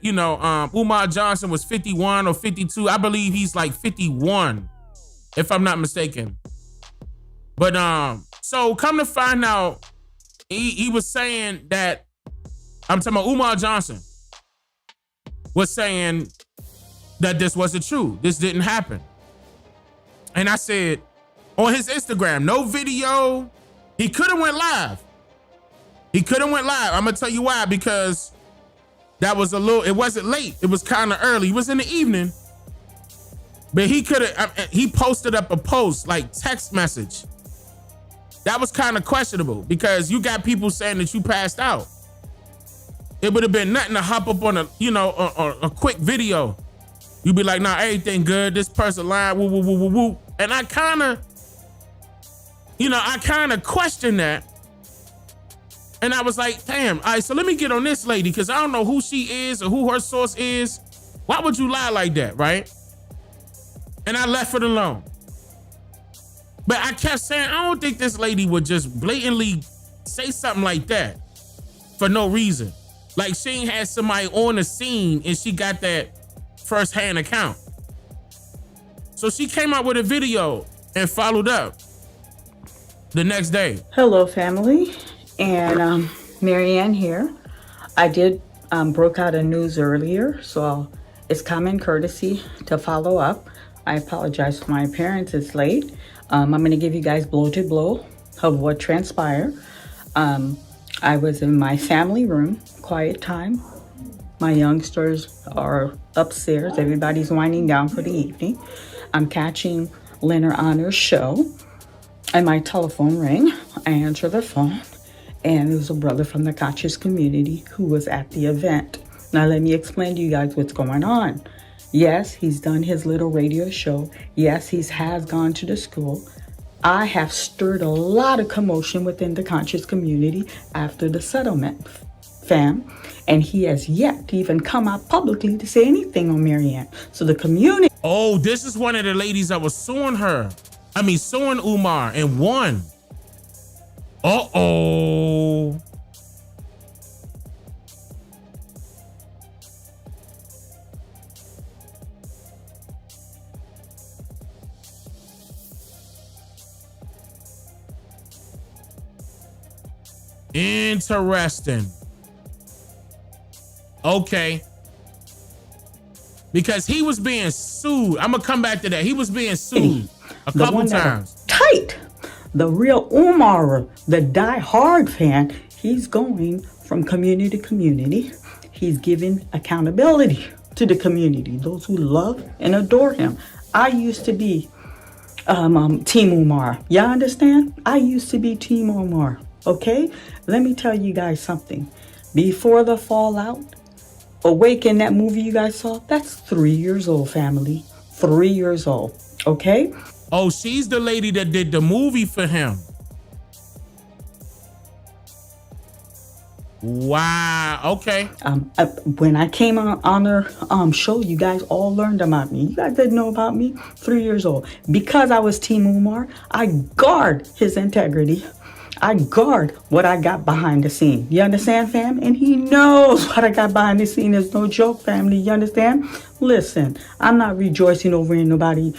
Umar Johnson was 51 or 52. I believe he's like 51, if I'm not mistaken. But so come to find out, he was saying that, I'm talking about Umar Johnson, was saying that this wasn't true. This didn't happen. And I said, on his Instagram, no video. He could have went live. I'm going to tell you why, because that was it wasn't late. It was kind of early. It was in the evening. But he posted up a post, like text message. That was kind of questionable because you got people saying that you passed out. It would have been nothing to hop up on a quick video. You'd be like, nah, everything good. This person lying, woo, woo, woo, woo, woo. And I kind of questioned that. And I was like, damn, all right, so let me get on this lady because I don't know who she is or who her source is. Why would you lie like that, right? And I left it alone. But I kept saying, I don't think this lady would just blatantly say something like that for no reason. Like she ain't had somebody on the scene and she got that first-hand account. So she came out with a video and followed up the next day. Hello, family. And Marianne here. I did broke out a news earlier, so it's common courtesy to follow up. I apologize for my appearance. It's late. I'm going to give you guys blow to blow of what transpired. I was in my family room, quiet time. My youngsters are upstairs. Everybody's winding down for the evening. I'm catching Leonard Honor's show, and my telephone rang. I answer the phone, and it was a brother from the conscious community who was at the event. Now, let me explain to you guys what's going on. Yes, he's done his little radio show. Yes, he has gone to the school. I have stirred a lot of commotion within the conscious community after the settlement, fam. And he has yet to even come out publicly to say anything on Marianne. So the community... Oh, this is one of the ladies that was suing Umar and won. Uh-oh. Interesting. Okay. Because he was being sued. I'm gonna come back to that. He was being sued a couple times. Tight. The real Umar, the die-hard fan, he's going from community to community. He's giving accountability to the community, those who love and adore him. I used to be Team Umar. Y'all understand? I used to be Team Umar. Okay? Let me tell you guys something. Before the fallout, Awaken, that movie you guys saw, that's 3 years old, family. 3 years old. Okay? Oh, she's the lady that did the movie for him. Wow. Okay. When I came on her show, you guys all learned about me. You guys didn't know about me. 3 years old. Because I was Team Umar, I guard his integrity. I guard what I got behind the scene. You understand, fam? And he knows what I got behind the scene. It's no joke, family. You understand? Listen, I'm not rejoicing over anybody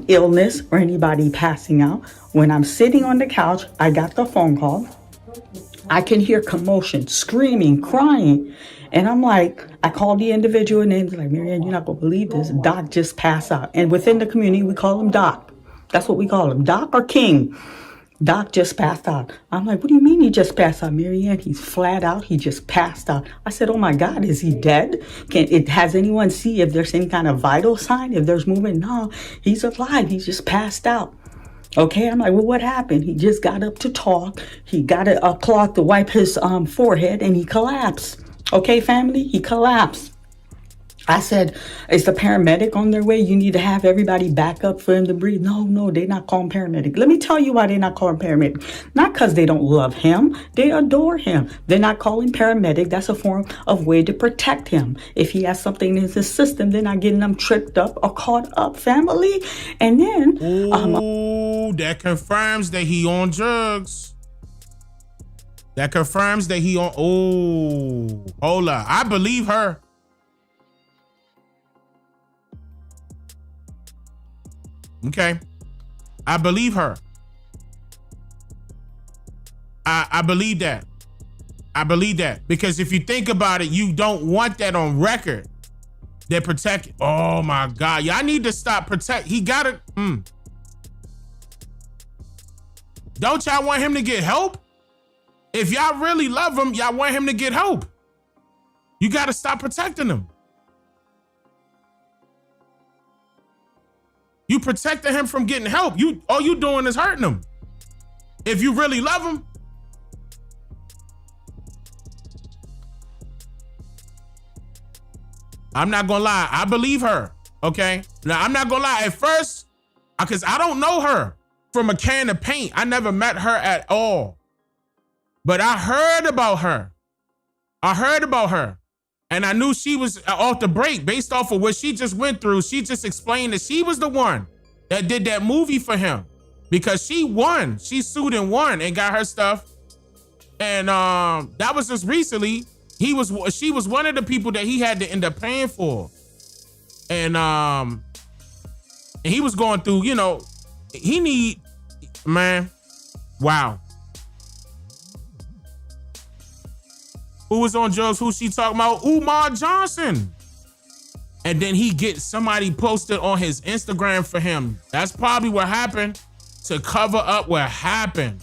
illness or anybody passing out. When I'm sitting on the couch, I got the phone call. I can hear commotion, screaming, crying. And I'm like, I called the individual and they're like, Marianne, you're not gonna believe this. Doc just passed out. And within the community, we call him Doc. That's what we call him, Doc or King. Doc just passed out. I'm like, what do you mean he just passed out, Marianne? He's flat out. He just passed out. I said, oh my God, is he dead? Has anyone see if there's any kind of vital sign, if there's movement? No, he's alive. He's just passed out. Okay, I'm like, well, what happened? He just got up to talk. He got a cloth to wipe his forehead and he collapsed. Okay, family, he collapsed. I said, is the paramedic on their way? You need to have everybody back up for him to breathe. No, they're not calling paramedic. Let me tell you why they're not calling paramedic. Not because they don't love him. They adore him. They're not calling paramedic. That's a form of way to protect him. If he has something in his system, they're not getting them tripped up or caught up, family. And then... that confirms that he on drugs. That confirms that he on... hold up. I believe her. Okay, I believe her. I believe that. I believe that because if you think about it, you don't want that on record. They're protecting. Oh my God, y'all need to stop protect. He got it. Don't y'all want him to get help? If y'all really love him, y'all want him to get help. You got to stop protecting him. You protected him from getting help. All you doing is hurting him. If you really love him. I'm not gonna lie. I believe her. Okay. Now I'm not gonna lie. At first, because I don't know her from a can of paint. I never met her at all. But I heard about her. And I knew she was off the break based off of what she just went through. She just explained that she was the one that did that movie for him because she won. She sued and won and got her stuff. And that was just recently. She was one of the people that he had to end up paying for. And he was going through, wow. Who was on drugs? Who she talking about? Umar Johnson. And then somebody posted on his Instagram for him. That's probably what happened to cover up what happened.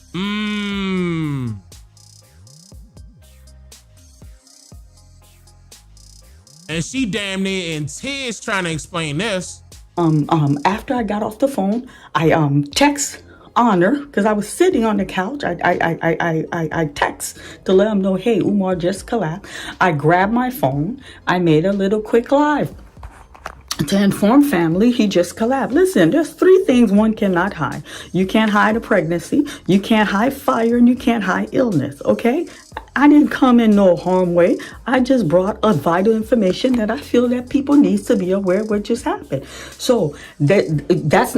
And she damn near in tears trying to explain this. After I got off the phone, I text Honor, because I was sitting on the couch. I text to let him know, hey, Umar just collapsed. I grabbed my phone. I made a little quick live to inform family he just collapsed. Listen, there's 3 things one cannot hide. You can't hide a pregnancy, you can't hide fire, and you can't hide illness, okay? I didn't come in no harm way. I just brought a vital information that I feel that people need to be aware of what just happened. So that's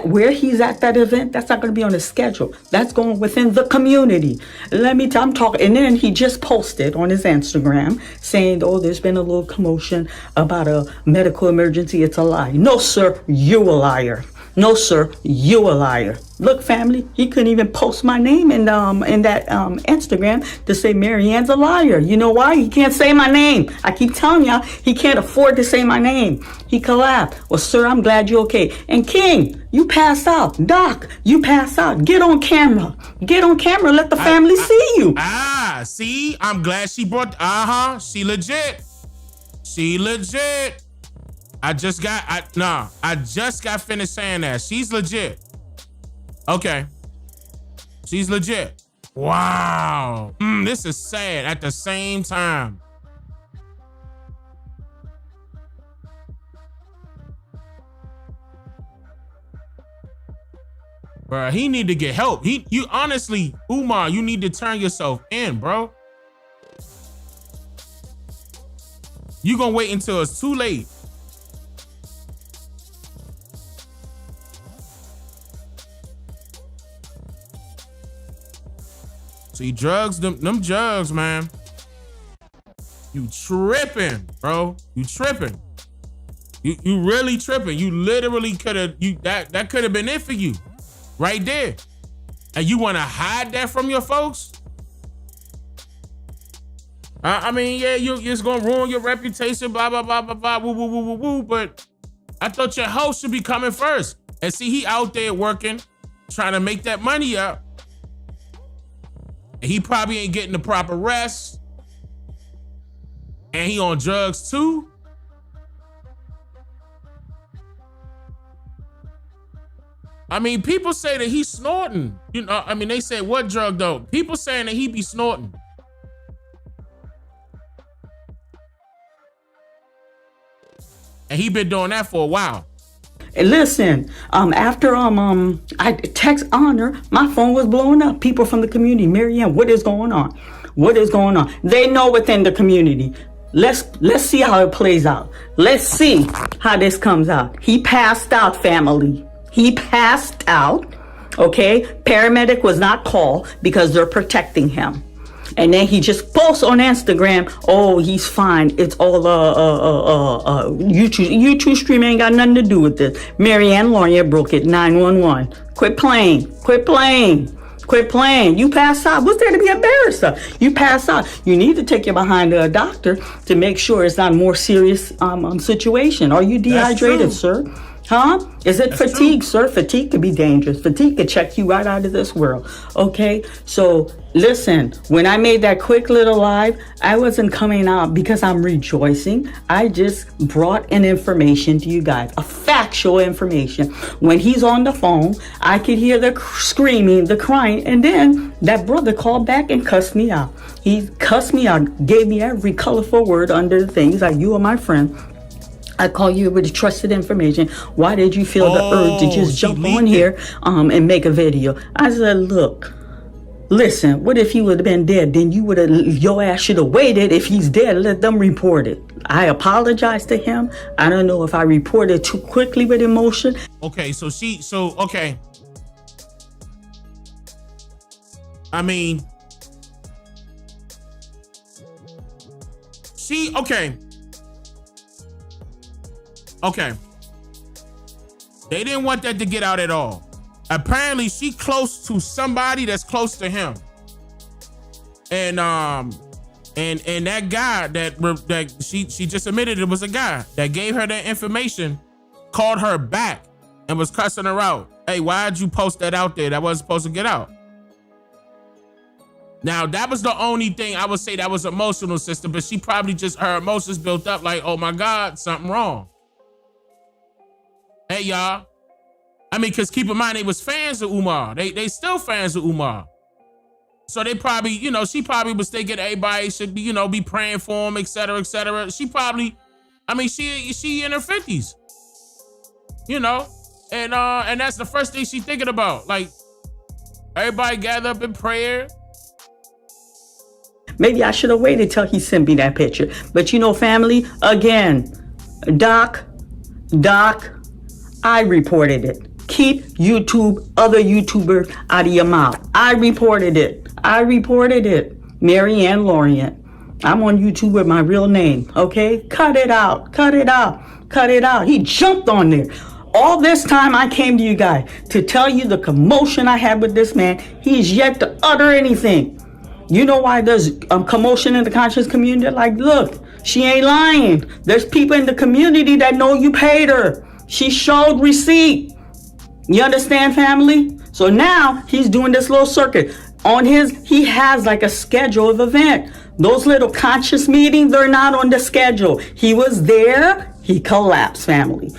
where he's at that event, that's not going to be on the schedule. That's going within the community. Let me tell I'm talking. And then he just posted on his Instagram saying, oh, there's been a little commotion about a medical emergency. It's a lie. No, sir, you a liar. No, sir, you a liar. Look, family, he couldn't even post my name in that Instagram to say Marianne's a liar. You know why? He can't say my name. I keep telling y'all, he can't afford to say my name. He collapsed. Well, sir, I'm glad you're okay. And King, you passed out. Doc, you passed out. Get on camera. Get on camera. Let the family see you. See, I'm glad she brought. She legit. She legit. I just got finished saying that. She's legit. Okay. She's legit. Wow. This is sad at the same time. Bro, he need to get help. You honestly, Umar, you need to turn yourself in, bro. You gonna wait until it's too late. See, drugs, them drugs, man. You tripping, bro. You tripping. You really tripping. You literally could have, that could have been it for you. Right there. And you want to hide that from your folks? I mean, yeah, it's gonna ruin your reputation, blah, blah, blah, blah, blah, woo, woo, woo, woo, woo. But I thought your host should be coming first. And see, he out there working, trying to make that money up. And he probably ain't getting the proper rest. And he on drugs too. I mean, people say that he's snorting. You know, I mean, they say, what drug though? People saying that he be snorting. And he been doing that for a while. Listen, after I text Honor, my phone was blowing up. People from the community, Marianne, what is going on? What is going on? They know within the community. Let's see how it plays out. Let's see how this comes out. He passed out, family. He passed out. Okay, paramedic was not called because they're protecting him. And then he just posts on Instagram, oh, he's fine. It's all YouTube stream ain't got nothing to do with this. Marianne Lawyer broke it, 911. Quit playing. You pass out. What's there to be embarrassed of? You pass out. You need to take you behind a doctor to make sure it's not a more serious situation. Are you dehydrated, sir? Huh? Is it fatigue, sir? Fatigue could be dangerous. Fatigue could check you right out of this world. Okay? So listen, when I made that quick little live, I wasn't coming out because I'm rejoicing. I just brought an information to you guys, a factual information. When he's on the phone, I could hear the screaming, the crying, and then that brother called back and cussed me out. He cussed me out, gave me every colorful word under the thing. He's like, you are my friend. I call you with trusted information. Why did you feel the urge to just jump on here and make a video? I said, look, listen, what if he would have been dead? Then your ass should have waited. If he's dead, let them report it. I apologize to him. I don't know if I reported too quickly with emotion. Okay, okay. I mean, Okay. They didn't want that to get out at all. Apparently, she close to somebody that's close to him. And that guy that she just admitted it was a guy that gave her that information, called her back and was cussing her out. Hey, why'd you post that out there? That wasn't supposed to get out. Now, that was the only thing I would say that was emotional, sister, but she probably just, her emotions built up like, oh my God, something wrong. Hey, y'all. I mean, because keep in mind, they was fans of Umar. They still fans of Umar. So they probably, she probably was thinking everybody should be, be praying for him, et cetera, et cetera. She probably, she in her 50s, and that's the first thing she's thinking about. Like, everybody gather up in prayer. Maybe I should have waited till he sent me that picture. But family, again, Doc, I reported it. Keep other YouTubers out of your mouth. I reported it. Marianne Lorient. I'm on YouTube with my real name, okay? Cut it out. He jumped on there. All this time I came to you guys to tell you the commotion I had with this man. He's yet to utter anything. You know why there's commotion in the conscious community? Like, look, she ain't lying. There's people in the community that know you paid her. She showed receipt. You understand, family? So now he's doing this little circuit. He has like a schedule of event. Those little conscious meetings, they're not on the schedule. He was there. He collapsed, family.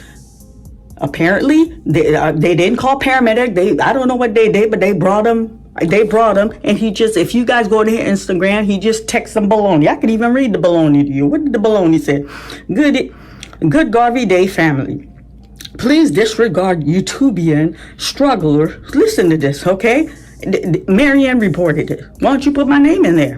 Apparently, they didn't call paramedic. I don't know what they did, but they brought him. And he just, if you guys go to his Instagram, he just texts some baloney. I could even read the baloney to you. What did the baloney say? Good Garvey Day family. Please disregard YouTubian struggler. Listen to this, okay? Marianne reported it. Why don't you put my name in there?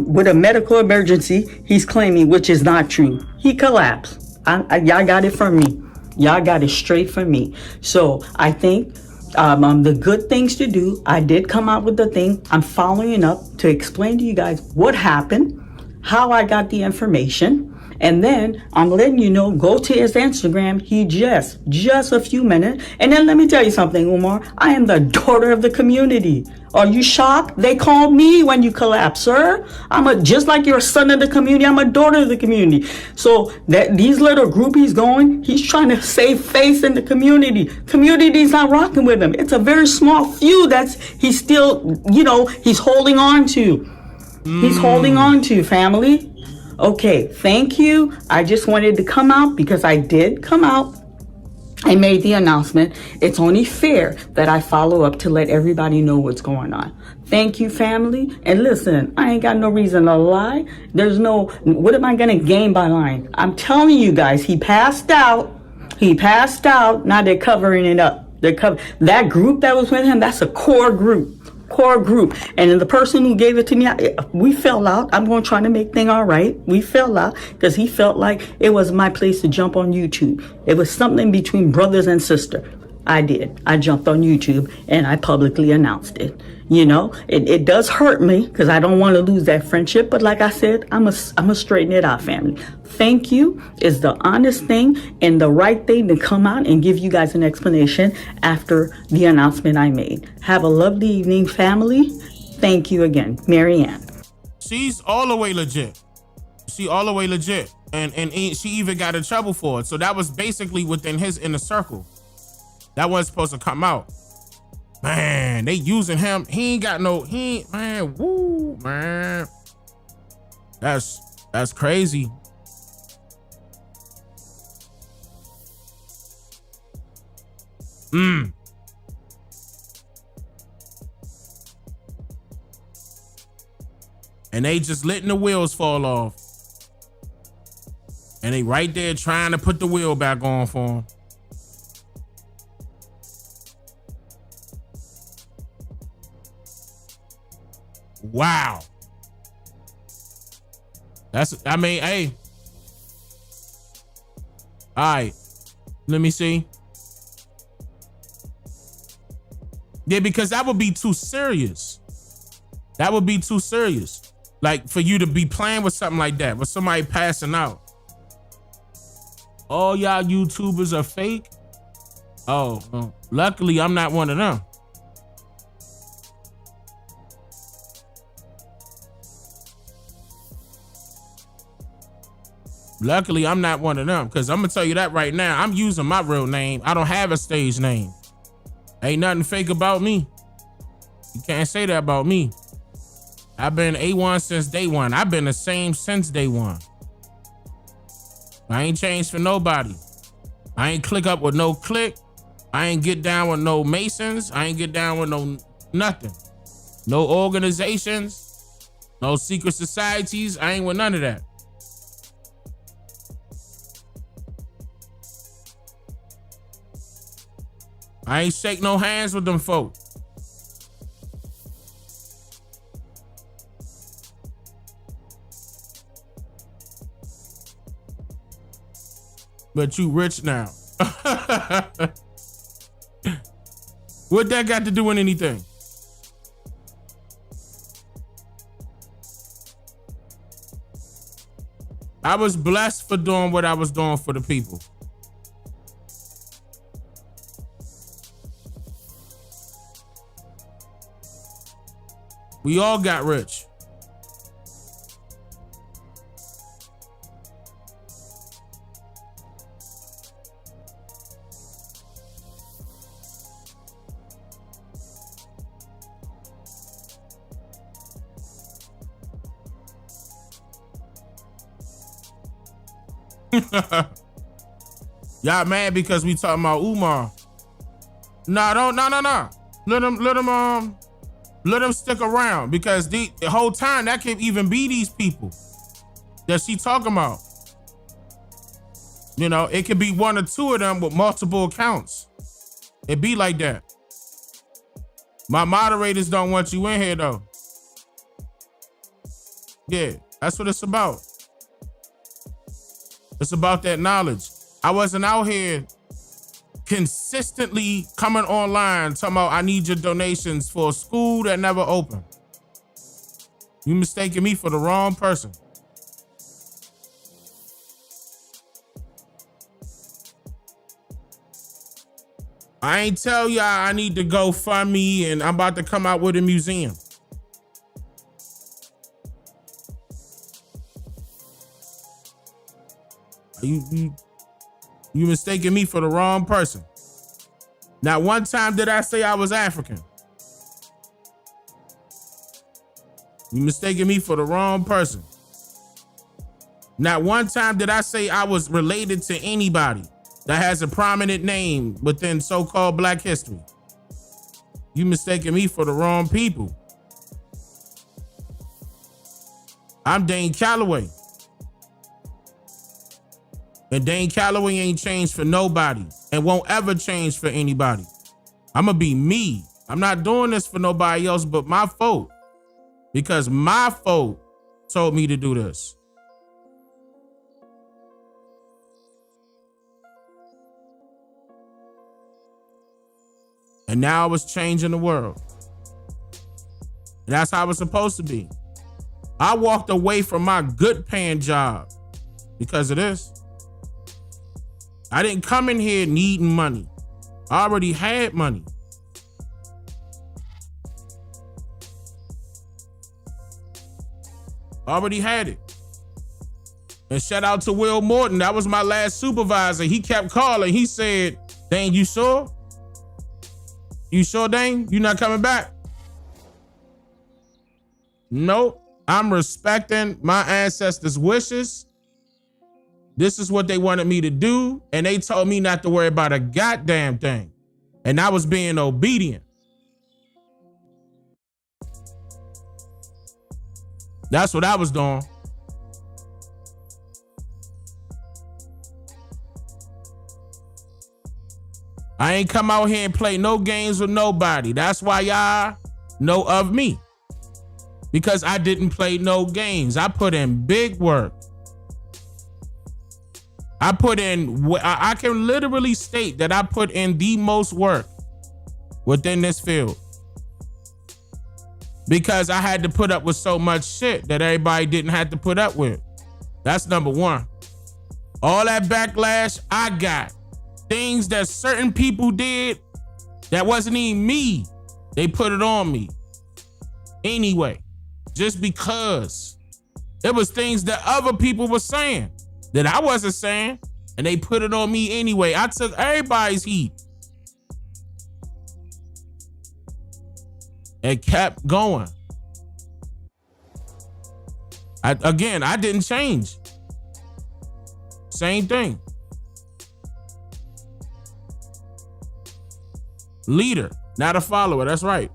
With a medical emergency, he's claiming, which is not true. He collapsed. Y'all got it from me. Y'all got it straight from me. So I think the good things to do, I did come out with the thing. I'm following up to explain to you guys what happened, how I got the information. And then I'm letting you know, go to his Instagram. He just a few minutes. And then let me tell you something, Umar. I am the daughter of the community. Are you shocked? They called me when you collapsed, sir. Just like you're a son of the community, I'm a daughter of the community. So that these little groupies going, he's trying to save face in the community. Community's not rocking with him. It's a very small few he's still, he's holding on to. He's holding on to, family. Okay, thank you. I just wanted to come out because I did come out. I made the announcement. It's only fair that I follow up to let everybody know what's going on. Thank you, family. And listen, I ain't got no reason to lie. What am I going to gain by lying? I'm telling you guys, he passed out. Now they're covering it up. That group that was with him, that's a core group. And then the person who gave it to me, we fell out. I'm going to try to make things all right. We fell out because he felt like it was my place to jump on YouTube. It was something between brothers and sister. I did. I jumped on YouTube and I publicly announced it. It does hurt me because I don't want to lose that friendship. But like I said, I'm a straighten it out, family. Thank you is the honest thing and the right thing to come out and give you guys an explanation after the announcement I made. Have a lovely evening, family. Thank you again, Marianne. She's all the way legit. And she even got in trouble for it. So that was basically within his inner circle. That wasn't supposed to come out. Man, they using him. Man. That's crazy. And they just letting the wheels fall off. And they right there trying to put the wheel back on for him. Wow. Hey. All right. Let me see. Yeah, because that would be too serious. Like for you to be playing with something like that, with somebody passing out. All y'all YouTubers are fake. Oh, well, luckily I'm not one of them. Luckily, I'm not one of them, because I'm going to tell you that right now. I'm using my real name. I don't have a stage name. Ain't nothing fake about me. You can't say that about me. I've been A1 since day one. I've been the same since day one. I ain't changed for nobody. I ain't click up with no clique. I ain't get down with no Masons. I ain't get down with no nothing. No organizations. No secret societies. I ain't with none of that. I ain't shake no hands with them folk. But you rich now. What that got to do with anything? I was blessed for doing what I was doing for the people. We all got rich. Y'all mad because we talking about Umar? No. Let them stick around, because the whole time that could even be these people that she talking about. You know, it could be one or two of them with multiple accounts. It be like that. My moderators don't want you in here though. Yeah, that's what it's about. It's about that knowledge. I wasn't out here consistently coming online talking about I need your donations for a school that never opened. You mistaking me for the wrong person. I ain't tell y'all I need to go fund me and I'm about to come out with a museum. You mistaken me for the wrong person. Not one time did I say I was African. You mistaken me for the wrong person. Not one time did I say I was related to anybody that has a prominent name within so-called Black history. You mistaken me for the wrong people. I'm Dane Calloway. And Dane Calloway ain't changed for nobody and won't ever change for anybody. I'm gonna be me. I'm not doing this for nobody else but my folk. Because my folk told me to do this. And now I was changing the world. And that's how it's supposed to be. I walked away from my good paying job because of this. I didn't come in here needing money. I already had money. Already had it. And shout out to Will Morton. That was my last supervisor. He kept calling. He said, Dane, you sure? You sure, Dane? You not coming back? Nope. I'm respecting my ancestors' wishes. This is what they wanted me to do. And they told me not to worry about a goddamn thing. And I was being obedient. That's what I was doing. I ain't come out here and play no games with nobody. That's why y'all know of me. Because I didn't play no games. I put in big work. I can literally state that I put in the most work within this field. Because I had to put up with so much shit that everybody didn't have to put up with. That's number one. All that backlash I got. Things that certain people did that wasn't even me. They put it on me. Anyway, just because it was things that other people were saying that I wasn't saying, and they put it on me anyway. I took everybody's heat. And kept going. I didn't change. Same thing. Leader, not a follower. That's right.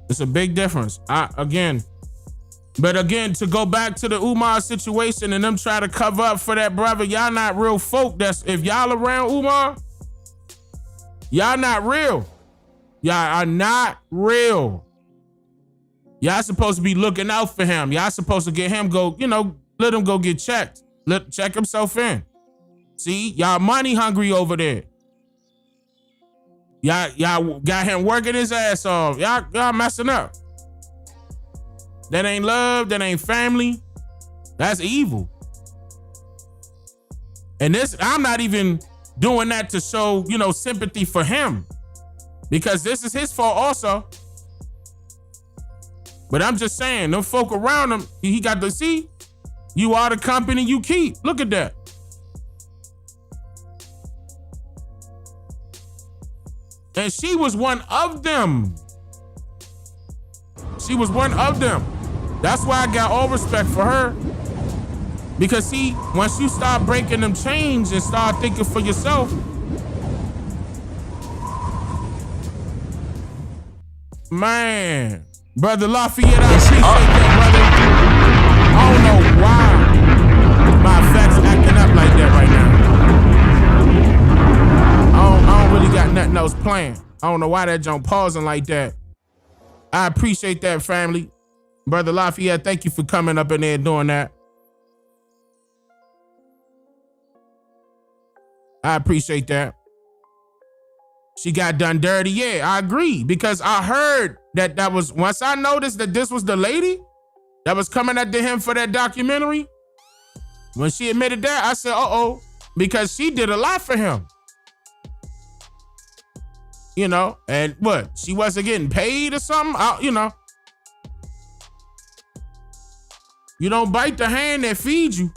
It's a big difference. But again, to go back to the Umar situation and them try to cover up for that brother, y'all not real folk. That's if y'all around Umar, y'all not real. Y'all are not real. Y'all supposed to be looking out for him. Y'all supposed to get him let him go get checked. Check himself in. See, y'all money hungry over there. Y'all got him working his ass off. Y'all messing up. That ain't love. That ain't family. That's evil. And I'm not even doing that to show, sympathy for him. Because this is his fault also. But I'm just saying, them folk around him, he got to see, you are the company you keep. Look at that. And she was one of them. She was one of them. That's why I got all respect for her. Because see, once you start breaking them chains and start thinking for yourself, man, Brother Lafayette, I appreciate that, brother. I don't know why my effects acting up like that right now. I don't really got nothing else planned. I don't know why that jump pausing like that. I appreciate that, family. Brother Lafayette, thank you for coming up in there and doing that. I appreciate that. She got done dirty. Yeah, I agree. Because I heard that was, once I noticed that this was the lady that was coming after him for that documentary, When she admitted that, I said, uh-oh, because she did a lot for him. You know, and what? She wasn't getting paid or something? You know. You don't bite the hand that feeds you.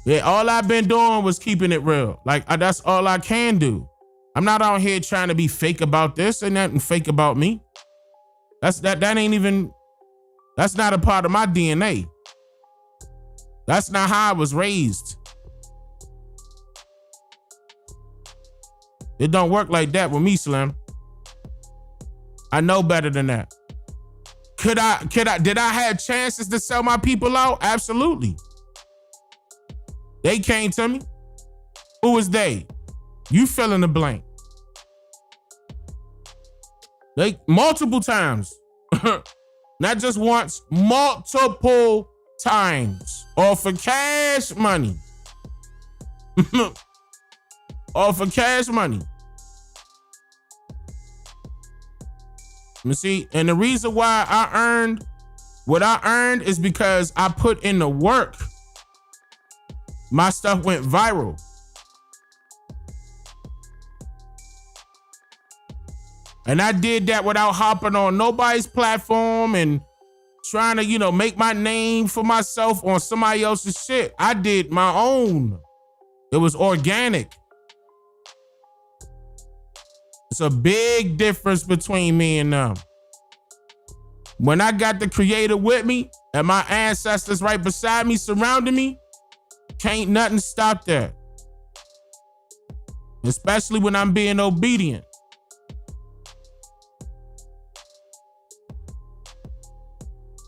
Yeah, all I've been doing was keeping it real. Like, that's all I can do. I'm not out here trying to be fake about this and nothing fake about me. That ain't even, that's not a part of my DNA. That's not how I was raised. It don't work like that with me, Slim. I know better than that. Did I have chances to sell my people out? Absolutely. They came to me. Who was they? You fill in the blank. They multiple times. Not just once, multiple times. All for cash money. All for cash money. Let me see. And the reason why I earned what I earned is because I put in the work. My stuff went viral. And I did that without hopping on nobody's platform and trying to, you know, make my name for myself on somebody else's shit. I did my own. It was organic. It's a big difference between me and them. When I got the creator with me and my ancestors right beside me, surrounding me, can't nothing stop that. Especially when I'm being obedient.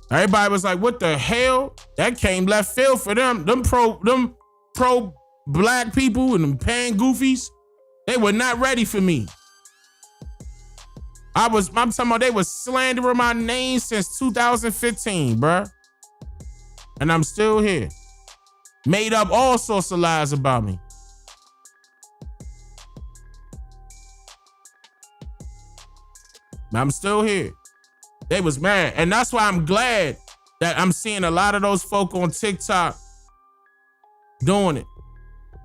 Everybody was like, what the hell? That came left field for them. Them pro black people and them pan goofies, they were not ready for me. I'm talking about they was slandering my name since 2015, bruh. And I'm still here. Made up all sorts of lies about me. I'm still here. They was mad. And that's why I'm glad that I'm seeing a lot of those folk on TikTok doing it.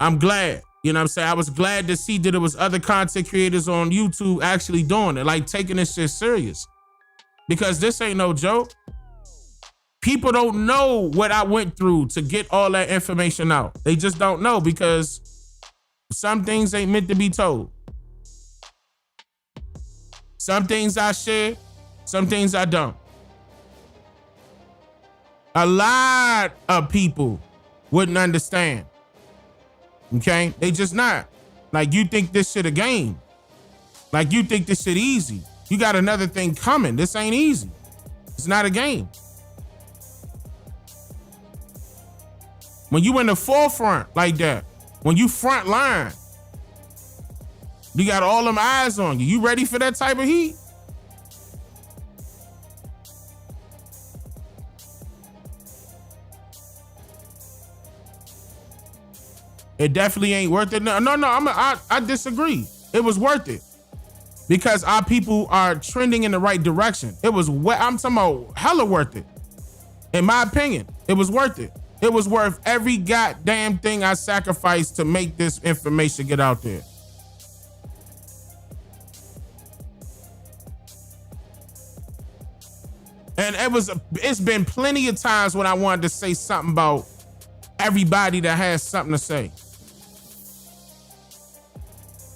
I'm glad. You know what I'm saying? I was glad to see that there was other content creators on YouTube actually doing it, like taking this shit serious. Because this ain't no joke. People don't know what I went through to get all that information out. They just don't know because some things ain't meant to be told. Some things I share, some things I don't. A lot of people wouldn't understand. Okay? They just not. Like, you think this shit a game. Like, you think this shit easy. You got another thing coming. This ain't easy. It's not a game. When you in the forefront like that, when you front line, you got all them eyes on you. You ready for that type of heat? It definitely ain't worth it. No, I disagree. It was worth it because our people are trending in the right direction. It was, I'm talking about hella worth it. In my opinion, it was worth it. It was worth every goddamn thing I sacrificed to make this information get out there. And it's been plenty of times when I wanted to say something about everybody that has something to say.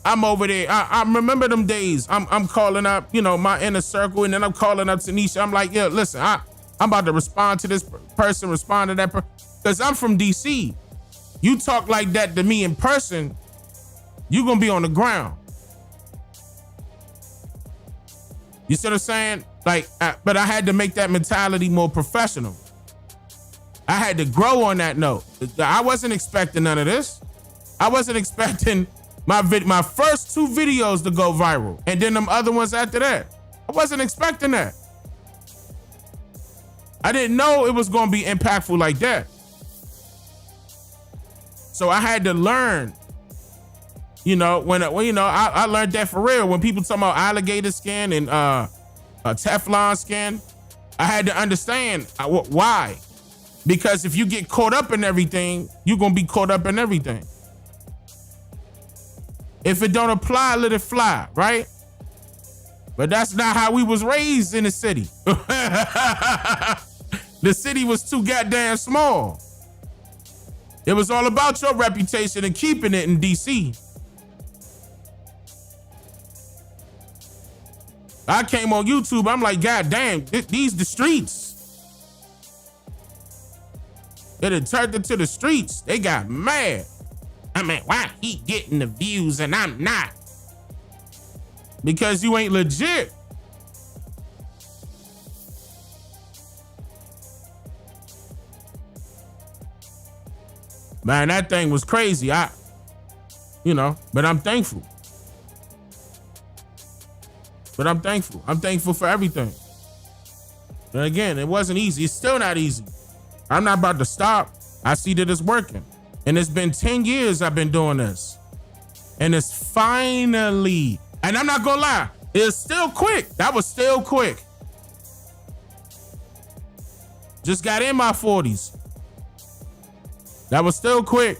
I'm over there. I remember them days. I'm calling up, you know, my inner circle, and then I'm calling up Tanisha. I'm like, yeah, listen, I'm about to respond to this person, respond to that person. Because I'm from DC. You talk like that to me in person, you're going to be on the ground. You see what I'm saying? Like, but I had to make that mentality more professional. I had to grow on that note. I wasn't expecting none of this. I wasn't expecting my first 2 videos to go viral, and then them other ones after that. I wasn't expecting that. I didn't know it was going to be impactful like that. So I had to learn. You know, when you know, I learned that for real. When people talk about alligator skin and Teflon skin. I had to understand why. Because if you get caught up in everything, you're gonna be caught up in everything. If it don't apply, let it fly, right? But that's not how we was raised in the city. The city was too goddamn small. It was all about your reputation and keeping it in DC. I came on YouTube, I'm like, God damn, these the streets. It had turned into the streets. They got mad. I mean, why he getting the views and I'm not? Because you ain't legit. Man, that thing was crazy. But I'm thankful. I'm thankful for everything. And again, it wasn't easy. It's still not easy. I'm not about to stop. I see that it's working. And it's been 10 years I've been doing this. And it's finally, and I'm not gonna lie, it's still quick. That was still quick. Just got in my 40s. That was still quick.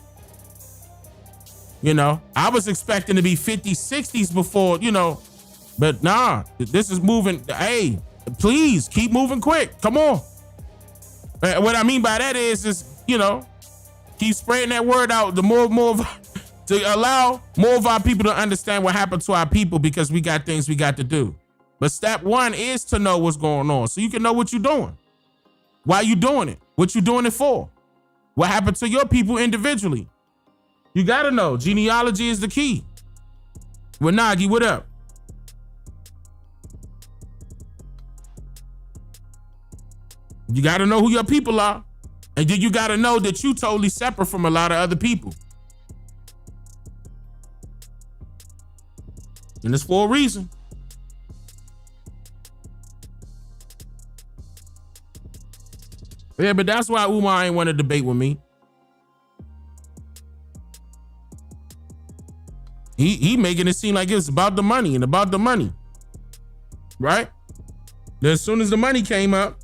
I was expecting to be 50s, 60s before, but nah, this is moving. Hey, please keep moving quick. Come on. What I mean by that is keep spreading that word out. The more to allow more of our people to understand what happened to our people, because we got things we got to do. But step one is to know what's going on, so you can know what you're doing, why you doing it, what you doing it for, what happened to your people individually. You gotta know. Genealogy is the key. Wanagi, what up? You gotta know who your people are. And then you gotta know that you totally separate from a lot of other people. And it's for a reason. Yeah, but that's why Umar ain't want to debate with me. He making it seem like it's about the money and about the money. Right? Then as soon as the money came up,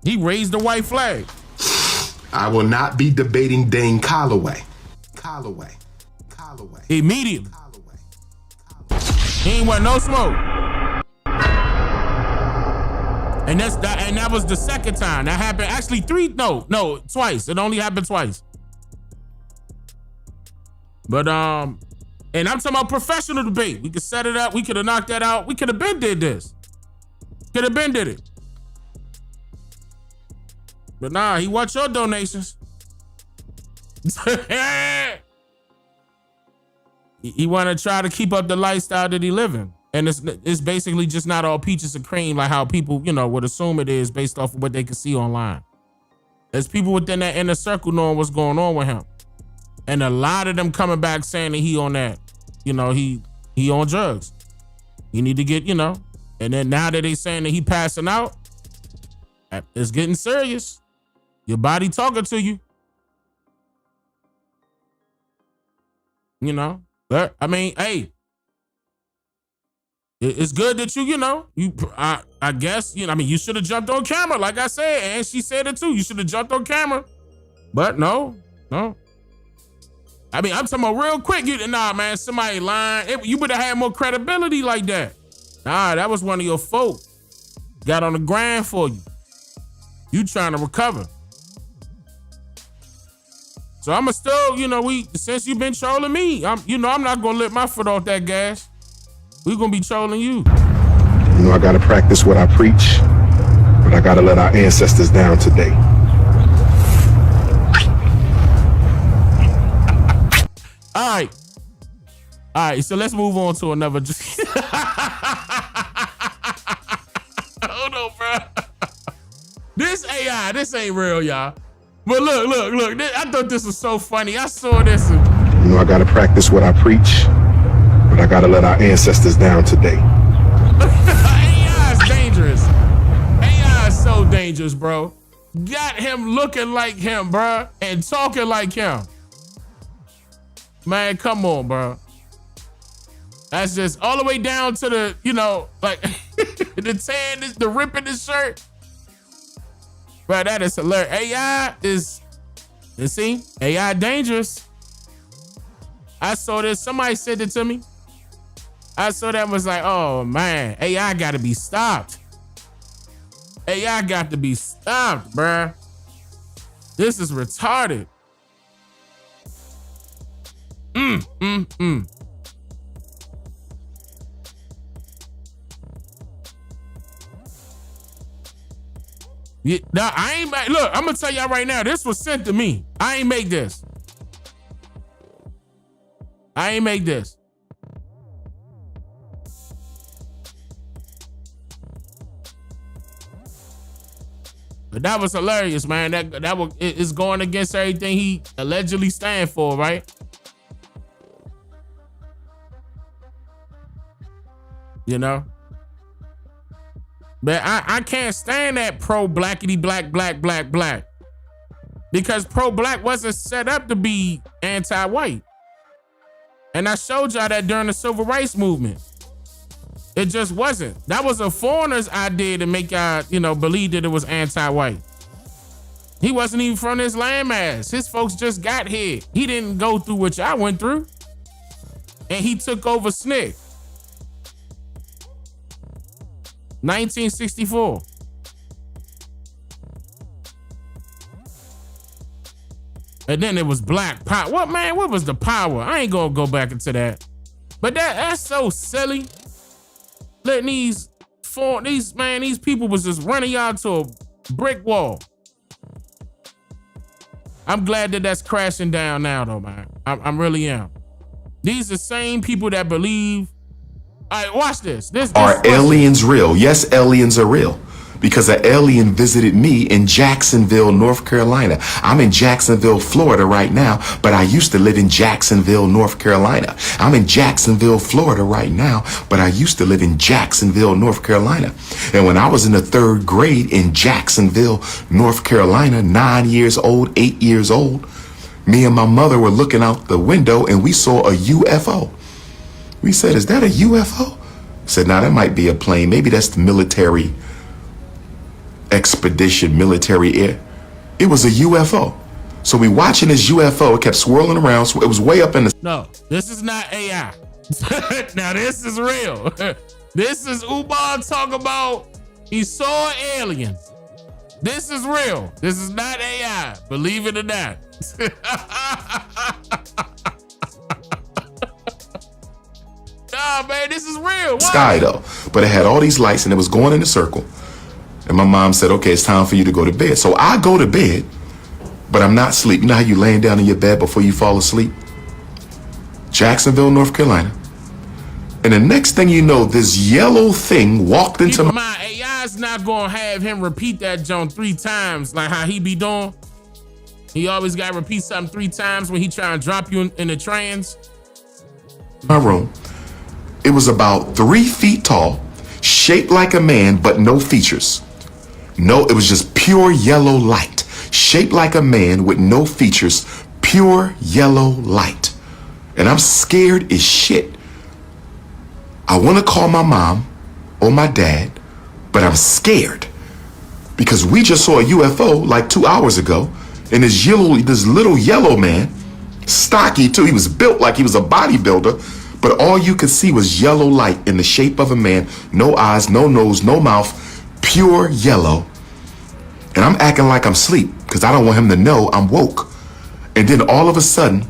he raised the white flag. I will not be debating Dane Calloway. Immediately. He ain't want no smoke. And that was the second time. That happened actually twice. It only happened twice. But and I'm talking about professional debate. We could set it up. We could have knocked that out. We could have been did this. Could have been did it. But nah, he wants your donations. He want to try to keep up the lifestyle that he living. And it's basically just not all peaches and cream like how people, would assume it is based off of what they can see online. There's people within that inner circle knowing what's going on with him. And a lot of them coming back saying that he on that, he on drugs. He need to get, and then now that they saying that he passing out, it's getting serious. Your body talking to you. But I mean, hey, it's good that I guess, you should have jumped on camera, like I said, and she said it too. You should have jumped on camera. But no. I mean, I'm talking about real quick. Nah, man, somebody lying. You would have had more credibility like that. Nah, that was one of your folk. Got on the grind for you. You trying to recover. So I'ma still, since you've been trolling me, I'm not gonna let my foot off that gas. We gonna be trolling you. I gotta practice what I preach, but I gotta let our ancestors down today. All right, so let's move on to another. Hold on, bro. This AI, this ain't real, y'all. But look. I thought this was so funny. I saw this. I gotta practice what I preach, but I gotta let our ancestors down today. AI is dangerous. AI is so dangerous, bro. Got him looking like him, bro, and talking like him. Man, come on, bro. That's just all the way down to the, the tan, the rip in the shirt. Bro, that is hilarious. AI is, you see, AI dangerous. I saw this. Somebody said it to me. I saw that, was like, oh man, AI got to be stopped. AI got to be stopped, bruh. This is retarded. Yeah, nah, I ain't make, look, I'm gonna tell y'all right now, this was sent to me. I ain't make this. I ain't make this. But that was hilarious, man. That was, it's going against everything he allegedly stand for, right? You know? But I can't stand that pro-blackity black. Because pro-black wasn't set up to be anti-white. And I showed y'all that during the civil rights movement. It just wasn't. That was a foreigner's idea to make y'all, believe that it was anti-white. He wasn't even from this landmass. His folks just got here. He didn't go through what y'all went through. And he took over SNCC. 1964. And then it was black power. What, man? What was the power? I ain't gonna go back into that. But that's so silly. Letting these people was just running y'all to a brick wall. I'm glad that that's crashing down now, though, man. I really am. These are the same people that believe. All right, watch this. Are aliens real? Yes, aliens are real. Because an alien visited me in Jacksonville, North Carolina. I'm in Jacksonville, Florida right now, but I used to live in Jacksonville, North Carolina. I'm in Jacksonville, Florida right now, but I used to live in Jacksonville, North Carolina. And when I was in the 3rd grade in Jacksonville, North Carolina, 9 years old, 8 years old, me and my mother were looking out the window and we saw a UFO. We said, is that a UFO? I said, nah, that might be a plane. Maybe that's the military expedition, military air. It was a UFO. So we watching this UFO. It kept swirling around. So it was way up in the... No, this is not AI. Now this is real. This is Uban talking about he saw an alien. This is real. This is not AI. Believe it or not. Nah, man, this is real. What? Sky though, but it had all these lights and it was going in a circle. And my mom said, okay, it's time for you to go to bed. So I go to bed, but I'm not asleep. You know how you laying down in your bed before you fall asleep? Jacksonville, North Carolina. And the next thing you know, this yellow thing walked into my AI's not gonna have him repeat that joint 3 times like how he be doing. He always gotta repeat something 3 times when he try and drop you in the trance. My room. It was about 3 feet tall, shaped like a man, but no features. No, it was just pure yellow light, shaped like a man with no features, pure yellow light. And I'm scared as shit. I want to call my mom or my dad, but I'm scared because we just saw a UFO like 2 hours ago, and this little yellow man, stocky too, he was built like he was a bodybuilder, but all you could see was yellow light in the shape of a man, no eyes, no nose, no mouth, pure yellow. And I'm acting like I'm asleep because I don't want him to know I'm woke. And then all of a sudden,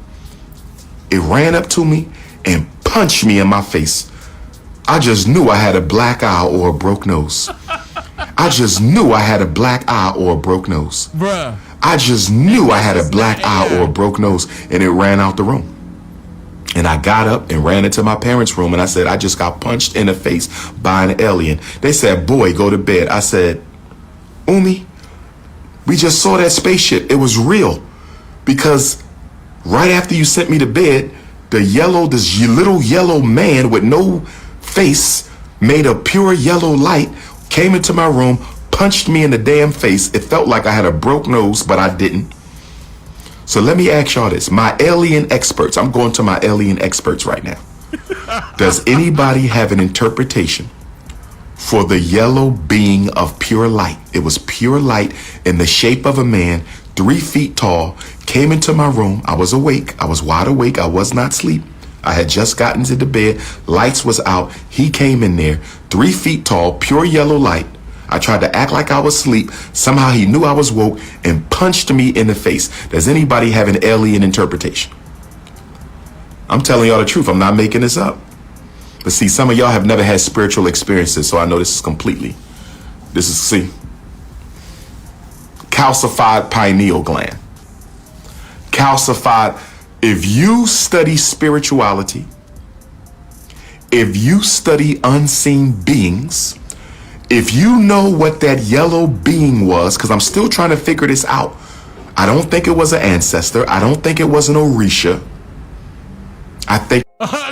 it ran up to me and punched me in my face. I just knew I had a black eye or a broke nose. I just knew I had a black eye or a broke nose. Bruh. I just knew I had a black eye or a broke nose, and it ran out the room. And I got up and ran into my parents' room, and I said, I just got punched in the face by an alien. They said, boy, go to bed. I said, Umi, we just saw that spaceship. It was real. Because right after you sent me to bed, this little yellow man with no face, made of pure yellow light, came into my room, punched me in the damn face. It felt like I had a broke nose, but I didn't. So let me ask y'all this. My alien experts, I'm going to my alien experts right now. Does anybody have an interpretation for the yellow being of pure light. It was pure light in the shape of a man, 3 feet tall, came into my room. I was awake. I was wide awake. I was not asleep. I had just gotten to the bed. Lights was out. He came in there, 3 feet tall, pure yellow light. I tried to act like I was asleep. Somehow he knew I was woke and punched me in the face. Does anybody have an alien interpretation? I'm telling y'all the truth. I'm not making this up. But see, some of y'all have never had spiritual experiences, so I know this is calcified pineal gland. Calcified. If you study spirituality, if you study unseen beings, if you know what that yellow being was, because I'm still trying to figure this out. I don't think it was an ancestor. I don't think it was an Orisha. I think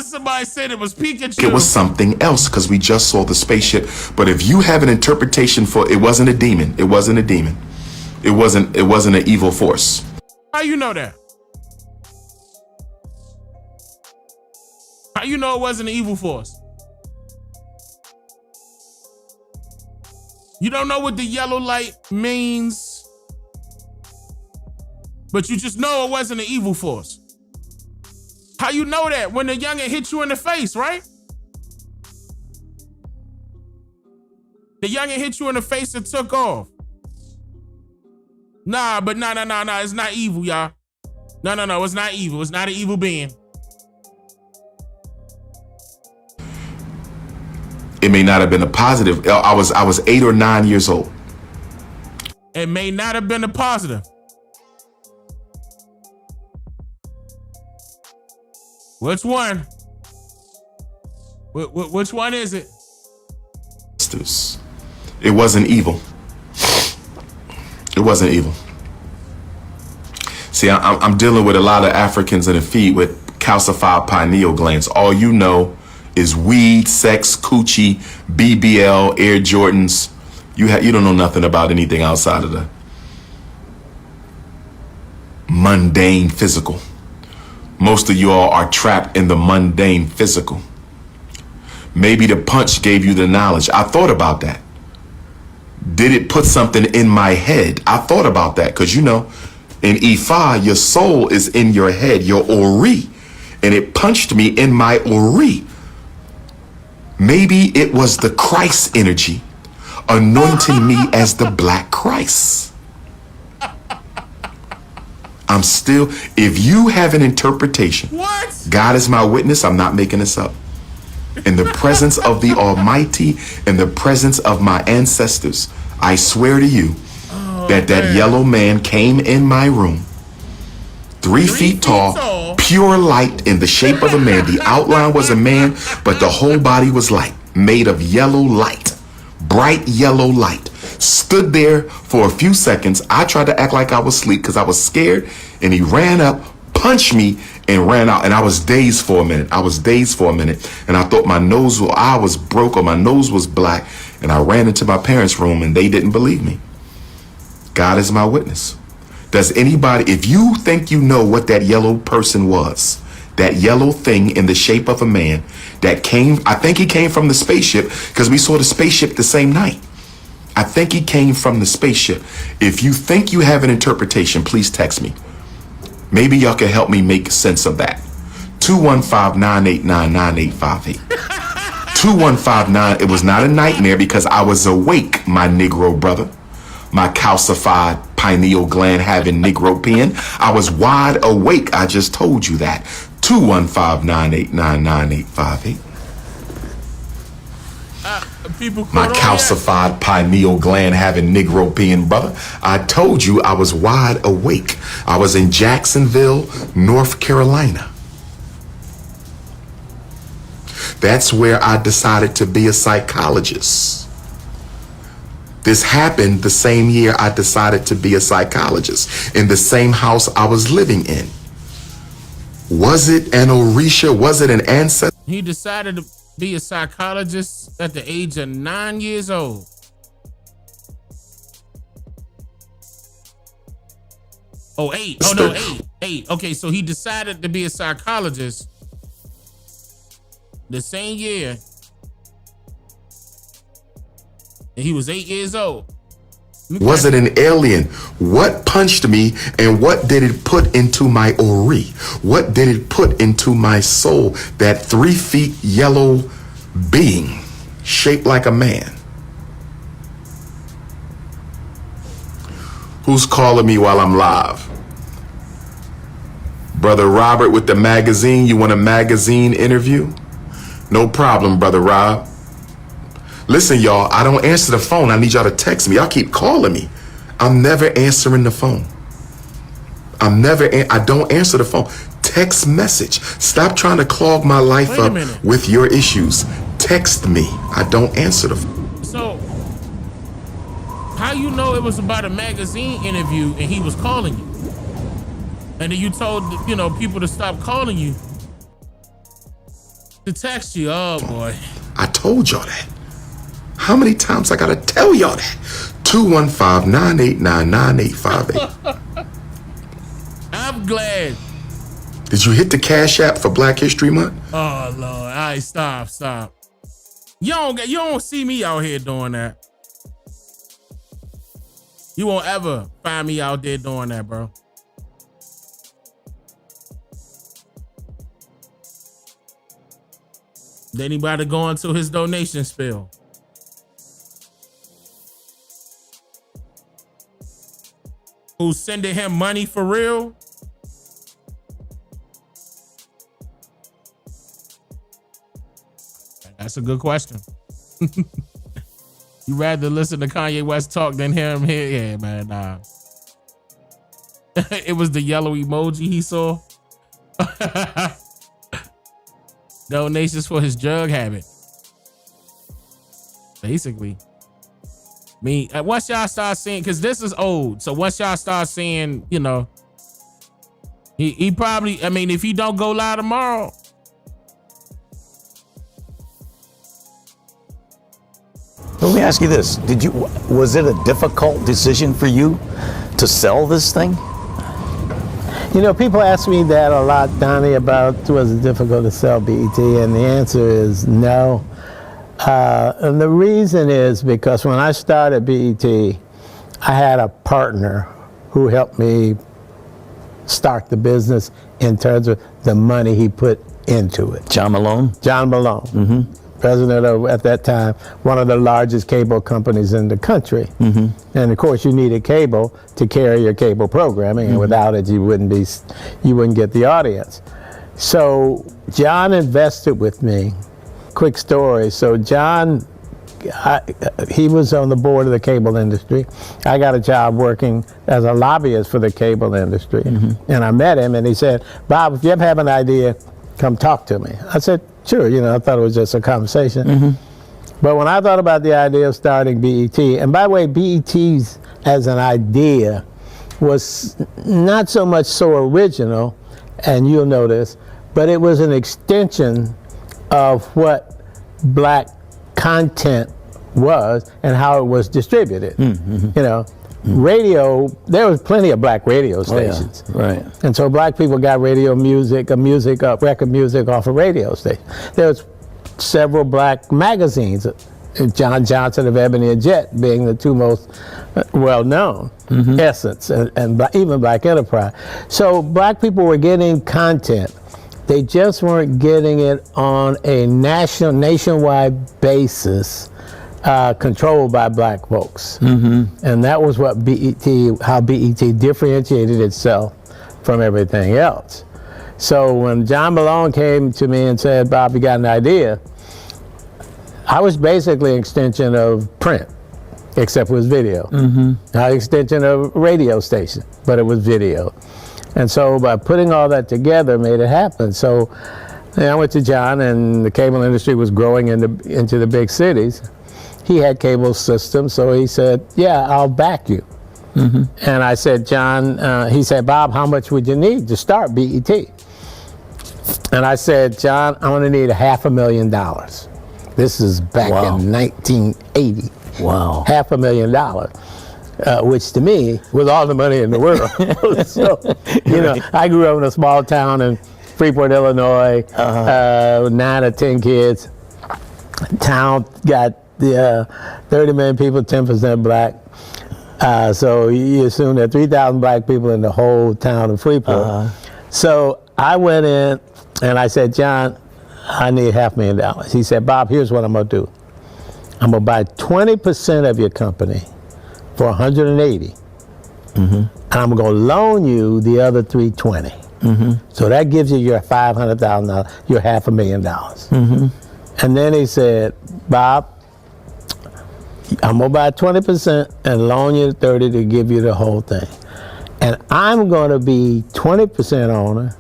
somebody said it was Pikachu. it was something else because we just saw the spaceship. But if you have an interpretation for it, wasn't a demon. It wasn't a demon. It wasn't an evil force. How you know that? How you know it wasn't an evil force? You don't know what the yellow light means, but you just know it wasn't an evil force. How you know that? When the youngin hit you in the face, right? The youngin hit you in the face and took off. Nah, but no, it's not evil, y'all. No, it's not evil. It's not an evil being. It may not have been a positive. I was 8 or 9 years old. It may not have been a positive. Which one? Which one is it? It wasn't evil. It wasn't evil. See, I'm dealing with a lot of Africans in the feed with calcified pineal glands. All you know is weed, sex, coochie, BBL, Air Jordans. You don't know nothing about anything outside of the mundane physical. Most of you all are trapped in the mundane physical. Maybe the punch gave you the knowledge. I thought about that. Did it put something in my head? I thought about that because in Ifa, your soul is in your head, your Ori, and it punched me in my Ori. Maybe it was the Christ energy anointing me as the Black Christ. I'm still, if you have an interpretation, what? God is my witness, I'm not making this up. In the presence of the Almighty, in the presence of my ancestors, I swear to you that yellow man came in my room, 3 feet tall, pure light in the shape of a man. The outline was a man, but the whole body was light, made of yellow light, bright yellow light. Stood there for a few seconds. I tried to act like I was asleep because I was scared, and he ran up, punched me, and ran out. And I was dazed for a minute. And I thought my eye was broke or my nose was black. And I ran into my parents' room, and they didn't believe me. God is my witness. Does anybody, if you think you know what that yellow person was, that yellow thing in the shape of a man that came, I think he came from the spaceship because we saw the spaceship the same night. I think he came from the spaceship. If you think you have an interpretation, please text me. Maybe y'all can help me make sense of that. 215-989-9858. 2159, it was not a nightmare because I was awake, my Negro brother. My calcified pineal gland having Negro pen. I was wide awake. I just told you that. 215-989-9858. My calcified pineal gland having Negro pen, brother. I told you I was wide awake. I was in Jacksonville, North Carolina. That's where I decided to be a psychologist. This happened the same year I decided to be a psychologist in the same house I was living in. Was it an Orisha? Was it an ancestor? He decided to be a psychologist at the age of 9 years old. Oh, 8. Oh, no, 8. Okay, so he decided to be a psychologist the same year And he was 8 years old. Was it an alien? What punched me and what did it put into my ori? What did it put into my soul? That 3 feet yellow being shaped like a man. Who's calling me while I'm live? Brother Robert with the magazine. You want a magazine interview? No problem, Brother Rob. Listen, y'all, I don't answer the phone. I need y'all to text me. Y'all keep calling me. I'm never answering the phone. I don't answer the phone. Text message. Stop trying to clog my life up with your issues. Text me. I don't answer the phone. So, how you know it was about a magazine interview and he was calling you? And then you told, people to stop calling you to text you. Oh, boy. I told y'all that. How many times I gotta tell y'all that? 215-989-9858. I'm glad. Did you hit the Cash App for Black History Month? Oh, Lord. All right, stop. You don't see me out here doing that. You won't ever find me out there doing that, bro. Did anybody go into his donation spill? Who's sending him money for real? That's a good question. You rather listen to Kanye West talk than hear him here? Yeah, man, nah. It was the yellow emoji he saw. Donations for his drug habit. Basically. I mean, once y'all start seeing, because this is old, so once y'all start seeing, he probably, if he don't go live tomorrow, let me ask you this. Was it a difficult decision for you to sell this thing? People ask me that a lot, Donnie, about was it difficult to sell BET, and the answer is no. And the reason is because when I started BET, I had a partner who helped me start the business in terms of the money he put into it. John Malone? John Malone. Mm-hmm. President of, at that time, one of the largest cable companies in the country. Mm-hmm. And of course you needed cable to carry your cable programming, and without it you wouldn't get the audience. So John invested with me. Quick story. So John, he was on the board of the cable industry. I got a job working as a lobbyist for the cable industry. Mm-hmm. And I met him and he said, Bob, if you ever have an idea, come talk to me. I said, sure, I thought it was just a conversation. Mm-hmm. But when I thought about the idea of starting BET, and by the way, BET's as an idea was not so much so original, and you'll know this, but it was an extension of what black content was and how it was distributed. Mm-hmm. Radio, there was plenty of black radio stations. Oh, yeah. Right. And so black people got radio music, record music off of radio stations. There was several black magazines, John Johnson of Ebony and Jet being the two most well-known, Essence, and even Black Enterprise. So black people were getting content. They just weren't getting it on a nationwide basis, controlled by black folks. Mm-hmm. And that was what how BET differentiated itself from everything else. So when John Malone came to me and said, Bob, you got an idea, I was basically an extension of print, except it was video. Mm-hmm. An extension of radio station, but it was video. And so by putting all that together made it happen. So I went to John, and the cable industry was growing into the big cities. He had cable systems, so he said, yeah, I'll back you. Mm-hmm. And I said, John, he said, Bob, how much would you need to start BET? And I said, John, I'm gonna need $500,000. This is back in 1980. Wow. $500,000. Which to me was all the money in the world. So, I grew up in a small town in Freeport, Illinois, 9 or 10 kids. Town got the 30 million people, 10% black. So you assume there are 3,000 black people in the whole town of Freeport. So I went in and I said, John, I need $500,000. He said, Bob, here's what I'm gonna do. I'm gonna buy 20% of your company for 180. And I'm gonna loan you the other 320. So that gives you your $500,000, your $500,000. And then he said, Bob, I'm gonna buy 20% and loan you 30 to give you the whole thing. And I'm gonna be 20% owner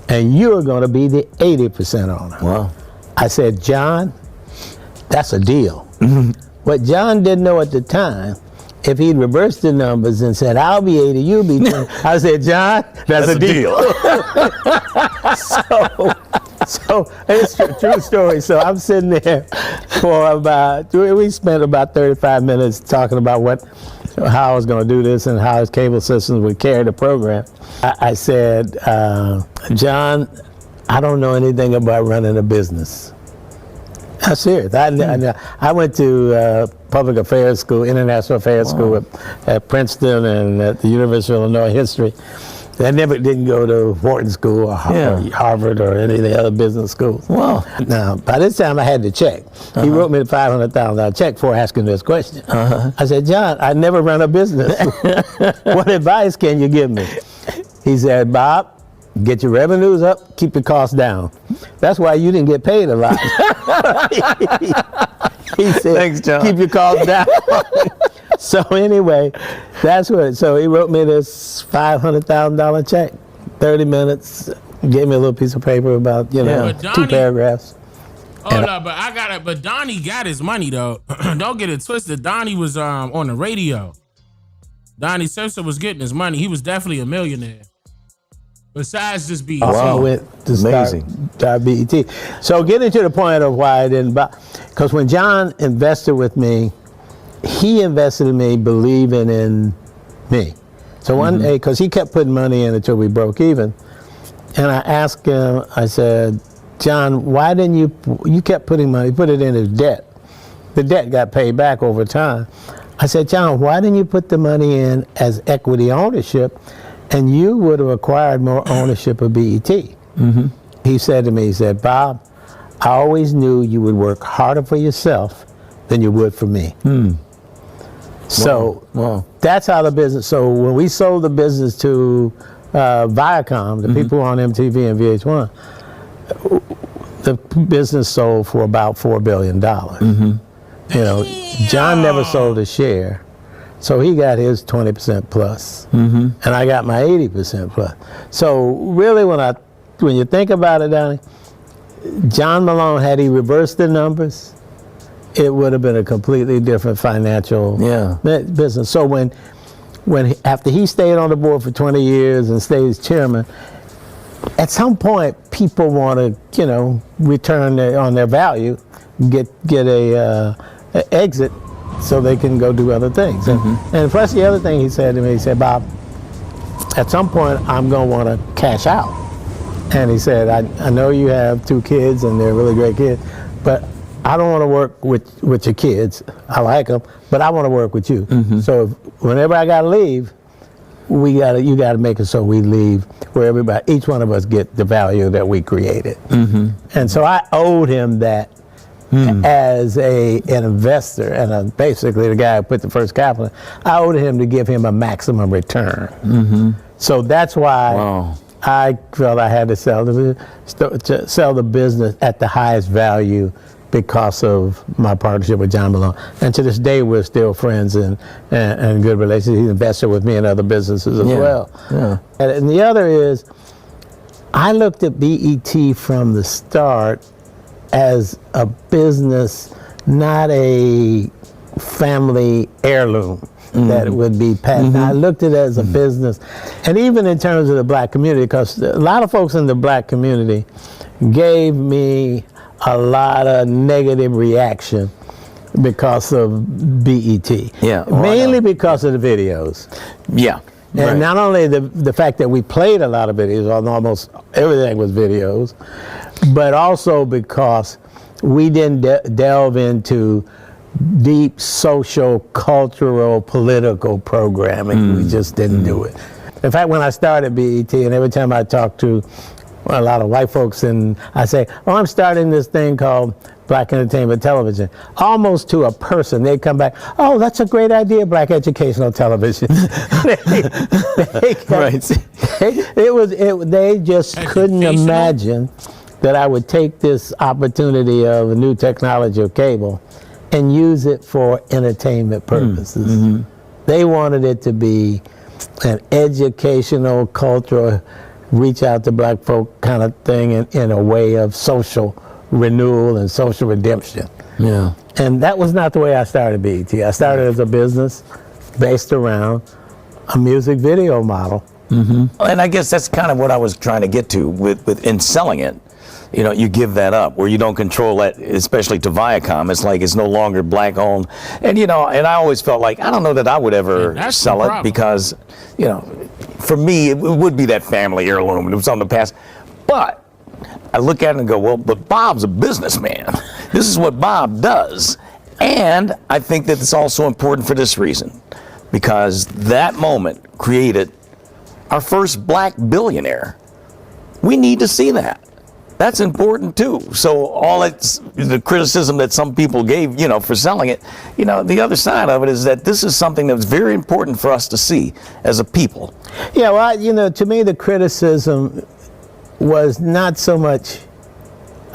and you're gonna be the 80% owner. Wow. I said, John, that's a deal. What John didn't know at the time, if he'd reversed the numbers and said, I'll be 80, you'll be 20, I said, John, that's a deal. So it's a true story. So I'm sitting there for we spent about 35 minutes talking about how I was going to do this and how his cable systems would carry the program. I said, John, I don't know anything about running a business. I'm serious. I went to public affairs school, international affairs school at Princeton and at the University of Illinois history. I didn't go to Wharton School or Harvard or any of the other business schools. Wow. Now, by this time I had the check. He wrote me the $500,000 check before asking this question. I said, John, I never run a business. What advice can you give me? He said, Bob, get your revenues up, keep your costs down. That's why you didn't get paid a lot. He said, thanks, John. Keep your costs down. So anyway, that's what. So he wrote me this $500,000 check, 30 minutes, gave me a little piece of paper about 2 paragraphs. Hold up, but Donnie got his money though. Don't get it twisted. Donnie was on the radio. Donnie Simpson was getting his money. He was definitely a millionaire. Besides just BET. Wow. Went to start BET. So getting to the point of why I didn't buy, because when John invested with me, he invested in me believing in me. So one day, because he kept putting money in until we broke even, and I asked him, I said, John, why didn't you kept putting money, put it in his debt. The debt got paid back over time. I said, John, why didn't you put the money in as equity ownership and you would have acquired more ownership of BET? He said to me, he said, Bob, I always knew you would work harder for yourself than you would for me. So that's how the business, so when we sold the business to Viacom, the people on MTV and VH1, the business sold for about $4 billion. John never sold a share, so he got his 20% plus, and I got my 80% plus. So really when you think about it, Donnie, John Malone, had he reversed the numbers, it would have been a completely different financial business. So after he stayed on the board for 20 years and stayed as chairman, at some point people want to, return on their value, get a exit, so they can go do other things. And plus the other thing he said to me, he said, Bob, at some point I'm going to want to cash out. And he said, I know you have 2 kids and they're really great kids, but I don't want to work with your kids. I like them, but I want to work with you. So whenever I got to leave, you got to make it so we leave where each one of us get the value that we created. And so I owed him that as an investor and basically the guy who put the first capital. I owed him to give him a maximum return. So that's why I felt I had to sell the business at the highest value because of my partnership with John Malone. And to this day, we're still friends and good relations. He's invested with me in other businesses as well. And the other is, I looked at BET from the start as a business, not a family heirloom that would be passed. I looked at it as a business. And even in terms of the black community, because a lot of folks in the black community gave me a lot of negative reaction because of BET. Mainly because of the videos. And not only the fact that we played a lot of videos, almost everything was videos, but also because we didn't delve into deep social, cultural, political programming. We just didn't do it. In fact, when I started BET, and every time I talk to a lot of white folks, and I say, "Oh, I'm starting this thing called Black Entertainment Television," almost to a person, they come back, "Oh, that's a great idea, Black Educational Television." They just couldn't imagine that I would take this opportunity of a new technology of cable and use it for entertainment purposes. They wanted it to be an educational, cultural, reach out to black folk kind of thing in a way of social renewal and social redemption. Yeah. And that was not the way I started BET. I started as a business based around a music video model. And I guess that's kind of what I was trying to get to with in selling it. You know, you give that up where you don't control that, especially to Viacom. It's like it's no longer black owned. And, you know, and I always felt like, I don't know that I would ever sell it because, you know, for me, it would be that family heirloom. It was on the past. But I look at it and go, well, but Bob's a businessman. This is what Bob does. And I think that it's also important for this reason, because that moment created our first black billionaire. We need to see that. That's important too. So all it's the criticism that some people gave, you know, for selling it, you know, the other side of it is that this is something that's very important for us to see as a people. Yeah, well, you know, to me the criticism was not so much,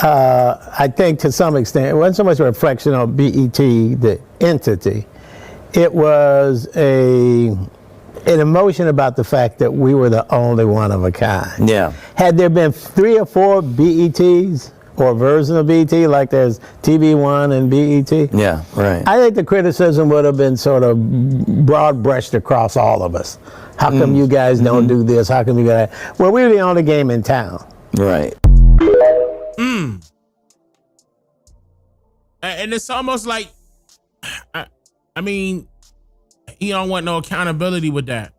I think to some extent, it wasn't so much a reflection on BET, the entity. It was an emotion about the fact that we were the only one of a kind. Yeah. Had there been 3 or 4 BETs or versions of BET, like there's TV1 and BET, yeah, right. I think the criticism would have been sort of broad brushed across all of us. How come you guys don't do this? How come you got that? Well, we were the only game in town. Right. And it's almost like, I mean, he don't want no accountability with that.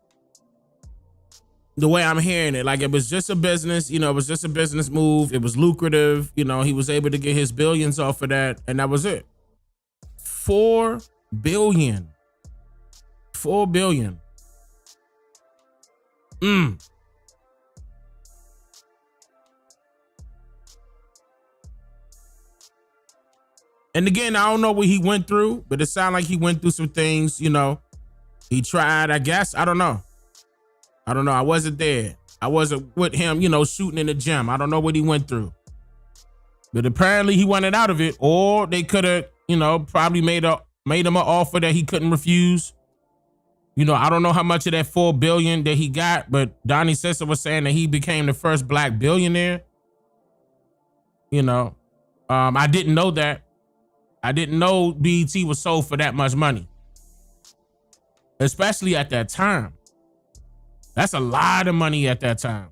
The way I'm hearing it, like it was just a business, you know, it was just a business move. It was lucrative. You know, he was able to get his billions off of that, and that was it. $4 billion. $4 billion. And again, I don't know what he went through, but it sounded like he went through some things, you know. He tried, I guess. I don't know. I wasn't there. I wasn't with him, you know, shooting in the gym. I don't know what he went through. But apparently he wanted out of it, or they could have, you know, probably made him an offer that he couldn't refuse. You know, I don't know how much of that $4 billion that he got, but Donnie Sisson was saying that he became the first black billionaire. You know, I didn't know that. I didn't know BET was sold for that much money, especially at that time. That's a lot of money at that time.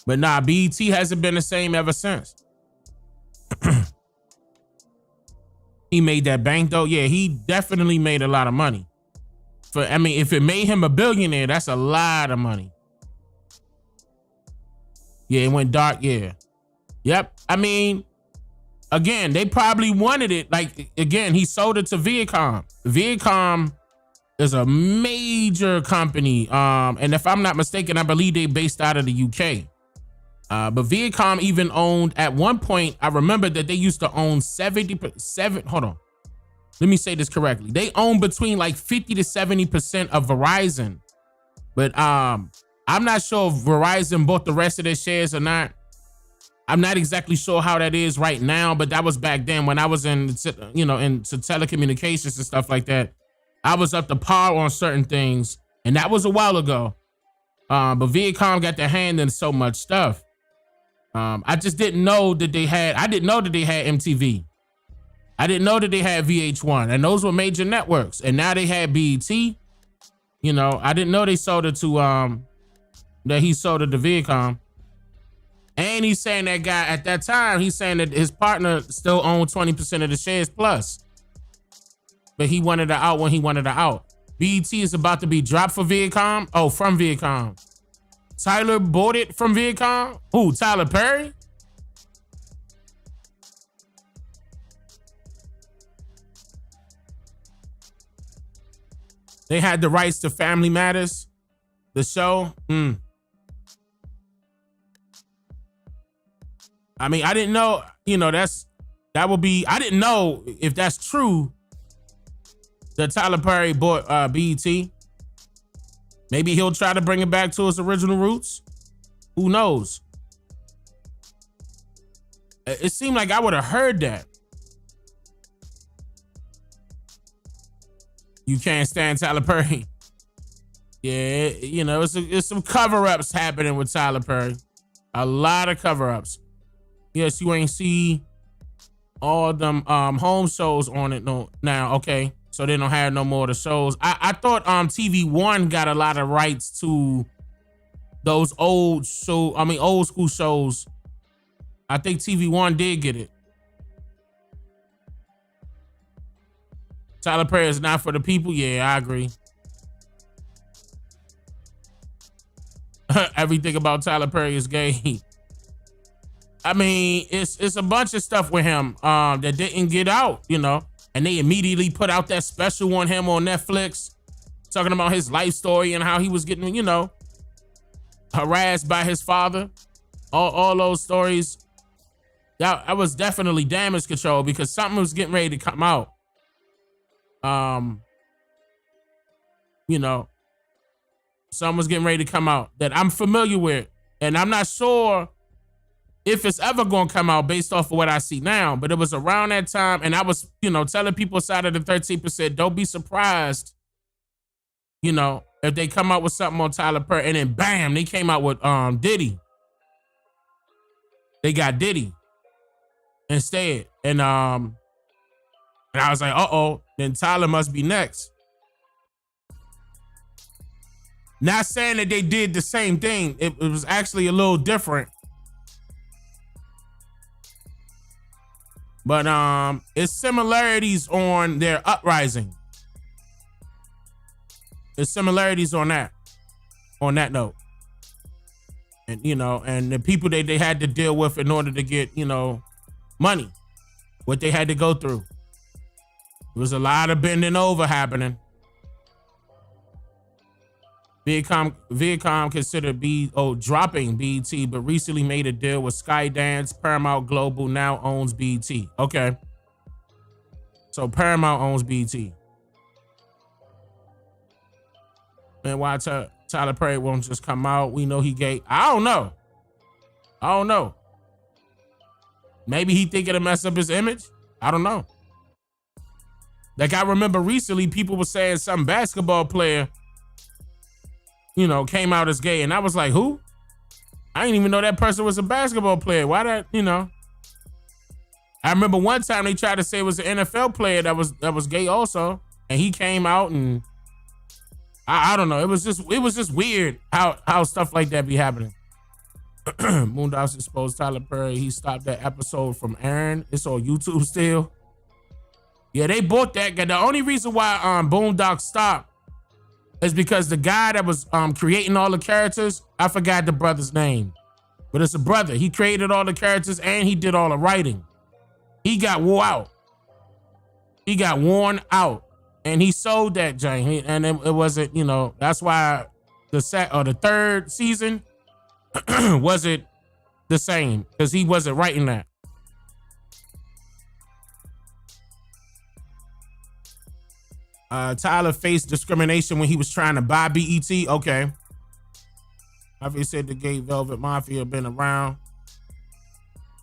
But nah, BET hasn't been the same ever since. He made that bank though. Yeah, he definitely made a lot of money. I mean, if it made him a billionaire, that's a lot of money. Yeah, it went dark. Yeah. Yep. I mean, again, they probably wanted it. Like, again, he sold it to Viacom. Viacom is a major company. And if I'm not mistaken, I believe they based out of the UK. But Viacom even owned, at one point, I remember that they used to own 70%. Hold on. Let me say this correctly. They own between like 50 to 70% of Verizon. But I'm not sure if Verizon bought the rest of their shares or not. I'm not exactly sure how that is right now, but that was back then when I was into telecommunications and stuff like that. I was up to par on certain things, and that was a while ago. But Viacom got their hand in so much stuff. I just didn't know that they had. I didn't know that they had MTV. I didn't know that they had VH1, and those were major networks. And now they had BET. You know, I didn't know they sold it to that he sold it to Viacom. And he's saying that guy at that time, he's saying that his partner still owned 20% of the shares plus. But he wanted her out when he wanted her out. BET is about to be dropped for Viacom. Oh, from Viacom. Tyler bought it from Viacom. Who, Tyler Perry? They had the rights to Family Matters, the show. I mean, I didn't know, that would be, I didn't know if that's true that Tyler Perry bought BET. Maybe he'll try to bring it back to its original roots. Who knows? It seemed like I would have heard that. You can't stand Tyler Perry. Yeah, it's some cover-ups happening with Tyler Perry. A lot of cover-ups. Yes, you ain't see all them home shows on it now. Okay, so they don't have no more of the shows. I thought TV One got a lot of rights to those old school shows. I think TV One did get it. Tyler Perry is not for the people. Yeah, I agree. Everything about Tyler Perry is gay. I mean, it's a bunch of stuff with him that didn't get out, and they immediately put out that special on him on Netflix, talking about his life story and how he was getting, harassed by his father. All those stories. That was definitely damage control because something was getting ready to come out. Something was getting ready to come out that I'm familiar with, and I'm not sure if it's ever going to come out based off of what I see now, but it was around that time, and I was, telling people inside of the 13%, don't be surprised, if they come out with something on Tyler Perry, and then bam, they came out with Diddy. They got Diddy instead, and I was like, uh-oh, then Tyler must be next. Not saying that they did the same thing. It was actually a little different. But it's similarities on their uprising. There's similarities on that note. And and the people that they had to deal with in order to get, money. What they had to go through. There was a lot of bending over happening. Viacom considered dropping BET, but recently made a deal with Skydance. Paramount Global now owns BET. Okay. So Paramount owns BET. And why Tyler Perry won't just come out? We know he gay. I don't know. Maybe he think it'll mess up his image. I don't know. Like I remember recently people were saying some basketball player came out as gay, and I was like, who? I didn't even know that person was a basketball player. Why that, I remember one time they tried to say it was an NFL player that was gay also, and he came out, and I don't know. It was just weird how stuff like that be happening. Moondocks exposed Tyler Perry. He stopped that episode from airing. It's on YouTube still. Yeah, they bought that. The only reason why Boondocks stopped is because the guy that was creating all the characters, I forgot the brother's name, but it's a brother. He created all the characters and he did all the writing. He got wore out. He got worn out, and he sold that joint. And it wasn't, that's why the third season wasn't the same because he wasn't writing that. Tyler faced discrimination when he was trying to buy BET. Okay. Obviously said the Gay Velvet Mafia been around.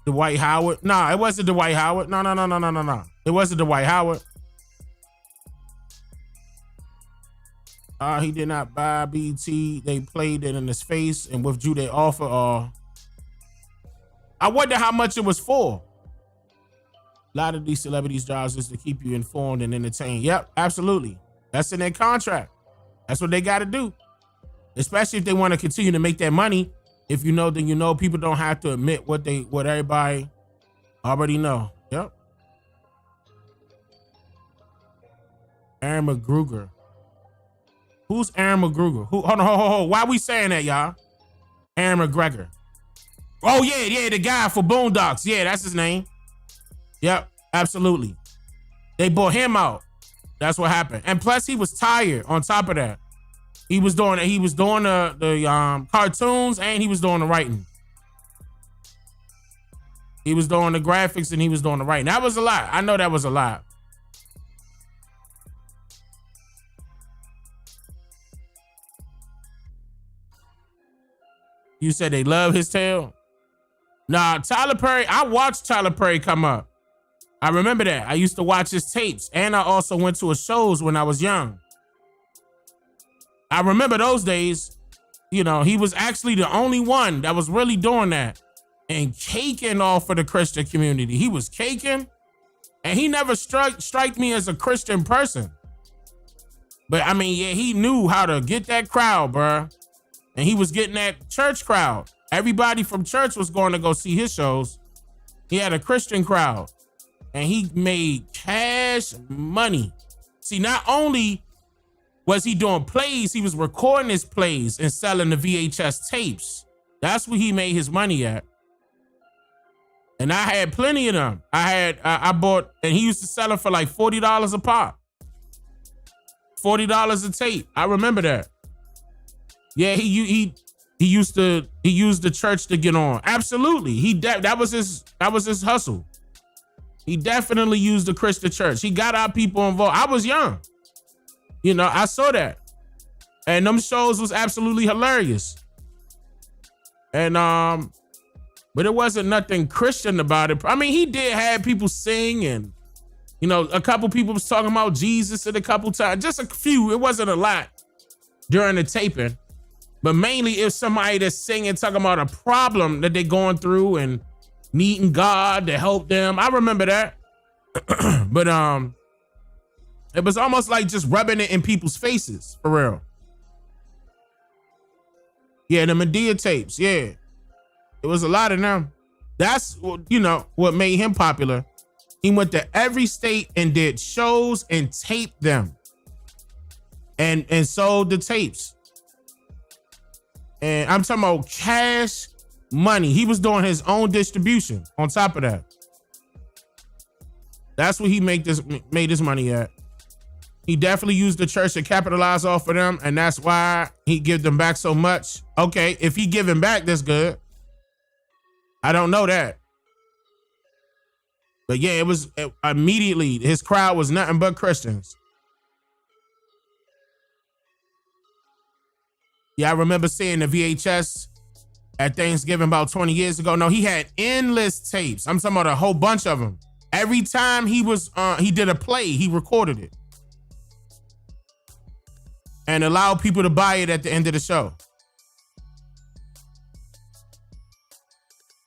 Dwight Howard. No, it wasn't Dwight Howard. No. It wasn't Dwight Howard. He did not buy BET. They played it in his face and withdrew their offer. I wonder how much it was for. A lot of these celebrities' jobs is to keep you informed and entertained. Yep, absolutely. That's in their contract. That's what they got to do. Especially if they want to continue to make that money. If you know, then you know. People don't have to admit what everybody already know. Yep. Aaron McGruger. Who's Aaron McGruger? Hold on. Why we saying that, y'all? Aaron McGregor. Oh, yeah, the guy for Boondocks. Yeah, that's his name. Yep, absolutely. They bought him out. That's what happened. And plus, he was tired. On top of that, he was doing the cartoons and he was doing the writing. He was doing the graphics and he was doing the writing. That was a lot. I know that was a lot. You said they love his tale? Nah, Tyler Perry, I watched Tyler Perry come up. I remember that. I used to watch his tapes, and I also went to his shows when I was young. I remember those days. You know, he was actually the only one that was really doing that and caking off for the Christian community. He was caking, and he never strike me as a Christian person. But I mean, yeah, he knew how to get that crowd, bruh. And he was getting that church crowd. Everybody from church was going to go see his shows. He had a Christian crowd. And he made cash money. See, not only was he doing plays, he was recording his plays and selling the VHS tapes. That's where he made his money at. And I had plenty of them. I bought, and he used to sell them for like $40 a pop. $40 a tape. I remember that. Yeah, he used the church to get on. Absolutely. That was his hustle. He definitely used the Christian church. He got our people involved. I was young. You know, I saw that. And them shows was absolutely hilarious. And but it wasn't nothing Christian about it. I mean, he did have people sing, and you know, a couple people was talking about Jesus at a couple times. Just a few. It wasn't a lot during the taping. But mainly it's somebody that's singing, talking about a problem that they're going through and needing God to help them. I remember that. But it was almost like just rubbing it in people's faces, for real. Yeah, the Medea tapes, yeah. It was a lot of them. That's, you know, what made him popular. He went to every state and did shows and taped them. And sold the tapes. And I'm talking about cash money. He was doing his own distribution on top of that. That's where he made his money at. He definitely used the church to capitalize off of them, and that's why he give them back so much. Okay, if he giving back, that's good. I don't know that. But yeah, immediately his crowd was nothing but Christians. Yeah, I remember seeing the VHS at Thanksgiving about 20 years ago. No, he had endless tapes. I'm talking about a whole bunch of them. Every time he did a play, he recorded it. And allowed people to buy it at the end of the show.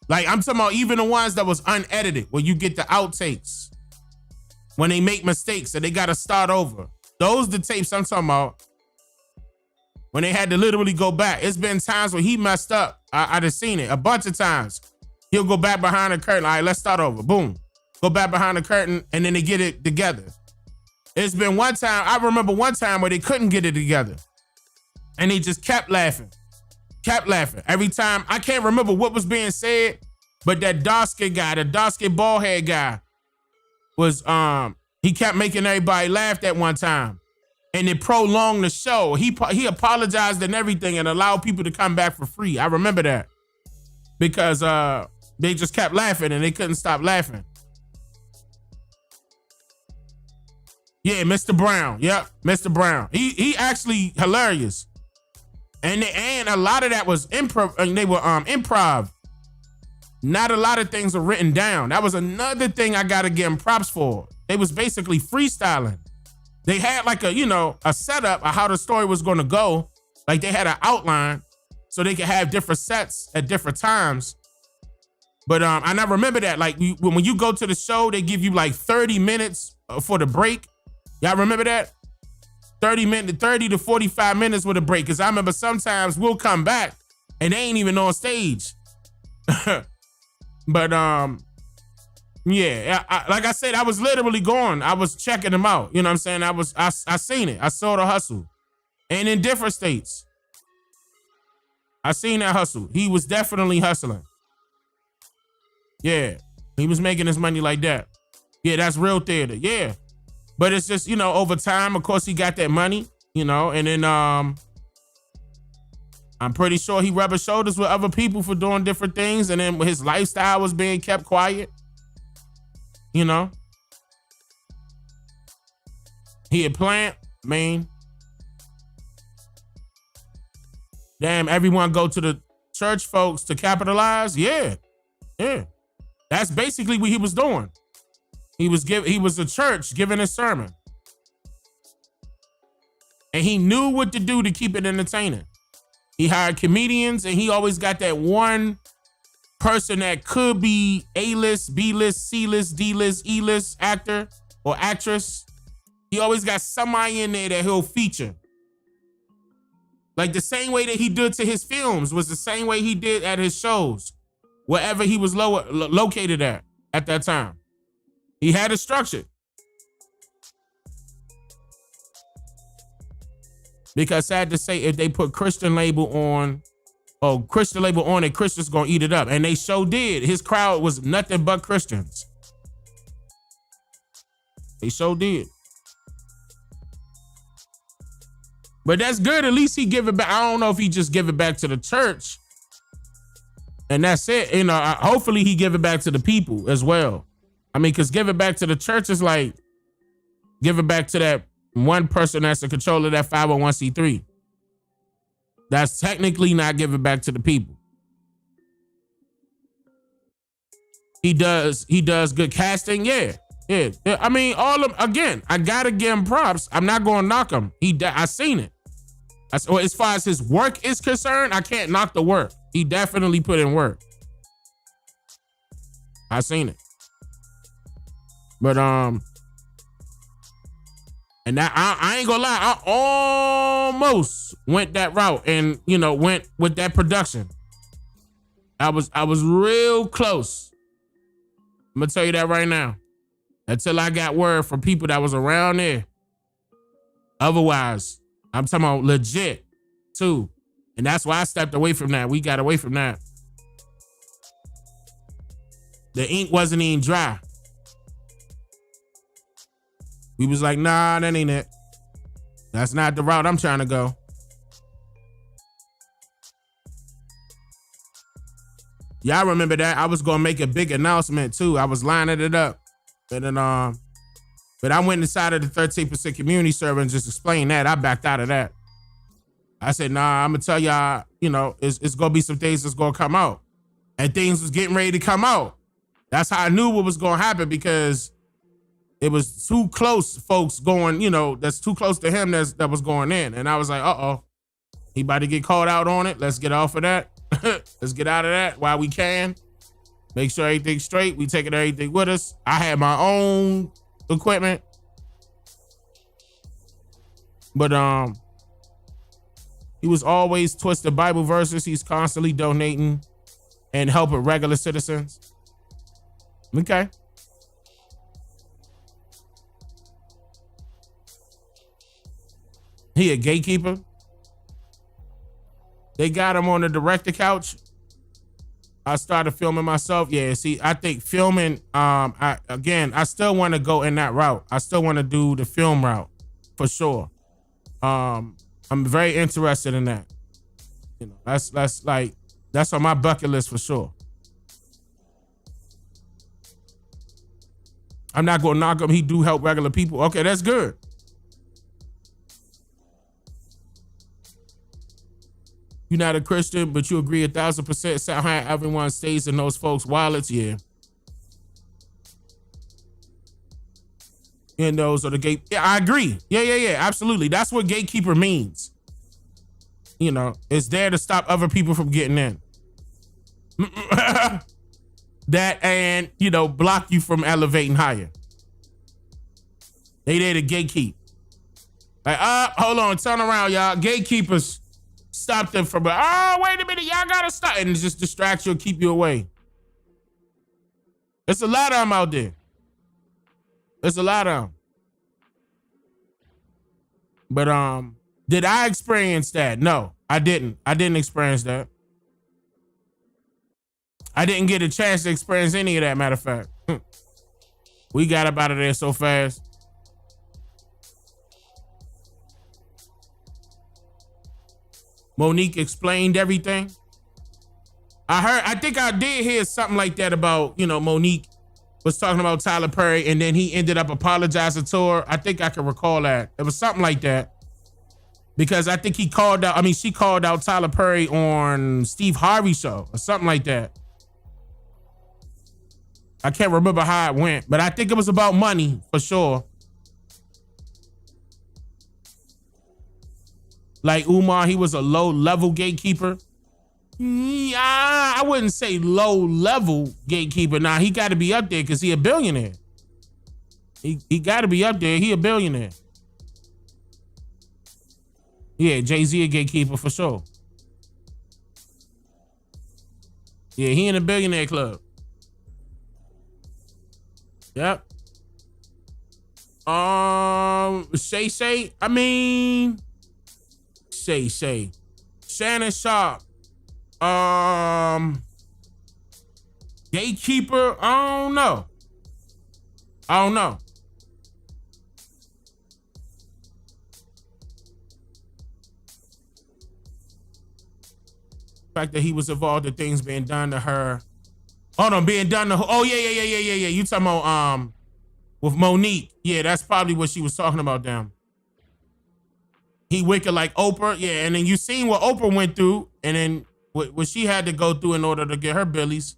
Like, I'm talking about even the ones that was unedited, where you get the outtakes. When they make mistakes and they got to start over. Those the tapes I'm talking about. When they had to literally go back. It's been times where he messed up. I just seen it a bunch of times. He'll go back behind the curtain. All right, let's start over. Boom. Go back behind the curtain, and then they get it together. It's been one time, I remember one time where they couldn't get it together. And they just kept laughing. Kept laughing. Every time, I can't remember what was being said, but that dark-skinned guy, the dark-skinned bald-head guy, was, he kept making everybody laugh that one time. And it prolonged the show. He apologized and everything and allowed people to come back for free. I remember that. Because they just kept laughing and they couldn't stop laughing. Yeah, Mr. Brown. Yep, Mr. Brown. He actually hilarious. And a lot of that was improv. They were improv. Not a lot of things were written down. That was another thing I gotta give them props for. They was basically freestyling. They had like a setup of how the story was gonna go. Like they had an outline so they could have different sets at different times. But and I remember that, like when you go to the show, they give you like 30 minutes for the break. Y'all remember that? 30 to 45 minutes with a break. Cause I remember sometimes we'll come back and they ain't even on stage. But yeah, like I said, I was literally going. I was checking them out. You know what I'm saying? I seen it. I saw the hustle. And in different states. I seen that hustle. He was definitely hustling. Yeah. He was making his money like that. Yeah, that's real theater. Yeah. But it's just, over time, of course, he got that money, and then I'm pretty sure he rubbed shoulders with other people for doing different things, and then his lifestyle was being kept quiet. He a plant, man. Damn, everyone go to the church folks to capitalize? Yeah. That's basically what he was doing. He was a church giving a sermon. And he knew what to do to keep it entertaining. He hired comedians, and he always got that one person that could be A-list, B-list, C-list, D-list, E-list actor or actress. He always got somebody in there that he'll feature. Like the same way that he did to his films was the same way he did at his shows, wherever he was located at that time. He had it structured. Because sad to say, if they put Christian label on, and Christians gonna eat it up. And they so did. His crowd was nothing but Christians. They so did. But that's good. At least he give it back. I don't know if he just give it back to the church. And that's it. Hopefully he give it back to the people as well. I mean, because give it back to the church is like give it back to that one person that's in control of that 501c3. That's technically not giving back to the people. He does good casting. Yeah. I mean, all of them, again, I gotta give him props. I'm not gonna knock him. I seen it. As far as his work is concerned, I can't knock the work. He definitely put in work. I seen it. But and that I ain't gonna lie, I almost went that route and went with that production. I was real close. I'm gonna tell you that right now. Until I got word from people that was around there. Otherwise, I'm talking about legit too. And that's why I stepped away from that. We got away from that. The ink wasn't even dry. We was like, nah, that ain't it. That's not the route I'm trying to go. Y'all remember that? I was gonna make a big announcement too. I was lining it up. And then, but I went inside of the 13% community server and just explained that. I backed out of that. I said, nah, I'm gonna tell y'all, it's gonna be some things that's gonna come out. And things was getting ready to come out. That's how I knew what was gonna happen, because it was too close folks going, that's too close to him that was going in. And I was like, uh-oh, he about to get called out on it. Let's get off of that. Let's get out of that while we can. Make sure everything's straight. We taking everything with us. I had my own equipment. But he was always twisting Bible verses. He's constantly donating and helping regular citizens. Okay. He a gatekeeper. They got him on the director couch. I started filming myself. Yeah, see, I think filming, I still want to go in that route. I still want to do the film route for sure. I'm very interested in that. That's on my bucket list for sure. I'm not going to knock him. He do help regular people. Okay, that's good. You're not a Christian, but you agree 1,000% somehow everyone stays in those folks' wallets. Yeah. And those are the gate. Yeah, I agree. Yeah. Absolutely. That's what gatekeeper means. It's there to stop other people from getting in. That and, block you from elevating higher. They there to gatekeep. Like, hold on, turn around, y'all. Gatekeepers. Stop them from, wait a minute, y'all gotta stop. And just distract you and keep you away. There's a lot of them out there. There's a lot of them. But did I experience that? No, I didn't. I didn't experience that. I didn't get a chance to experience any of that, matter of fact. We got up out of there so fast. Monique explained everything. I think I did hear something like that about, Monique was talking about Tyler Perry and then he ended up apologizing to her. I think I can recall that. It was something like that. Because I think she called out Tyler Perry on Steve Harvey's show or something like that. I can't remember how it went, but I think it was about money for sure. Like Umar, he was a low-level gatekeeper. Yeah, I wouldn't say low-level gatekeeper. Nah, he got to be up there because he a billionaire. He got to be up there. He a billionaire. Yeah, Jay-Z a gatekeeper for sure. Yeah, he in a billionaire club. Yep. Shay. Shannon Sharp. Gatekeeper. I don't know. The fact that he was involved in things being done to her. Being done to her. Oh, yeah. You talking about with Monique. Yeah, that's probably what she was talking about them. He wicked like Oprah. Yeah, and then you seen what Oprah went through and then what she had to go through in order to get her billies.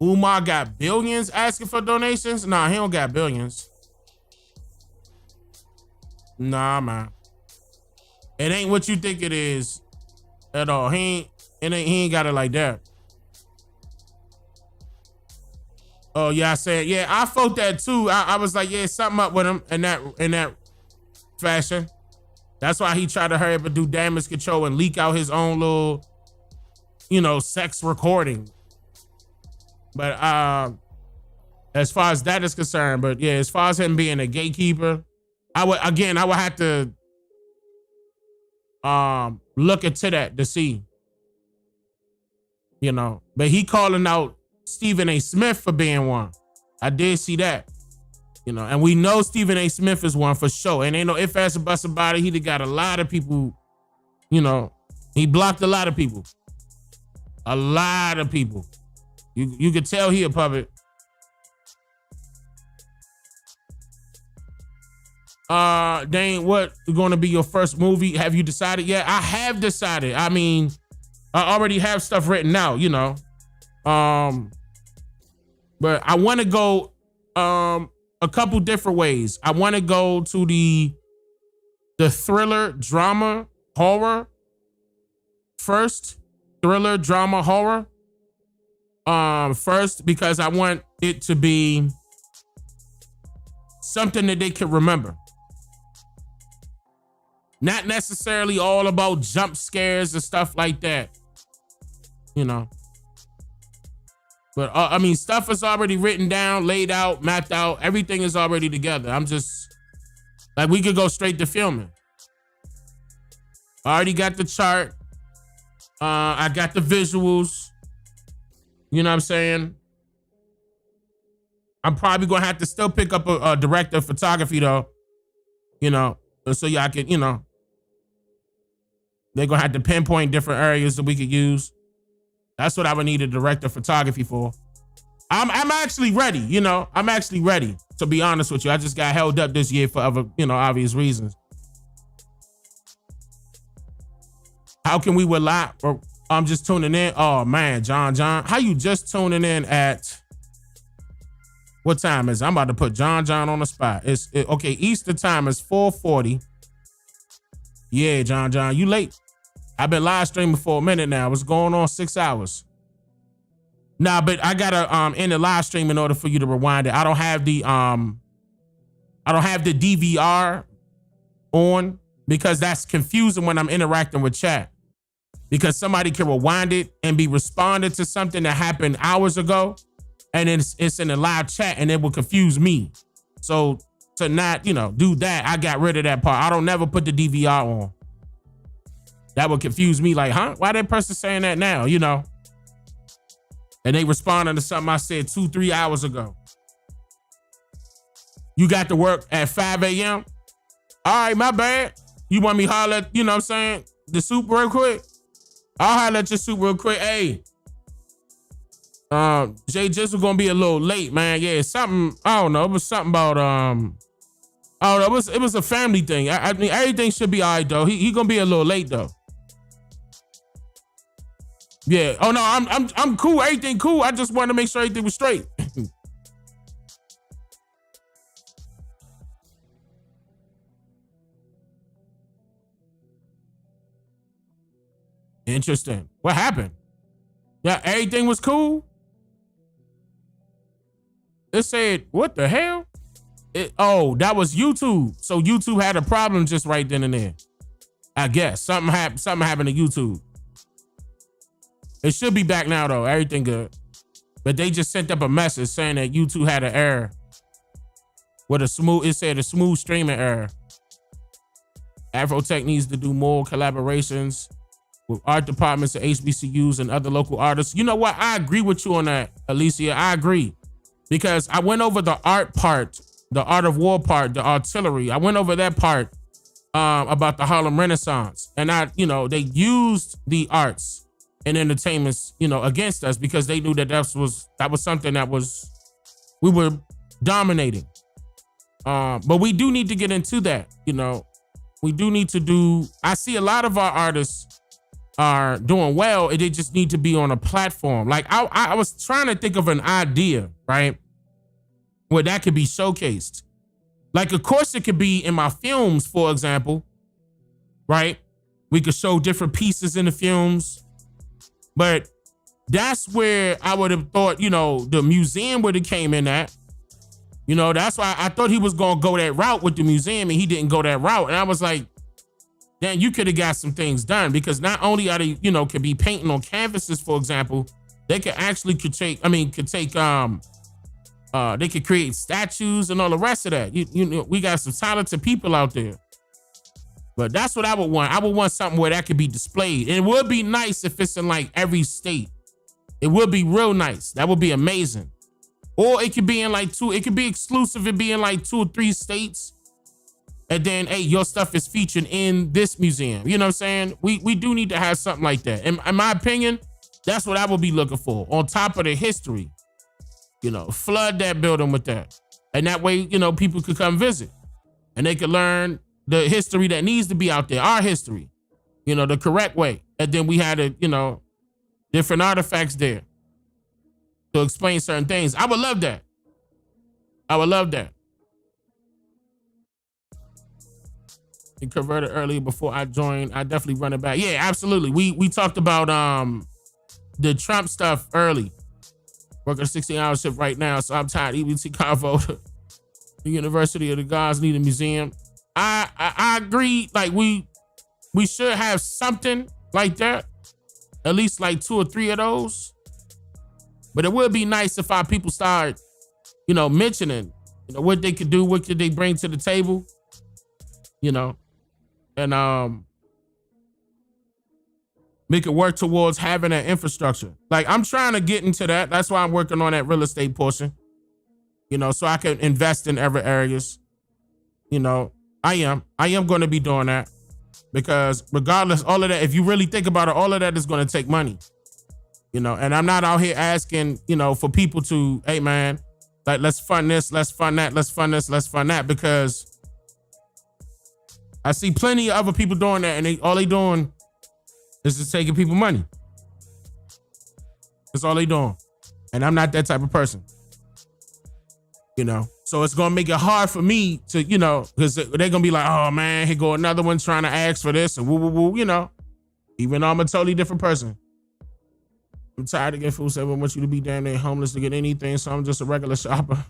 Umar got billions asking for donations? Nah, he don't got billions. Nah, man. It ain't what you think it is at all. He ain't got it like that. Oh yeah, I said, yeah, I felt that too. I was like, yeah, something up with him in that fashion. That's why he tried to hurry up and do damage control and leak out his own little, sex recording. But as far as that is concerned, but yeah, as far as him being a gatekeeper, I would have to look into that to see. But he calling out Stephen A. Smith for being one. I did see that. And we know Stephen A. Smith is one for sure. And ain't no if, ands, or buts about it. He got a lot of people, he blocked a lot of people. A lot of people. You could tell he a puppet. Dane, what is going to be your first movie? Have you decided yet? I have decided. I mean, I already have stuff written out, but I want to go a couple different ways. I want to go to the thriller, drama, horror first. Thriller, drama, horror first, because I want it to be something that they can remember. Not necessarily all about jump scares and stuff like that. But stuff is already written down, laid out, mapped out. Everything is already together. I'm just like, we could go straight to filming. I already got the chart. I got the visuals. You know what I'm saying? I'm probably gonna have to still pick up a director of photography though. So y'all can, they're gonna have to pinpoint different areas that we could use. That's what I would need a director of photography for. I'm actually ready, I'm actually ready, to be honest with you. I just got held up this year for other, obvious reasons. How can we rely, or I'm just tuning in? Oh man, John, how you just tuning in at, what time is it? I'm about to put John on the spot. Okay, Eastern time is 4:40. Yeah, John, you late. I've been live streaming for a minute now. What's going on? 6 hours. Nah, but I gotta end the live stream in order for you to rewind it. I don't have the DVR on because that's confusing when I'm interacting with chat. Because somebody can rewind it and be responding to something that happened hours ago, and it's in a live chat, and it will confuse me. So to not, do that, I got rid of that part. I don't never put the DVR on. That would confuse me, like, huh? Why that person saying that now, And they responding to something I said 2-3 hours ago. You got to work at 5 a.m.? All right, my bad. You want me to holler at, you know what I'm saying, the soup real quick? I'll holler at your soup real quick. Hey, Jay just was gonna be a little late, man. Yeah, something, I don't know. It was something about, I don't know. It was a family thing. I mean, everything should be all right, though. He gonna be a little late, though. Yeah. Oh, no, I'm cool. Everything cool. I just wanted to make sure everything was straight. Interesting. What happened? Yeah, everything was cool. It said, what the hell? That was YouTube. So YouTube had a problem just right then and there. I guess something happened to YouTube. It should be back now though. Everything good. But they just sent up a message saying that YouTube had an error. It said a smooth streaming error. Afrotech needs to do more collaborations with art departments at HBCUs and other local artists. You know what? I agree with you on that, Alicia. I agree. Because I went over the art part, the art of war part, the artillery. I went over that part about the Harlem Renaissance. And they used the arts and entertainments, against us because they knew that was something that we were dominating. But we do need to get into that, We do need to I see a lot of our artists are doing well, and they just need to be on a platform. Like I was trying to think of an idea, right? Where that could be showcased. Like, of course, it could be in my films, for example, right? We could show different pieces in the films, but that's where I would have thought, the museum would have came in at. That's why I thought he was going to go that route with the museum, and he didn't go that route. And I was like, then you could have got some things done, because not only are they, could be painting on canvases, for example, they could actually they could create statues and all the rest of that. We got some talented people out there. But that's what I would want. I would want something where that could be displayed. And it would be nice if it's in like every state. It would be real nice. That would be amazing. Or it could be in like it could be exclusive. It'd be in like 2 or 3 states. And then, hey, your stuff is featured in this museum. You know what I'm saying? We do need to have something like that. In my opinion, that's what I would be looking for. On top of the history, flood that building with that. And that way, people could come visit. And they could learn the history that needs to be out there, our history, the correct way. And then we had different artifacts there to explain certain things. I would love that. It converted earlier before I joined. I definitely run it back. Yeah, absolutely. We talked about the Trump stuff early. Working a 16-hour shift right now, so I'm tired. EBT Convo, the University of the Gods need a museum. I agree. Like we should have something like that. At least like 2 or 3 of those. But it would be nice if our people start, mentioning, what they could do, what could they bring to the table, and we could work towards having an infrastructure. Like, I'm trying to get into that. That's why I'm working on that real estate portion, so I can invest in other areas. I am going to be doing that, because regardless, all of that, if you really think about it, all of that is going to take money, and I'm not out here asking, for people to, hey man, like, let's fund this, let's fund that, let's fund this, let's fund that, because I see plenty of other people doing that, and all they doing is just taking people money. That's all they doing. And I'm not that type of person. So it's gonna make it hard for me to, because they're gonna be like, oh man, here go another one trying to ask for this and woo, woo, woo, even though I'm a totally different person. I'm tired of getting food stamps. I want you to be damn near homeless to get anything, so I'm just a regular shopper.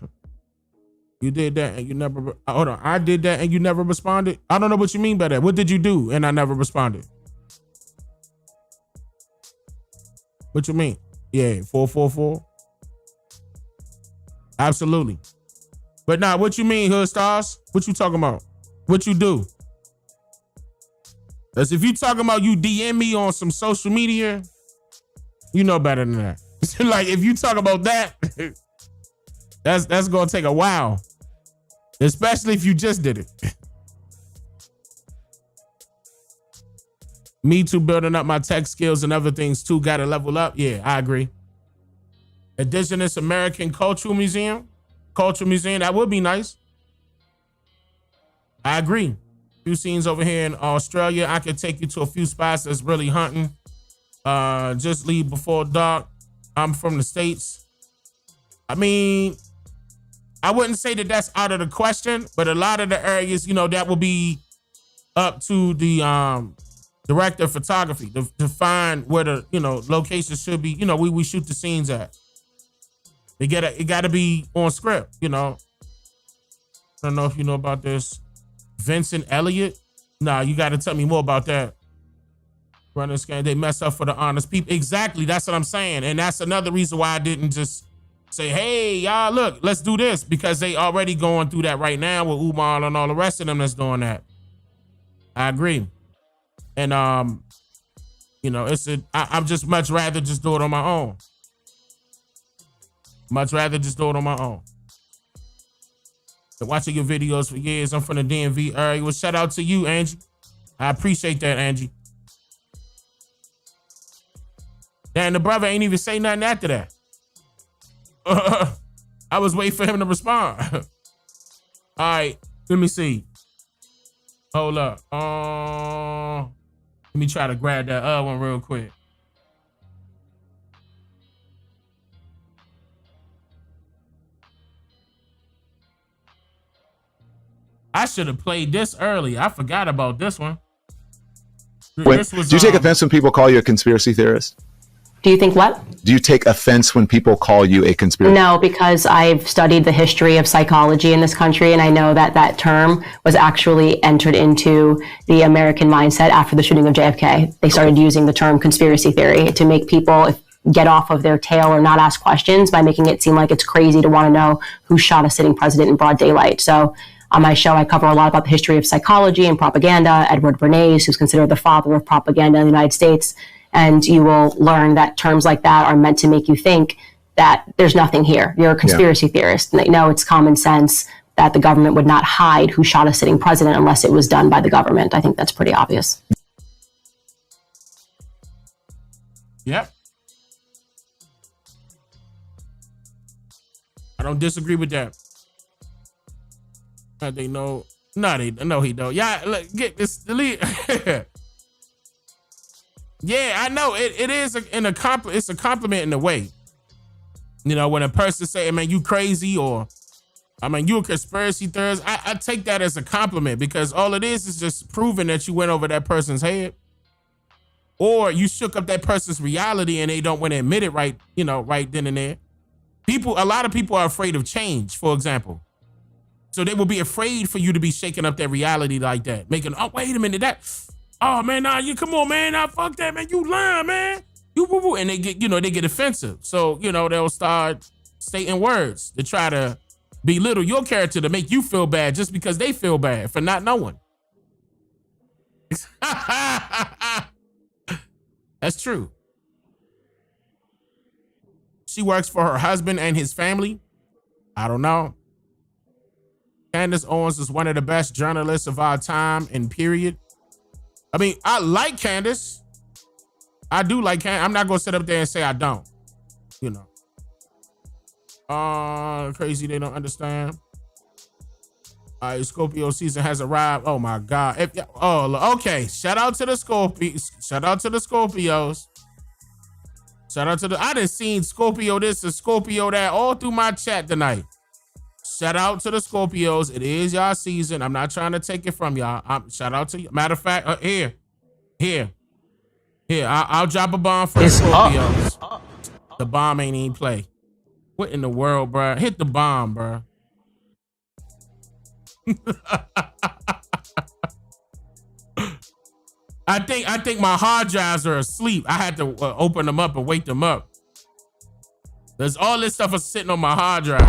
You did that and you never, hold on, I did that and you never responded? I don't know what you mean by that. What did you do and I never responded? What you mean? Yeah, 444. Absolutely. But now, what you mean, Hood Stars? What you talking about? What you do? Because if you talking about you DM me on some social media, you know better than that. Like, if you talk about that, that's gonna take a while. Especially if you just did it. Me too, building up my tech skills and other things too. Got to level up. Yeah, I agree. Indigenous American Cultural Museum. That would be nice. I agree. Few scenes over here in Australia. I could take you to a few spots that's really hunting. Just leave before dark. I'm from the States. I mean, I wouldn't say that that's out of the question, but a lot of the areas, that will be up to the director of photography to find where the, locations should be, we shoot the scenes at. It gotta be on script, I don't know if you know about this. Vincent Elliott? Nah, you gotta tell me more about that. Running scan, they mess up for the honest people. Exactly, that's what I'm saying. And that's another reason why I didn't just say, hey, y'all, look, let's do this, because they already going through that right now with Umar and all the rest of them that's doing that. I agree. And I'm just much rather just do it on my own. Much rather just do it on my own. Been watching your videos for years. I'm from the DMV area. Well, shout out to you, Angie. I appreciate that, Angie. And the brother ain't even say nothing after that. I was waiting for him to respond. All right, let me see. Hold up. Let me try to grab that other one real quick. I should have played this early. I forgot about this one. Do you take offense when people call you a conspiracy theorist? Do you think what? Do you take offense when people call you a conspiracy? No, because I've studied the history of psychology in this country, and I know that that term was actually entered into the American mindset after the shooting of JFK. They started using the term conspiracy theory to make people get off of their tail or not ask questions by making it seem like it's crazy to want to know who shot a sitting president in broad daylight. So on my show, I cover a lot about the history of psychology and propaganda. Edward Bernays, who's considered the father of propaganda in the United States. And you will learn that terms like that are meant to make you think that there's nothing here. You're a conspiracy theorist. No, it's common sense that the government would not hide who shot a sitting president unless it was done by the government. I think that's pretty obvious. Yep. I don't disagree with that. They know. No, he don't. Yeah, look, get this. Delete. Yeah, I know. It is it's a compliment in a way. When a person say, man, you crazy, or you a conspiracy theorist, I take that as a compliment, because all it is just proving that you went over that person's head, or you shook up that person's reality and they don't want to admit it right then and there. A lot of people are afraid of change, for example. So they will be afraid for you to be shaking up their reality like that, making, oh, wait a minute, oh man, nah, you come on, man, nah, fuck that, man, you lying, man, you woo woo, and they get offensive. So they'll start stating words to try to belittle your character to make you feel bad just because they feel bad for not knowing. That's true. She works for her husband and his family. I don't know. Candace Owens is one of the best journalists of our time and period. I like Candace. I do like Candace. I'm not going to sit up there and say I don't. Crazy they don't understand. Scorpio season has arrived. Oh, my God. Okay. Shout out to the Scorpios. Shout out to the Scorpios. I done seen Scorpio this and Scorpio that all through my chat tonight. Shout out to the Scorpios. It is y'all season. I'm not trying to take it from y'all. Shout out to you. Matter of fact, here. I'll drop a bomb for the Scorpios. The bomb ain't even play. What in the world, bro? Hit the bomb, bro. I think my hard drives are asleep. I had to open them up and wake them up. There's all this stuff is sitting on my hard drive.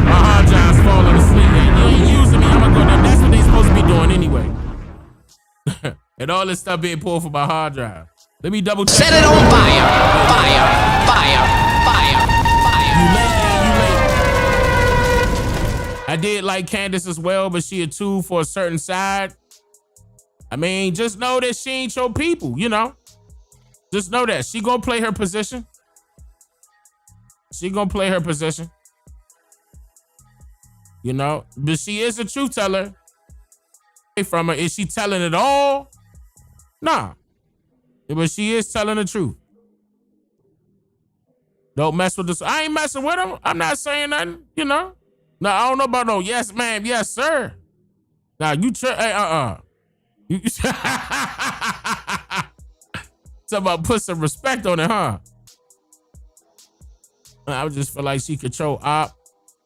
My hard drive's falling asleep. You ain't using me. I'm gonna go down. That's what they supposed to be doing anyway. And all this stuff being pulled from my hard drive. Let me double check. Set it on fire. Fire. You late. I I did like Candace as well, but she a tool for a certain side. I mean, just know that she ain't your people, you know? Just know that. She gonna play her position. She gonna play her position. You know? But she is a truth teller. From her, is she telling it all? Nah. But she is telling the truth. Don't mess with this. I ain't messing with him. I'm not saying nothing, you know? No, I don't know about no yes, ma'am, yes, sir. Now, you hey, You talking about put some respect on it, huh? I just feel like she control op,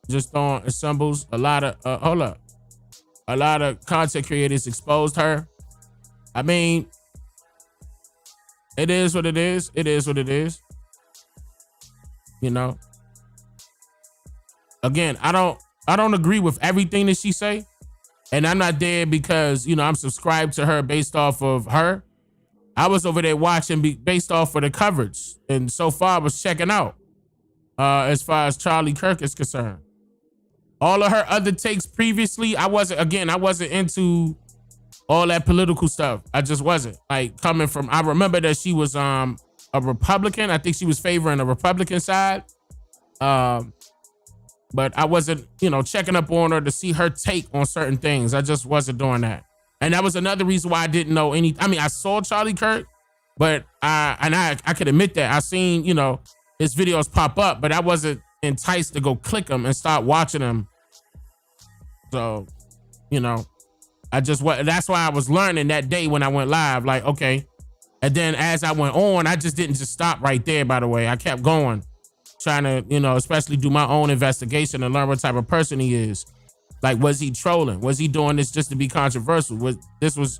just throwing symbols. A lot of a lot of content creators exposed her. I mean, it is what it is. It is what it is. You know. Again, I don't agree with everything that she say. And I'm not there because, you know, I'm subscribed to her based off of her. I was over there watching based off of the coverage. And so far I was checking out as far as Charlie Kirk is concerned. All of her other takes previously, I wasn't into all that political stuff. I just wasn't. Like coming from, I remember that she was a Republican. I think she was favoring the Republican side. But I wasn't, you know, checking up on her to see her take on certain things. I just wasn't doing that. And that was another reason why I didn't know any. I mean, I saw Charlie Kirk, but I could admit that I seen, you know, his videos pop up, but I wasn't enticed to go click them and start watching them. So, you know, that's why I was learning that day when I went live, like, okay. And then as I went on, I just didn't just stop right there, by the way. I kept going. Trying to, you know, especially do my own investigation and learn what type of person he is. Like, was he trolling? Was he doing this just to be controversial?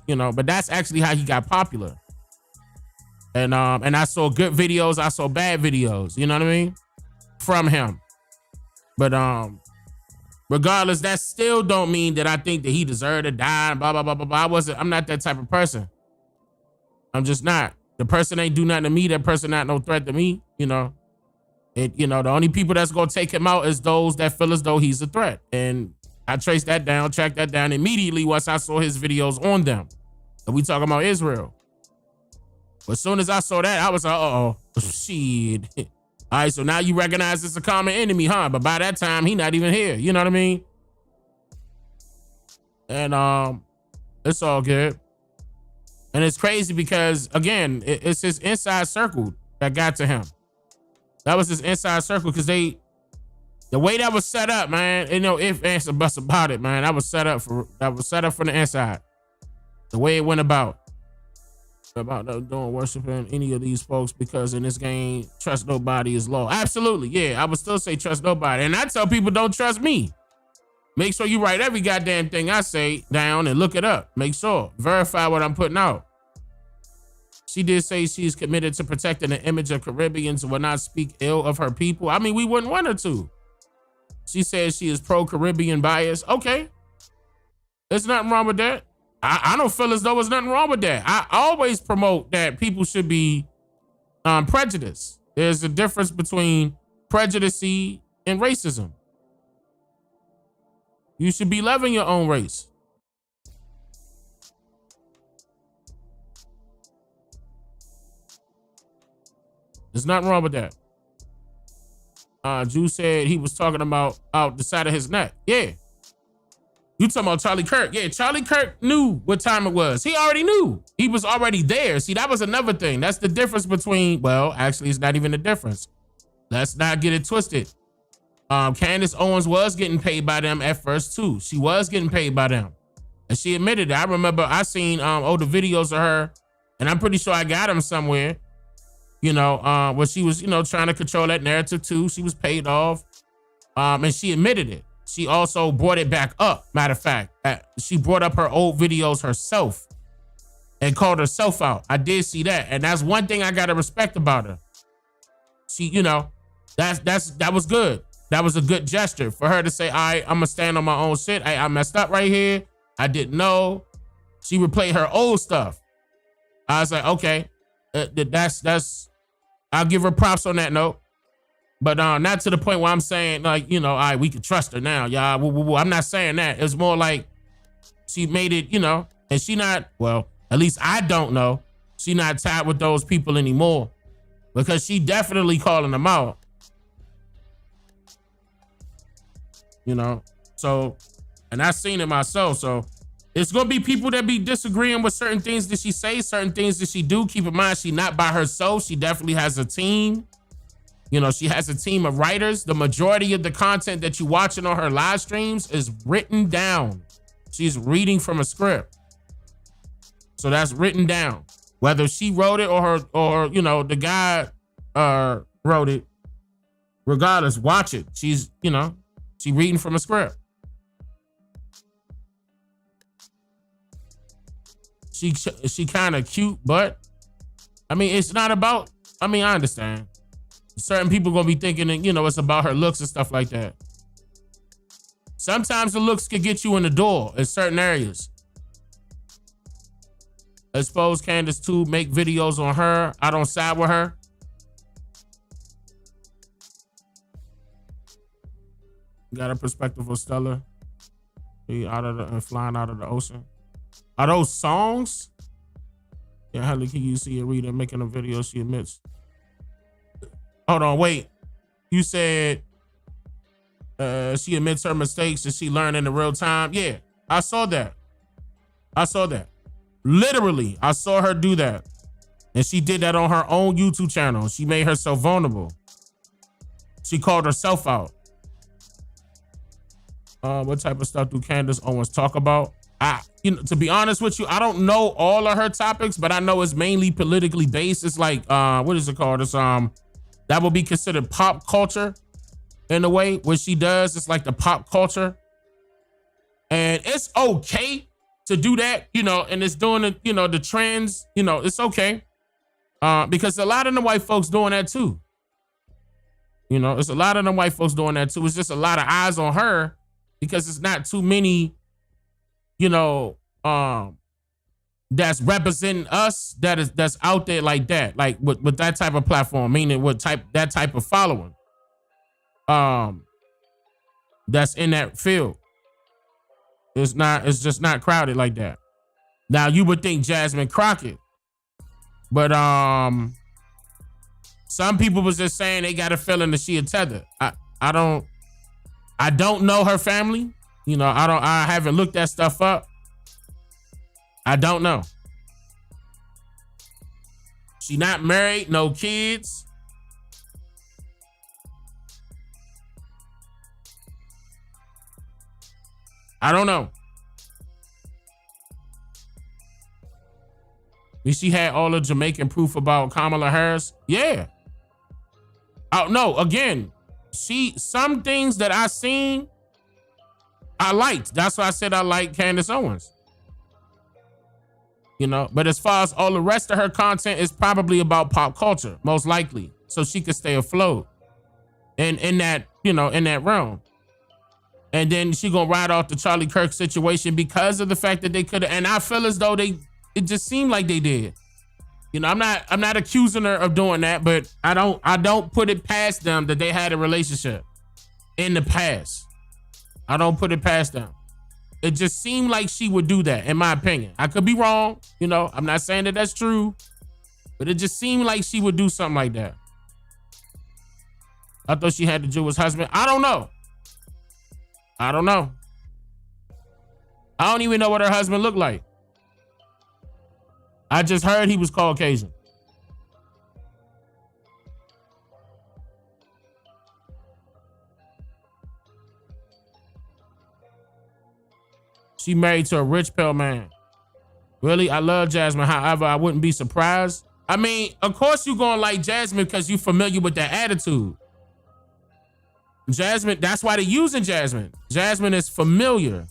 You know, but that's actually how he got popular. And I saw good videos, I saw bad videos, you know what I mean? From him. But regardless, that still don't mean that I think that he deserved to die, blah, blah, blah, blah, blah. I'm not that type of person. I'm just not. The person ain't do nothing to me, that person not no threat to me, you know. You know, the only people that's gonna take him out is those that feel as though he's a threat. And I traced that down, tracked that down immediately once I saw his videos on them. And we talking about Israel. But as soon as I saw that, I was like, uh-oh, shit. All right, so now you recognize it's a common enemy, huh? But by that time, he not even here. You know what I mean? And it's all good. And it's crazy because, again, it's his inside circle that got to him. That was his inside circle because the way that was set up, man, you know, if ands or buts about it, man, that was set up from the inside. The way it went about doing worshiping any of these folks, because in this game, trust nobody is law. Absolutely, yeah, I would still say trust nobody. And I tell people don't trust me. Make sure you write every goddamn thing I say down and look it up. Make sure. Verify what I'm putting out. She did say she's committed to protecting the image of Caribbeans and will not speak ill of her people. I mean, we wouldn't want her to. She says she is pro-Caribbean bias. Okay. There's nothing wrong with that. I don't feel as though there's nothing wrong with that. I always promote that people should be prejudiced. There's a difference between prejudice and racism. You should be loving your own race. There's nothing wrong with that. Drew said he was talking about out the side of his neck. Yeah. You talking about Charlie Kirk. Yeah, Charlie Kirk knew what time it was. He already knew. He was already there. See, that was another thing. That's the difference between, well, actually, it's not even a difference. Let's not get it twisted. Candace Owens was getting paid by them at first, too. She was getting paid by them. And she admitted it. I remember I seen older videos of her, and I'm pretty sure I got them somewhere. You know, where she was, you know, trying to control that narrative too. She was paid off. And she admitted it. She also brought it back up. Matter of fact, she brought up her old videos herself and called herself out. I did see that. And that's one thing I got to respect about her. She, you know, that was good. That was a good gesture for her to say, all right, I'm going to stand on my own shit. Hey, I messed up right here. I didn't know. She replayed her old stuff. I was like, okay, that's I'll give her props on that note. But not to the point where I'm saying like, all right, we can trust her now, y'all. Woo, woo, woo. I'm not saying that. It's more like she made it, and she not, well, at least I don't know. She not tied with those people anymore because she definitely calling them out. So, and I seen it myself. So it's going to be people that be disagreeing with certain things that she say, certain things that she do. Keep in mind, she not by herself. She definitely has a team. She has a team of writers. The majority of the content that you watching on her live streams is written down. She's reading from a script. So that's written down. Whether she wrote it or the guy wrote it, regardless, watch it. She's, she reading from a script. She kind of cute, but I mean, it's not about, I understand. Certain people gonna be thinking that, it's about her looks and stuff like that. Sometimes the looks can get you in the door in certain areas. I suppose Candace too make videos on her. I don't side with her. Got a perspective of Stella. Flying out of the ocean. Are those songs? Yeah, hell, can you see Rita making a video? She admits. Hold on, wait. You said she admits her mistakes and she learned in real time. Yeah, I saw that. Literally, I saw her do that. And she did that on her own YouTube channel. She made herself vulnerable. She called herself out. What type of stuff do Candace Owens talk about? To be honest with you, I don't know all of her topics, but I know it's mainly politically based. It's like, what is it called? It's that would be considered pop culture in a way. What she does, it's like the pop culture. And it's okay to do that, and it's doing it, the trends, it's okay. Because a lot of the white folks doing that too. It's a lot of them white folks doing that too. It's just a lot of eyes on her because it's not too many, that's representing us that's out there like that, like with that type of platform, meaning that type of following, that's in that field. It's just not crowded like that. Now you would think Jasmine Crockett, but some people was just saying they got a feeling that she a tether. I don't know her family. I haven't looked that stuff up. I don't know. She not married, no kids. I don't know. She had all the Jamaican proof about Kamala Harris. Yeah. Oh no, again, some things that I seen, I liked. That's why I said I like Candace Owens. But as far as all the rest of her content is probably about pop culture, most likely. So she could stay afloat in that realm. And then she gonna ride off the Charlie Kirk situation because of the fact that they could have, and I feel as though it just seemed like they did. I'm not accusing her of doing that, but I don't put it past them that they had a relationship in the past. I don't put it past them. It just seemed like she would do that, in my opinion. I could be wrong, I'm not saying that that's true, but it just seemed like she would do something like that. I thought she had the Jewish husband. I don't know. I don't even know what her husband looked like. I just heard he was Caucasian. She married to a rich pale man. Really? I love Jasmine. However, I wouldn't be surprised. I mean, of course you're going to like Jasmine because you're familiar with that attitude. Jasmine, that's why they're using Jasmine. Jasmine is familiar.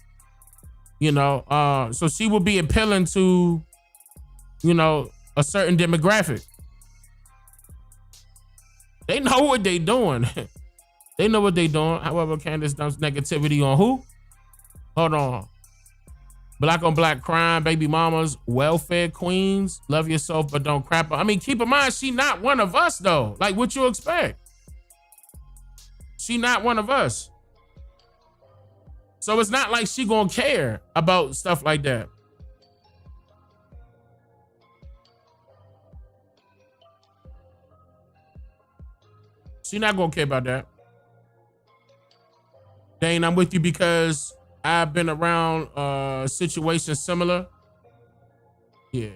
So she will be appealing to, a certain demographic. They know what they doing. They know what they doing. However, Candace dumps negativity on who? Hold on. Black on black crime, baby mamas, welfare queens, love yourself but don't crap. I mean, keep in mind, she not one of us though. Like, what you expect? She not one of us. So it's not like she gonna care about stuff like that. She not gonna care about that. Dane, I'm with you because I've been around situations similar. Yeah.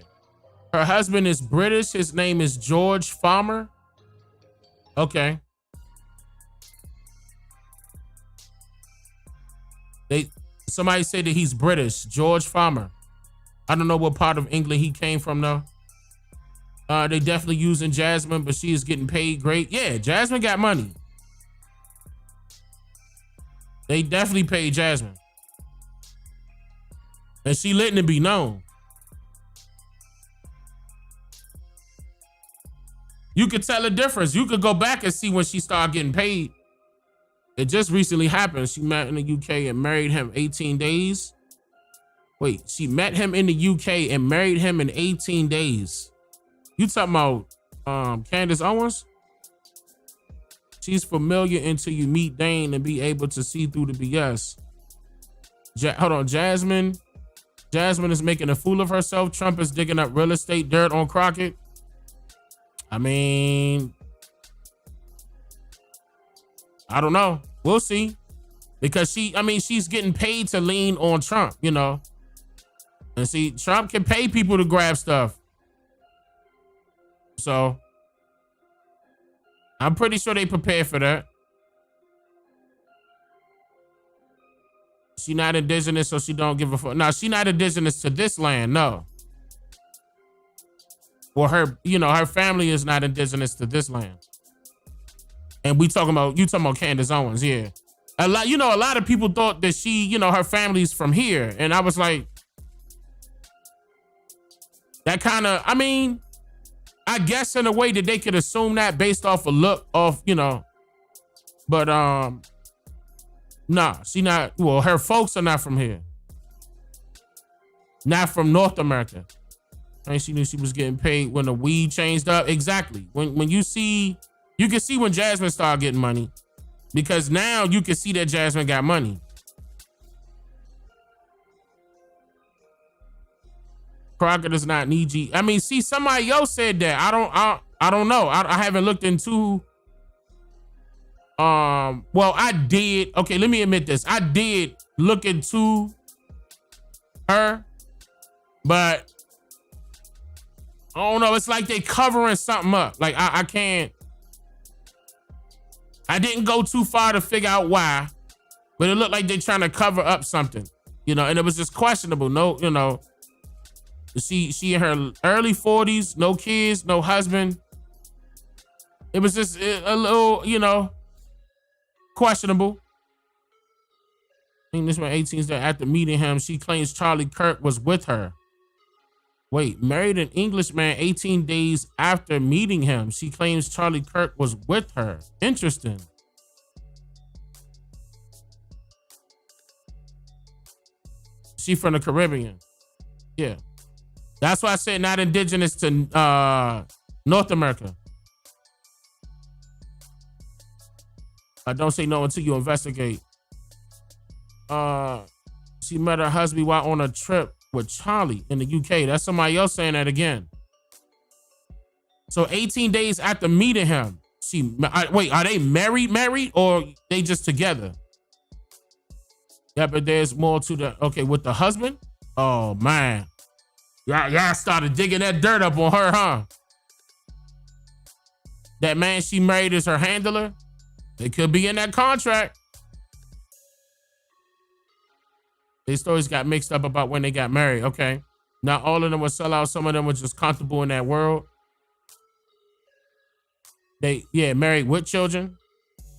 Her husband is British. His name is George Farmer. Okay. Somebody said that he's British. George Farmer. I don't know what part of England he came from though. They definitely using Jasmine, but she is getting paid great. Yeah, Jasmine got money. They definitely paid Jasmine. And she letting it be known. You could tell a difference. You could go back and see when she started getting paid. It just recently happened. She met in the UK and married him 18 days. Wait, she met him in the UK and married him in 18 days. You talking about Candace Owens? She's familiar until you meet Dane and be able to see through the BS. Hold on, Jasmine. Jasmine is making a fool of herself. Trump is digging up real estate dirt on Crockett. I mean, I don't know. We'll see. Because she's getting paid to lean on Trump, you know. And see, Trump can pay people to grab stuff. So I'm pretty sure they prepared for that. She not indigenous, so she don't give a fuck. No, she not indigenous to this land, no. Or her family is not indigenous to this land. And you talking about Candace Owens, yeah. A lot of people thought that she, her family's from here. And I was like, that kind of, I guess in a way that they could assume that based off a look of, but nah, she not, well, her folks are not from here. Not from North America. And she knew she was getting paid when the weed changed up. Exactly. When you can see when Jasmine started getting money, because now you can see that Jasmine got money. Crockett is not Niji. See, somebody else said that. I don't know. I haven't looked into. Well, I did. Okay, let me admit this. I did look into her, but I don't know. It's like they covering something up. Like I can't. I didn't go too far to figure out why, but it looked like they're trying to cover up something, and it was just questionable. No, she in her early 40s, no kids, no husband. It was just a little, questionable. I think this one 18 that after meeting him, she claims Charlie Kirk was with her. Wait, married an Englishman 18 days after meeting him. She claims Charlie Kirk was with her. Interesting. She from the Caribbean. Yeah. That's why I said not indigenous to North America. I don't say no until you investigate. She met her husband while on a trip with Charlie in the UK. That's somebody else saying that again. So 18 days after meeting him, wait, are they married or they just together? Yeah, but there's more to the, okay, with the husband? Oh, man. Y'all started digging that dirt up on her, huh? That man she married is her handler? They could be in that contract. Their stories got mixed up about when they got married. Okay. Not all of them were sellouts. Some of them were just comfortable in that world. Married with children.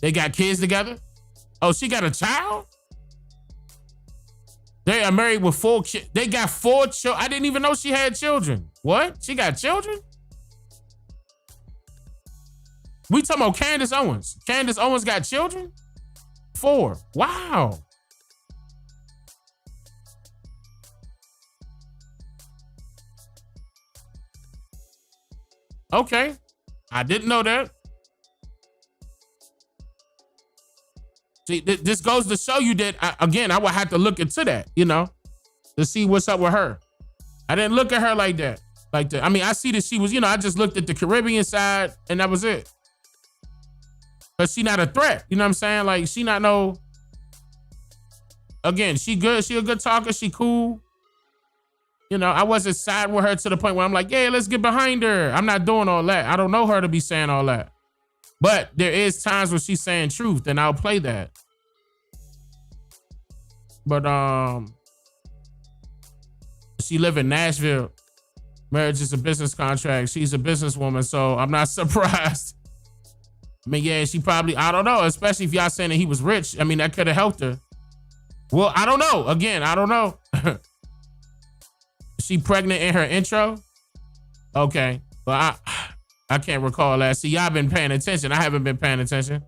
They got kids together. Oh, she got a child? They are married with 4 kids. They got 4 children. I didn't even know she had children. What? She got children? We talking about Candace Owens. Candace Owens got children? 4. Wow. Okay. I didn't know that. See, this goes to show you that, again, I would have to look into that, you know, to see what's up with her. I didn't look at her like that. I mean, I see that she was, you know, I just looked at the Caribbean side and that was it. But she not a threat. You know what I'm saying? Like, she not no, again, she good. She a good talker. She cool. You know, I wasn't side with her to the point where I'm like, yeah, let's get behind her. I'm not doing all that. I don't know her to be saying all that. But there is times when she's saying truth, and I'll play that. But she live in Nashville. Marriage is a business contract. She's a businesswoman, so I'm not surprised. I mean, yeah, she probably, I don't know, especially if y'all saying that he was rich. I mean, that could have helped her. Well, I don't know. Again, I don't know. She pregnant in her intro? Okay. Well, I can't recall that. See, y'all been paying attention. I haven't been paying attention.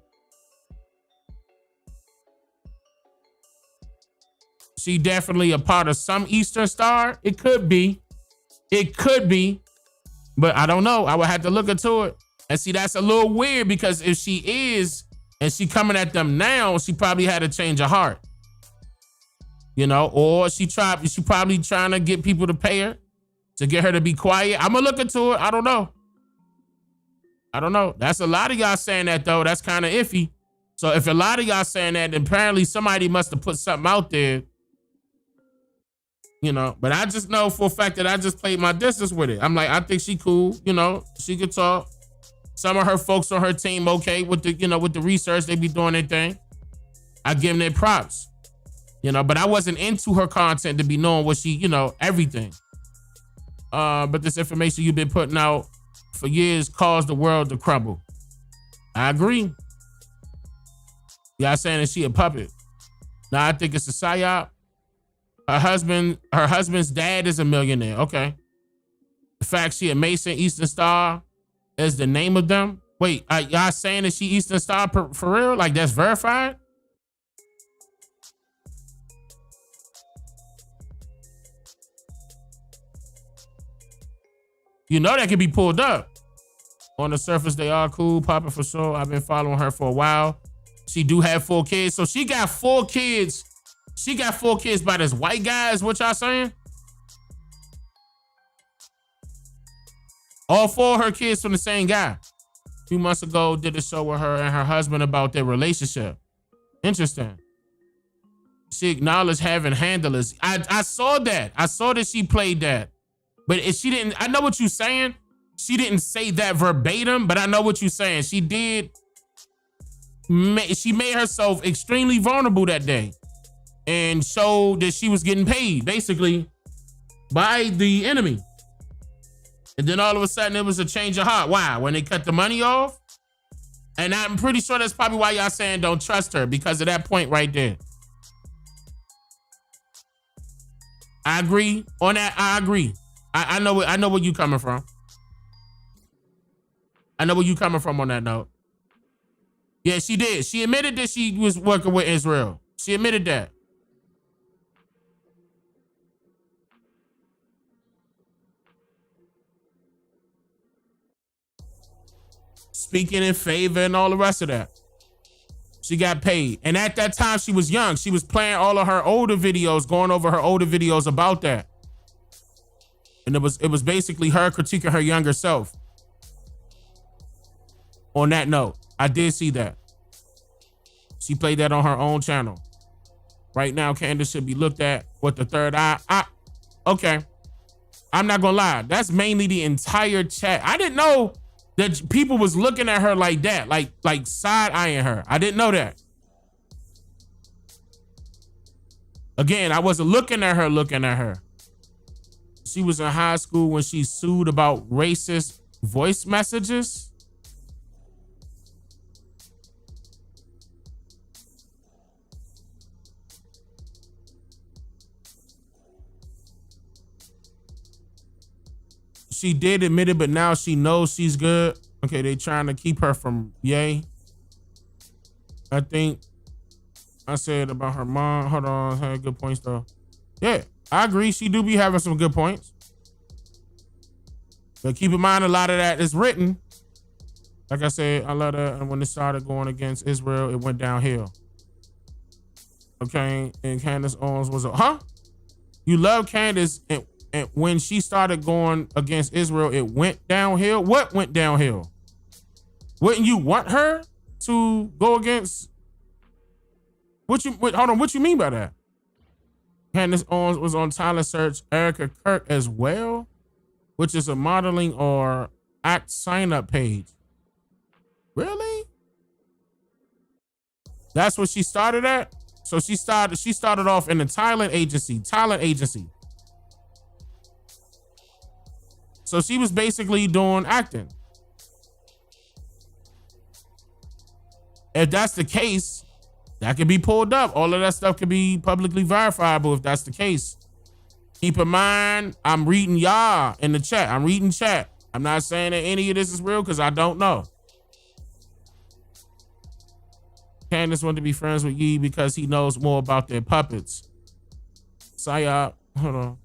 She definitely a part of some Eastern Star. It could be. It could be. But I don't know. I would have to look into it. And see, that's a little weird because if she is, and she coming at them now, she probably had a change of heart. You know, or she probably trying to get people to pay her to get her to be quiet. I'm gonna look into it. I don't know. That's a lot of y'all saying that though. That's kind of iffy. So if a lot of y'all saying that, then apparently somebody must have put something out there. You know, but I just know for a fact that I just played my distance with it. I'm like, I think she cool. You know, she could talk. Some of her folks on her team okay with the, you know, with the research. They be doing their thing. I give them their props. You know, but I wasn't into her content to be knowing what she, you know, everything. But this information you've been putting out for years caused the world to crumble. I agree. Y'all saying that she a puppet. Now I think it's a psyop. Her husband's dad is a millionaire. Okay. The fact she a Mason Eastern Star is the name of them. Wait, y'all saying that she Eastern Star for real? Like that's verified? You know that can be pulled up. On the surface, they are cool, popping for sure. I've been following her for a while. She do have 4 kids. So she got 4 kids. She got 4 kids by this white guy, is what y'all saying? All 4 of her kids from the same guy. A few months ago, did a show with her and her husband about their relationship. Interesting. She acknowledged having handlers. I saw that. I saw that she played that. But if she didn't, I know what you're saying. She didn't say that verbatim, but I know what you're saying. She did. She made herself extremely vulnerable that day and showed that she was getting paid basically by the enemy. And then all of a sudden it was a change of heart. Why? When they cut the money off? And I'm pretty sure that's probably why y'all saying don't trust her, because of that point right there. I agree on that. I agree. I know where you coming from. I know where you coming from on that note. Yeah, she did. She admitted that she was working with Israel. She admitted that. Speaking in favor and all the rest of that. She got paid. And at that time, she was young. She was playing all of her older videos, going over her older videos about that. And it was basically her critiquing her younger self. On that note, I did see that. She played that on her own channel. Right now, Candace should be looked at with the third eye. Okay. I'm not gonna lie. That's mainly the entire chat. I didn't know that people was looking at her like that, like side-eyeing her. I didn't know that. Again, I wasn't looking at her. She was in high school when she sued about racist voice messages. She did admit it, but now she knows she's good. Okay, they trying to keep her from yay. I think I said about her mom. Hold on, had good points though. Yeah, I agree. She do be having some good points. But keep in mind, a lot of that is written. Like I said, I love that. And when it started going against Israel, it went downhill. Okay, and Candace Owens was you love Candace, and when she started going against Israel, it went downhill. What went downhill? Wouldn't you want her to go against? Hold on, what you mean by that? Candace Owens was on talent search. Erica Kirk as well, which is a modeling or act sign-up page. Really? That's what she started at? So she started off in a talent agency. So she was basically doing acting. If that's the case, that could be pulled up. All of that stuff could be publicly verifiable if that's the case. Keep in mind, I'm reading y'all in the chat. I'm reading chat. I'm not saying that any of this is real because I don't know. Candace wanted to be friends with Yee because he knows more about their puppets. Sayat, hold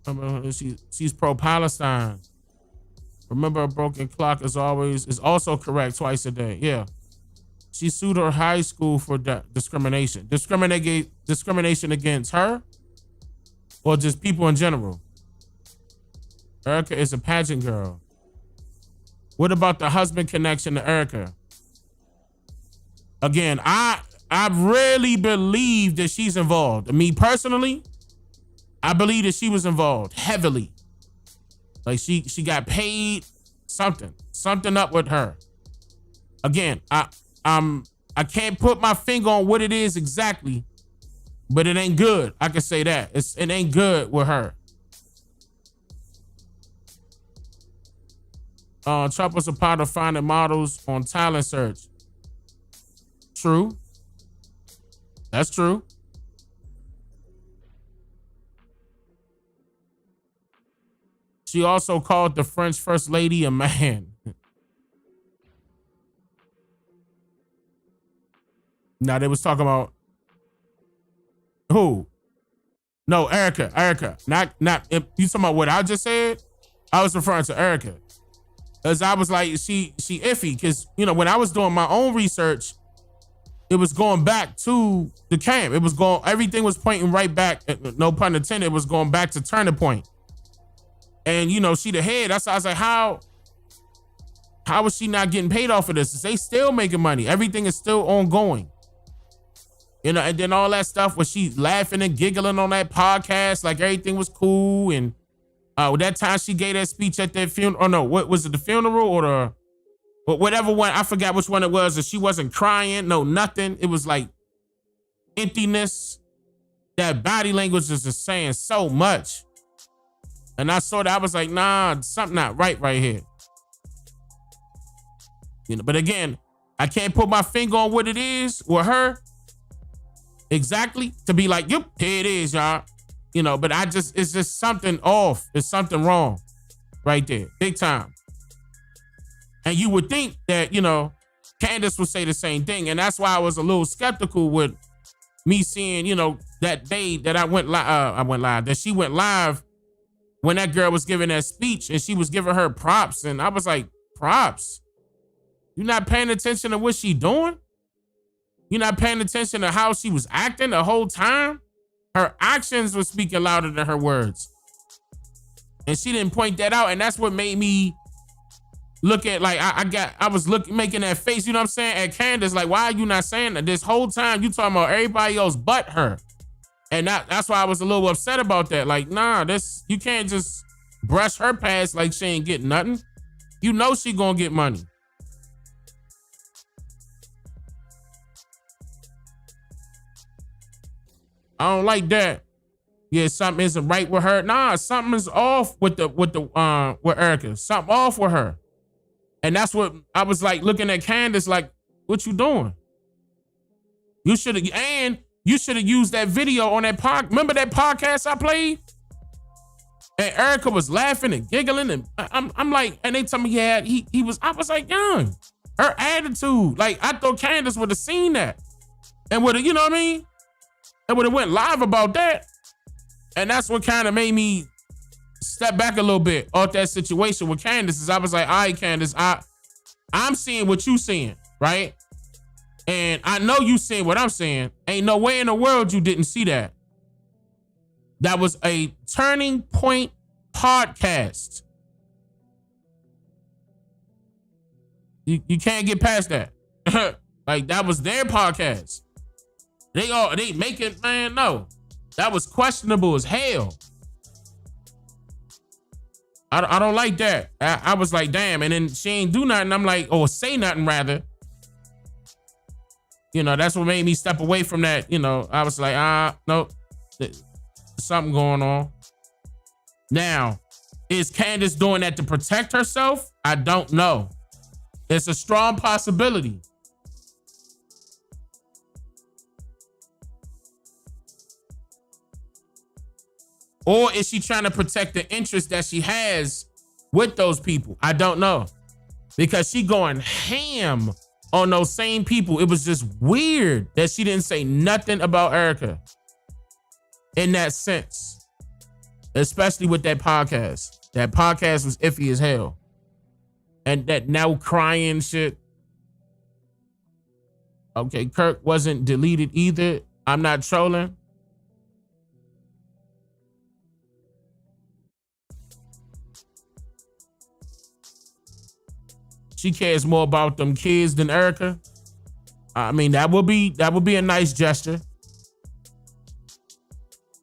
on. She's pro-Palestine. Remember, a broken clock is also correct twice a day. Yeah. She sued her high school for discrimination. Discrimination against her or just people in general? Erica is a pageant girl. What about the husband connection to Erica? Again, I really believe that she's involved. Me personally, I believe that she was involved heavily. Like she got paid something up with her. Again, I can't put my finger on what it is exactly, but it ain't good. I can say that. It ain't good with her. Trump was a part of finding models on talent search. True. That's true. She also called the French First Lady a man. Now they was talking about who? No, Erica. Not if you talking about what I just said. I was referring to Erica. As I was like, she iffy, because when I was doing my own research, it was going back to the camp. Everything was pointing right back, no pun intended, it was going back to Turning Point. And she the head. That's why I was like, how is she not getting paid off of this? They still making money. Everything is still ongoing. And then all that stuff was she laughing and giggling on that podcast like everything was cool. And that time she gave that speech at that funeral. Oh no, what was it? The funeral or whatever one? I forgot which one it was. And she wasn't crying, no nothing. It was like emptiness. That body language is just saying so much. And I saw that, I was like, nah, something not right here. But again, I can't put my finger on what it is with her exactly to be like, yep, here it is, y'all. But it's just something off. There's something wrong right there, big time. And you would think that, Candace would say the same thing. And that's why I was a little skeptical with me seeing, that day that I went live, that she went live when that girl was giving that speech and she was giving her props. And I was like, props? You're not paying attention to what she doing? You're not paying attention to how she was acting the whole time? Her actions were speaking louder than her words. And she didn't point that out. And that's what made me look at, like, I was making that face, you know what I'm saying, at Candace, like, why are you not saying that? This whole time you talking about everybody else but her. And that's why I was a little upset about that. Like, nah, you can't just brush her past like she ain't getting nothing. You know she gonna get money. I don't like that. Yeah, something isn't right with her. Nah, something is off with Erica. Something off with her. And that's what I was like looking at Candace like, what you doing? You should have used that video on that podcast. Remember that podcast I played? And Erica was laughing and giggling, and I'm like, and they tell me I was like, young. Her attitude, like, I thought Candace would have seen that and would have, you know what I mean? And would have went live about that. And that's what kind of made me step back a little bit off that situation with Candace. Is I was like, all right, Candace, I'm seeing what you seeing, right? And I know you seen what I'm saying. Ain't no way in the world you didn't see that. That was a Turning Point podcast. You can't get past that. Like, that was their podcast. They make it, man, no. That was questionable as hell. I don't like that. I was like, damn. And then she ain't do nothing. I'm like, or say nothing rather. You know, that's what made me step away from that. You know, I was like, nope. There's something going on. Now, is Candace doing that to protect herself? I don't know. It's a strong possibility. Or is she trying to protect the interest that she has with those people? I don't know. Because she going ham on those same people. It was just weird that she didn't say nothing about Erica in that sense. Especially with that podcast. That podcast was iffy as hell. And that now crying shit. Okay, Kirk wasn't deleted either. I'm not trolling. She cares more about them kids than Erica. I mean, that would be a nice gesture.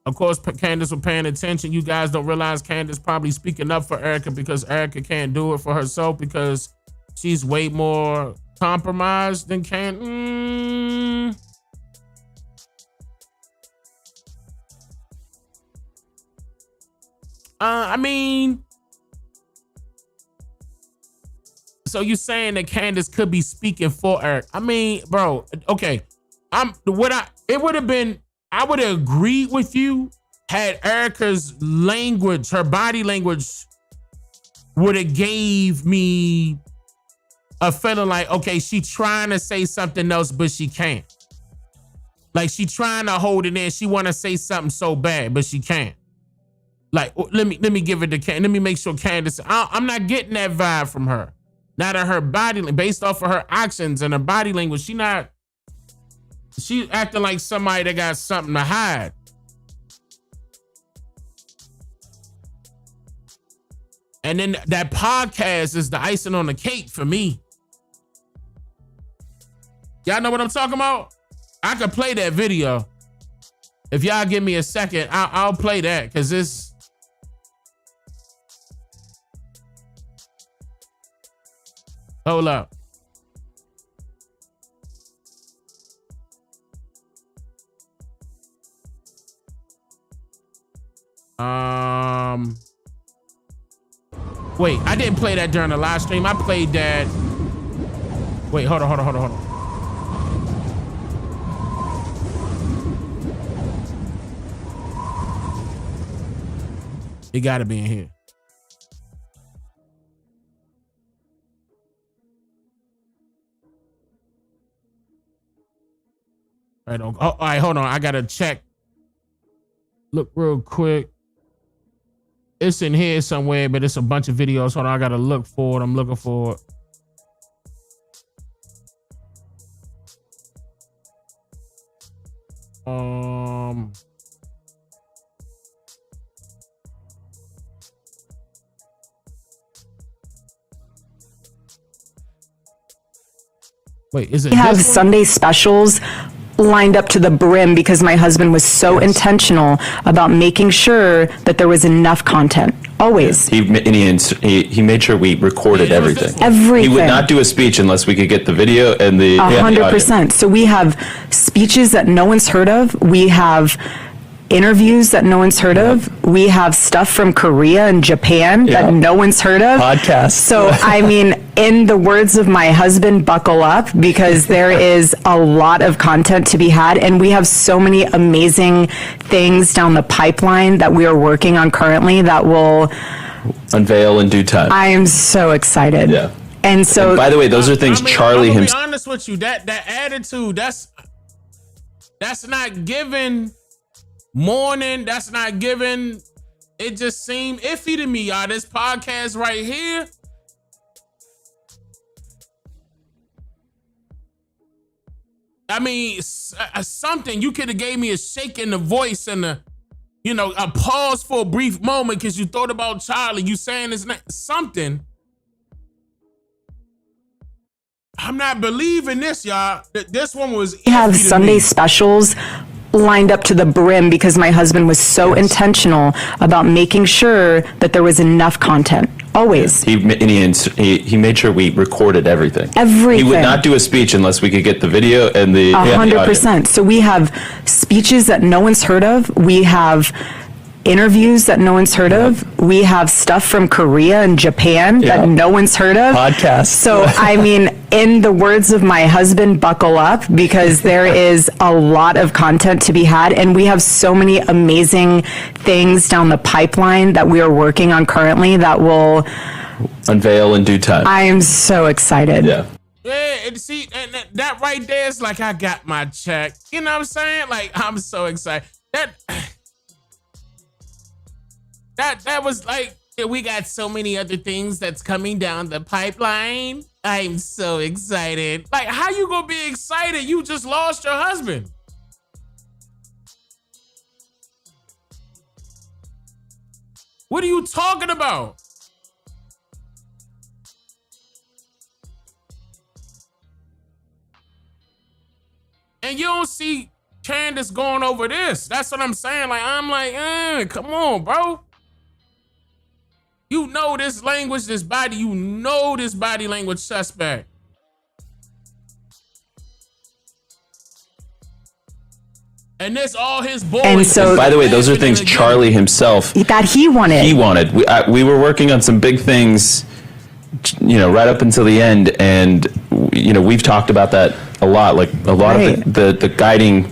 Of course, Candace was paying attention. You guys don't realize Candace probably speaking up for Erica because Erica can't do it for herself because she's way more compromised than I mean, so you saying that Candace could be speaking for Eric? I mean, bro, okay. I would have agreed with you had Erica's language, her body language, would have gave me a feeling like, okay, she trying to say something else, but she can't. Like, she trying to hold it in. She want to say something so bad, but she can't. Like, let me give it to Candace. Let me make sure Candace. I'm not getting that vibe from her. Not in her body, based off of her actions and her body language. She acting like somebody that got something to hide. And then that podcast is the icing on the cake for me. Y'all know what I'm talking about? I could play that video. If y'all give me a second, I'll play that because it's. Hold up. Wait, I didn't play that during the live stream. I played that. Wait, hold on. It gotta be in here. All right, hold on. I gotta check. Look real quick. It's in here somewhere, but it's a bunch of videos. Hold on, I gotta look for it. I'm looking for it. Wait, is it? We have Sunday specials lined up to the brim because my husband was so intentional about making sure that there was enough content. Always. He made sure we recorded everything. Everything. He would not do a speech unless we could get the video and the 100%. So we have speeches that no one's heard of. We have interviews that no one's heard of. We have stuff from Korea and Japan that no one's heard of. Podcasts. So, I mean, in the words of my husband, buckle up because there is a lot of content to be had. And we have so many amazing things down the pipeline that we are working on currently that will unveil in due time. I am so excited. Yeah. And so, and by the way, those are things Charlie himself. I'm gonna be honest with you. That attitude, that's not giving morning. That's not giving. It just seemed iffy to me, y'all. This podcast right here. I mean, something. You could have gave me a shake in the voice and a pause for a brief moment because you thought about Charlie. You saying his name, something. I'm not believing this, y'all. This one was. We have Sunday specials lined up to the brim because my husband was so intentional about making sure that there was enough content. Always. He made sure we recorded everything. Everything. He would not do a speech unless we could get the video and the 100%. So we have speeches that no one's heard of. We have interviews that no one's heard of. We have stuff from Korea and Japan that no one's heard of. Podcasts. So, I mean, in the words of my husband, buckle up, because there is a lot of content to be had. And we have so many amazing things down the pipeline that we are working on currently that will unveil in due time. I am so excited. Yeah. Yeah, and see, and that right there is like, I got my check. You know what I'm saying? Like, I'm so excited. That was like, we got so many other things that's coming down the pipeline. I'm so excited. Like, how you gonna be excited? You just lost your husband. What are you talking about? And you don't see Candace going over this. That's what I'm saying. Like, I'm like, come on, bro. You know this language, this body, this body language suspect. And this all his boys. And so, by the way, those are things Charlie himself that he wanted. He wanted. We were working on some big things, right up until the end, and we've talked about that a lot. Like a lot of the guiding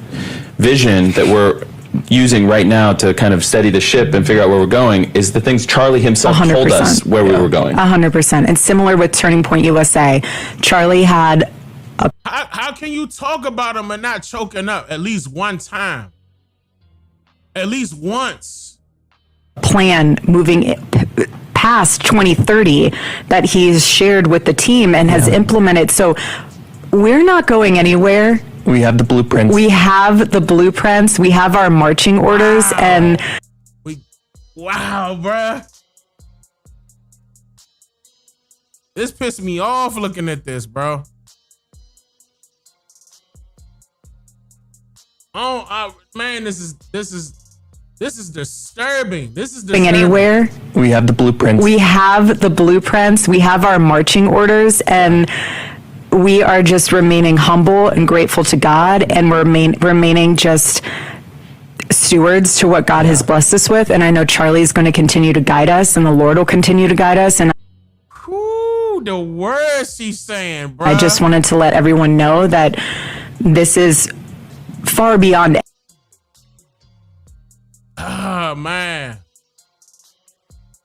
vision that we're using right now to kind of steady the ship and figure out where we're going is the things Charlie himself 100%. Told us where we were going. 100%. And similar with Turning Point USA, Charlie had a How can you talk about him and not choking up at least one time? At least once. plan moving past 2030 that he's shared with the team and has implemented. So we're not going anywhere. We have the blueprints. We have the blueprints. We have our marching orders. And wow, bruh. This pissed me off looking at this, bro. Man, this is disturbing. This is disturbing. Anywhere. We have the blueprints. We have the blueprints. We have our marching orders, and we are just remaining humble and grateful to God, and we're remaining just stewards to what God has blessed us with. And I know Charlie's going to continue to guide us, and the Lord will continue to guide us. And the words she's saying, bro. I just wanted to let everyone know that this is far beyond. Oh, man.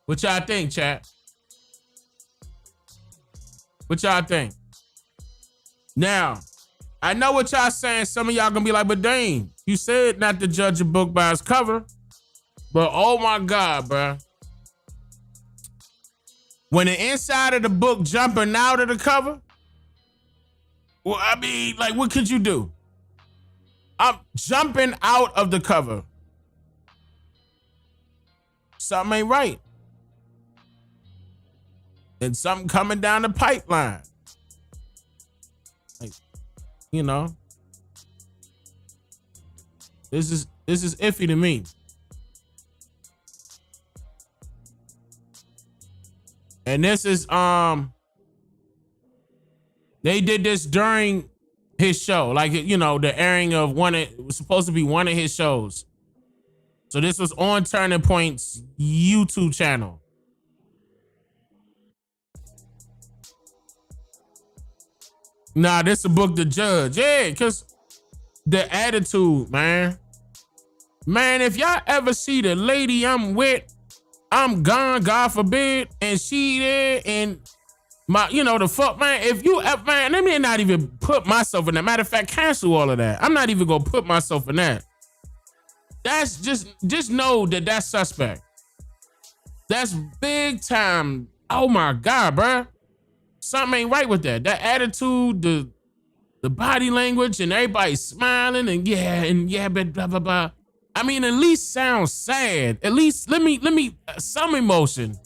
What y'all think, chat? What y'all think? Now, I know what y'all saying. Some of y'all gonna be like, but Dane, you said not to judge a book by its cover. But oh my God, bro. When the inside of the book jumping out of the cover, well, I mean, like, what could you do? I'm jumping out of the cover. Something ain't right. And something coming down the pipeline. Like, this is iffy to me. And this is they did this during his show, like the airing of it was supposed to be one of his shows. So this was on Turning Point's YouTube channel. Nah, this is a book to judge. Yeah, because the attitude, man. Man, if y'all ever see the lady I'm with, I'm gone, God forbid, and she there, and the fuck, man, if you ever, man, let me not even put myself in that. Matter of fact, cancel all of that. I'm not even gonna put myself in that. That's just know that that's suspect. That's big time. Oh my God, bruh. Something ain't right with that. That attitude, the body language and everybody smiling and but blah blah blah. I mean, at least sound sad. At least let me some emotion.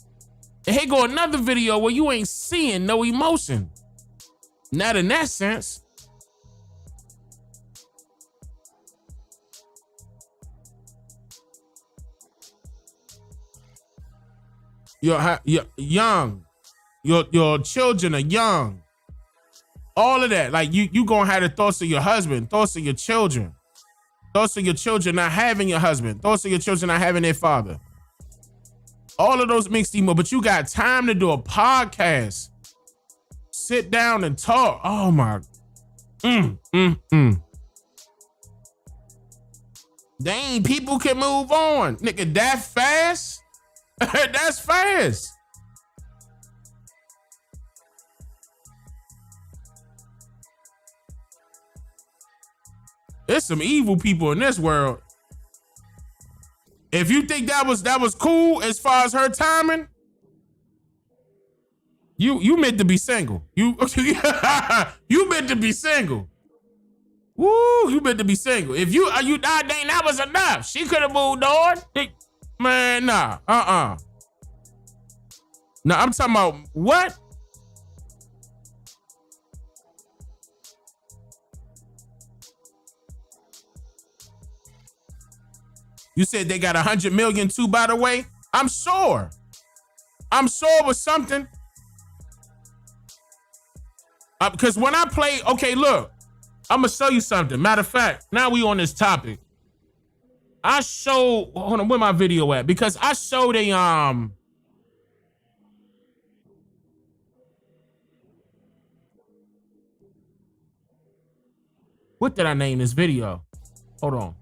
And here go another video where you ain't seeing no emotion. Not in that sense. You're young. Your children are young. All of that. Like you gonna have the thoughts of your husband, thoughts of your children. Thoughts of your children not having your husband. Thoughts of your children not having their father. All of those mixed emo, but you got time to do a podcast. Sit down and talk. Oh my. Dang, people can move on. Nigga, that fast? That's fast. There's some evil people in this world. If you think that was cool as far as her timing, you meant to be single. You meant to be single. Woo, you meant to be single. If you dang, that was enough. She could have moved on. Man, nah. Nah, I'm talking about what? You said they got 100 million too, by the way? I'm sure it was something. Because when I play, okay, look, I'm going to show you something. Matter of fact, now we on this topic. Hold on, where my video at? Because I showed what did I name this video? Hold on.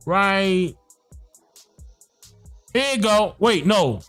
Right. Here you go. Wait, no.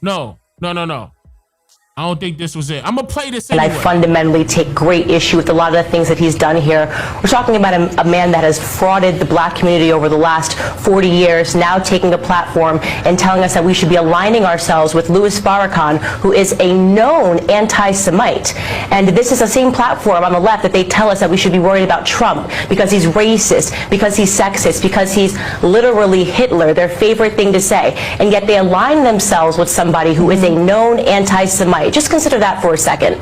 I don't think this was it. I'm going to play this anyway. And I fundamentally take great issue with a lot of the things that he's done here. We're talking about a man that has frauded the black community over the last 40 years, now taking a platform and telling us that we should be aligning ourselves with Louis Farrakhan, who is a known anti-Semite. And this is the same platform on the left that they tell us that we should be worried about Trump because he's racist, because he's sexist, because he's literally Hitler, their favorite thing to say. And yet they align themselves with somebody who is a known anti-Semite. Just consider that for a second.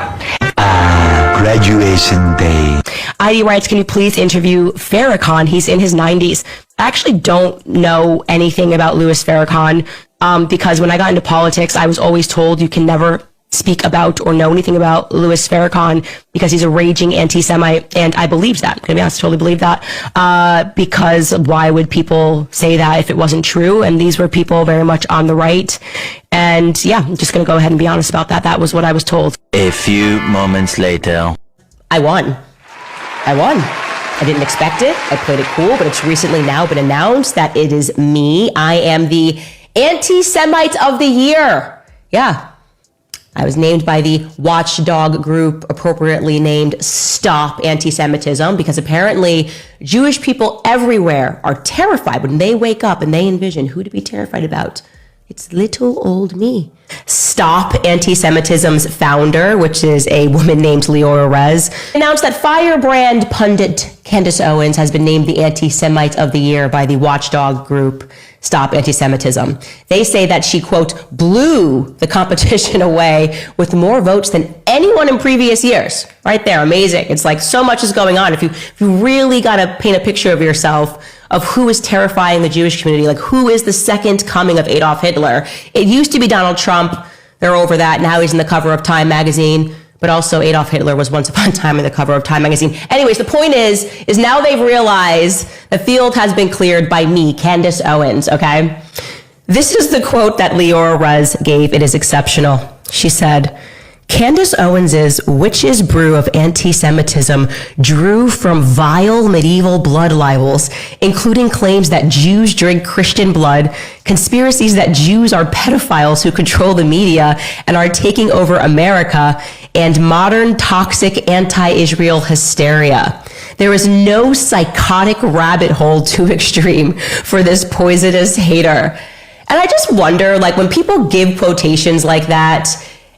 Graduation day. ID writes, can you please interview Farrakhan? He's in his 90s. I actually don't know anything about Louis Farrakhan because when I got into politics, I was always told you can never speak about or know anything about Louis Farrakhan because he's a raging anti-Semite, and I believed that. I'm gonna be honest, totally believed that because why would people say that if it wasn't true? And these were people very much on the right. And yeah, I'm just gonna go ahead and be honest about that. That was what I was told. A few moments later. I won. I didn't expect it. I played it cool, but it's recently now been announced that it is me. I am the Anti-Semite of the Year. Yeah. I was named by the watchdog group, appropriately named Stop Anti-Semitism, because apparently Jewish people everywhere are terrified when they wake up and they envision who to be terrified about. It's little old me. Stop Anti-Semitism's founder, which is a woman named Leora Rez, announced that firebrand pundit Candace Owens has been named the Anti-Semite of the Year by the watchdog group Stop Anti-Semitism. They say that she, quote, blew the competition away with more votes than anyone in previous years. Right there, amazing. It's like so much is going on. If you really got to paint a picture of yourself of who is terrifying the Jewish community, like who is the second coming of Adolf Hitler. It used to be Donald Trump. They're over that. Now he's in the cover of Time magazine. But also Adolf Hitler was once upon a time in the cover of Time magazine. Anyways, the point is now they've realized the field has been cleared by me, Candace Owens, okay? This is the quote that Leora Rez gave. It is exceptional. She said, Candace Owens's witch's brew of anti-Semitism drew from vile medieval blood libels, including claims that Jews drink Christian blood, conspiracies that Jews are pedophiles who control the media and are taking over America, and modern toxic anti-Israel hysteria. There is no psychotic rabbit hole too extreme for this poisonous hater. And I just wonder, like, when people give quotations like that,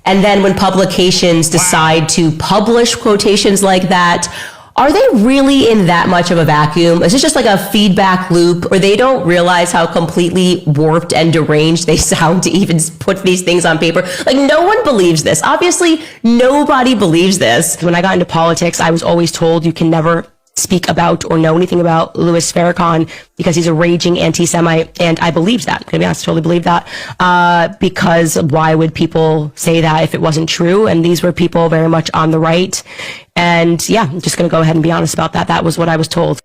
and then when publications decide to publish quotations like that, are they really in that much of a vacuum? Is this just like a feedback loop, or they don't realize how completely warped and deranged they sound to even put these things on paper? Like, no one believes this. Obviously, nobody believes this. When I got into politics, I was always told you can never speak about or know anything about Louis Farrakhan because he's a raging anti-Semite, and I believed that. To be honest, I totally believed that. Because why would people say that if it wasn't true? And these were people very much on the right. And yeah, I'm just going to go ahead and be honest about that. That was what I was told.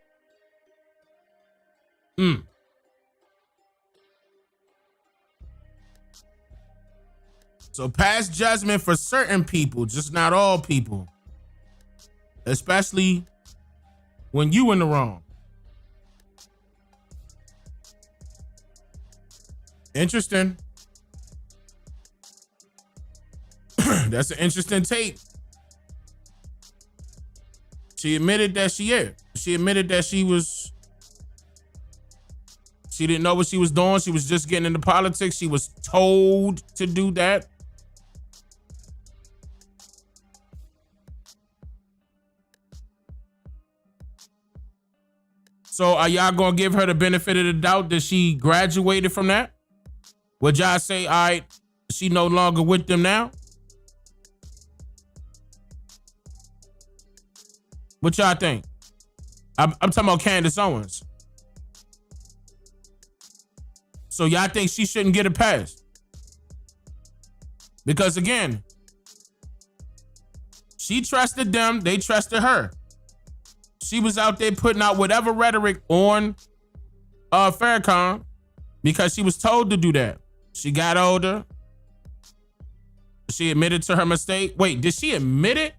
So pass judgment for certain people, just not all people. Especially when you in the wrong. Interesting. That's an interesting take. She admitted that she admitted that she didn't know what she was doing. She was just getting into politics. She was told to do that. So are y'all gonna give her the benefit of the doubt that she graduated from that? Would y'all say, all right, she no longer with them now? What y'all think? I'm talking about Candace Owens. So y'all think she shouldn't get a pass? Because again, she trusted them, they trusted her. She was out there putting out whatever rhetoric on Farrakhan because she was told to do that. She got older. She admitted to her mistake. Wait, did she admit it?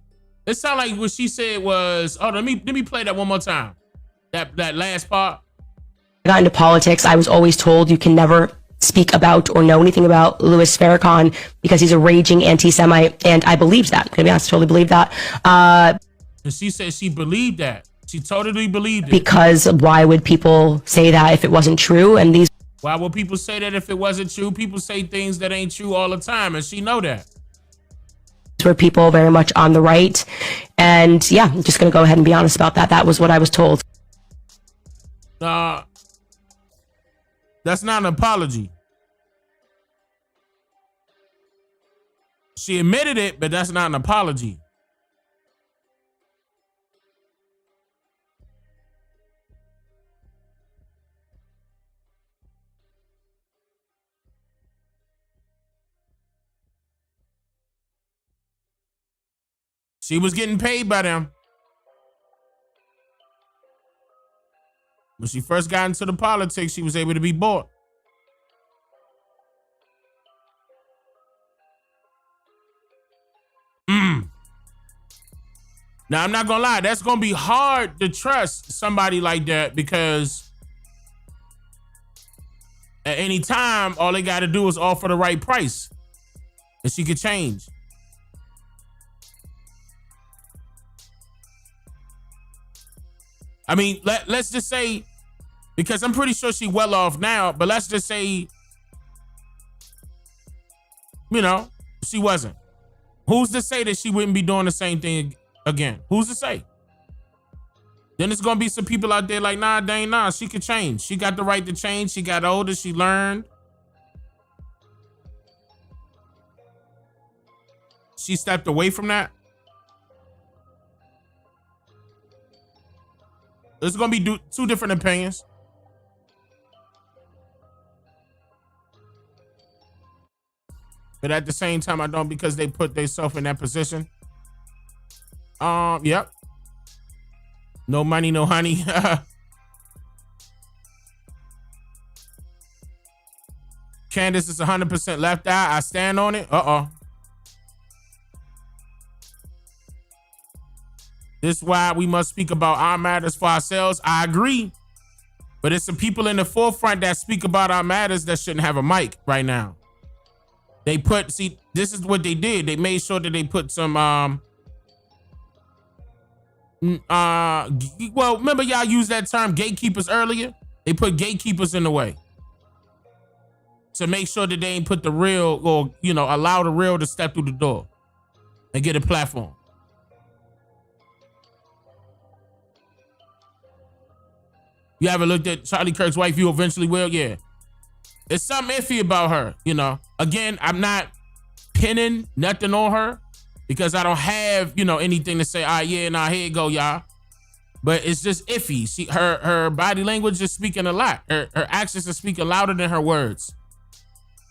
It sounded like what she said was, oh, let me play that one more time. That last part. I got into politics. I was always told you can never speak about or know anything about Louis Farrakhan because he's a raging anti-Semite, and I believed that. To be honest, I totally believed that. And she said she believed that. She totally believed it. Because why would people say that if it wasn't true? And these. Why would people say that if it wasn't true? People say things that ain't true all the time, and she know that. Were people very much on the right. And yeah, I'm just going to go ahead and be honest about that. That was what I was told. That's not an apology. She admitted it, but that's not an apology. She was getting paid by them. When she first got into the politics, she was able to be bought. Now, I'm not gonna lie, that's gonna be hard to trust somebody like that because at any time, all they gotta do is offer the right price and she could change. I mean, let's just say, because I'm pretty sure she's well off now, but let's just say, you know, she wasn't. Who's to say that she wouldn't be doing the same thing again? Who's to say? Then there's going to be some people out there like, nah, Dane, nah, she could change. She got the right to change. She got older. She learned. She stepped away from that. There's going to be two different opinions. But at the same time, I don't, because they put themselves in that position. Yep. No money, no honey. Candace is 100% left eye. I stand on it. This is why we must speak about our matters for ourselves. I agree. But it's some people in the forefront that speak about our matters that shouldn't have a mic right now. This is what they did. They made sure that they put some, well, remember y'all used that term gatekeepers earlier? They put gatekeepers in the way. to make sure that they ain't put the real or, allow the real to step through the door and get a platform. You ever looked at Charlie Kirk's wife? You eventually will? Yeah. There's something iffy about her, Again, I'm not pinning nothing on her because I don't have, anything to say, here you go, y'all. But it's just iffy. Her body language is speaking a lot. Her actions are speaking louder than her words.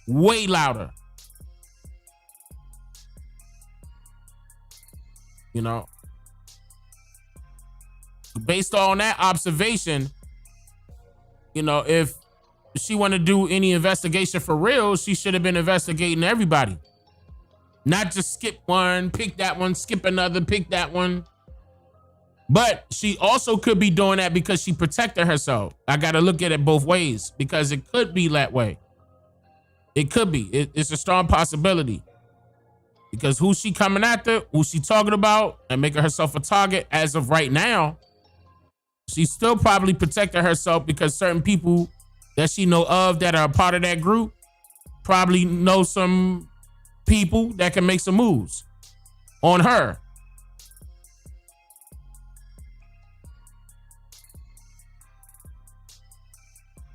Way louder. Based on that observation, if she want to do any investigation for real, she should have been investigating everybody. Not just skip one, pick that one, skip another, pick that one. But she also could be doing that because she protected herself. I got to look at it both ways because it could be that way. It could be. It's a strong possibility. Because who she coming after, who she talking about, and making herself a target as of right now, she's still probably protecting herself because certain people that she know of that are a part of that group probably know some people that can make some moves on her.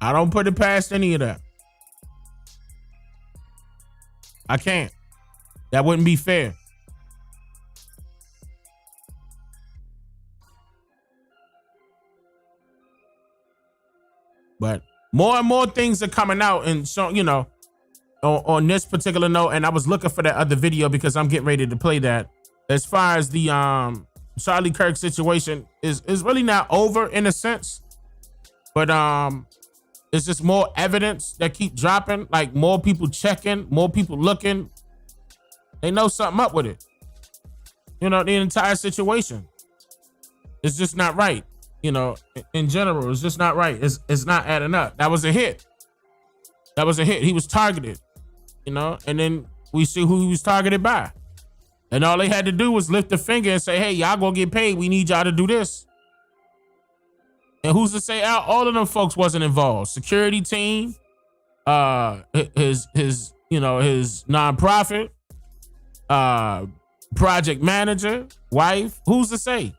I don't put it past any of that. I can't. That wouldn't be fair. But more and more things are coming out, and so on this particular note, and I was looking for that other video because I'm getting ready to play that. As far as the Charlie Kirk situation is really not over in a sense, but it's just more evidence that keep dropping, like more people checking, more people looking. They know something up with it. The entire situation. It's just not right. In general, it's just not right. It's not adding up. That was a hit. He was targeted, and then we see who he was targeted by. And all they had to do was lift a finger and say, hey, y'all gonna get paid. We need y'all to do this. And who's to say all of them folks wasn't involved? Security team, his nonprofit, project manager, wife. Who's to say?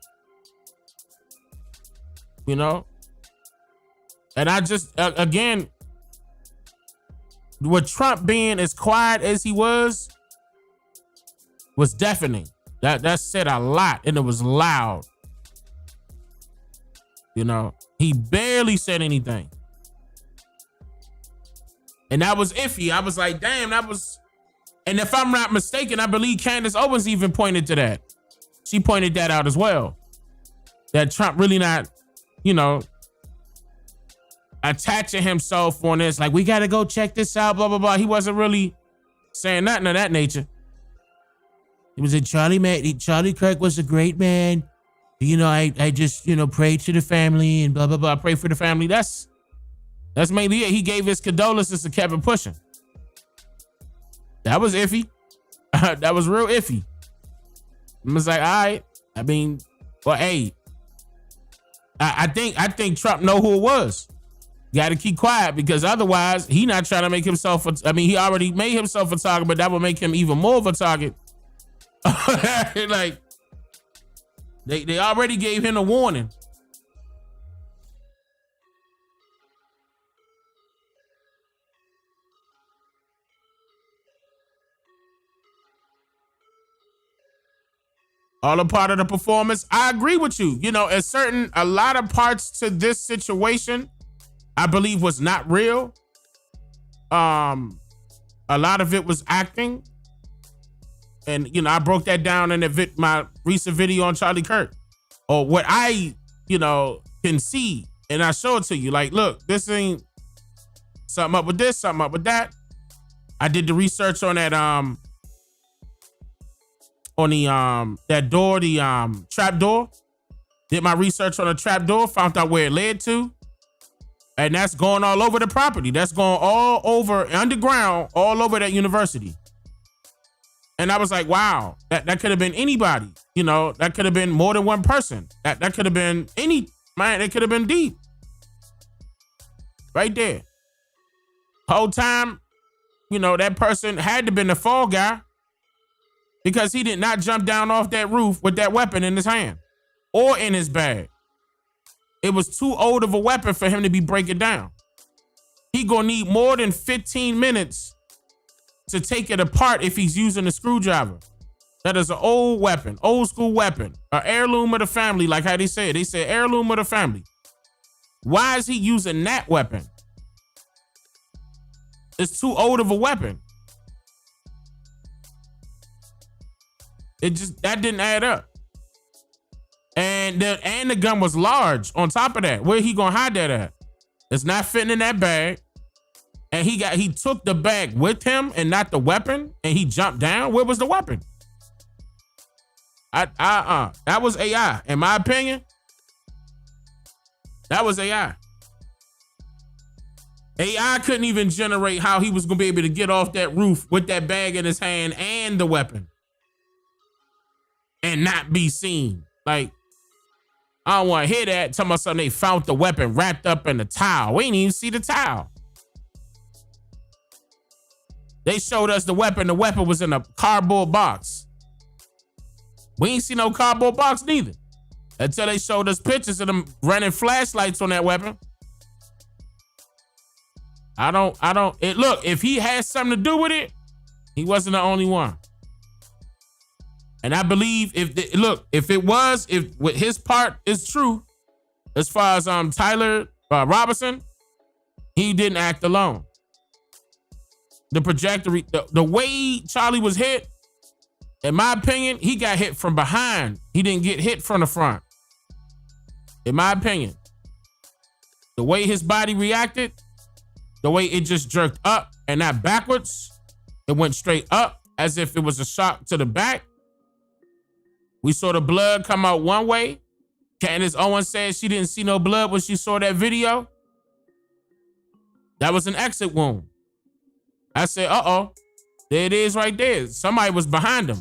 And I just, again, with Trump being as quiet as he was deafening. That said a lot, and it was loud. He barely said anything. And that was iffy. I was like, damn, that was, and if I'm not mistaken, I believe Candace Owens even pointed to that. She pointed that out as well. That Trump really not, attaching himself on this, like, we got to go check this out, blah, blah, blah. He wasn't really saying nothing of that nature. He was a Charlie Kirk was a great man. I just, prayed to the family and blah, blah, blah. Pray for the family. That's mainly it. He gave his condolences to Kevin pushing. That was iffy. That was real iffy. I was like, all right. I mean, well, hey, I think Trump know who it was. Got to keep quiet because otherwise he not trying to make himself. He already made himself a target, but that would make him even more of a target. Like they already gave him a warning. All a part of the performance. I agree with you. A lot of parts to this situation, I believe was not real. A lot of it was acting. And, I broke that down in my recent video on Charlie Kirk. Or what I, can see. And I show it to you. Like, look, this ain't something up with this, something up with that. I did the research on that, that door, the trap door. Did my research on the trap door, found out where it led to. And that's going all over the property. That's going all over, underground, all over that university. And I was like, wow, that could have been anybody. That could have been more than one person. That could have been it could have been deep. Right there. Whole time, that person had to been the fall guy because he did not jump down off that roof with that weapon in his hand or in his bag. It was too old of a weapon for him to be breaking down. He gonna need more than 15 minutes to take it apart if he's using a screwdriver. That is an old weapon, old school weapon, an heirloom of the family, like how they say it. They say heirloom of the family. Why is he using that weapon? It's too old of a weapon. That didn't add up. And the gun was large on top of that. Where he gonna hide that at? It's not fitting in that bag. And he took the bag with him and not the weapon, and he jumped down. Where was the weapon? That was AI. In my opinion, that was AI. AI couldn't even generate how he was gonna be able to get off that roof with that bag in his hand and the weapon and not be seen. Like, I don't want to hear that. Tell me something, they found the weapon wrapped up in the towel. We didn't even see the towel. They showed us the weapon. The weapon was in a cardboard box. We ain't see no cardboard box neither. Until they showed us pictures of them running flashlights on that weapon. Look, if he had something to do with it, he wasn't the only one. And I believe if his part is true, as far as Tyler Robinson, he didn't act alone. The trajectory, the way Charlie was hit, in my opinion, he got hit from behind. He didn't get hit from the front. In my opinion, the way his body reacted, the way it just jerked up and not backwards, it went straight up as if it was a shock to the back. We saw the blood come out one way. Candace Owens said she didn't see no blood when she saw that video. That was an exit wound. I said, uh-oh, there it is right there. Somebody was behind him.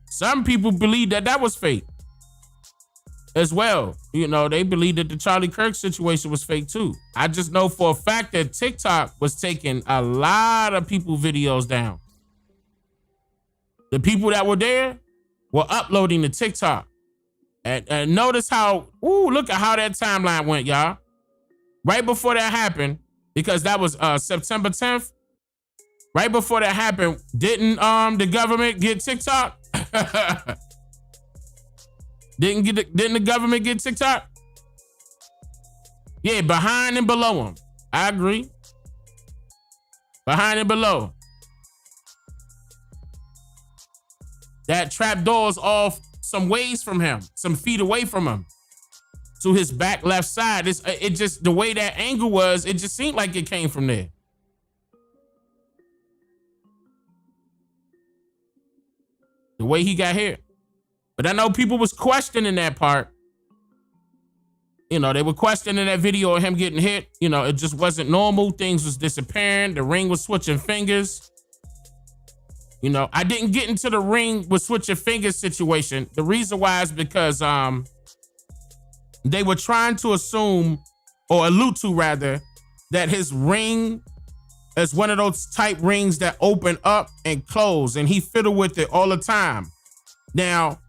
Some people believe that was fake as well. They believe that the Charlie Kirk situation was fake too. I just know for a fact that TikTok was taking a lot of people videos down. The people that were there were uploading to TikTok. And notice how, look at how that timeline went, y'all. Right before that happened, because that was September 10th. Right before that happened, didn't the government get TikTok? Didn't the government get TikTok? Yeah, behind and below him. I agree. Behind and below. That trap door's off some ways from him, some feet away from him, to his back left side. It just, the way that angle was, it just seemed like it came from there. The way he got hit. But I know people was questioning that part. They were questioning that video of him getting hit. It just wasn't normal. Things was disappearing. The ring was switching fingers. I didn't get into the ring with switching fingers situation. The reason why is because they were trying to assume, or allude to rather, that his ring is one of those type rings that open up and close, and he fiddled with it all the time. Now,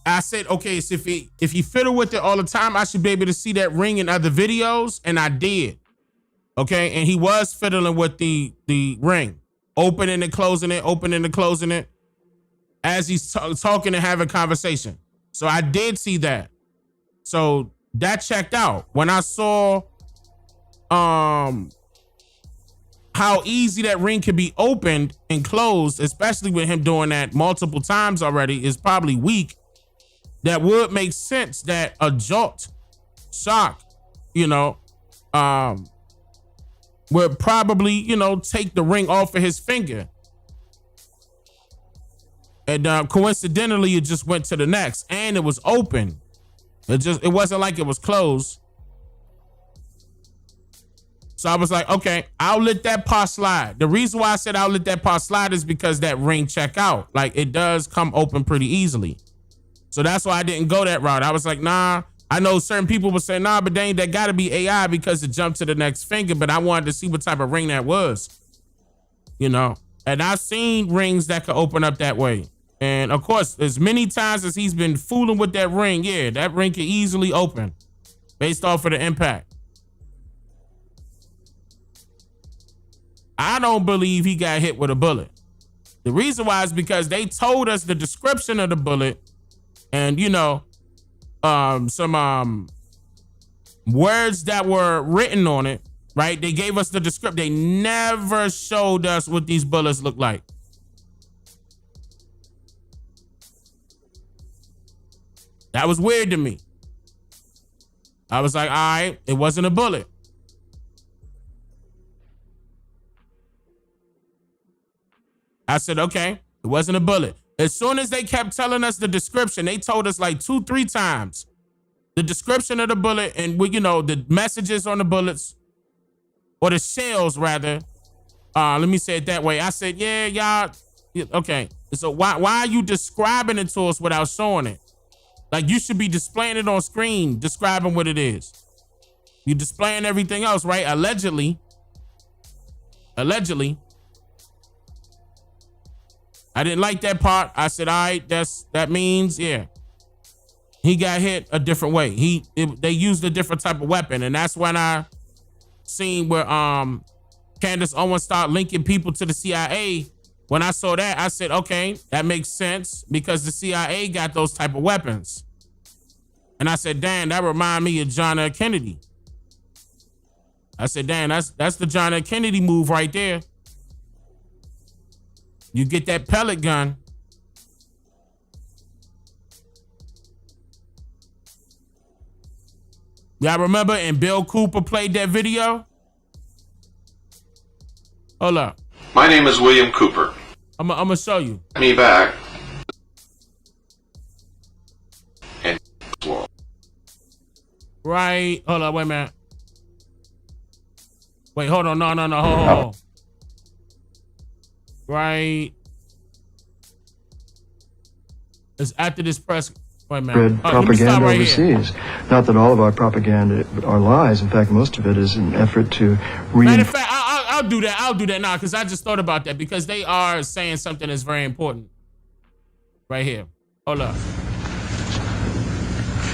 I said, okay, so if he fiddled with it all the time, I should be able to see that ring in other videos, and I did. Okay, and he was fiddling with the ring, opening and closing it, opening and closing it, as he's talking and having conversation. So I did see that. So that checked out. When I saw how easy that ring can be opened and closed, especially with him doing that multiple times already, is probably weak. That would make sense that a jolt shock, would probably, take the ring off of his finger. And coincidentally, it just went to the next, and it was open. It wasn't like it was closed. So I was like, okay, I'll let that part slide. The reason why I said I'll let that part slide is because that ring check out. Like, it does come open pretty easily. So that's why I didn't go that route. I was like, nah. I know certain people would say, nah, but Dane, that got to be AI because it jumped to the next finger. But I wanted to see what type of ring that was, you know. And I've seen rings that could open up that way. And of course, as many times as he's been fooling with that ring, yeah, that ring can easily open based off of the impact. I don't believe he got hit with a bullet. The reason why is because they told us the description of the bullet and, you know, some words that were written on it, right? They gave us the description. They never showed us what these bullets look like. That was weird to me. I was like, all right, it wasn't a bullet. I said, okay, it wasn't a bullet. As soon as they kept telling us the description, they told us like 2-3 times the description of the bullet and, you know, the messages on the bullets or the shells rather. Let me say it that way. I said, yeah, y'all. Okay. So why are you describing it to us without showing it? Like, you should be displaying it on screen, describing what it is. You're displaying everything else, right? Allegedly. I didn't like that part. I said, all right, that means, yeah, he got hit a different way. They used a different type of weapon. And that's when I seen where Candace Owens started linking people to the CIA. When I saw that, I said, okay, that makes sense because the CIA got those type of weapons. And I said, damn, that remind me of John F. Kennedy. I said, damn, that's the John F. Kennedy move right there. You get that pellet gun. Y'all remember? And Bill Cooper played that video? Hold up. My name is William Cooper. I'm gonna show you. Me back. And Right. Hold up. Wait a minute. Wait. Hold on. No. Hold. Right. It's after this press. Wait a minute. Propaganda overseas. Not that all of our propaganda are lies. In fact, most of it is an effort to Matter of fact, I'll do that. I'll do that now because I just thought about that because they are saying something that's very important. Right here. Hold up.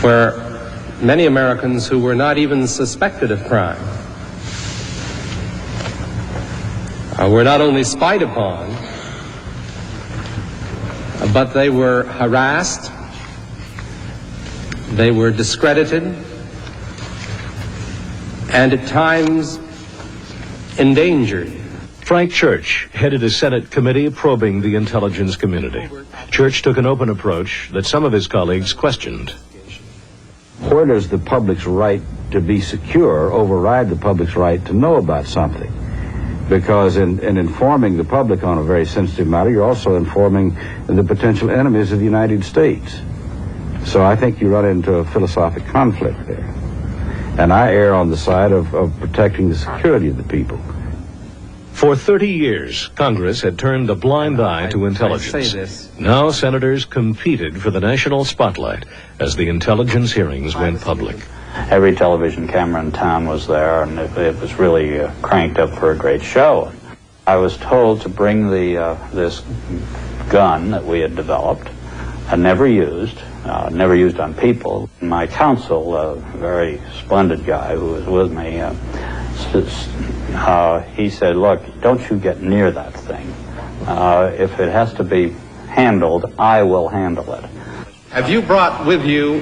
Where many Americans who were not even suspected of crime were not only spied upon, but they were harassed, they were discredited, and at times endangered. Frank Church headed a Senate committee probing the intelligence community. Church took an open approach that some of his colleagues questioned. Where does the public's right to be secure override the public's right to know about something? Because in informing the public on a very sensitive matter, you're also informing the potential enemies of the United States. So I think you run into a philosophic conflict there. And I err on the side of protecting the security of the people. For 30 years, Congress had turned a blind eye to intelligence. Now senators competed for the national spotlight as the intelligence hearings went public. Every television camera in town was there, and it was really cranked up for a great show. I was told to bring this gun that we had developed, never used on people. My counsel, a very splendid guy who was with me, he said, look, don't you get near that thing. If it has to be handled, I will handle it. Have you brought with you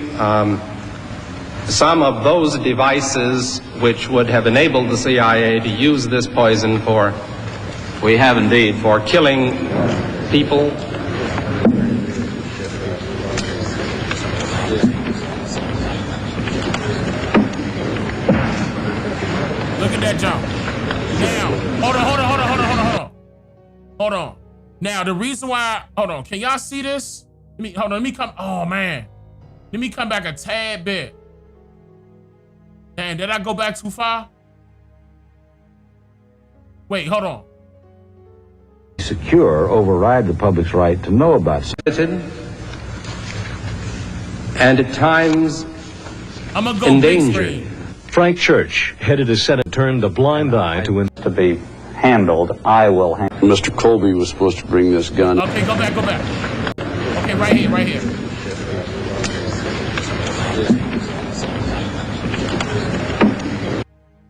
some of those devices which would have enabled the CIA to use this poison for? We have indeed. For killing people? Look at that jump. Now, hold on. Now, the reason why, can y'all see this? Let me come back a tad bit. Damn, did I go back too far? Wait, hold on. Secure, override the public's right to know about something. And at times I'm gonna go endangered. Frank Church, headed a Senate, turned a blind eye to be handled. I will handle. Mr. Colby was supposed to bring this gun. Okay, go back. Okay, right here.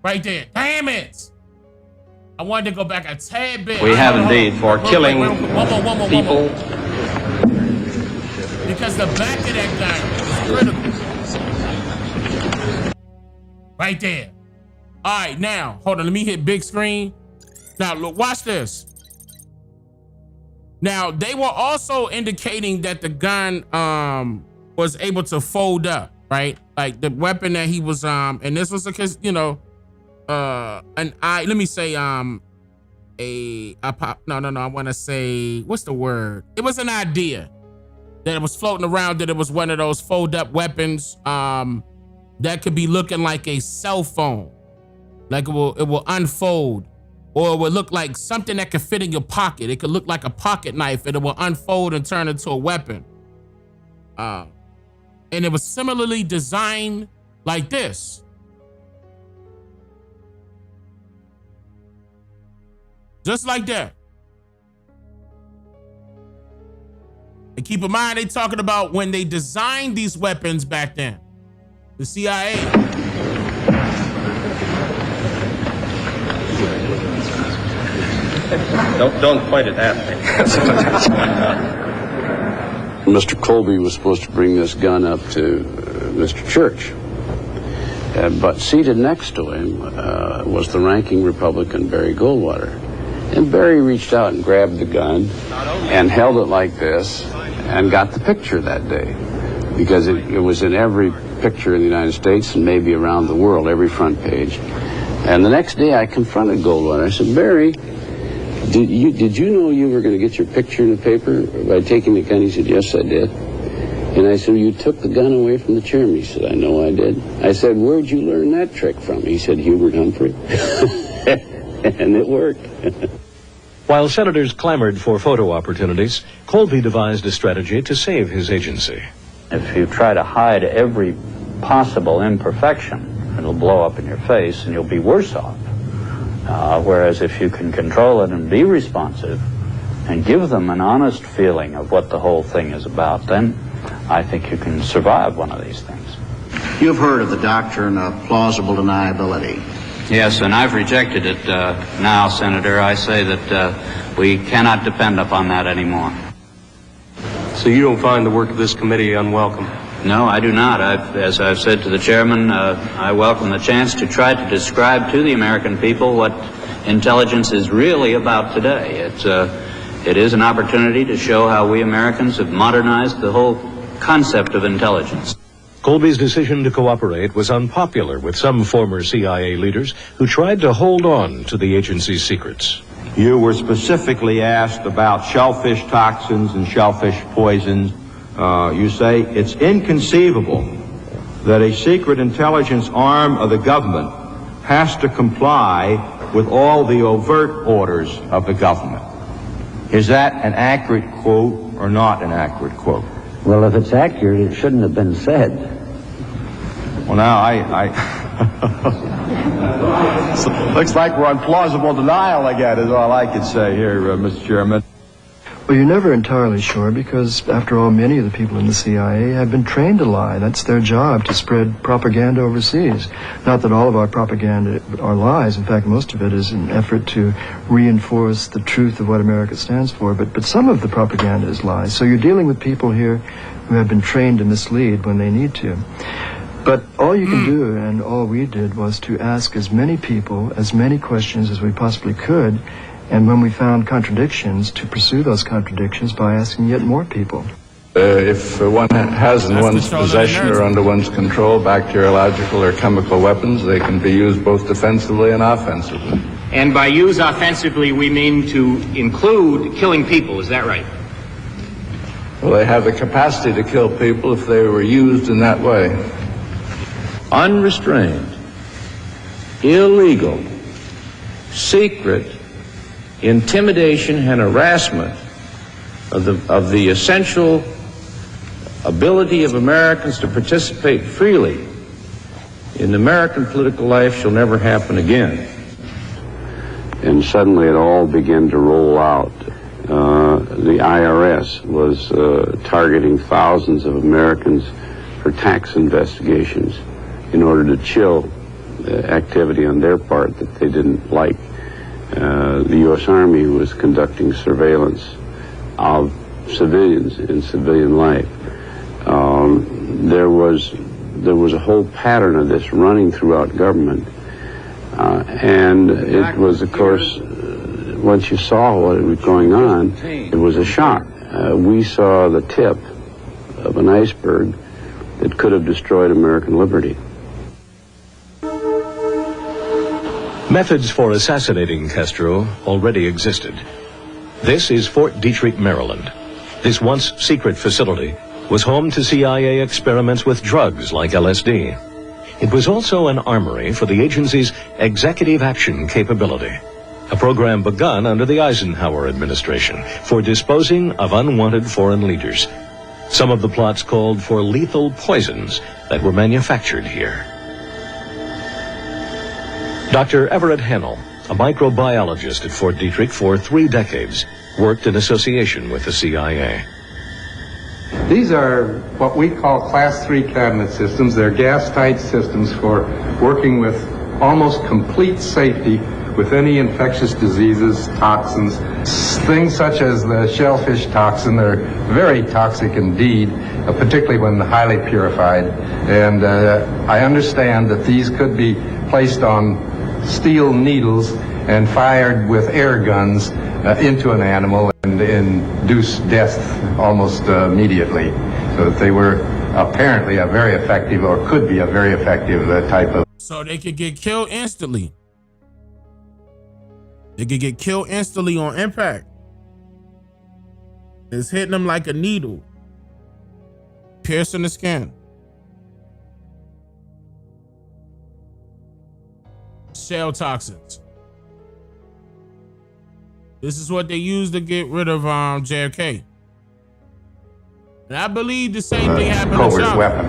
Right there. Damn it! I wanted to go back a tad bit. We have indeed for killing people. Because the back of that gun is critical. Right there. All right, now, hold on. Let me hit big screen. Now, look, watch this. Now, they were also indicating that the gun was able to fold up, right? Like the weapon that he was, and this was because, you know, I want to say, what's the word? It was an idea that it was floating around that it was one of those fold up weapons that could be looking like a cell phone. Like it will unfold, or it would look like something that could fit in your pocket. It could look like a pocket knife and it will unfold and turn into a weapon. And it was similarly designed like this. Just like that. And keep in mind, they talking about when they designed these weapons back then. The CIA. Don't point it at me. Mr. Colby was supposed to bring this gun up to Mr. Church. But seated next to him was the ranking Republican, Barry Goldwater. And Barry reached out and grabbed the gun and held it like this and got the picture that day. Because it was in every picture in the United States and maybe around the world, every front page. And the next day I confronted Goldwater. I said, Barry, did you know you were going to get your picture in the paper by taking the gun? He said, yes, I did. And I said, you took the gun away from the chairman? He said, I know I did. I said, where'd you learn that trick from? He said, Hubert Humphrey. And it worked. While senators clamored for photo opportunities, Colby devised a strategy to save his agency. If you try to hide every possible imperfection, it'll blow up in your face and you'll be worse off. Whereas if you can control it and be responsive and give them an honest feeling of what the whole thing is about, then I think you can survive one of these things. You've heard of the doctrine of plausible deniability. Yes, and I've rejected it now, Senator. I say that we cannot depend upon that anymore. So you don't find the work of this committee unwelcome? No, I do not. As I've said to the chairman, I welcome the chance to try to describe to the American people what intelligence is really about today. It is an opportunity to show how we Americans have modernized the whole concept of intelligence. Colby's decision to cooperate was unpopular with some former CIA leaders who tried to hold on to the agency's secrets. You were specifically asked about shellfish toxins and shellfish poisons. You say it's inconceivable that a secret intelligence arm of the government has to comply with all the overt orders of the government. Is that an accurate quote or not an accurate quote? Well, if it's accurate, it shouldn't have been said. Well, now, looks like we're on plausible denial again, is all I can say here, Mr. Chairman. Well, you're never entirely sure because, after all, many of the people in the CIA have been trained to lie. That's their job, to spread propaganda overseas. Not that all of our propaganda are lies. In fact, most of it is an effort to reinforce the truth of what America stands for. But some of the propaganda is lies. So you're dealing with people here who have been trained to mislead when they need to. But all you can do, and all we did, was to ask as many people, as many questions as we possibly could, and when we found contradictions, to pursue those contradictions by asking yet more people. If one has in one's possession or under one's control bacteriological or chemical weapons, they can be used both defensively and offensively. And by use offensively, we mean to include killing people, is that right? Well, they have the capacity to kill people if they were used in that way. Unrestrained, illegal, secret intimidation and harassment of the essential ability of Americans to participate freely in American political life shall never happen again. And suddenly it all began to roll out. The IRS was targeting thousands of Americans for tax investigations in order to chill activity on their part that they didn't like. The U.S. Army was conducting surveillance of civilians in civilian life. There was a whole pattern of this running throughout government. And it was, of course, once you saw what was going on, it was a shock. We saw the tip of an iceberg that could have destroyed American liberty. Methods for assassinating Castro already existed. This is Fort Detrick, Maryland. This once secret facility was home to CIA experiments with drugs like LSD. It was also an armory for the agency's executive action capability, a program begun under the Eisenhower administration for disposing of unwanted foreign leaders. Some of the plots called for lethal poisons that were manufactured here. Dr. Everett Hennell, a microbiologist at Fort Detrick for 3 decades, worked in association with the CIA. These are what we call Class 3 cabinet systems. They're gas-tight systems for working with almost complete safety with any infectious diseases, toxins. Things such as the shellfish toxin are very toxic indeed, particularly when highly purified. And I understand that these could be placed on steel needles and fired with air guns into an animal and induce death almost immediately. So that they were apparently a very effective, or could be a very effective type of... So they could get killed instantly. They could get killed instantly on impact. It's hitting them like a needle, piercing the skin. Shell toxins. This is what they used to get rid of JFK. And I believe the same thing happened to South. weapon.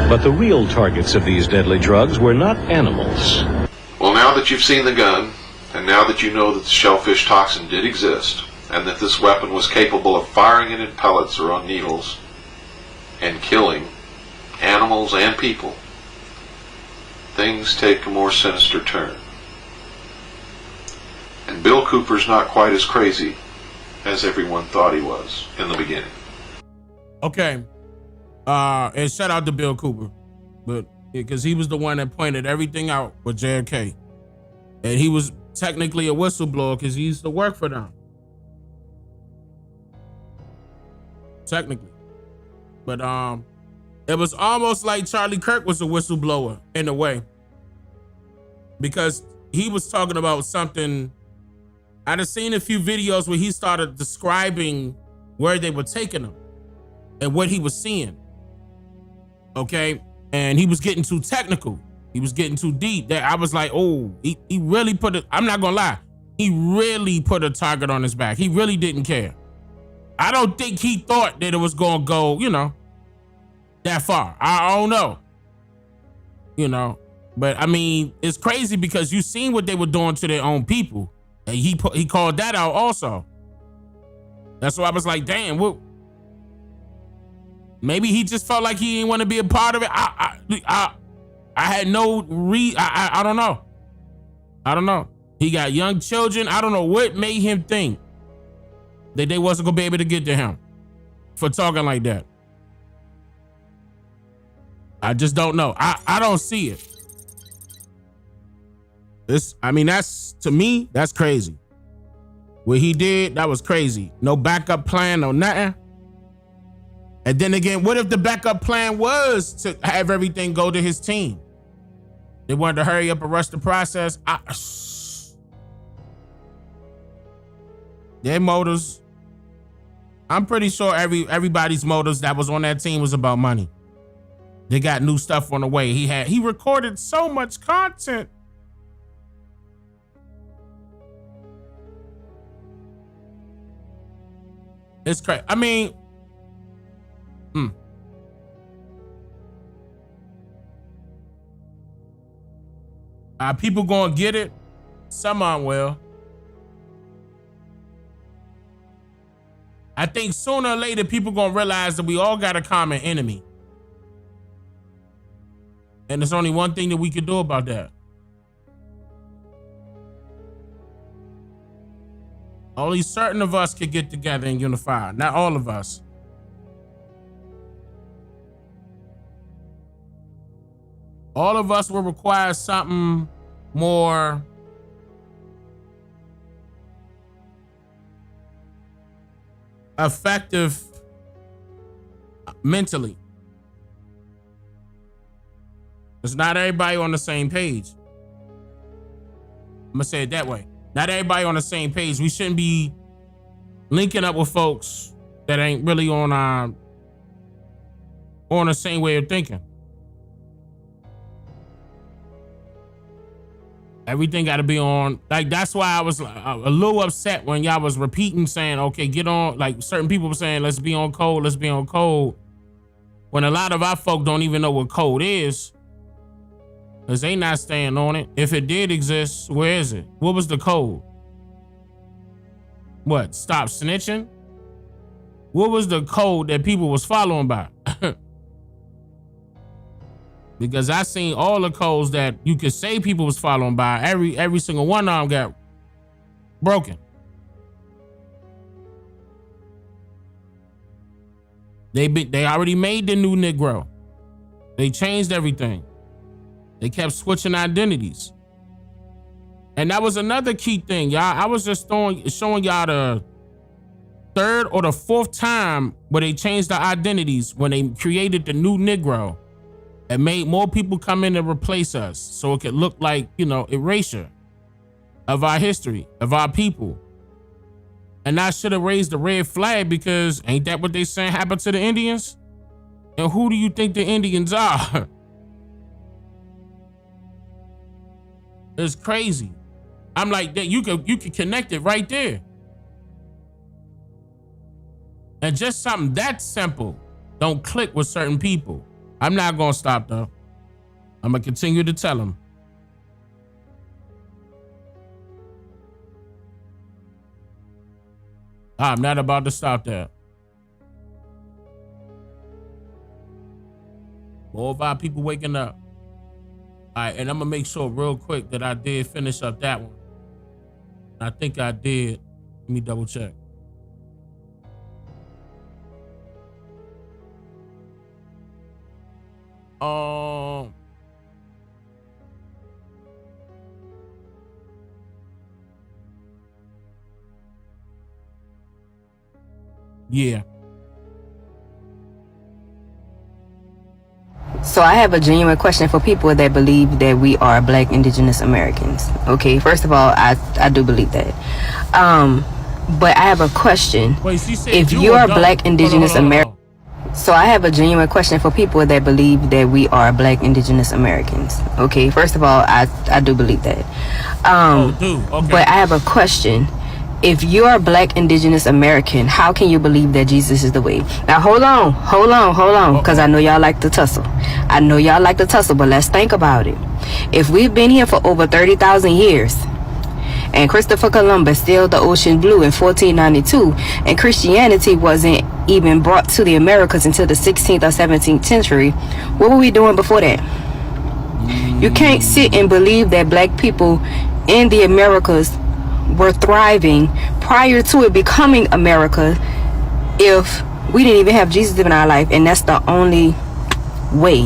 But the real targets of these deadly drugs were not animals. Well, now that you've seen the gun, and now that you know that the shellfish toxin did exist, and that this weapon was capable of firing it in pellets or on needles, and killing animals and people, things take a more sinister turn. And Bill Cooper's not quite as crazy as everyone thought he was in the beginning. Okay. And shout out to Bill Cooper, but because he was the one that pointed everything out with JFK. And he was technically a whistleblower because he used to work for them. Technically. But it was almost like Charlie Kirk was a whistleblower in a way. Because he was talking about something. I'd have seen a few videos where he started describing where they were taking him and what he was seeing. Okay. And he was getting too technical. He was getting too deep. That I was like, oh, he really put it. I'm not gonna lie. He really put a target on his back. He really didn't care. I don't think he thought that it was gonna go, that far. I don't know. But I mean, it's crazy because you seen what they were doing to their own people. And he called that out also. That's why I was like, damn, what? Maybe he just felt like he didn't want to be a part of it. I had no I don't know. I don't know. He got young children. I don't know what made him think that they wasn't gonna be able to get to him for talking like that. I just don't know. I don't see it. That's, to me, that's crazy. What he did, that was crazy. No backup plan, no nothing. And then again, what if the backup plan was to have everything go to his team? They wanted to hurry up and rush the process. Their motives, I'm pretty sure everybody's motives that was on that team was about money. They got new stuff on the way. He recorded so much content. It's crazy. I mean, people gonna get it. Some aren't will. I think sooner or later people gonna realize that we all got a common enemy. And there's only one thing that we could do about that. Only certain of us could get together and unify. Not all of us. All of us will require something more effective mentally. Because not everybody on the same page. I'm gonna say it that way. Not everybody on the same page. We shouldn't be linking up with folks that ain't really on the same way of thinking. Everything got to be on. Like, that's why I was a little upset when y'all was repeating saying, okay, get on. Like, certain people were saying, let's be on code, let's be on code. When a lot of our folk don't even know what code is. Because they not staying on it. If it did exist, where is it? What was the code? What? Stop snitching? What was the code that people was following by? Because I seen all the codes that you could say people was following by. Every single one of them got broken. They already made the new Negro. They changed everything. They kept switching identities. And that was another key thing, y'all. I was just showing y'all the third or the fourth time where they changed the identities when they created the new Negro and made more people come in and replace us so it could look like, erasure of our history, of our people. And I should have raised the red flag because ain't that what they saying happened to the Indians? And who do you think the Indians are? It's crazy. I'm like, that you could connect it right there. And just something that simple don't click with certain people. I'm not gonna stop though. I'm gonna continue to tell them. I'm not about to stop that. More of our people waking up. All right, and I'm gonna make sure real quick that I did finish up that one. I think I did. Let me double check. Yeah. So I have a genuine question for people that believe that we are Black Indigenous Americans. Okay, first of all, I do believe that. But I have a question. Wait, she said if you are Black Indigenous Americans. So I have a genuine question for people that believe that we are Black Indigenous Americans. Okay, first of all, I do believe that. Okay. But I have a question. If you're a Black Indigenous American, how can you believe that Jesus is the way? Now, hold on, because I know y'all like to tussle. But let's think about it. If we've been here for over 30,000 years, and Christopher Columbus sailed the ocean blue in 1492, and Christianity wasn't even brought to the Americas until the 16th or 17th century, what were we doing before that? You can't sit and believe that Black people in the Americas were thriving prior to it becoming America if we didn't even have Jesus in our life, and that's the only way.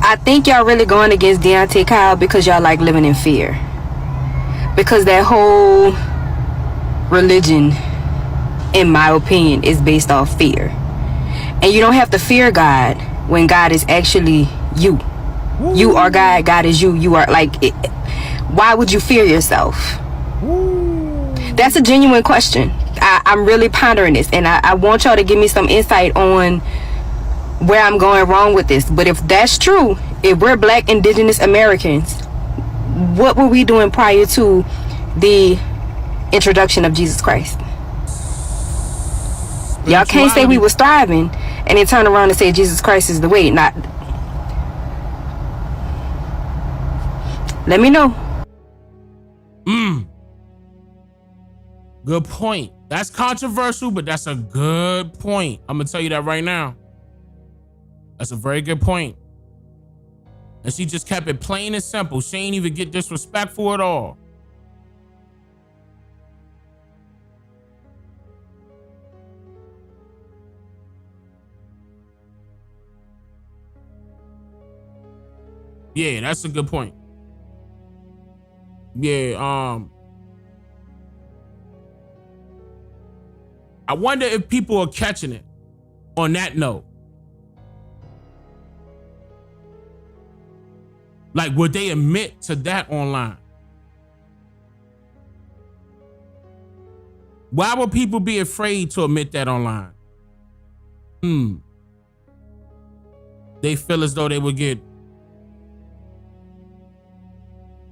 I think y'all really going against Dane Calloway because y'all like living in fear. Because that whole religion, in my opinion, is based off fear. And you don't have to fear God when God is actually you. You are God, God is you. You are why would you fear yourself? That's a genuine question. I'm really pondering this, and I want y'all to give me some insight on where I'm going wrong with this. But if that's true, if we're Black indigenous Americans, what were we doing prior to the introduction of Jesus Christ? Y'all can't say we was thriving and then turn around and say Jesus Christ is the way. Not. Let me know. Good point. That's controversial, but that's a good point. I'm gonna tell you that right now. That's a very good point. And she just kept it plain and simple. She ain't even get disrespectful at all. Yeah, that's a good point. Yeah, I wonder if people are catching it on that note. Like, would they admit to that online? Why would people be afraid to admit that online? They feel as though they would get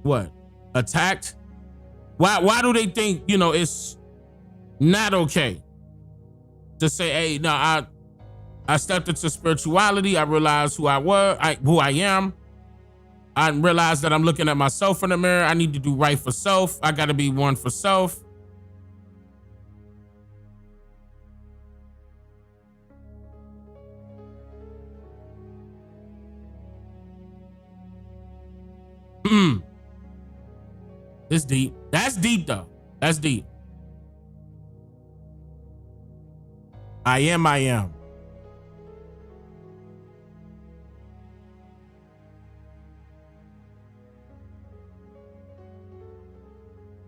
what? Attacked? Why do they think, it's not okay to say, hey, no, I stepped into spirituality. I realized who I am. I realized that I'm looking at myself in the mirror. I need to do right for self. I got to be one for self. It's deep. That's deep, though. That's deep. I am.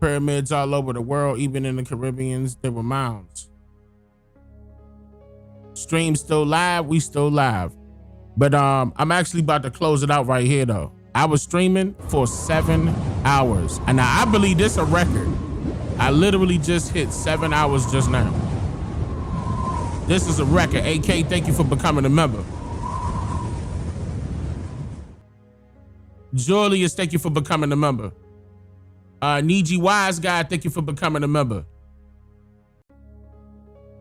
Pyramids all over the world, even in the Caribbean, there were mounds. Stream still live, we still live. But I'm actually about to close it out right here, though. I was streaming for 7 hours. And now I believe this a record. I literally just hit 7 hours just now. This is a record. AK, thank you for becoming a member. Julius, thank you for becoming a member. Niji Wise Guy, thank you for becoming a member.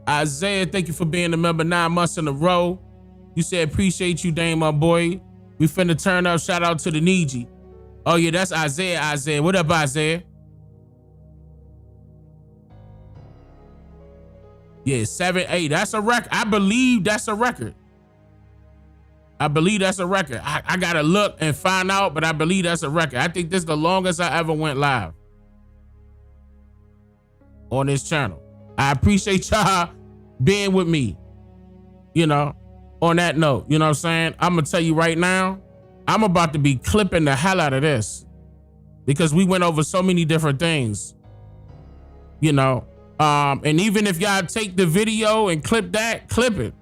Isaiah, thank you for being a member 9 months in a row. You said appreciate you, Dane, my boy. We finna turn up. Shout out to the Niji. Oh yeah, that's Isaiah. What up, Isaiah? Yeah, 7-8. That's a record. I believe that's a record. I gotta look and find out, but I believe that's a record. I think this is the longest I ever went live on this channel. I appreciate y'all being with me, on that note. You know what I'm saying? I'm gonna tell you right now, I'm about to be clipping the hell out of this because we went over so many different things, and even if y'all take the video and clip it.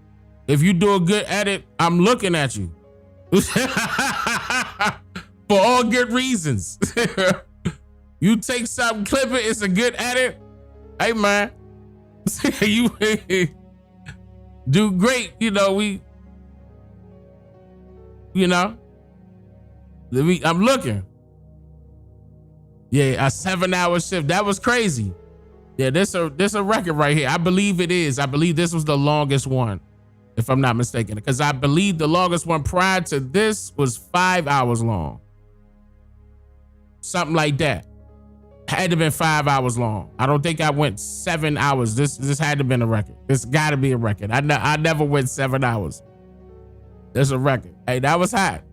If you do a good edit, I'm looking at you. For all good reasons. You take something, clip it, it's a good edit. Hey man, you do great. I'm looking. Yeah, a 7-hour shift. That was crazy. Yeah, this a record right here. I believe it is. I believe this was the longest one, if I'm not mistaken, because I believe the longest one prior to this was 5 hours long. Something like that. Had to have been 5 hours long. I don't think I went 7 hours. This had to have been a record. This got to be a record. I never went 7 hours. That's a record. Hey, that was hot.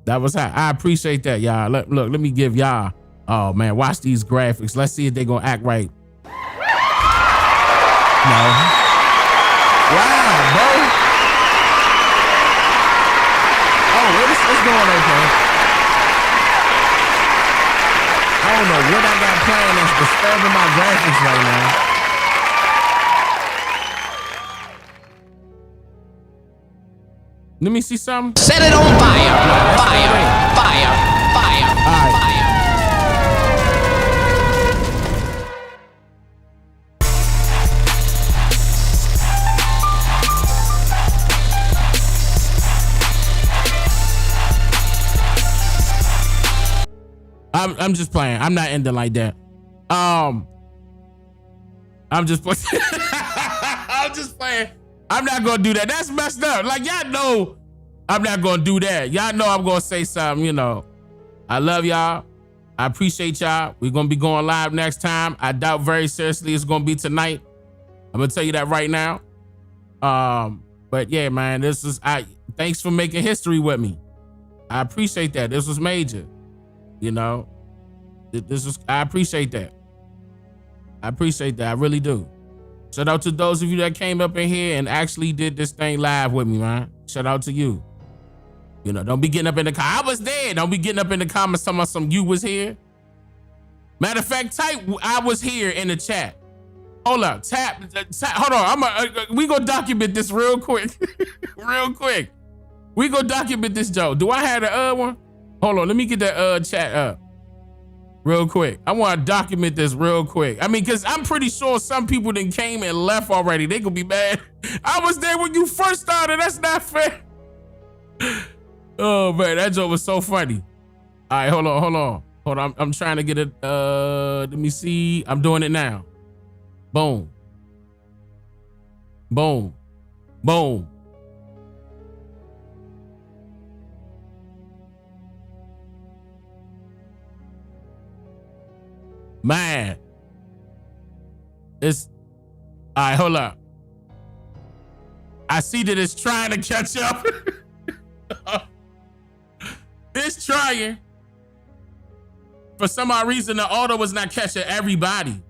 I appreciate that, y'all. Look, let me give y'all. Oh man, watch these graphics. Let's see if they gonna act right. No. Wow, bro. Oh, it's going okay. I don't know what I got playing that's disturbing my graphics right now. Let me see something. Set it on fire. Fire. All right. I'm just playing. I'm not ending like that. I'm just playing. I'm just playing. I'm not gonna do that. That's messed up. Like, y'all know I'm not gonna do that. Y'all know I'm gonna say something, you know. I love y'all. I appreciate y'all. We're gonna be going live next time. I doubt very seriously it's gonna be tonight. I'm gonna tell you that right now. But yeah, man, thanks for making history with me. I appreciate that. This was major. You know, I appreciate that. I appreciate that. I really do. Shout out to those of you that came up in here and actually did this thing live with me, man. Shout out to you. You know, don't be getting up in the I was there. Don't be getting up in the comments talking about some you was here. Matter of fact, type I was here in the chat. Hold up, tap. Hold on, we gonna document this real quick. Real quick. We gonna document this, Joe. Do I have the one? Hold on, let me get that chat up. Real quick. I want to document this real quick. I mean, because I'm pretty sure some people that came and left already. They gonna be mad. I was there when you first started. That's not fair. Oh, man, that joke was so funny. All right, hold on. I'm trying to get it. Let me see. I'm doing it now. Boom. Boom. Boom. Man. It's all right, hold up. I see that it's trying to catch up. It's trying. For some odd reason, the auto was not catching everybody.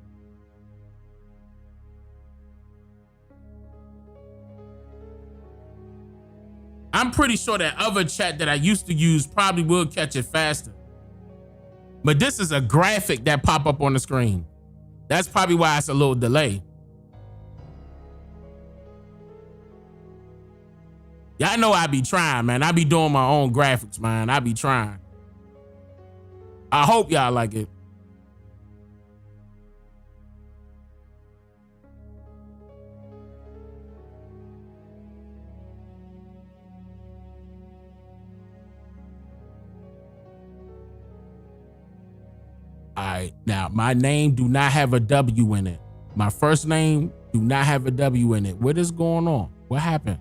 I'm pretty sure that other chat that I used to use probably will catch it faster. But this is a graphic that pop up on the screen. That's probably why it's a little delay. Y'all know I be trying, man. I be doing my own graphics, man. I be trying. I hope y'all like it. All right, now my name do not have a W in it. My first name do not have a W in it. What is going on? What happened?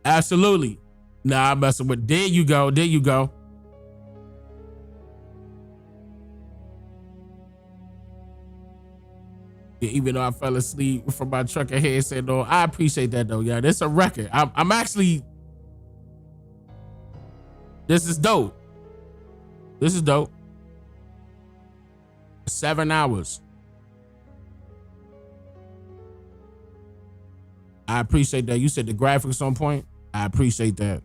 Absolutely. Nah, I'm messing with. There you go. There you go. Yeah, even though I fell asleep from my truck ahead, said no. I appreciate that though. Yeah, this is a record. I'm actually. This is dope. This is dope. 7 hours. I appreciate that. You said the graphics on point. I appreciate that.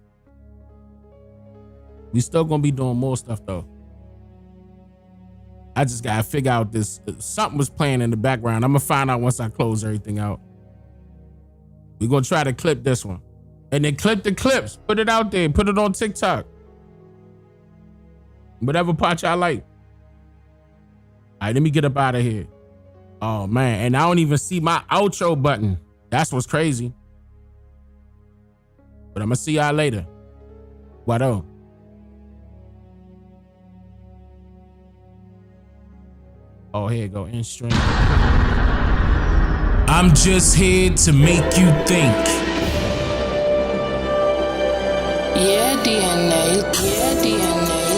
We still gonna be doing more stuff though. I just gotta figure out this. Something was playing in the background. I'm gonna find out once I close everything out. We're gonna try to clip this one. And then clip the clips. Put it out there. Put it on TikTok. Whatever part y'all like. All right, let me get up out of here. Oh, man. And I don't even see my outro button. That's what's crazy. But I'm going to see y'all later. Wado. Oh, here you go. In stream. I'm just here to make you think. Yeah, DNA. Yeah, DNA.